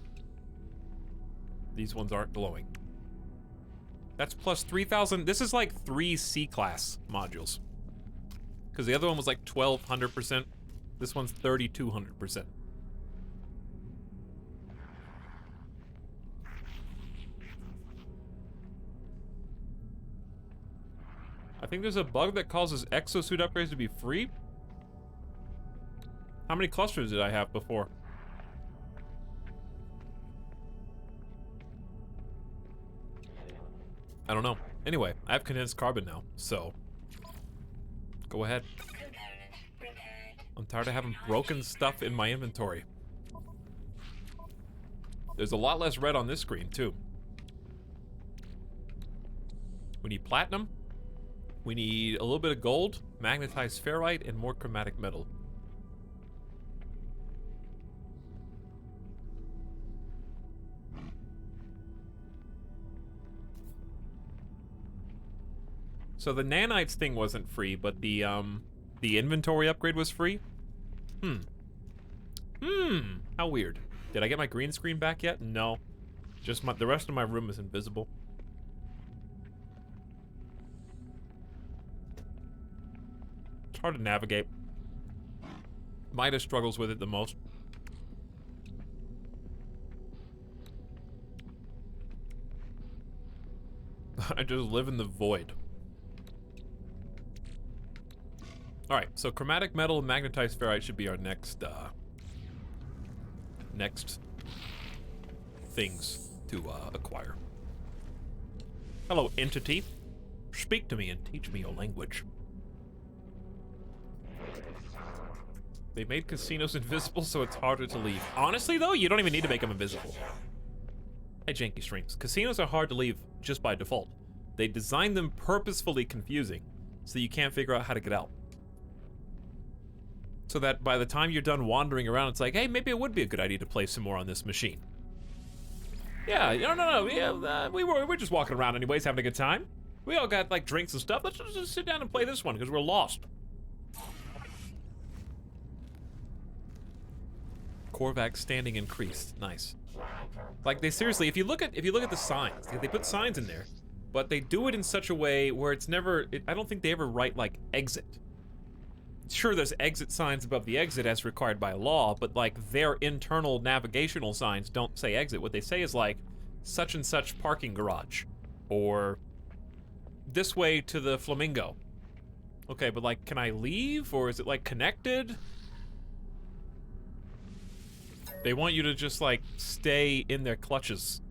These ones aren't glowing. That's plus 3,000. This is like 3 C-class modules. Because the other one was like 1,200%. This one's 3,200%. I think there's a bug that causes exosuit upgrades to be free. How many clusters did I have before? I don't know. Anyway, I have condensed carbon now, so go ahead. I'm tired of having broken stuff in my inventory. There's a lot less red on this screen, too. We need platinum. We need a little bit of gold, magnetized ferrite, and more chromatic metal. So the nanites thing wasn't free, but the inventory upgrade was free? How weird. Did I get my green screen back yet? No. Just the rest of my room is invisible. It's hard to navigate. Midas struggles with it the most. I just live in the void. Alright, so chromatic metal and magnetized ferrite should be our next things to acquire. Hello, entity. Speak to me and teach me your language. They made casinos invisible, so it's harder to leave. Honestly, though, you don't even need to make them invisible. Hey, Janky Streams. Casinos are hard to leave just by default. They designed them purposefully confusing, so you can't figure out how to get out. So that by the time you're done wandering around, it's like, hey, maybe it would be a good idea to play some more on this machine. Yeah, no. Yeah, we're just walking around anyways, having a good time. We all got, like, drinks and stuff. Let's just sit down and play this one, because we're lost. Korvax standing increased. Nice. Like, they seriously, if you look at the signs, they put signs in there, but they do it in such a way where it's never, I don't think they ever write, like, exit. Sure, there's exit signs above the exit as required by law, but, like, their internal navigational signs don't say exit. What they say is, like, such and such parking garage, or this way to the Flamingo. Okay, but, like, can I leave, or is it, like, connected? They want you to just, like, stay in their clutches.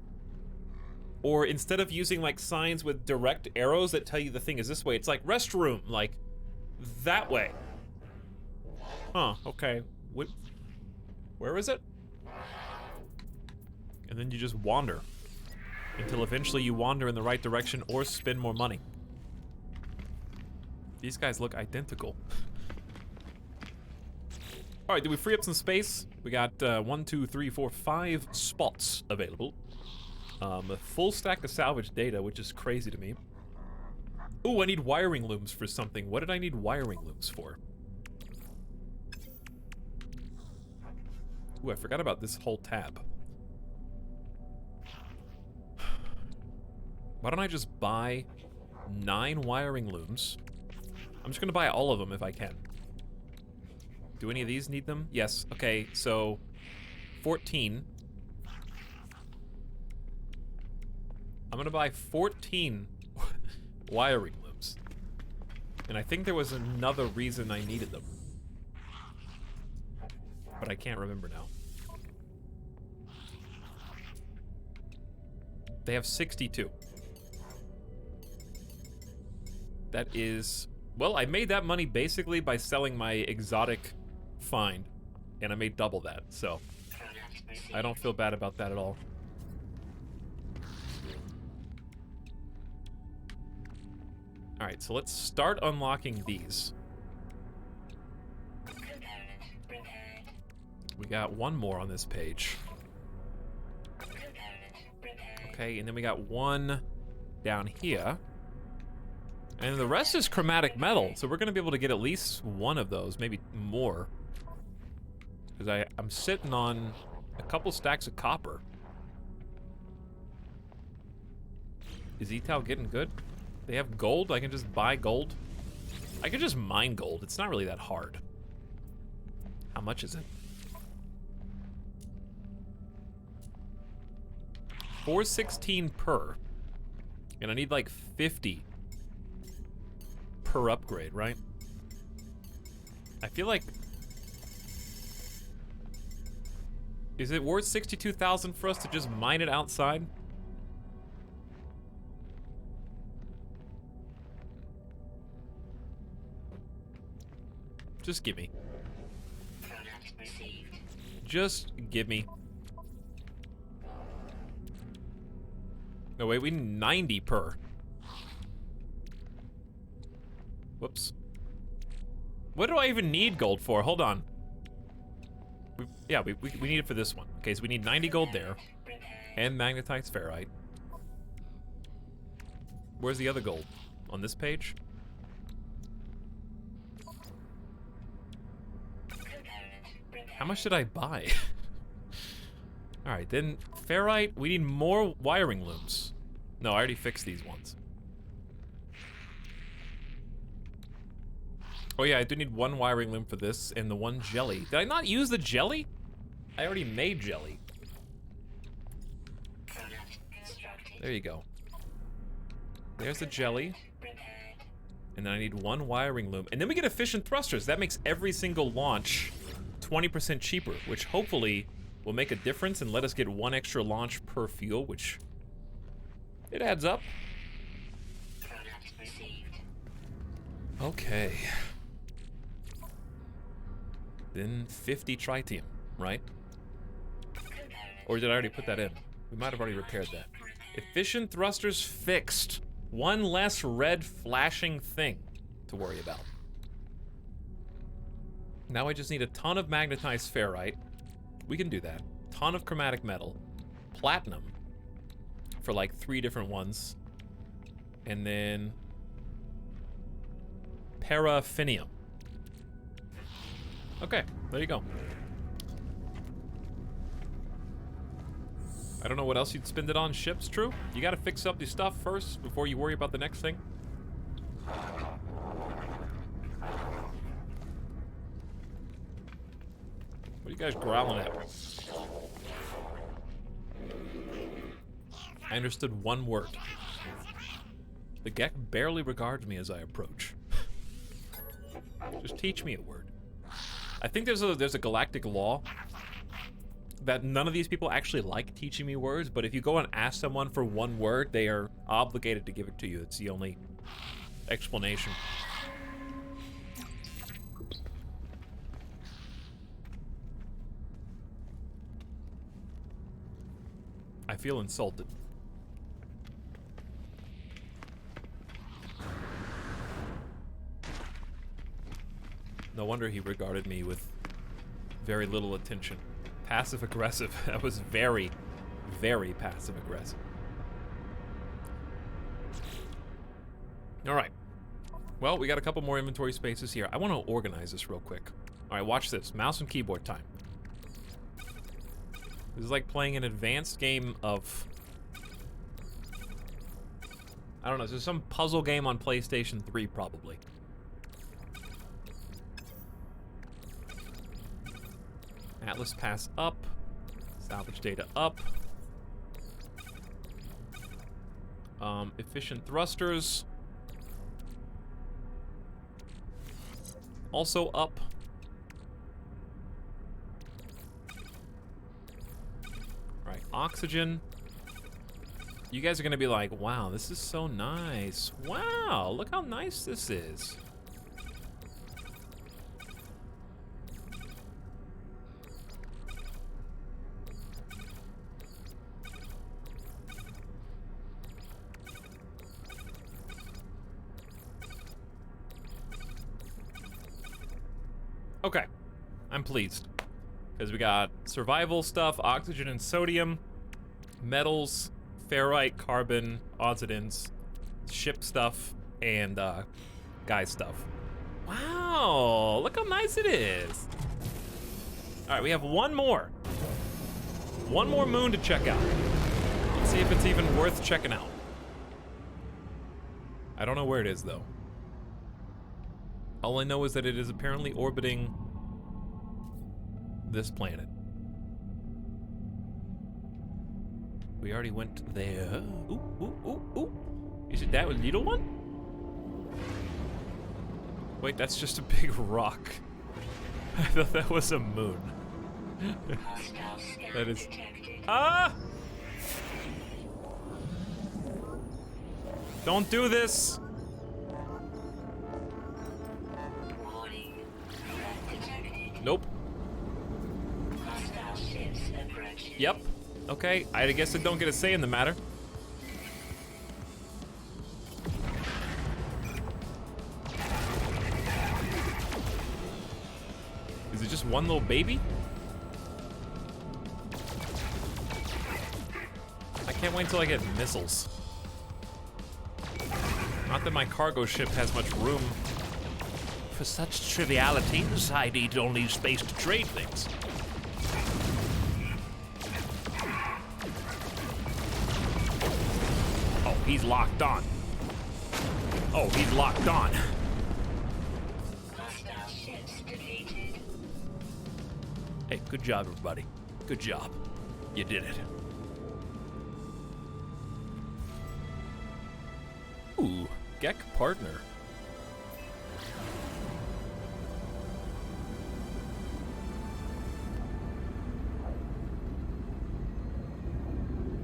Or instead of using like signs with direct arrows that tell you the thing is this way, it's like restroom, like that way. Huh, okay. Where is it? And then you just wander until eventually you wander in the right direction or spend more money. These guys look identical. All right, did we free up some space? We got 1, 2, 3, 4, 5 spots available. A full stack of salvage data, which is crazy to me. Ooh, I need wiring looms for something. What did I need wiring looms for? Ooh, I forgot about this whole tab. Why don't I just buy 9 wiring looms? I'm just gonna buy all of them if I can. Do any of these need them? Yes, okay, so 14. I'm gonna buy 14 wiring looms. And I think there was another reason I needed them. But I can't remember now. They have 62. That is... Well, I made that money basically by selling my exotic find. And I made double that, so... I don't feel bad about that at all. Alright, so let's start unlocking these. We got one more on this page. Okay, and then we got one down here. And the rest is chromatic metal, so we're gonna be able to get at least one of those, maybe more. Because I'm sitting on a couple stacks of copper. Is Etal getting good? They have gold? I can just buy gold? I can just mine gold. It's not really that hard. How much is it? $4.16 per. And I need like 50 per upgrade, right? I feel like... Is it worth 62,000 for us to just mine it outside? Just give me. Just give me. No, wait, we need 90 per. Whoops. What do I even need gold for? Hold on. We need it for this one. Okay, so we need 90 gold there. And magnetite ferrite. Where's the other gold? On this page? How much did I buy? Alright, then ferrite, we need more wiring looms. No, I already fixed these ones. Oh yeah, I do need one wiring loom for this and the one jelly. Did I not use the jelly? I already made jelly. There you go. There's the jelly. And then I need one wiring loom. And then we get efficient thrusters. That makes every single launch 20% cheaper, which hopefully will make a difference and let us get one extra launch per fuel, which it adds up. Okay. Then 50 tritium, right? Or did I already put that in? We might have already repaired that. Efficient thrusters fixed. One less red flashing thing to worry about. Now I just need a ton of magnetized ferrite. We can do that. Ton of chromatic metal. Platinum. For like 3 different ones. And then... paraffinium. Okay, there you go. I don't know what else you'd spend it on. Ships, true? You gotta fix up the stuff first before you worry about the next thing. What are you guys growling at? I understood one word. The Gek barely regards me as I approach. Just teach me a word. I think there's a galactic law that none of these people actually like teaching me words, but if you go and ask someone for one word, they are obligated to give it to you. It's the only explanation. I feel insulted. No wonder he regarded me with very little attention. Passive aggressive. That was very, very passive aggressive. All right. Well, we got a couple more inventory spaces here. I want to organize this real quick. All right, watch this. Mouse and keyboard time. This is like playing an advanced game of... I don't know. This is some puzzle game on PlayStation 3, probably. Atlas pass up. Salvage data up. Efficient thrusters. Also up. Right, oxygen. You guys are gonna be like, wow, this is so nice. Wow, look how nice this is. Okay, I'm pleased. Because we got survival stuff, oxygen and sodium, metals, ferrite, carbon, odds and ends, ship stuff, and guy stuff. Wow, look how nice it is. All right, we have one more. One more moon to check out. Let's see if it's even worth checking out. I don't know where it is, though. All I know is that it is apparently orbiting this planet. We already went there. Ooh, ooh, ooh, ooh. Is it that little one? Wait, that's just a big rock. I thought that was a moon. That is... Ah! Don't do this! Nope. Yep. Okay, I guess I don't get a say in the matter. Is it just one little baby? I can't wait until I get missiles. Not that my cargo ship has much room. For such trivialities, I need only space to trade things. Oh, he's locked on. Oh, he's locked on. Hey, good job, everybody. Good job. You did it. Ooh, Gek partner.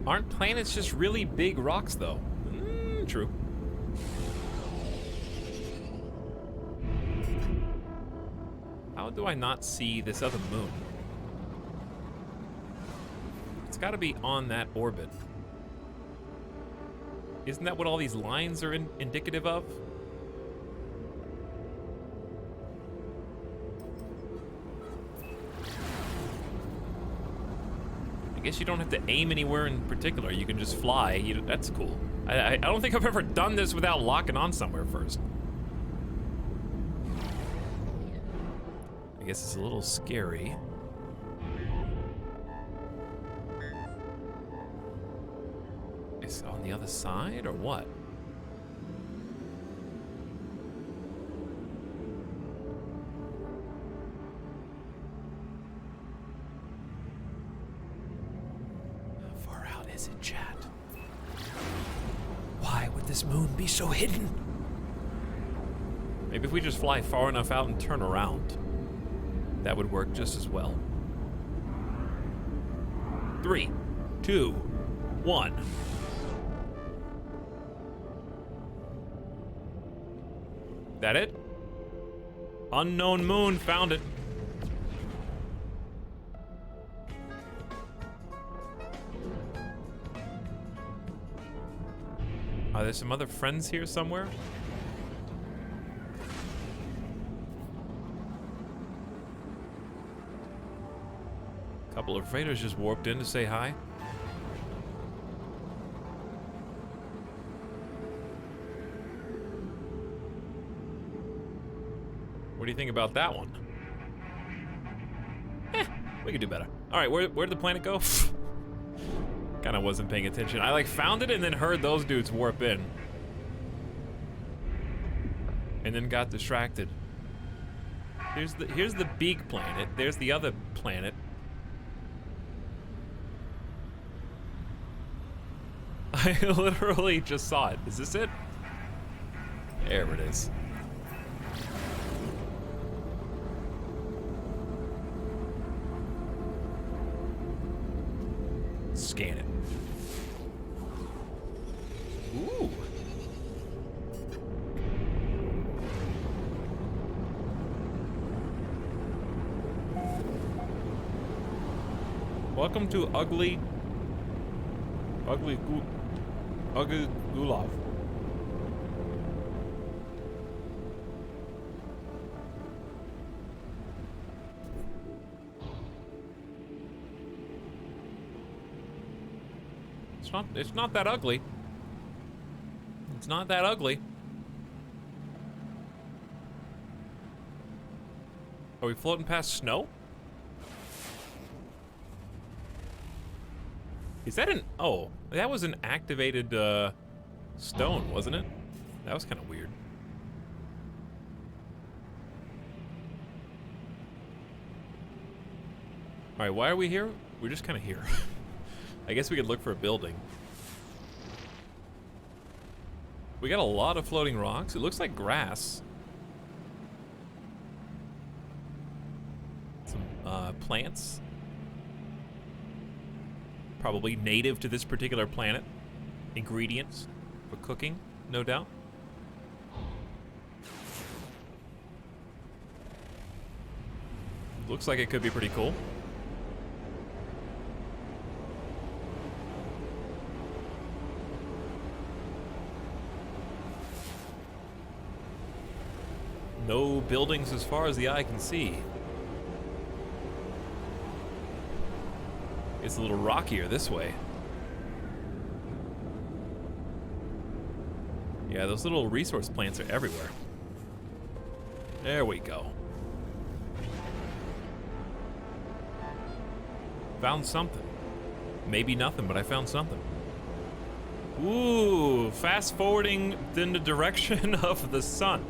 Aren't planets just really big rocks, though? True. How do I not see this other moon? It's gotta be on that orbit. Isn't that what all these lines are indicative of? I guess you don't have to aim anywhere in particular. You can just fly. That's cool. I don't think I've ever done this without locking on somewhere first. I guess it's a little scary. Is it on the other side or what? Is it, chat? Why would this moon be so hidden? Maybe if we just fly far enough out and turn around, that would work just as well. 3, 2, 1. That it? Unknown moon, found it. Are there some other friends here somewhere? A couple of freighters just warped in to say hi. What do you think about that one? We could do better. All right, where'd the planet go? Kind of wasn't paying attention. I like found it and then heard those dudes warp in. And then got distracted. Here's the big planet. There's the other planet. I literally just saw it. Is this it? There it is. Scan it. Ooh. Welcome to Ugly Gulov. It's not that ugly. It's not that ugly. Are we floating past snow? Is that an... Oh, that was an activated stone, wasn't it? That was kind of weird. Alright, why are we here? We're just kind of here. I guess we could look for a building. We got a lot of floating rocks. It looks like grass. Some plants. Probably native to this particular planet. Ingredients for cooking, no doubt. Looks like it could be pretty cool. No buildings as far as the eye can see. It's a little rockier this way. Yeah, those little resource plants are everywhere. There we go. Found something. Maybe nothing, but I found something. Ooh, fast forwarding in the direction of the sun.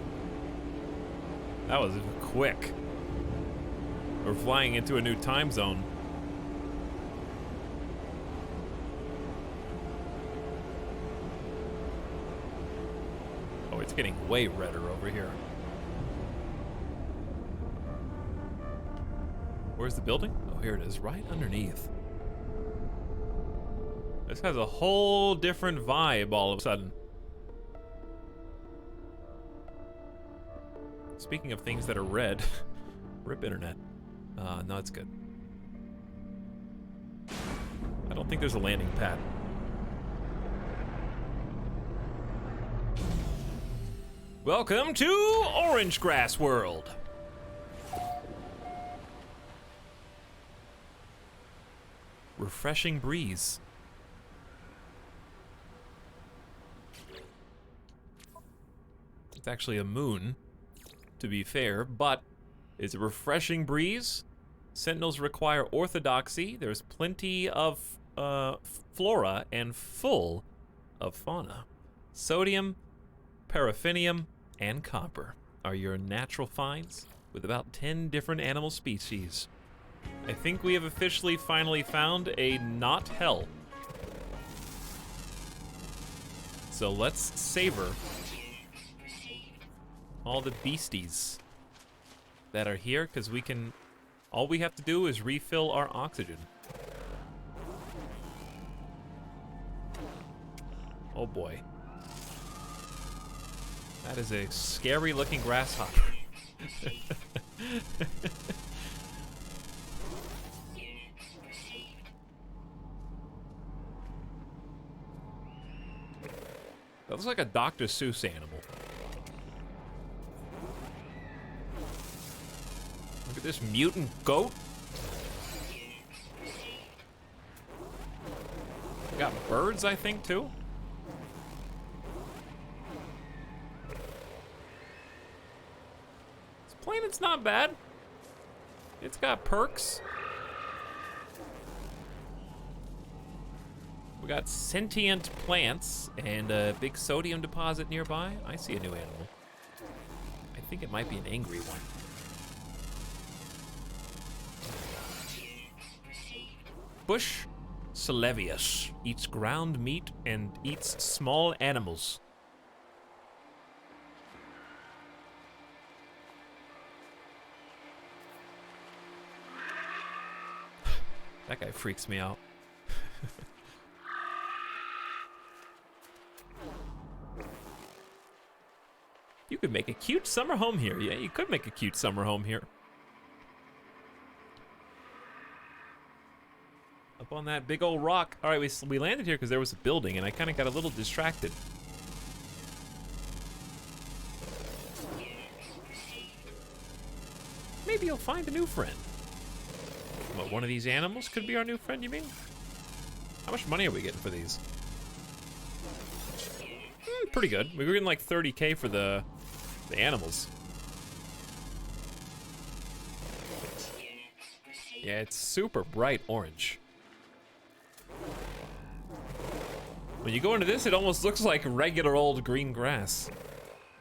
That was quick. We're flying into a new time zone. Oh, it's getting way redder over here. Where's the building? Oh, here it is, right underneath. This has a whole different vibe all of a sudden. Speaking of things that are red, rip internet. No, it's good. I don't think there's a landing pad. Welcome to Orange Grass World. Refreshing breeze. It's actually a moon, to be fair, but it's a refreshing breeze. Sentinels require orthodoxy. There's plenty of flora and full of fauna. Sodium, paraffinium, and copper are your natural finds, with about 10 different animal species. I think we have officially finally found a not hell. So let's savor all the beasties that are here, because we can, all we have to do is refill our oxygen. Oh boy. That is a scary looking grasshopper. That looks like a Dr. Seuss animal. Look at this mutant goat. We got birds, I think, too. This planet's not bad. It's got perks. We got sentient plants and a big sodium deposit nearby. I see a new animal. I think it might be an angry one. Bush Celevius eats ground meat and eats small animals. That guy freaks me out. You could make a cute summer home here. Yeah, you could make a cute summer home here. Up on that big old rock. All right, we landed here because there was a building, and I kind of got a little distracted. Maybe you'll find a new friend. What, one of these animals could be our new friend, you mean? How much money are we getting for these? Pretty good. We were getting like 30K for the animals. Yeah, it's super bright orange. When you go into this, it almost looks like regular old green grass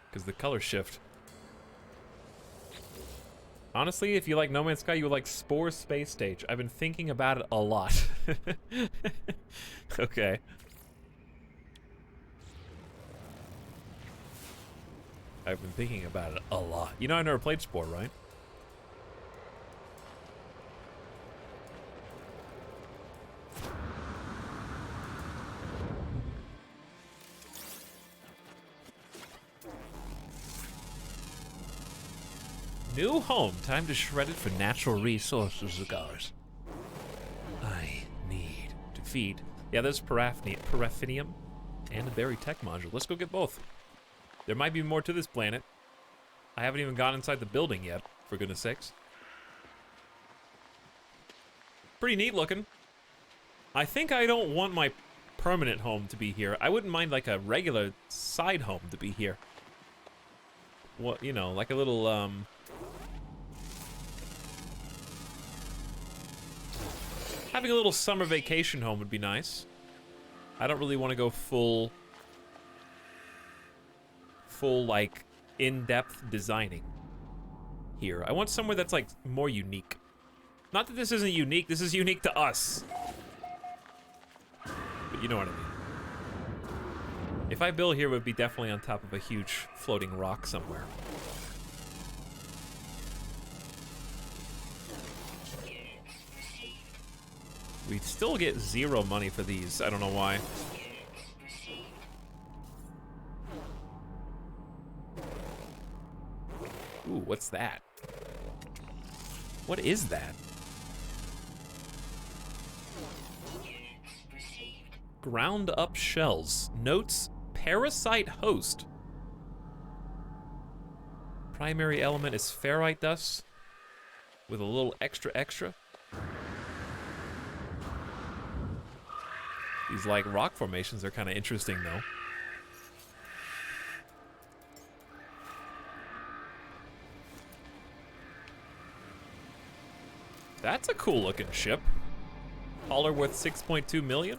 because the color shift. Honestly, if you like No Man's Sky, you would like Spore Space Stage. I've been thinking about it a lot. Okay. I've been thinking about it a lot. You know, I never played Spore, right? New home. Time to shred it for natural resources of ours. I need to feed. Yeah, there's paraffinium and a berry tech module. Let's go get both. There might be more to this planet. I haven't even gone inside the building yet, for goodness sakes. Pretty neat looking. I think I don't want my permanent home to be here. I wouldn't mind like a regular side home to be here. What, you know, like a little, having a little summer vacation home would be nice. I don't really want to go full like in-depth designing here. I want somewhere that's like more unique. Not that this isn't unique, this is unique to us. But you know what I mean. If I build here, it would be definitely on top of a huge floating rock somewhere. We'd still get 0 money for these. I don't know why. Ooh, what's that? What is that? Ground up shells. Notes, parasite host. Primary element is ferrite dust with a little extra. These like rock formations are kind of interesting though. That's a cool looking ship. Hauler worth 6.2 million.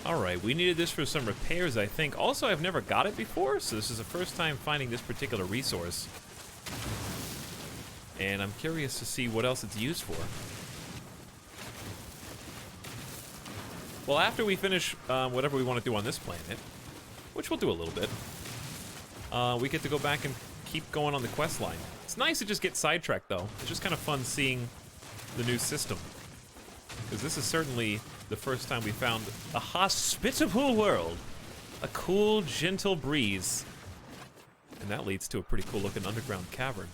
Alright, we needed this for some repairs, I think. Also, I've never got it before, so this is the first time finding this particular resource. And I'm curious to see what else it's used for. Well, after we finish whatever we want to do on this planet, which we'll do a little bit, we get to go back and keep going on the quest line. It's nice to just get sidetracked, though. It's just kind of fun seeing the new system. Because this is certainly the first time we found a hospitable world. A cool, gentle breeze. And that leads to a pretty cool looking underground cavern.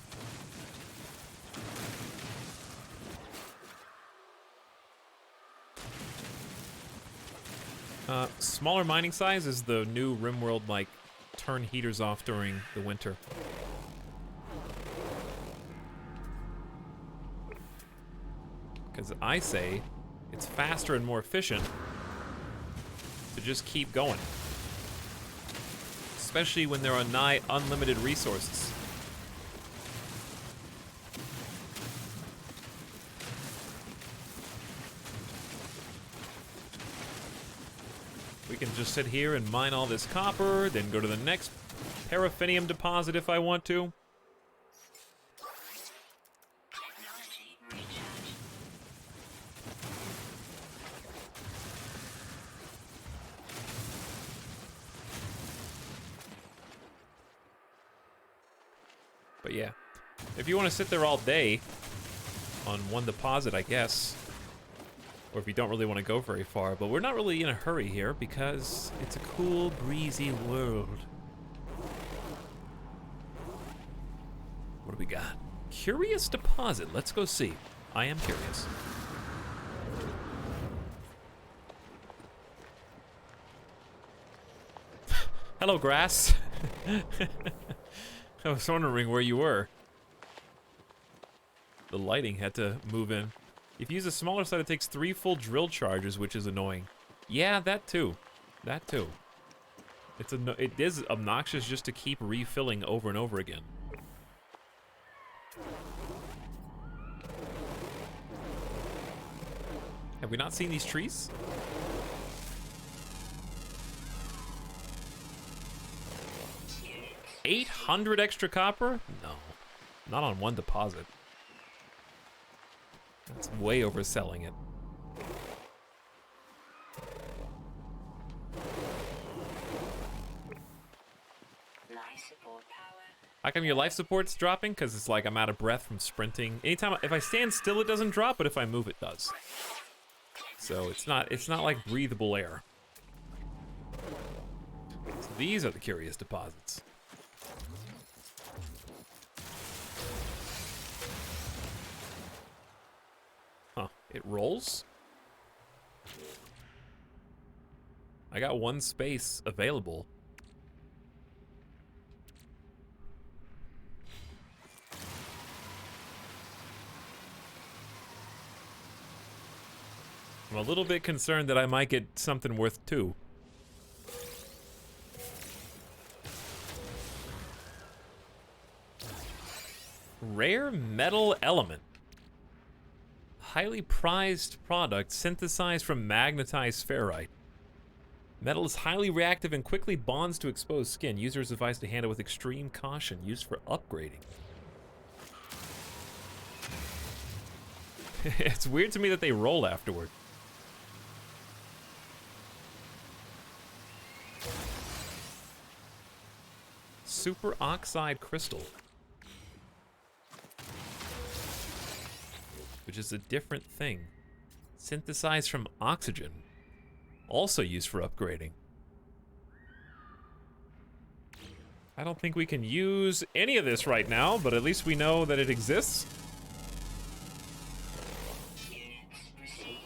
Smaller mining size is the new RimWorld, like, turn heaters off during the winter. Because I say it's faster and more efficient to just keep going. Especially when there are nigh unlimited resources. We can just sit here and mine all this copper, then go to the next paraffinium deposit if I want to. Technology recharge. But yeah, if you want to sit there all day on one deposit, I guess. Or if you don't really want to go very far, but we're not really in a hurry here because it's a cool, breezy world. What do we got? Curious deposit. Let's go see. I am curious. Hello, grass. I was wondering where you were. The lighting had to move in. If you use a smaller side, it takes 3 full drill charges, which is annoying. Yeah, that too. That too. It is obnoxious just to keep refilling over and over again. Have we not seen these trees? Units. 800 extra copper? No. Not on one deposit. That's way overselling it. Life support power. How come your life support's dropping? Because it's like I'm out of breath from sprinting. Anytime, if I stand still, it doesn't drop, but if I move, it does. So it's not like breathable air. So these are the curious deposits. Huh, it rolls? I got 1 space available. I'm a little bit concerned that I might get something worth 2. Rare metal element. Highly prized product synthesized from magnetized ferrite. Metal is highly reactive and quickly bonds to exposed skin. User is advised to handle with extreme caution. Used for upgrading. It's weird to me that they roll afterward. Super oxide crystal. Which is a different thing. Synthesized from oxygen. Also used for upgrading. I don't think we can use any of this right now, but at least we know that it exists. Units received.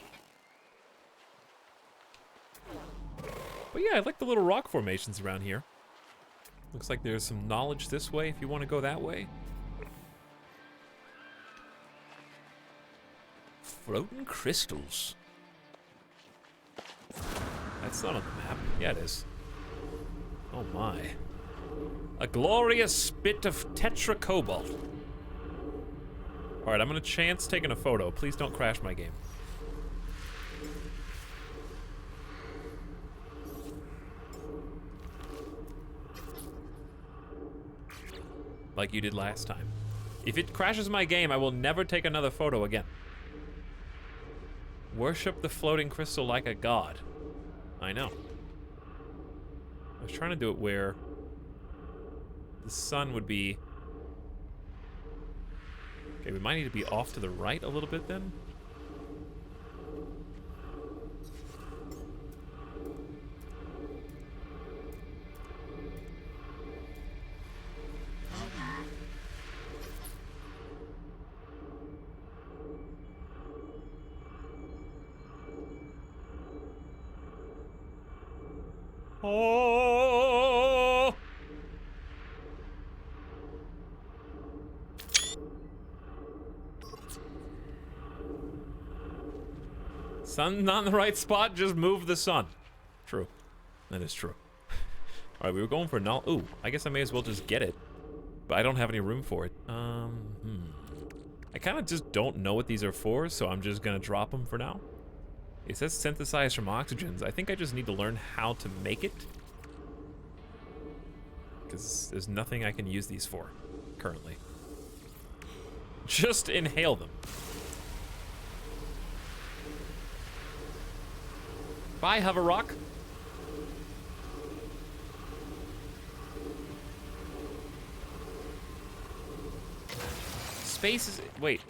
But yeah, I like the little rock formations around here. Looks like there's some knowledge this way if you want to go that way. Floating crystals. That's not on the map. Yeah, it is. Oh my. A glorious bit of tetracobalt. Alright, I'm gonna chance taking a photo. Please don't crash my game. Like you did last time. If it crashes my game, I will never take another photo again. Worship the floating crystal like a god. I know. I was trying to do it where the sun would be Okay, we might need to be off to the right a little bit then. Oh! Sun not in the right spot, just move the sun. True. That is true. Alright, we were going for null. Ooh, I guess I may as well just get it. But I don't have any room for it. I kind of just don't know what these are for, so I'm just gonna drop them for now. It says synthesized from oxygens. I think I just need to learn how to make it. Because there's nothing I can use these for, currently. Just inhale them. Bye, Hover Rock. Space is... Wait.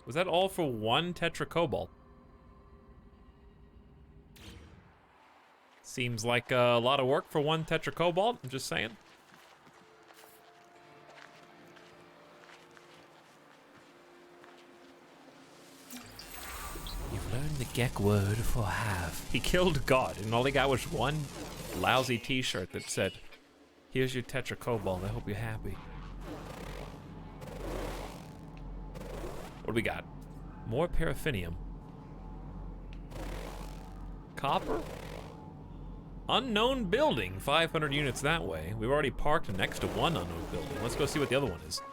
Was that all for one tetracobalt? Seems like a lot of work for one tetracobalt, I'm just saying. You've learned the Gek word for half. He killed God, and all he got was one lousy t-shirt that said, "Here's your tetracobalt, I hope you're happy." What do we got? More paraffinium. Copper? Unknown building, 500 units that way. We've already parked next to one unknown building. Let's go see what the other one is.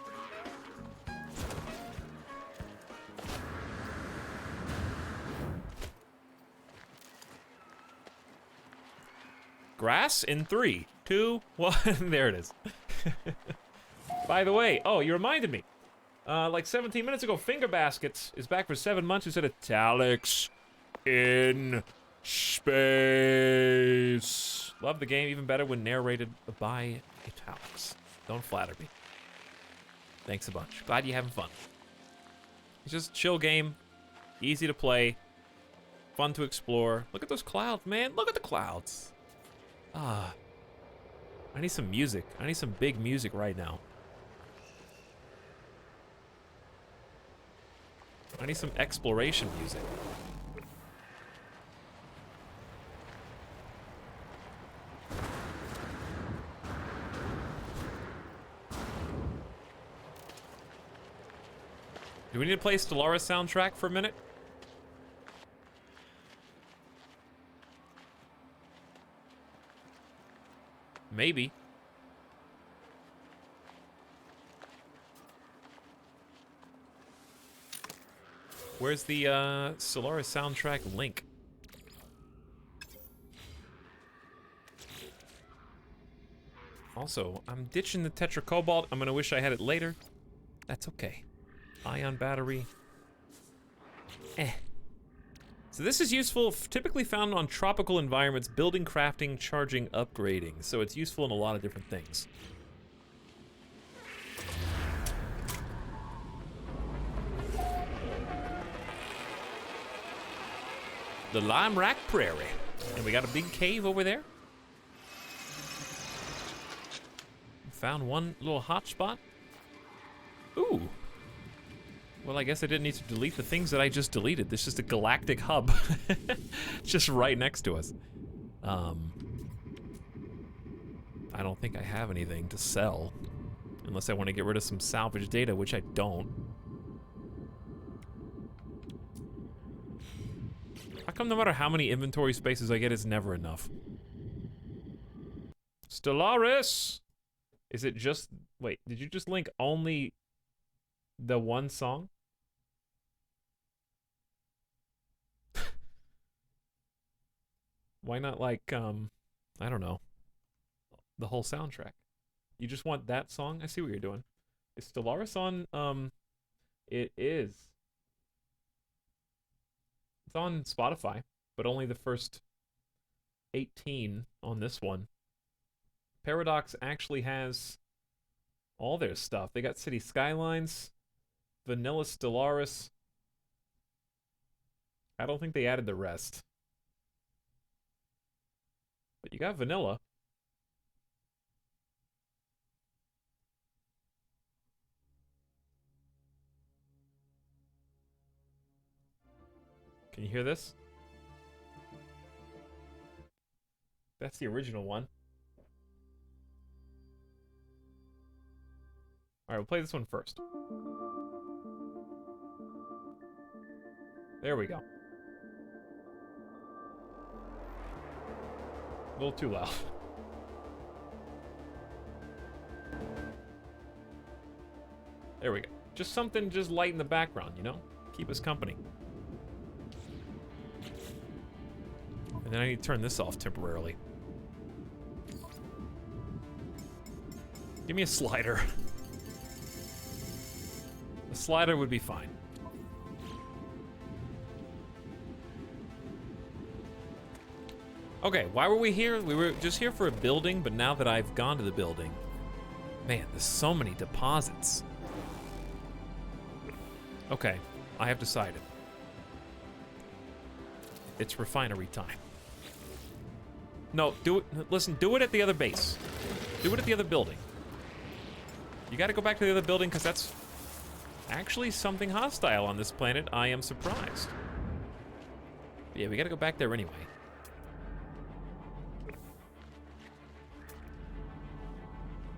Grass in 3, 2, 1. There it is. By the way, oh, you reminded me. Like 17 minutes ago, Finger Baskets is back for 7 months. Who said Etalyx in space? Love the game, even better when narrated by Etalyx. Don't flatter me. Thanks a bunch. Glad you're having fun. It's just a chill game, easy to play, fun to explore. Look at those clouds, man. Look at the clouds. Ah, I need some music. I need some big music right now. I need some exploration music. Do we need to play Stellaris soundtrack for a minute? Maybe. Where's the Stellaris soundtrack link? Also, I'm ditching the tetracobalt. I'm gonna wish I had it later. That's okay. Ion battery. So this is useful, typically found on tropical environments, building, crafting, charging, upgrading. So it's useful in a lot of different things. The Lime Rack Prairie. And we got a big cave over there. Found one little hot spot. Ooh. Well, I guess I didn't need to delete the things that I just deleted. This is the galactic hub. Just right next to us. I don't think I have anything to sell. Unless I want to get rid of some salvage data, which I don't. How come no matter how many inventory spaces I get, it's never enough? Stellaris! Is it just... Wait, did you just link only the one song? Why not, like, I don't know, the whole soundtrack? You just want that song? I see what you're doing. Is Stellaris on, it is. It's on Spotify, but only the first 18 on this one. Paradox actually has all their stuff. They got City Skylines. Vanilla Stellaris. I don't think they added the rest. But you got vanilla. Can you hear this? That's the original one. Alright, we'll play this one first. There we go. A little too loud. There we go. Just something just light in the background, you know? Keep us company. And then I need to turn this off temporarily. Give me a slider. A slider would be fine. Okay, why were we here? We were just here for a building, but now that I've gone to the building, man, there's so many deposits. Okay, I have decided. It's refinery time. No, do it, listen, do it at the other base. Do it at the other building. You gotta go back to the other building because that's actually something hostile on this planet. I am surprised. Yeah, we gotta go back there anyway.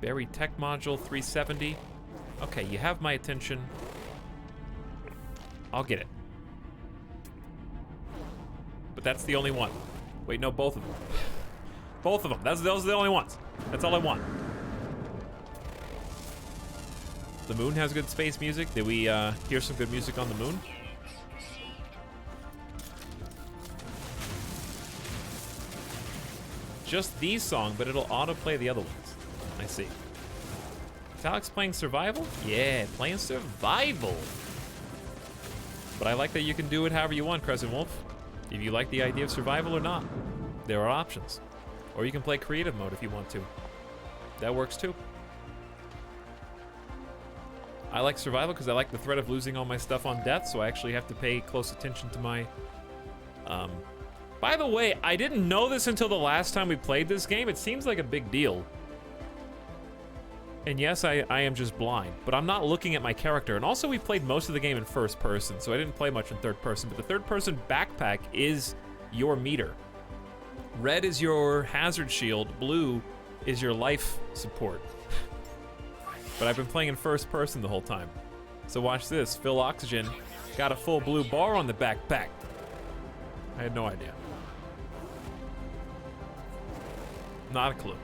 Berry Tech Module 370. Okay, you have my attention. I'll get it. But that's the only one. Wait, no, both of them. Both of them. Those are the only ones. That's all I want. The moon has good space music. Did we hear some good music on the moon? Just these songs, but it'll autoplay the other ones. I see. Etalyx playing survival? Yeah, playing survival. But I like that you can do it however you want, Crescent Wolf. If you like the idea of survival or not, there are options. Or you can play creative mode if you want to. That works too. I like survival because I like the threat of losing all my stuff on death, so I actually have to pay close attention to my... By the way, I didn't know this until the last time we played this game. It seems like a big deal. And yes, I am just blind, but I'm not looking at my character. And also, we played most of the game in first person, so I didn't play much in third person. But the third person backpack is your meter. Red is your hazard shield, blue is your life support. But I've been playing in first person the whole time. So watch this, fill oxygen, got a full blue bar on the backpack. I had no idea. Not a clue.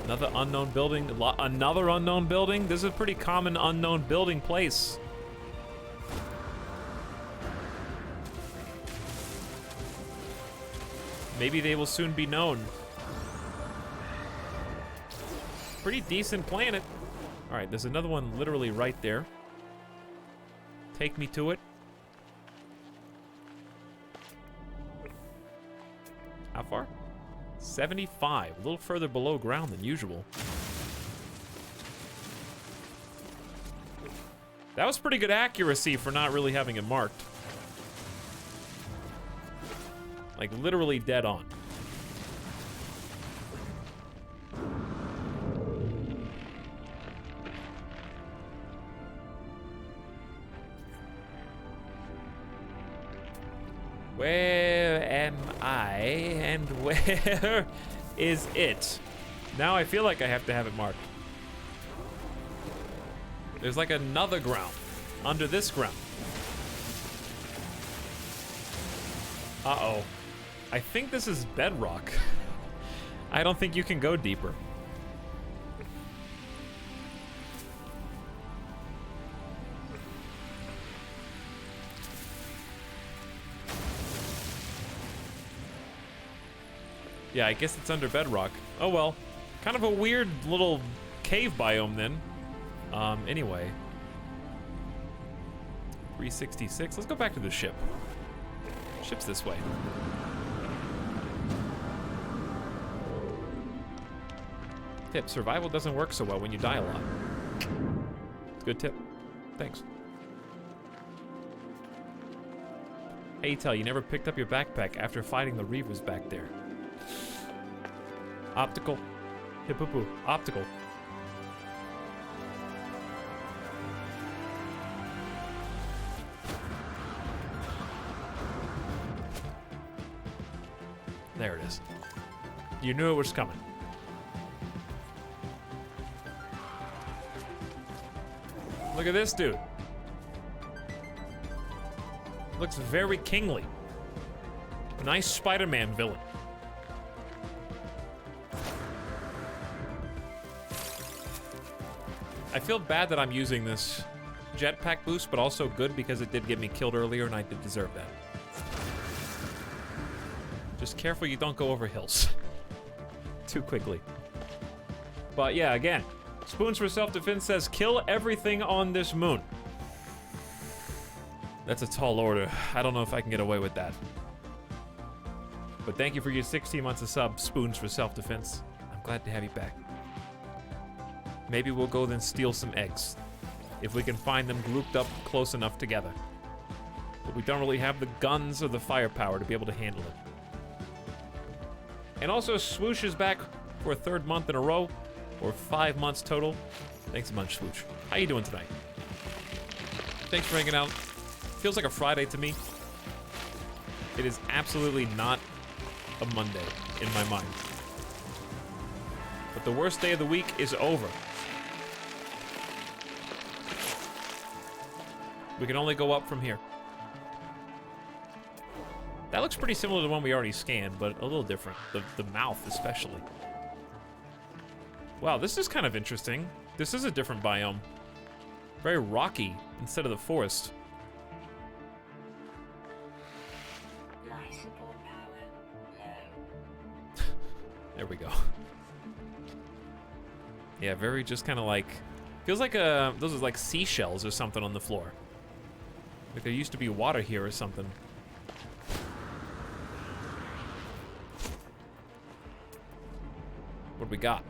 Another unknown building, another unknown building? This is a pretty common unknown building place. Maybe they will soon be known. Pretty decent planet. All right, there's another one literally right there. Take me to it. How far? 75, a little further below ground than usual. That was pretty good accuracy for not really having it marked. Like literally dead on. Where am I and where is it? Now I feel like I have to have it marked. There's like another ground under this ground. Uh-oh. I think this is bedrock. I don't think you can go deeper. Yeah, I guess it's under bedrock. Oh well. Kind of a weird little cave biome then. Anyway. 366. Let's go back to the ship. Ship's this way. Tip, survival doesn't work so well when you die a lot. Good tip. Thanks. Hey, Tel, you never picked up your backpack after fighting the Reavers back there. Optical. Hippoopoo. Optical. There it is. You knew it was coming. Look at this dude. Looks very kingly. Nice Spider-Man villain. I feel bad that I'm using this jetpack boost, but also good because it did get me killed earlier and I did deserve that. Just careful you don't go over hills too quickly. But yeah, again, Spoons for Self-Defense says, kill everything on this moon. That's a tall order. I don't know if I can get away with that. But thank you for your 16 months of sub, Spoons for Self-Defense. I'm glad to have you back. Maybe we'll go then steal some eggs, if we can find them grouped up close enough together. But we don't really have the guns or the firepower to be able to handle it. And also, Swoosh is back for a 3rd month in a row, or 5 months total. Thanks a bunch, Swoosh. How you doing tonight? Thanks for hanging out. Feels like a Friday to me. It is absolutely not a Monday in my mind. But the worst day of the week is over. We can only go up from here. That looks pretty similar to the one we already scanned, but a little different. The mouth, especially. Wow, this is kind of interesting. This is a different biome. Very rocky instead of the forest. Life support power. No. There we go. Yeah, very just kind of like... Feels like those are like seashells or something on the floor. Like there used to be water here or something. What do we got?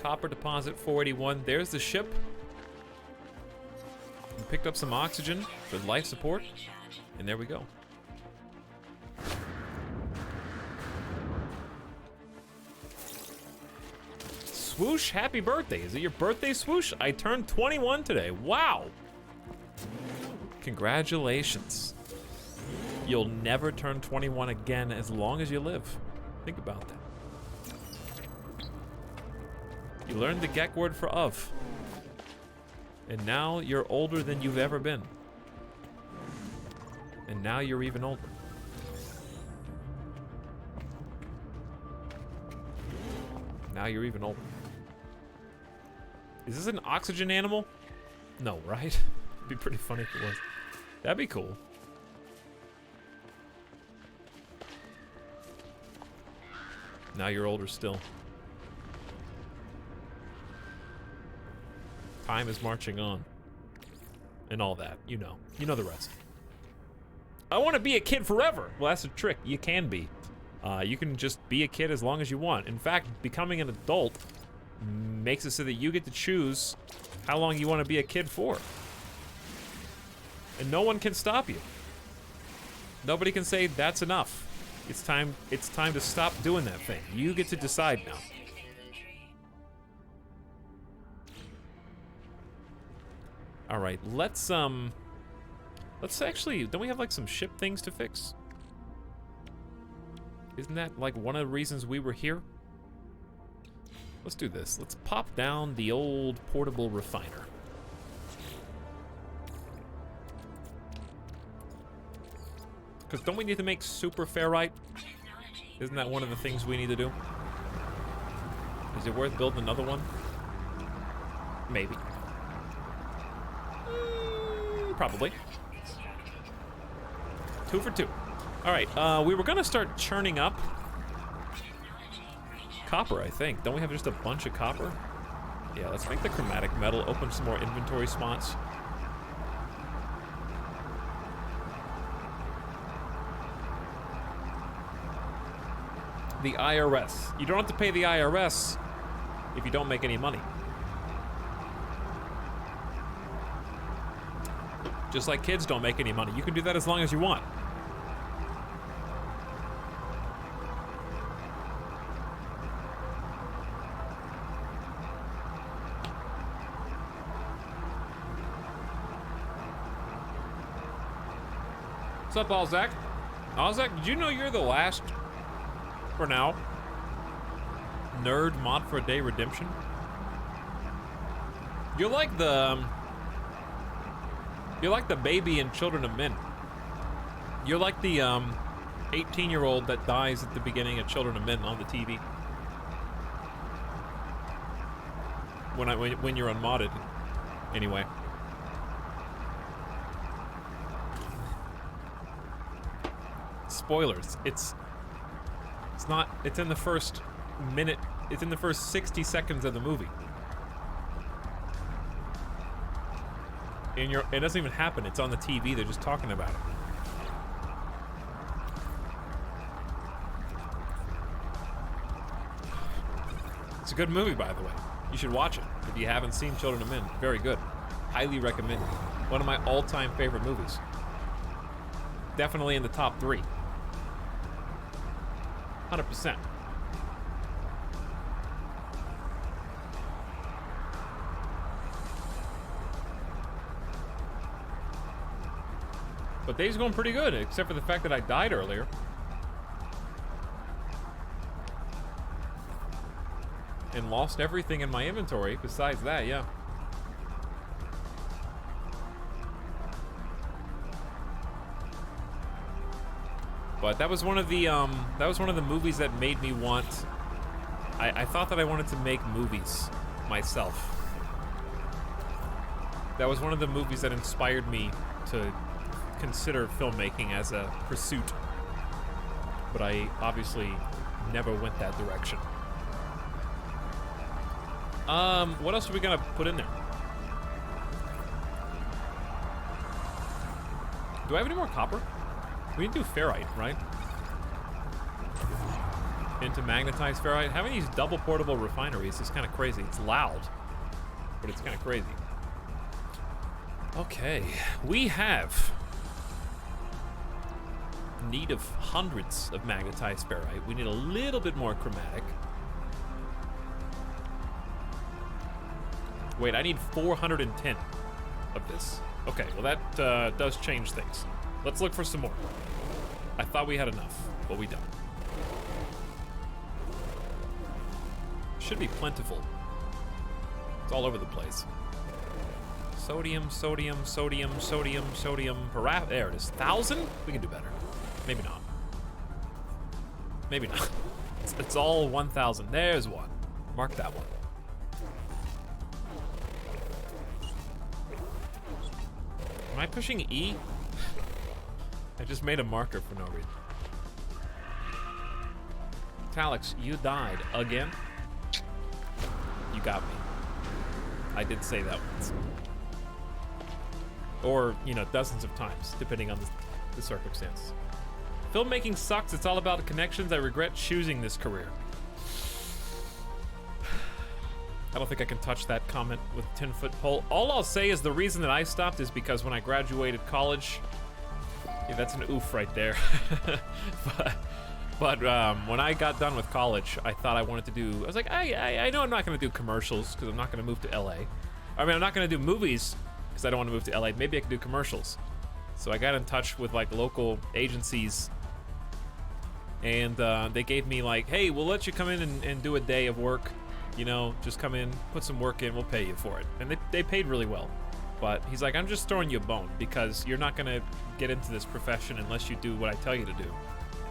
Copper deposit 481. There's the ship. We picked up some oxygen for life support. And there we go. Swoosh, happy birthday. Is it your birthday, Swoosh? I turned 21 today. Wow. Congratulations. You'll never turn 21 again as long as you live. Think about that. You learned the Gek word for of. And now you're older than you've ever been. And now you're even older. Now you're even older. Is this an oxygen animal? No, right? It'd be pretty funny if it was. That'd be cool. Now you're older still. Time is marching on. And all that, you know. You know the rest. I want to be a kid forever. Well, that's a trick. You can be. You can just be a kid as long as you want. In fact, becoming an adult makes it so that you get to choose how long you want to be a kid for. And no one can stop you. Nobody can say that's enough. It's time to stop doing that thing. You get to decide now. All right, let's actually, don't we have like some ship things to fix? Isn't that like one of the reasons we were here? Let's do this. Let's pop down the old portable refiner. Because don't we need to make super ferrite? Isn't that one of the things we need to do? Is it worth building another one? Maybe. Probably. 2 for 2. All right, we were gonna start churning up copper, I think. Don't we have just a bunch of copper? Yeah, let's make the chromatic metal, open some more inventory spots. The IRS. You don't have to pay the IRS if you don't make any money. Just like kids don't make any money. You can do that as long as you want. What's up, Alzak? Alzak, did you know you're the last, for now, nerd mod for a day redemption? You're like the baby in Children of Men. You're like the 18-year-old that dies at the beginning of Children of Men on the TV. When you're unmodded, anyway. Spoilers. It's in the first minute. It's in the first 60 seconds of the movie. And it doesn't even happen. It's on the TV. They're just talking about it. It's a good movie, by the way. You should watch it if you haven't seen Children of Men. Very good. Highly recommend it. One of my all-time favorite movies. Definitely in the top 3. 100%. But day's going pretty good, except for the fact that I died earlier. And lost everything in my inventory besides that, yeah. But that was one of the movies that made me want. I thought that I wanted to make movies myself. That was one of the movies that inspired me to consider filmmaking as a pursuit. But I obviously never went that direction. What else are we gonna put in there? Do I have any more copper? We need to do ferrite, right? Into magnetized ferrite. Having these double portable refineries is kind of crazy. It's loud, but it's kind of crazy. Okay, we have need of hundreds of magnetized ferrite. We need a little bit more chromatic. Wait, I need 410 of this. Okay, well that does change things. Let's look for some more. I thought we had enough, but we don't. Should be plentiful. It's all over the place. Sodium, sodium, sodium, sodium, sodium. There it is. 1,000? We can do better. Maybe not. Maybe not. It's all 1,000. There's one. Mark that one. Am I pushing E? I just made a marker for no reason. Etalyx, you died again? You got me. I did say that once. Or, you know, dozens of times, depending on the circumstance. Filmmaking sucks. It's all about connections. I regret choosing this career. I don't think I can touch that comment with a 10-foot pole. All I'll say is the reason that I stopped is because when I graduated college, yeah, that's an oof right there. but when I got done with college, I thought I wanted to do, I was like, I know I'm not going to do commercials because I'm not going to move to LA. I mean, I'm not going to do movies because I don't want to move to LA. Maybe I can do commercials. So I got in touch with like local agencies, and they gave me like, hey, we'll let you come in and do a day of work. You know, just come in, put some work in, we'll pay you for it. And they paid really well. But he's like, I'm just throwing you a bone because you're not gonna get into this profession unless you do what I tell you to do.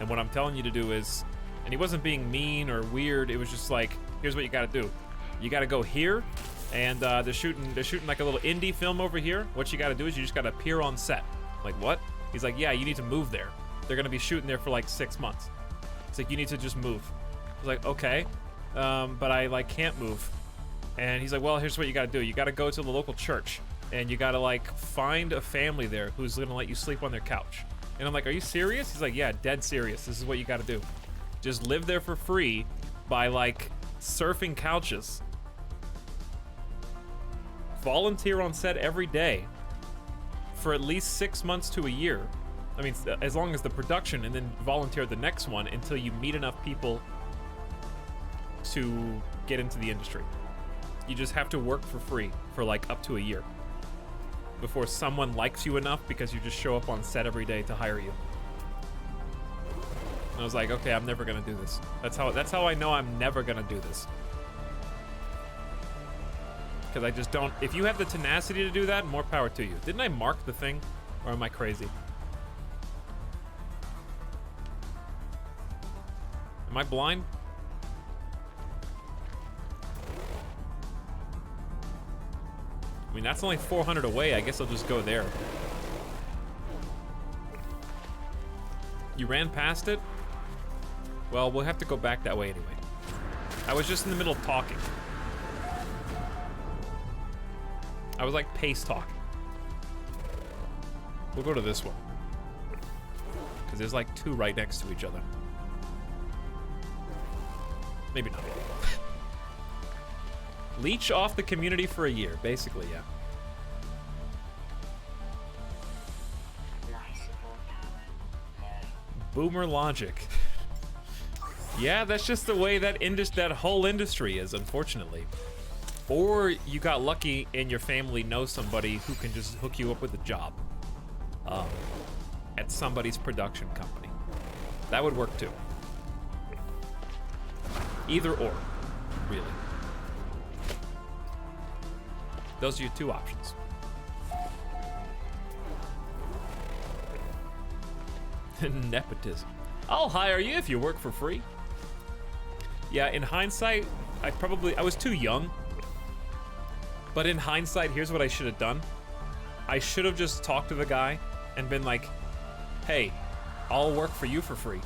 And what I'm telling you to do is, and he wasn't being mean or weird, it was just like, here's what you gotta do. You gotta go here, and they're shooting like a little indie film over here. What you gotta do is you just gotta appear on set. Like, what? He's like, yeah, you need to move there. They're gonna be shooting there for like 6 months. It's like, you need to just move. I was like, okay. But I like can't move. And he's like, well, here's what you gotta do. You gotta go to the local church and you gotta like find a family there who's gonna let you sleep on their couch. And I'm like, are you serious? He's like, yeah, dead serious. This is what you gotta do. Just live there for free by like surfing couches. Volunteer on set every day for at least 6 months to a year. I mean, as long as the production, and then volunteer the next one until you meet enough people to get into the industry. You just have to work for free for like up to a year before someone likes you enough because you just show up on set every day to hire you. And I was like, okay, I'm never gonna do this. That's how I know I'm never gonna do this. Because I just don't. If you have the tenacity to do that, more power to you. Didn't I mark the thing, or am I crazy? Am I blind? I mean, that's only 400 away. I guess I'll just go there. You ran past it? Well, we'll have to go back that way anyway. I was just in the middle of talking. I was like pace talking. We'll go to this one. Because there's like two right next to each other. Maybe not. Leech off the community for a year, basically, yeah. Boomer logic. Yeah, that's just the way that whole industry is, unfortunately. Or you got lucky and your family knows somebody who can just hook you up with a job at somebody's production company. That would work too. Either or, really. Those are your two options. Nepotism. I'll hire you if you work for free. Yeah, in hindsight, I was too young. But in hindsight, here's what I should have done. I should have just talked to the guy and been like, hey, I'll work for you for free.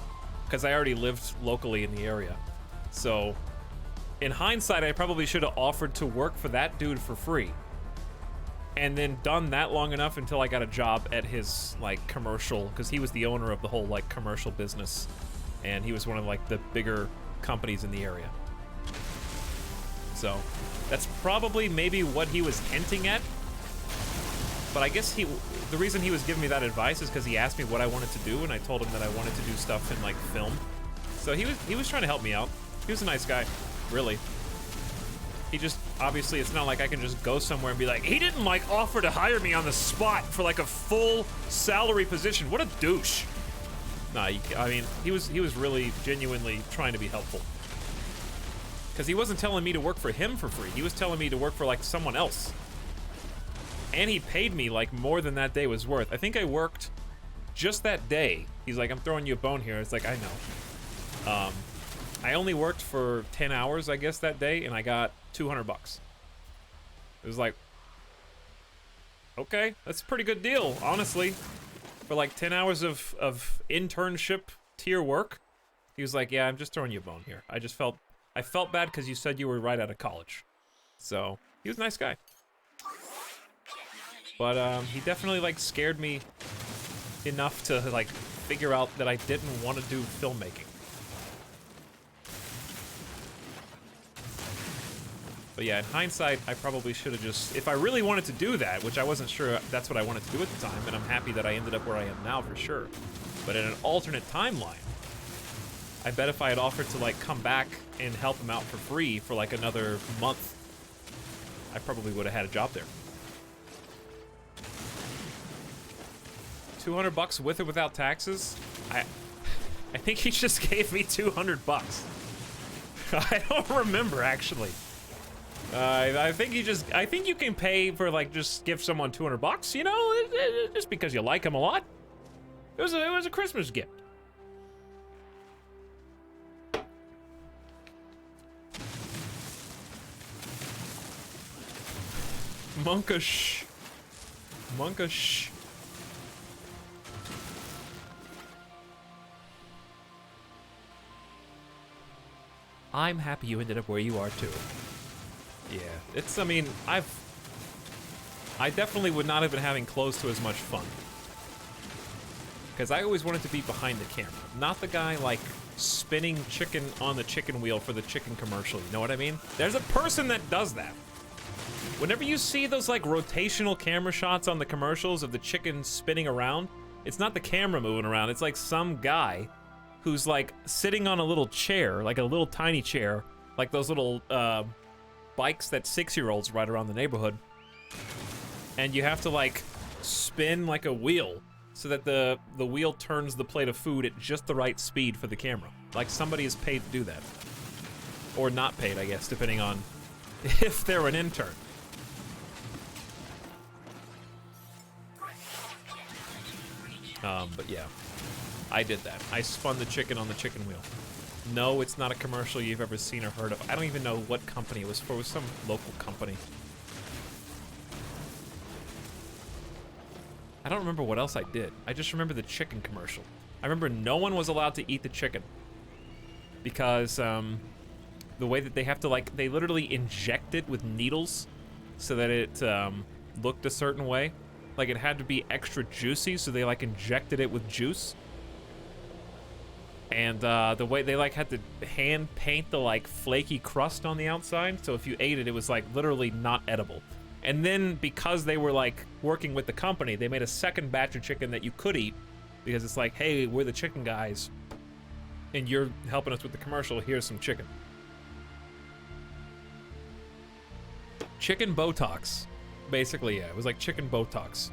Because I already lived locally in the area. So, in hindsight, I probably should have offered to work for that dude for free. And then done that long enough until I got a job at his, like, commercial, because he was the owner of the whole, like, commercial business. And he was one of, like, the bigger companies in the area. So, that's probably maybe what he was hinting at. But I guess the reason he was giving me that advice is because he asked me what I wanted to do, and I told him that I wanted to do stuff in, like, film. So he was trying to help me out. He was a nice guy, really. He just, obviously, it's not like I can just go somewhere and be like, he didn't, like, offer to hire me on the spot for, like, a full salary position. What a douche. Nah, I mean, he was really genuinely trying to be helpful. Because he wasn't telling me to work for him for free. He was telling me to work for, like, someone else. And he paid me, like, more than that day was worth. I think I worked just that day. He's like, I'm throwing you a bone here. It's like, I know. I only worked for 10 hours, I guess, that day, and I got $200. It was like, okay, that's a pretty good deal, honestly. For like 10 hours of internship tier work. He was like, yeah, I'm just throwing you a bone here. I felt bad because you said you were right out of college. So, he was a nice guy. But he definitely, like, scared me enough to, like, figure out that I didn't want to do filmmaking. But yeah, in hindsight, I probably should have just, if I really wanted to do that, which I wasn't sure that's what I wanted to do at the time, and I'm happy that I ended up where I am now for sure. But in an alternate timeline, I bet if I had offered to, like, come back and help him out for free for, like, another month, I probably would have had a job there. $200 with or without taxes? I think he just gave me $200. I don't remember, actually. I think you can pay for, like, just give someone $200, you know, just because you like them a lot. It was a Christmas gift. Monkish. I'm happy you ended up where you are too. Yeah, it's, I mean, I definitely would not have been having close to as much fun. Because I always wanted to be behind the camera. Not the guy, like, spinning chicken on the chicken wheel for the chicken commercial, you know what I mean? There's a person that does that. Whenever you see those like rotational camera shots on the commercials of the chicken spinning around, it's not the camera moving around, it's like some guy who's like sitting on a little chair, like a little tiny chair, like those little bikes that 6-year-olds ride around the neighborhood. And you have to like spin like a wheel so that the wheel turns the plate of food at just the right speed for the camera. Like somebody is paid to do that. Or not paid, I guess, depending on if they're an intern. But yeah, I did that. I spun the chicken on the chicken wheel. No, it's not a commercial you've ever seen or heard of. I don't even know what company it was for. It was some local company. I don't remember what else I did. I just remember the chicken commercial. I remember no one was allowed to eat the chicken. Because, the way that they have to, like, they literally inject it with needles so that it, looked a certain way. Like, it had to be extra juicy, so they, like, injected it with juice. And, the way they, like, had to hand paint the, like, flaky crust on the outside, so if you ate it, it was, like, literally not edible. And then, because they were, like, working with the company, they made a second batch of chicken that you could eat, because it's like, hey, we're the chicken guys, and you're helping us with the commercial, here's some chicken. Chicken Botox. Basically, yeah, it was like chicken Botox.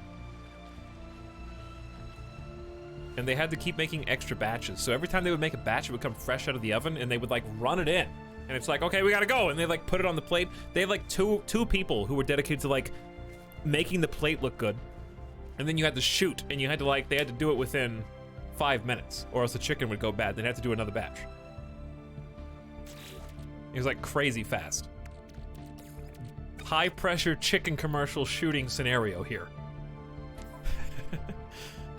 And they had to keep making extra batches. So every time they would make a batch, it would come fresh out of the oven, and they would like run it in. And it's like, okay, we gotta go. And they like put it on the plate. They had like two people who were dedicated to like making the plate look good. And then you had to shoot, and you had to like, they had to do it within 5 minutes, or else the chicken would go bad. They'd have to do another batch. It was like crazy fast. High pressure chicken commercial shooting scenario here.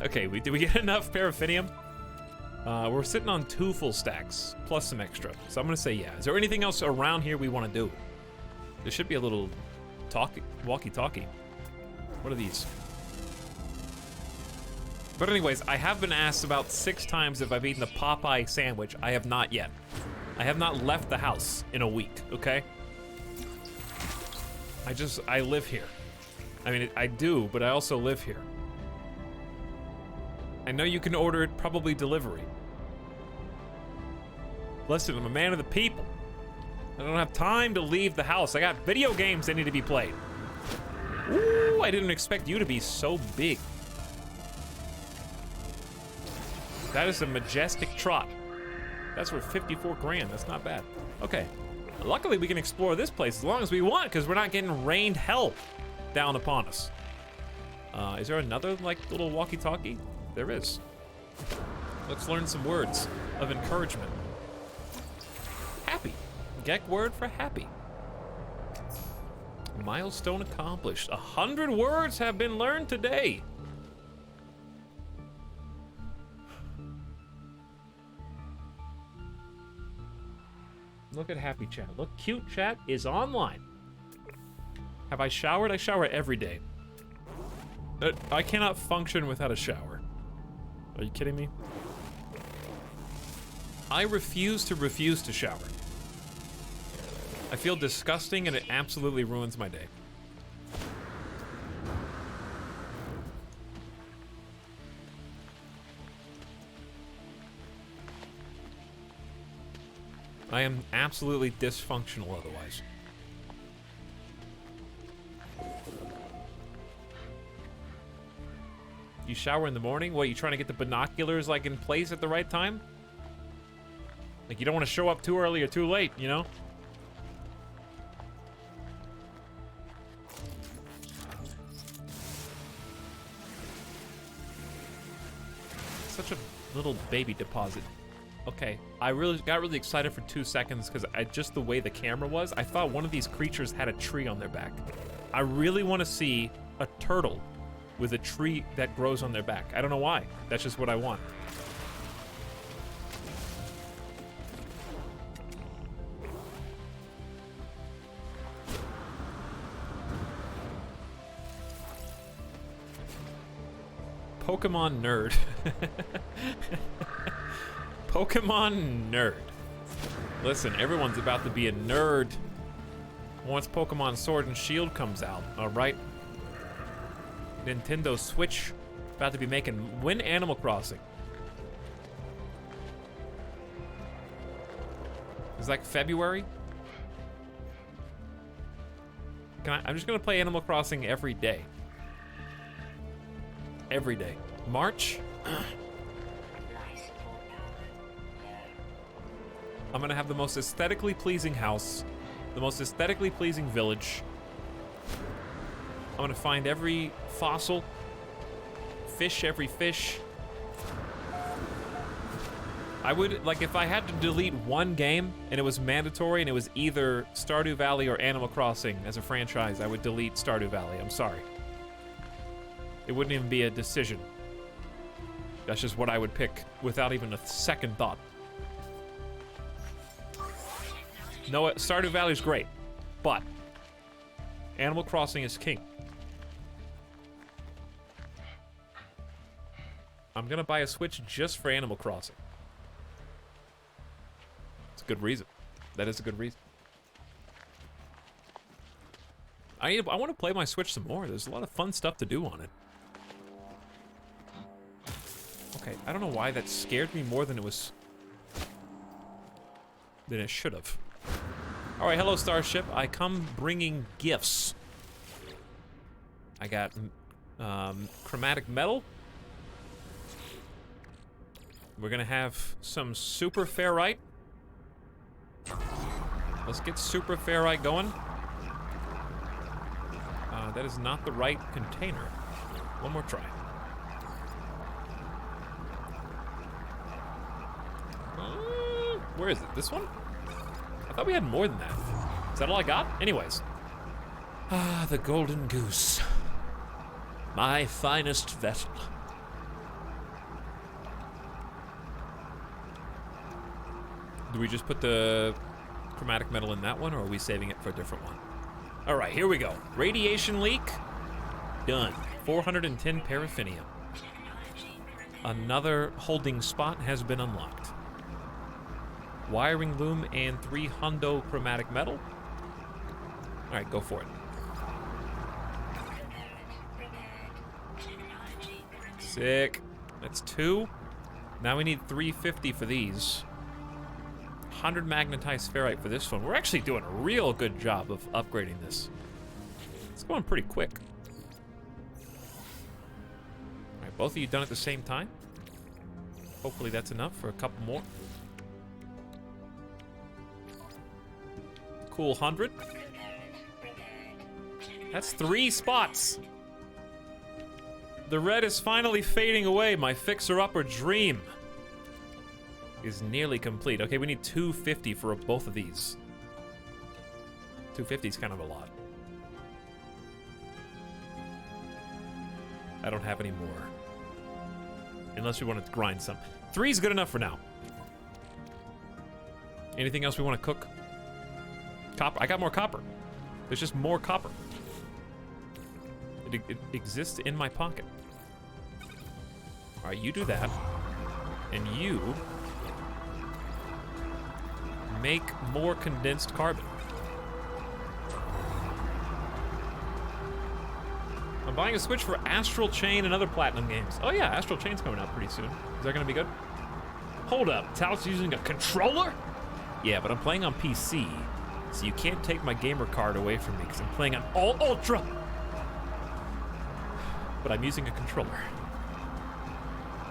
Okay, did we get enough paraffinium? We're sitting on 2 full stacks, plus some extra. So I'm gonna say yeah. Is there anything else around here we wanna do? There should be a little walkie-talkie. What are these? But anyways, I have been asked about 6 times if I've eaten a Popeye sandwich. I have not yet. I have not left the house in a week, okay? I live here. I mean, I do, but I also live here. I know you can order it probably delivery. Listen, I'm a man of the people. I don't have time to leave the house. I got video games that need to be played. Ooh, I didn't expect you to be so big. That is a majestic trot. That's worth 54 grand. That's not bad. Okay. Luckily, we can explore this place as long as we want, because we're not getting rained hell down upon us. Is there another, like, little walkie-talkie? There is. Let's learn some words of encouragement. Happy. Gek word for happy. Milestone accomplished. 100 words have been learned today. Look at happy chat. Look, cute chat is online. Have I showered? I shower every day. I cannot function without a shower. Are you kidding me? I refuse to shower. I feel disgusting and it absolutely ruins my day. I am absolutely dysfunctional otherwise. You shower in the morning? What, you trying to get the binoculars like in place at the right time? Like you don't want to show up too early or too late, you know? Such a little baby deposit. Okay, I got really excited for 2 seconds because just the way the camera was, I thought one of these creatures had a tree on their back. I really want to see a turtle with a tree that grows on their back. I don't know why. That's just what I want. Pokemon nerd. Pokemon nerd. Listen, everyone's about to be a nerd once Pokemon Sword and Shield comes out, alright? Nintendo Switch about to be making when Animal Crossing. It's like February. I'm just gonna play Animal Crossing every day. Every day. March? I'm gonna have the most aesthetically pleasing house, the most aesthetically pleasing village. I'm gonna find every fossil, fish every fish. I would, like, if I had to delete one game and it was mandatory and it was either Stardew Valley or Animal Crossing as a franchise, I would delete Stardew Valley. I'm sorry. It wouldn't even be a decision. That's just what I would pick without even a second thought. No, Stardew Valley is great, but Animal Crossing is king. I'm gonna buy a Switch just for Animal Crossing. It's a good reason. That is a good reason. I want to play my Switch some more. There's a lot of fun stuff to do on it. Okay, I don't know why that scared me more than it should have. All right, hello Starship. I come bringing gifts. I got chromatic metal. We're gonna have some super ferrite. Let's get super ferrite going. That is not the right container. One more try. Where is it? This one? I thought we had more than that. Is that all I got? Anyways. Ah, the golden goose. My finest vessel. Do we just put the chromatic metal in that one, or are we saving it for a different one? All right, here we go. Radiation leak. Done. 410 paraffinium. Another holding spot has been unlocked. Wiring loom and 3 hundo chromatic metal. All right, go for it. Sick. That's 2. Now we need 350 for these. 100 magnetized ferrite for this one. We're actually doing a real good job of upgrading this. It's going pretty quick. All right, both of you done at the same time. Hopefully that's enough for a couple more. Cool 100. That's 3 spots. The red is finally fading away. My fixer-upper dream is nearly complete. Okay, we need 250 for both of these. 250 is kind of a lot. I don't have any more. Unless we want to grind some. 3 is good enough for now. Anything else we want to cook? Copper. I got more copper. There's just more copper. It exists in my pocket. All right, you do that. And you make more condensed carbon. I'm buying a Switch for Astral Chain and other Platinum games. Oh yeah, Astral Chain's coming out pretty soon. Is that gonna be good? Hold up, Tal's using a controller? Yeah, but I'm playing on PC, so you can't take my gamer card away from me because I'm playing on all Ultra. But I'm using a controller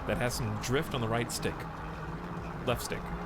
that has some drift on the right stick. Left stick.